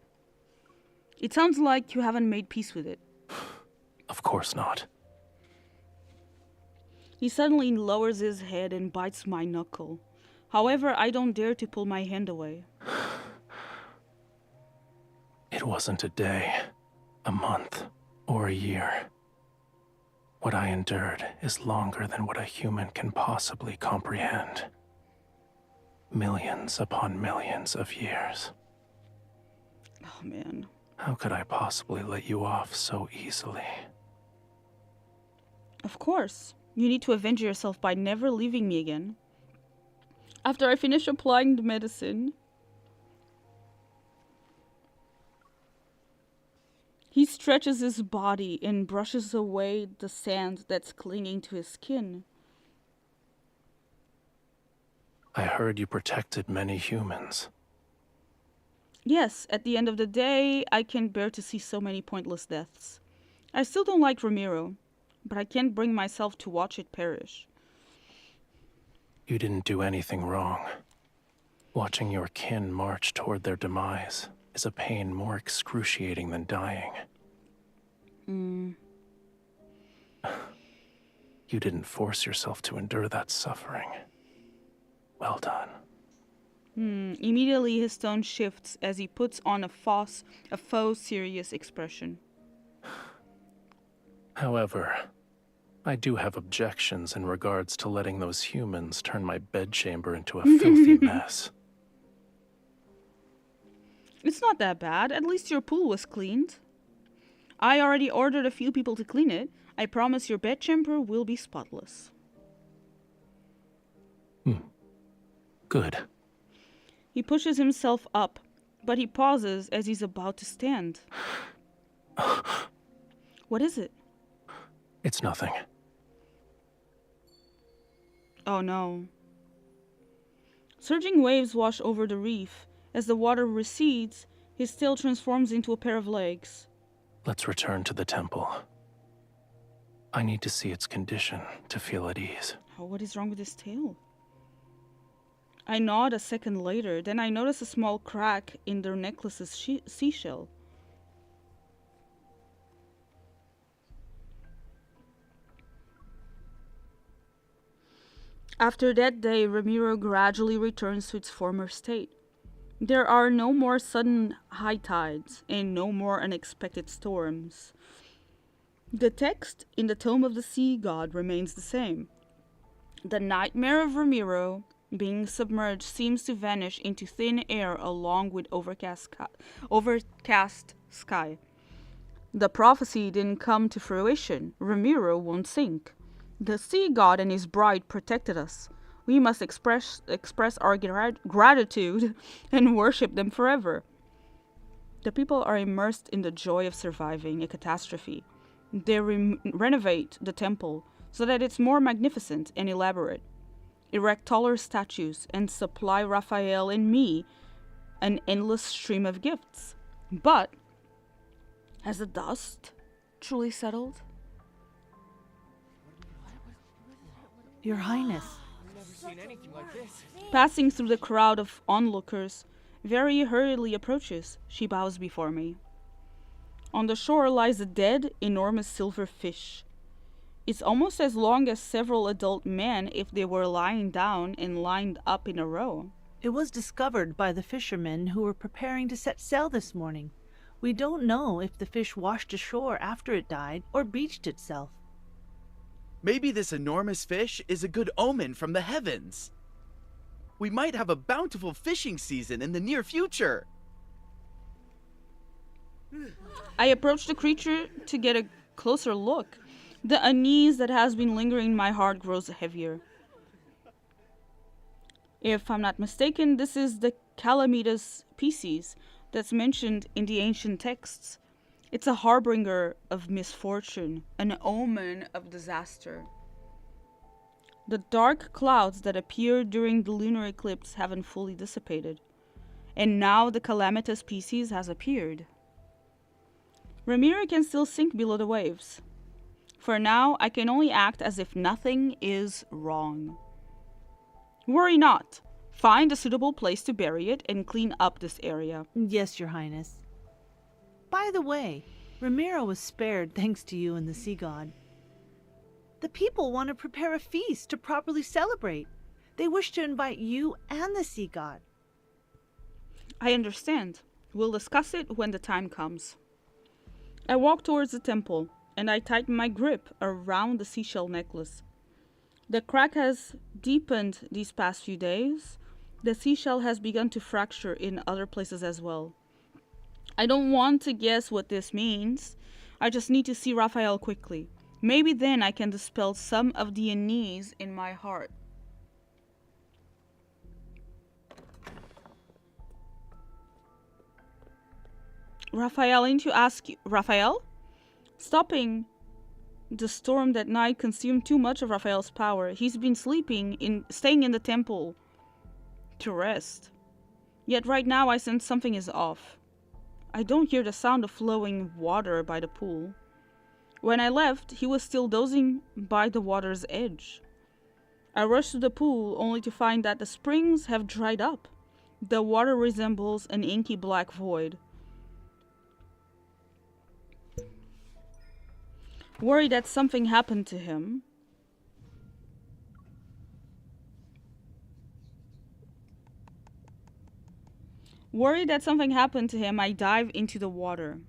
It sounds like you haven't made peace with it. Of course not. He suddenly lowers his head and bites my knuckle. However, I don't dare to pull my hand away. It wasn't a day, a month, or a year. What I endured is longer than what a human can possibly comprehend. Millions upon millions of years. Oh, man. How could I possibly let you off so easily? Of course. You need to avenge yourself by never leaving me again. After I finish applying the medicine, he stretches his body and brushes away the sand that's clinging to his skin. I heard you protected many humans. Yes, at the end of the day, I can't bear to see so many pointless deaths. I still don't like Ramiro, but I can't bring myself to watch it perish. You didn't do anything wrong. Watching your kin march toward their demise is a pain more excruciating than dying. You didn't force yourself to endure that suffering. Well done. Immediately his tone shifts as he puts on a faux serious expression. However, I do have objections in regards to letting those humans turn my bedchamber into a filthy mess. It's not that bad. At least your pool was cleaned. I already ordered a few people to clean it. I promise your bedchamber will be spotless. Good. He pushes himself up, but he pauses as he's about to stand. What is it? It's nothing. Oh no. Surging waves wash over the reef. As the water recedes, his tail transforms into a pair of legs. Let's return to the temple. I need to see its condition to feel at ease. Oh, what is wrong with his tail? I nod a second later, then I notice a small crack in their necklace's seashell. After that day, Ramiro gradually returns to its former state. There are no more sudden high tides and no more unexpected storms. The text in the Tome of the Sea God remains the same. The nightmare of Ramiro being submerged seems to vanish into thin air along with overcast sky. The prophecy didn't come to fruition. Ramiro won't sink. The sea god and his bride protected us. We must express our gratitude and worship them forever. The people are immersed in the joy of surviving a catastrophe. They renovate the temple so that it's more magnificent and elaborate. Erect taller statues and supply Raphael and me an endless stream of gifts. But has the dust truly settled? Your Highness. Passing through the crowd of onlookers, very hurriedly approaches. She bows before me. On the shore lies a dead, enormous silver fish. It's almost as long as several adult men if they were lying down and lined up in a row. It was discovered by the fishermen who were preparing to set sail this morning. We don't know if the fish washed ashore after it died or beached itself. Maybe this enormous fish is a good omen from the heavens. We might have a bountiful fishing season in the near future. I approach the creature to get a closer look. The unease that has been lingering in my heart grows heavier. If I'm not mistaken, this is the Calamitous Pisces that's mentioned in the ancient texts. It's a harbinger of misfortune, an omen of disaster. The dark clouds that appeared during the lunar eclipse haven't fully dissipated, and now the calamitous species has appeared. Ramiro can still sink below the waves. For now, I can only act as if nothing is wrong. Worry not. Find a suitable place to bury it and clean up this area. Yes, Your Highness. By the way, Ramiro was spared thanks to you and the sea god. The people want to prepare a feast to properly celebrate. They wish to invite you and the sea god. I understand. We'll discuss it when the time comes. I walk towards the temple, and I tighten my grip around the seashell necklace. The crack has deepened these past few days. The seashell has begun to fracture in other places as well. I don't want to guess what this means. I just need to see Rafayel quickly. Maybe then I can dispel some of the unease in my heart. Rafayel, I need to ask you. Rafayel? Stopping the storm that night consumed too much of Rafayel's power. He's been staying in the temple to rest. Yet right now I sense something is off. I don't hear the sound of flowing water by the pool. When I left, he was still dozing by the water's edge. I rushed to the pool only to find that the springs have dried up. The water resembles an inky black void. Worried that something happened to him, I dive into the water.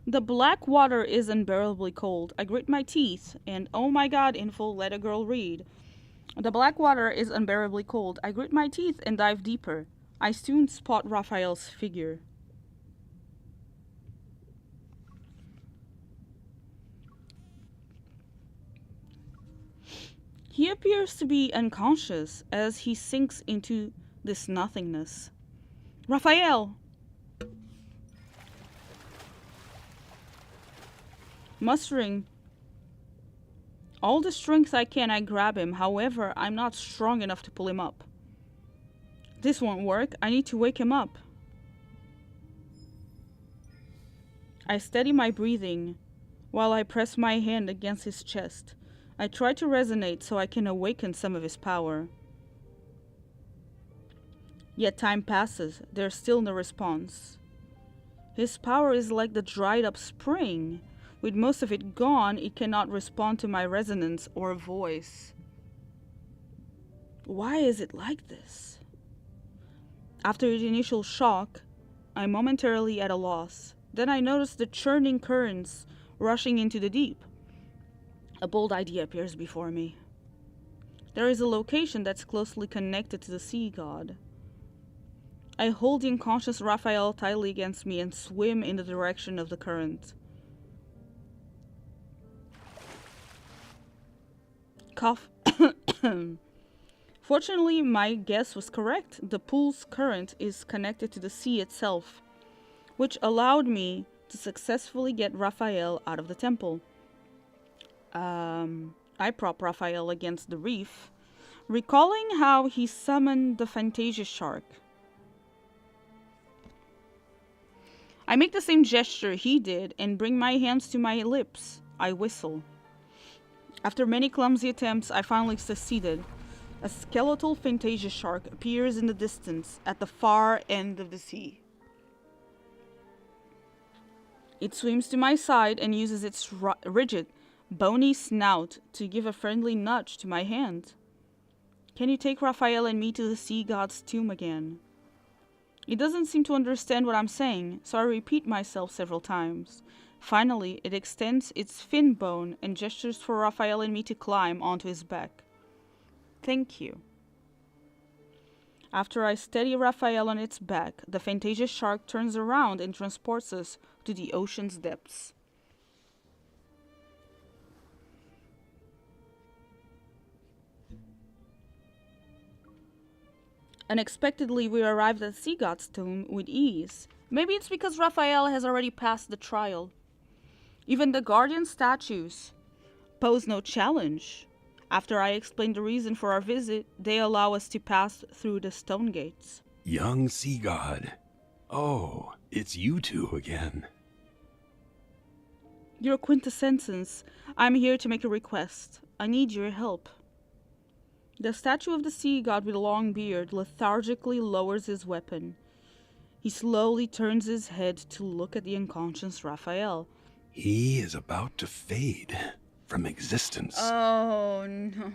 The black water is unbearably cold. I grit my teeth and, oh my god, info, let a girl read. The black water is unbearably cold. I grit my teeth and dive deeper. I soon spot Rafayel's figure. He appears to be unconscious as he sinks into this nothingness. Rafayel! Mustering all the strength I can, I grab him. However, I'm not strong enough to pull him up. This won't work. I need to wake him up. I steady my breathing while I press my hand against his chest. I try to resonate so I can awaken some of his power. Yet time passes. There's still no response. His power is like the dried up spring. With most of it gone, it cannot respond to my resonance or voice. Why is it like this? After the initial shock, I'm momentarily at a loss. Then I notice the churning currents rushing into the deep. A bold idea appears before me. There is a location that's closely connected to the sea god. I hold the unconscious Rafayel tightly against me and swim in the direction of the current. Cough. Fortunately, my guess was correct. The pool's current is connected to the sea itself, which allowed me to successfully get Rafayel out of the temple. I prop Rafayel against the reef, recalling how he summoned the Fantasia shark. I make the same gesture he did and bring my hands to my lips. I whistle. After many clumsy attempts, I finally succeeded. A skeletal Fantasia shark appears in the distance at the far end of the sea. It swims to my side and uses its rigid, bony snout to give a friendly nudge to my hand. Can you take Rafayel and me to the sea god's tomb again? It doesn't seem to understand what I'm saying, so I repeat myself several times. Finally, it extends its fin bone and gestures for Rafayel and me to climb onto his back. Thank you. After I steady Rafayel on its back, the Fantasia shark turns around and transports us to the ocean's depths. Unexpectedly, we arrived at the sea god's tomb with ease. Maybe it's because Rafayel has already passed the trial. Even the guardian statues pose no challenge. After I explain the reason for our visit, they allow us to pass through the stone gates. Young sea god. Oh, it's you two again. Your quintessence. I'm here to make a request. I need your help. The statue of the sea god with a long beard lethargically lowers his weapon. He slowly turns his head to look at the unconscious Raphael. He is about to fade from existence. Oh, no.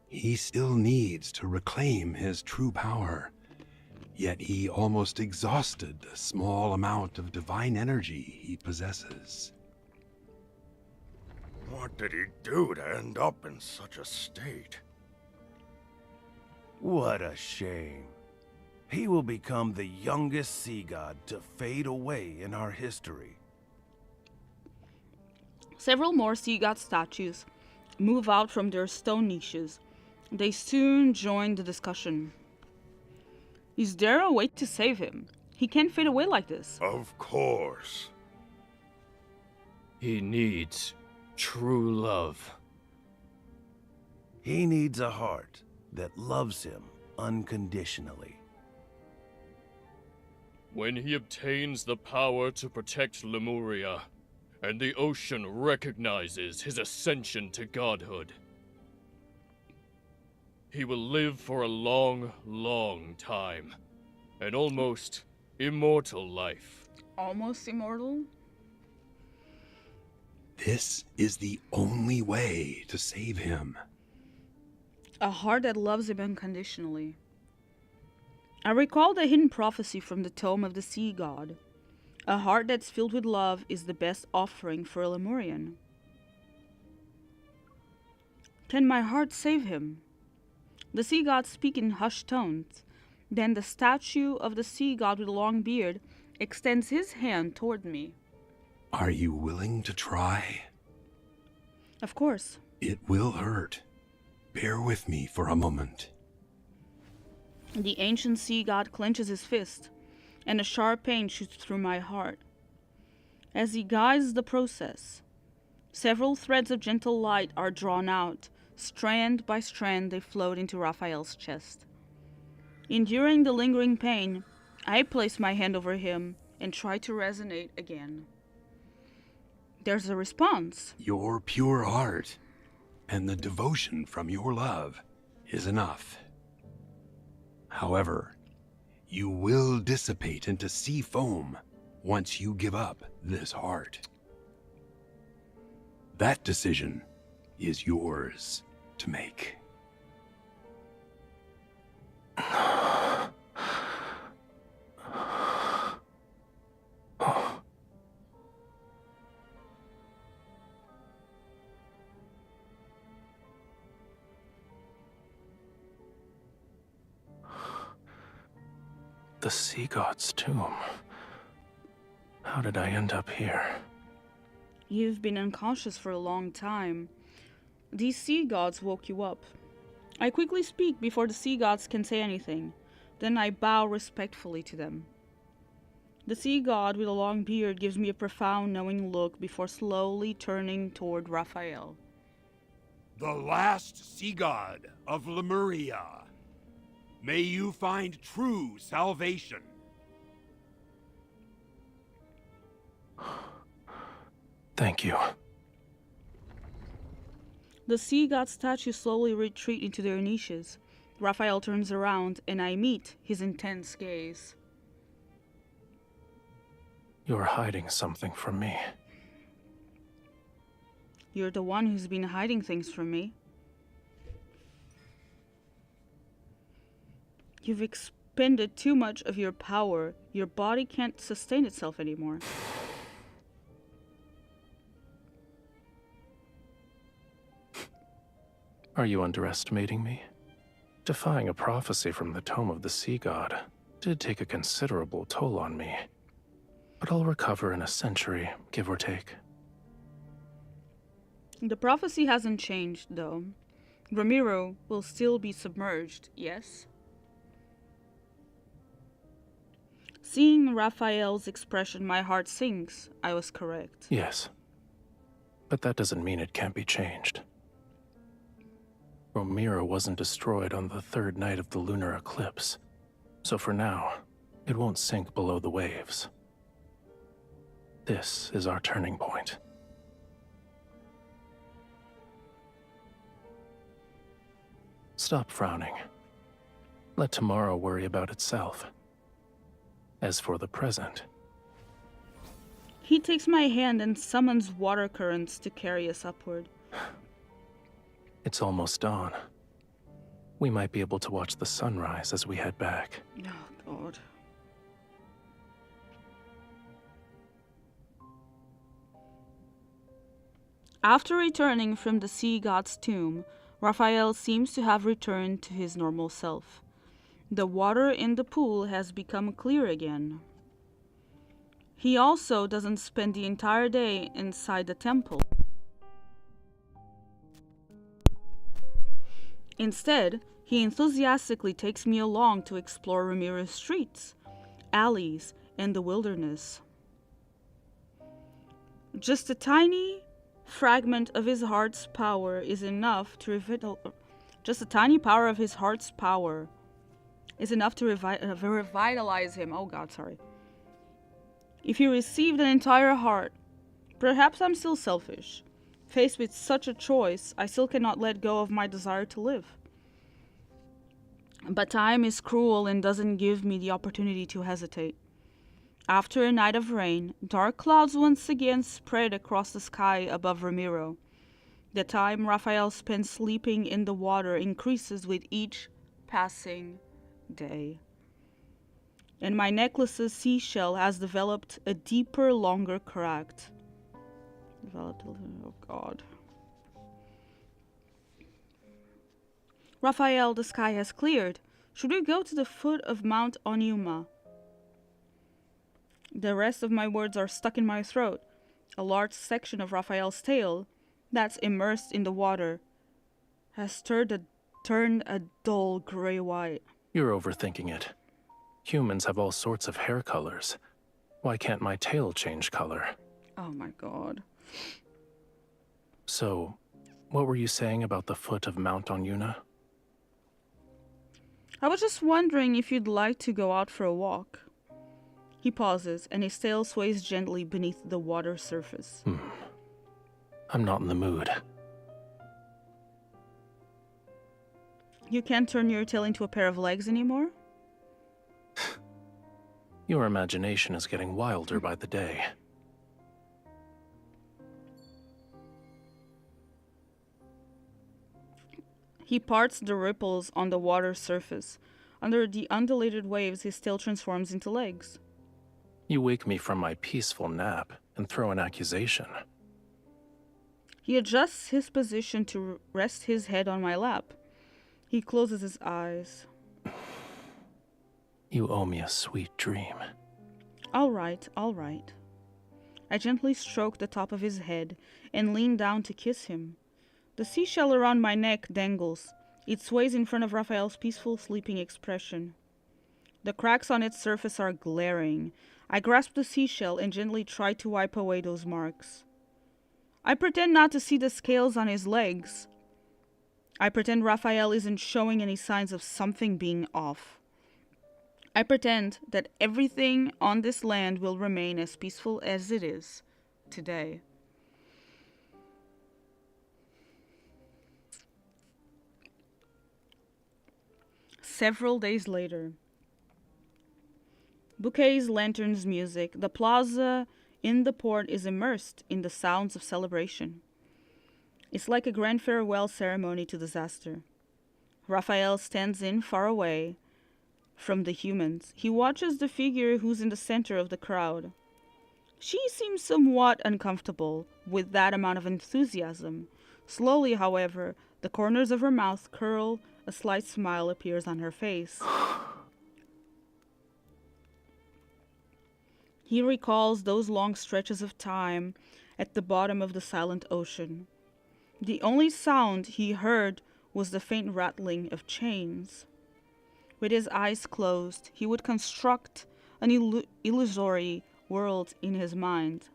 He still needs to reclaim his true power. Yet he almost exhausted the small amount of divine energy he possesses. What did he do to end up in such a state? What a shame. He will become the youngest sea god to fade away in our history. Several more sea god statues move out from their stone niches. They soon join the discussion. Is there a way to save him? He can't fade away like this. Of course. He needs true love. He needs a heart that loves him unconditionally. When he obtains the power to protect Lemuria, and the ocean recognizes his ascension to godhood, he will live for a long, long time. An almost immortal life. Almost immortal? This is the only way to save him. A heart that loves him unconditionally. I recall the hidden prophecy from the Tome of the Sea God. A heart that's filled with love is the best offering for a Lemurian. Can my heart save him? The sea gods speak in hushed tones. Then the statue of the sea god with a long beard extends his hand toward me. Are you willing to try? Of course. It will hurt. Bear with me for a moment. The ancient sea god clenches his fist, and a sharp pain shoots through my heart. As he guides the process, several threads of gentle light are drawn out. Strand by strand, they float into Raphael's chest. Enduring the lingering pain, I place my hand over him and try to resonate again. There's a response. Your pure heart and the devotion from your love is enough. However, you will dissipate into sea foam once you give up this heart. That decision is yours to make. The sea god's tomb. How did I end up here? You've been unconscious for a long time. These sea gods woke you up. I quickly speak before the sea gods can say anything. Then I bow respectfully to them. The sea god with a long beard gives me a profound knowing look before slowly turning toward Raphael. The last sea god of Lemuria. May you find true salvation. Thank you. The sea god statues slowly retreat into their niches. Raphael turns around and I meet his intense gaze. You're hiding something from me. You're the one who's been hiding things from me. You've expended too much of your power. Your body can't sustain itself anymore. Are you underestimating me? Defying a prophecy from the Tome of the Sea God did take a considerable toll on me. But I'll recover in a century, give or take. The prophecy hasn't changed, though. Ramiro will still be submerged, yes? Seeing Raphael's expression, my heart sinks. I was correct. Yes, But that doesn't mean it can't be changed. Romira wasn't destroyed on the third night of the lunar eclipse, so for now, it won't sink below the waves. This is our turning point. Stop frowning. Let tomorrow worry about itself. As for the present... He takes my hand and summons water currents to carry us upward. It's almost dawn. We might be able to watch the sunrise as we head back. Oh, God. After returning from the sea god's tomb, Raphael seems to have returned to his normal self. The water in the pool has become clear again. He also doesn't spend the entire day inside the temple. Instead, he enthusiastically takes me along to explore Ramira's streets, alleys, and the wilderness. Just a tiny fragment of his heart's power is enough to revitalize him. Oh God, sorry. If he received an entire heart, perhaps I'm still selfish. Faced with such a choice, I still cannot let go of my desire to live. But time is cruel and doesn't give me the opportunity to hesitate. After a night of rain, dark clouds once again spread across the sky above Ramiro. The time Raphael spends sleeping in the water increases with each passing day. And my necklace's seashell has developed a deeper, longer crack. Oh God. Raphael, the sky has cleared. Should we go to the foot of Mount Onyuma? The rest of my words are stuck in my throat. A large section of Raphael's tail, that's immersed in the water, has turned a dull gray-white. You're overthinking it. Humans have all sorts of hair colors. Why can't my tail change color? Oh my God. So, what were you saying about the foot of Mount Onyuna? I was just wondering if you'd like to go out for a walk. He pauses, and his tail sways gently beneath the water surface. I'm not in the mood. You can't turn your tail into a pair of legs anymore? Your imagination is getting wilder by the day. He parts the ripples on the water surface. Under the undulated waves, his tail transforms into legs. You wake me from my peaceful nap and throw an accusation. He adjusts his position to rest his head on my lap. He closes his eyes. You owe me a sweet dream. All right, all right. I gently stroke the top of his head and lean down to kiss him. The seashell around my neck dangles. It sways in front of Raphael's peaceful, sleeping expression. The cracks on its surface are glaring. I grasp the seashell and gently try to wipe away those marks. I pretend not to see the scales on his legs. I pretend Raphael isn't showing any signs of something being off. I pretend that everything on this land will remain as peaceful as it is today. Several days later. Bouquets, lanterns, music. The plaza in the port is immersed in the sounds of celebration. It's like a grand farewell ceremony to disaster. Raphael stands in far away from the humans. He watches the figure who's in the center of the crowd. She seems somewhat uncomfortable with that amount of enthusiasm. Slowly, however, the corners of her mouth curl. A slight smile appears on her face. He recalls those long stretches of time at the bottom of the silent ocean. The only sound he heard was the faint rattling of chains. With his eyes closed, he would construct an illusory world in his mind.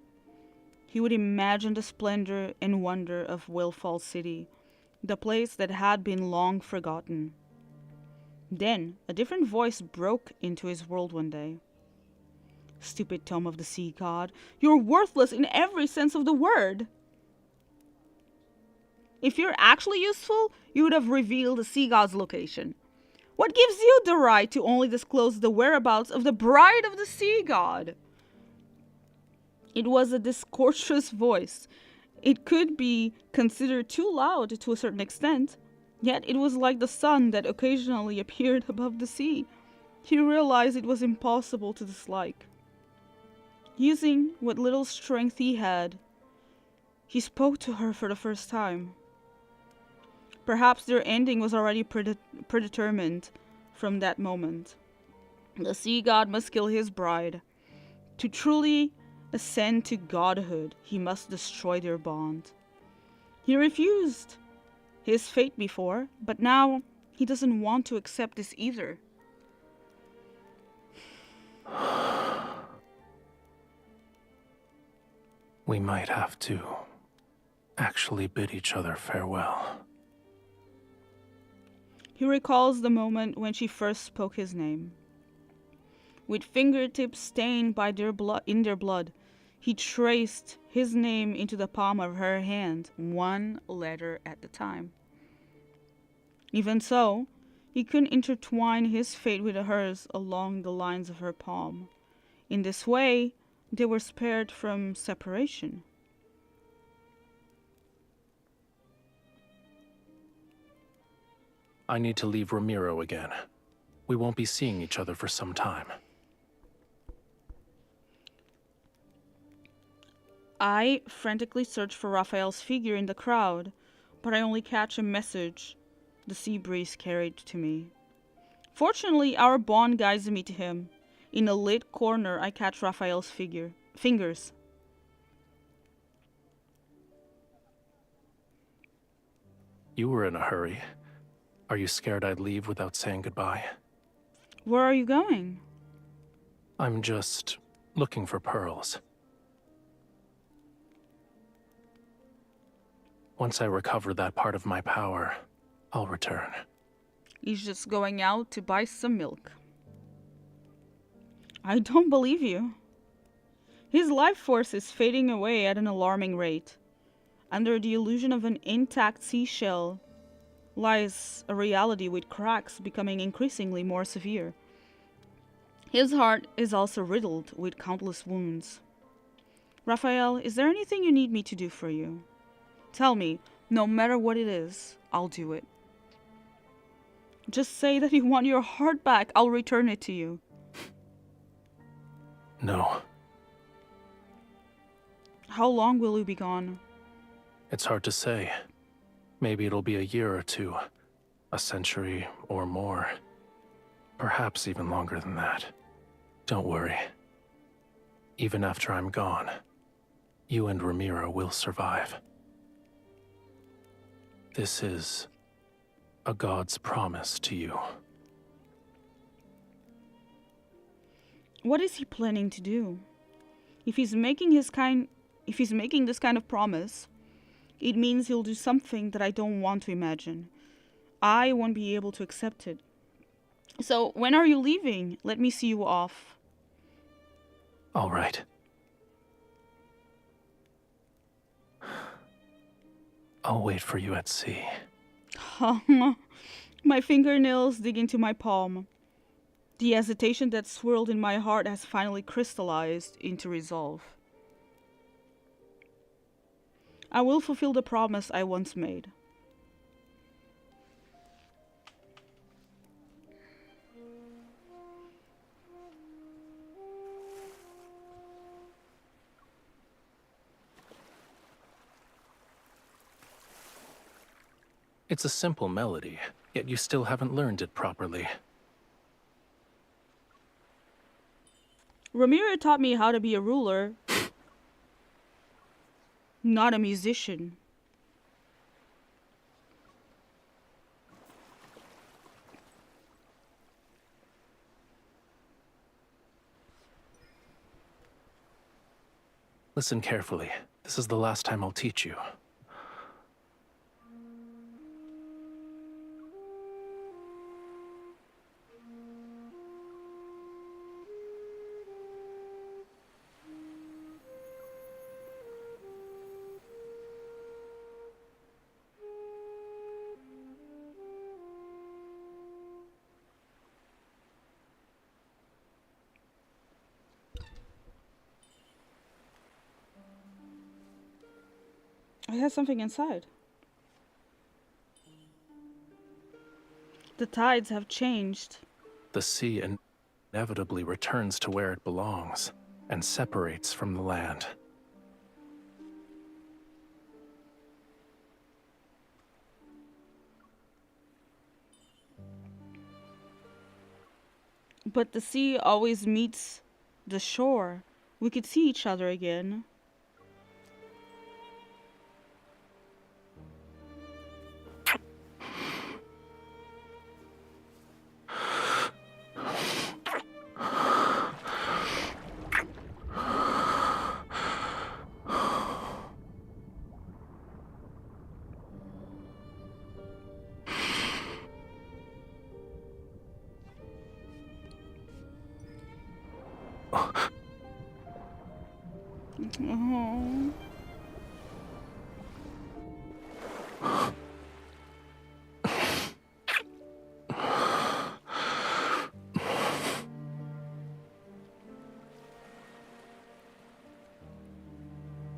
he would imagine the splendor and wonder of Willfall City, the place that had been long forgotten. Then, a different voice broke into his world one day. "Stupid Tome of the Sea God, you're worthless in every sense of the word. If you're actually useful, you would have revealed the Sea God's location. What gives you the right to only disclose the whereabouts of the bride of the Sea God?" It was a discourteous voice. It could be considered too loud to a certain extent, yet it was like the sun that occasionally appeared above the sea. He realized it was impossible to dislike. Using what little strength he had, he spoke to her for the first time. Perhaps their ending was already predetermined from that moment. The Sea God must kill his bride. To truly ascend to godhood, he must destroy their bond. He refused his fate before, but now he doesn't want to accept this either. We might have to actually bid each other farewell. He recalls the moment when she first spoke his name. With fingertips stained by their blood, he traced his name into the palm of her hand, one letter at a time. Even so, he couldn't intertwine his fate with hers along the lines of her palm. In this way, they were spared from separation. I need to leave Ramiro again. We won't be seeing each other for some time. I frantically search for Raphael's figure in the crowd, but I only catch a message the sea breeze carried to me. Fortunately, our bond guides me to him. In a lit corner, I catch Raphael's fingers. You were in a hurry. Are you scared I'd leave without saying goodbye? Where are you going? I'm just looking for pearls. Once I recover that part of my power, I'll return. He's just going out to buy some milk. I don't believe you. His life force is fading away at an alarming rate. Under the illusion of an intact seashell lies a reality with cracks becoming increasingly more severe. His heart is also riddled with countless wounds. Raphael, is there anything you need me to do for you? Tell me, no matter what it is, I'll do it. Just say that you want your heart back, I'll return it to you. No. How long will you be gone? It's hard to say. Maybe it'll be a year or two, a century or more. Perhaps even longer than that. Don't worry. Even after I'm gone, you and Ramiro will survive. This is a god's promise to you. What is he planning to do? If he's making this kind of promise, it means he'll do something that I don't want to imagine. I won't be able to accept it. So, when are you leaving? Let me see you off. All right. I'll wait for you at sea. My fingernails dig into my palm. The hesitation that swirled in my heart has finally crystallized into resolve. I will fulfill the promise I once made. It's a simple melody, yet you still haven't learned it properly. Ramiro taught me how to be a ruler, not a musician. Listen carefully. This is the last time I'll teach you. It has something inside. The tides have changed. The sea inevitably returns to where it belongs and separates from the land. But the sea always meets the shore. We could see each other again. Oh.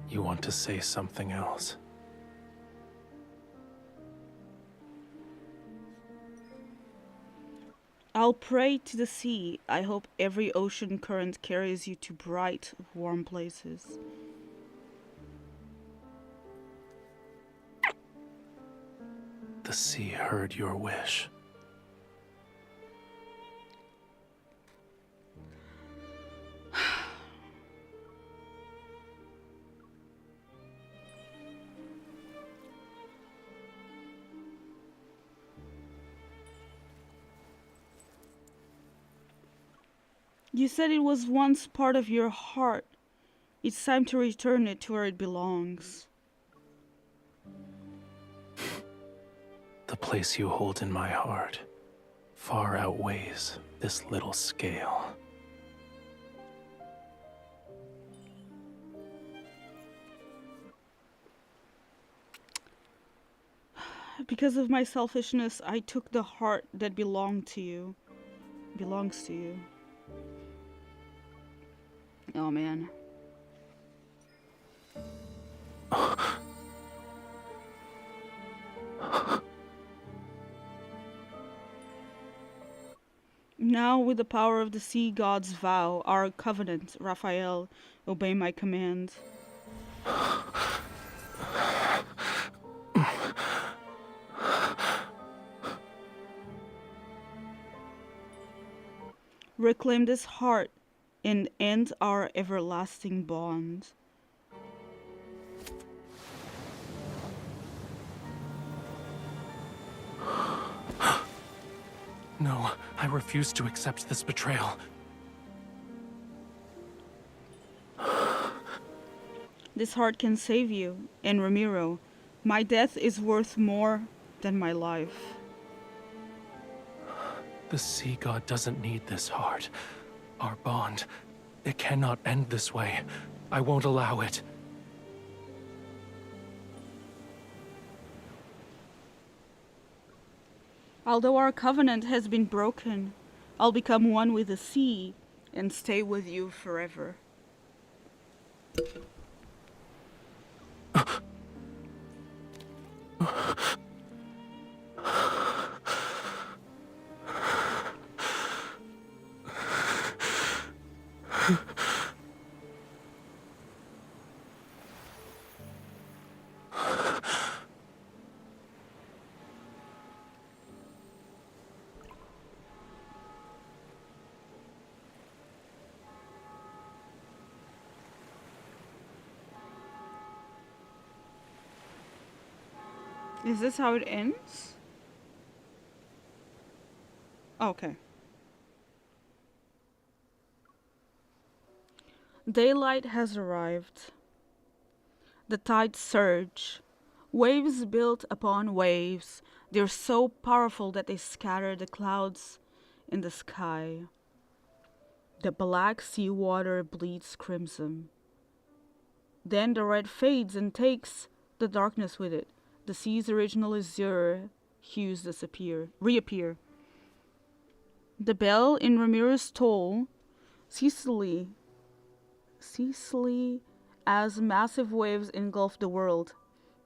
You want to say something else? I'll pray to the sea. I hope every ocean current carries you to bright, warm places. The sea heard your wish. You said it was once part of your heart. It's time to return it to where it belongs. The place you hold in my heart far outweighs this little scale. Because of my selfishness, I took the heart that belonged to you. Belongs to you. Oh man. Now, with the power of the sea god's vow, our covenant, Raphael, obey my command. Reclaim this heart and end our everlasting bond. No, I refuse to accept this betrayal. This heart can save you, and Ramiro, my death is worth more than my life. The sea god doesn't need this heart. Our bond, it cannot end this way. I won't allow it. Although our covenant has been broken, I'll become one with the sea and stay with you forever. Is this how it ends? Okay. Daylight has arrived. The tides surge. Waves built upon waves. They're so powerful that they scatter the clouds in the sky. The black sea water bleeds crimson. Then the red fades and takes the darkness with it. The sea's original azure hues reappear. The bell in Ramiro's toll, ceaselessly as massive waves engulf the world.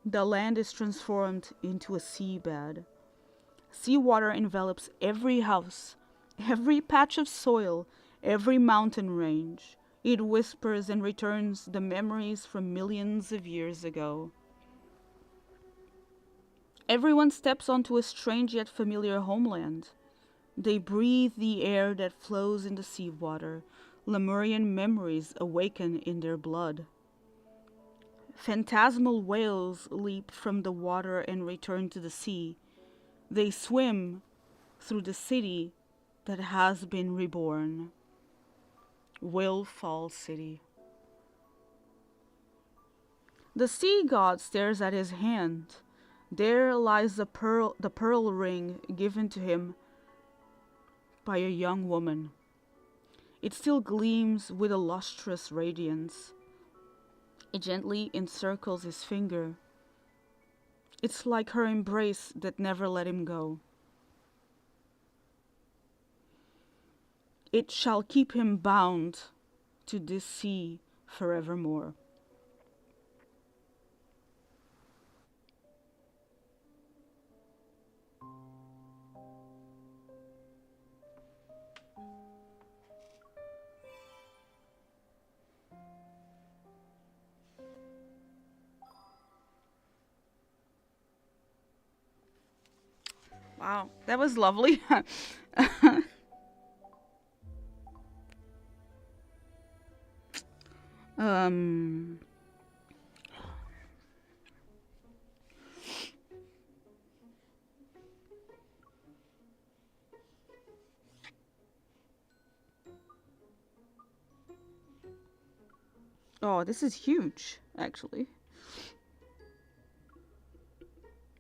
The land is transformed into a seabed. Seawater envelops every house, every patch of soil, every mountain range. It whispers and returns the memories from millions of years ago. Everyone steps onto a strange yet familiar homeland. They breathe the air that flows in the seawater. Lemurian memories awaken in their blood. Phantasmal whales leap from the water and return to the sea. They swim through the city that has been reborn. Will Fall City. The sea god stares at his hand. There lies the pearl ring given to him by a young woman. It still gleams with a lustrous radiance. It gently encircles his finger. It's like her embrace that never let him go. It shall keep him bound to this sea forevermore. Wow, that was lovely. Oh, this is huge, actually.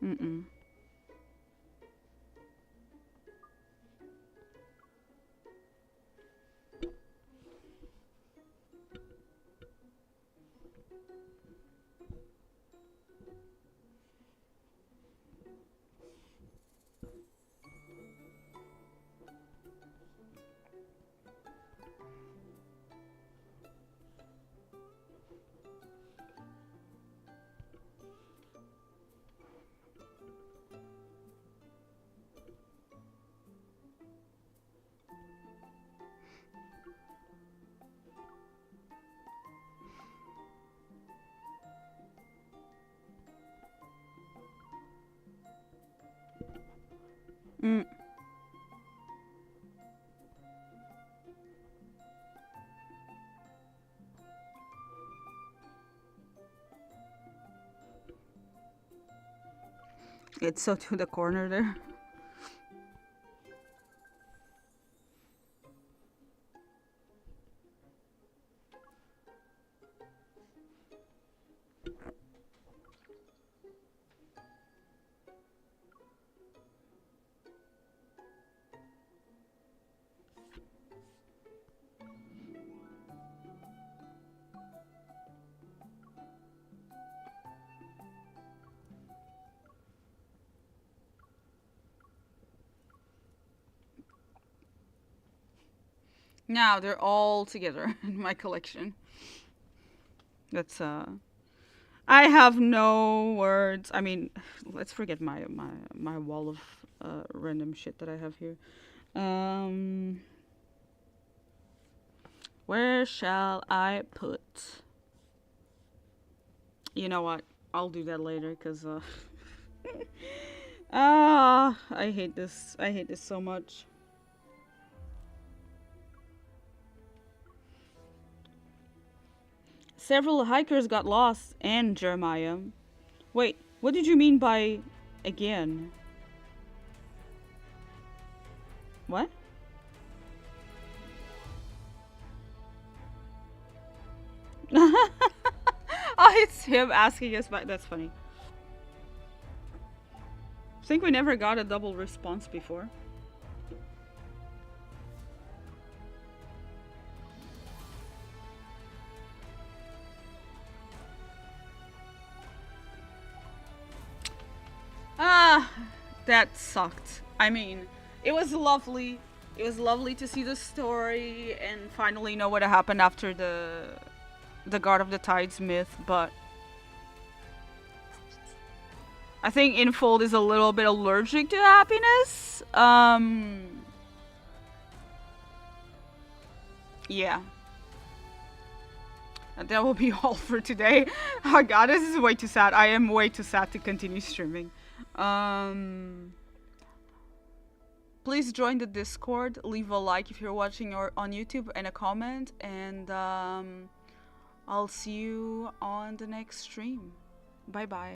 Mm-mm. Mm. It's so to the corner there. Now they're all together in my collection. That's I have no words. I mean, let's forget my wall of random shit that I have here. Where shall I put? You know what? I'll do that later because I hate this. I hate this so much. Several hikers got lost, and Jeremiah. Wait, what did you mean by again? What? Oh, it's him asking us back. That's funny. I think we never got a double response before. Ah, that sucked. I mean, it was lovely. It was lovely to see the story and finally know what happened after the God of the Tides myth, but I think Infold is a little bit allergic to happiness. Yeah. And that will be all for today. Oh god, this is way too sad. I am way too sad to continue streaming. Please join the Discord, leave a like if you're watching or on YouTube, and a comment, and I'll see you on the next stream. Bye bye.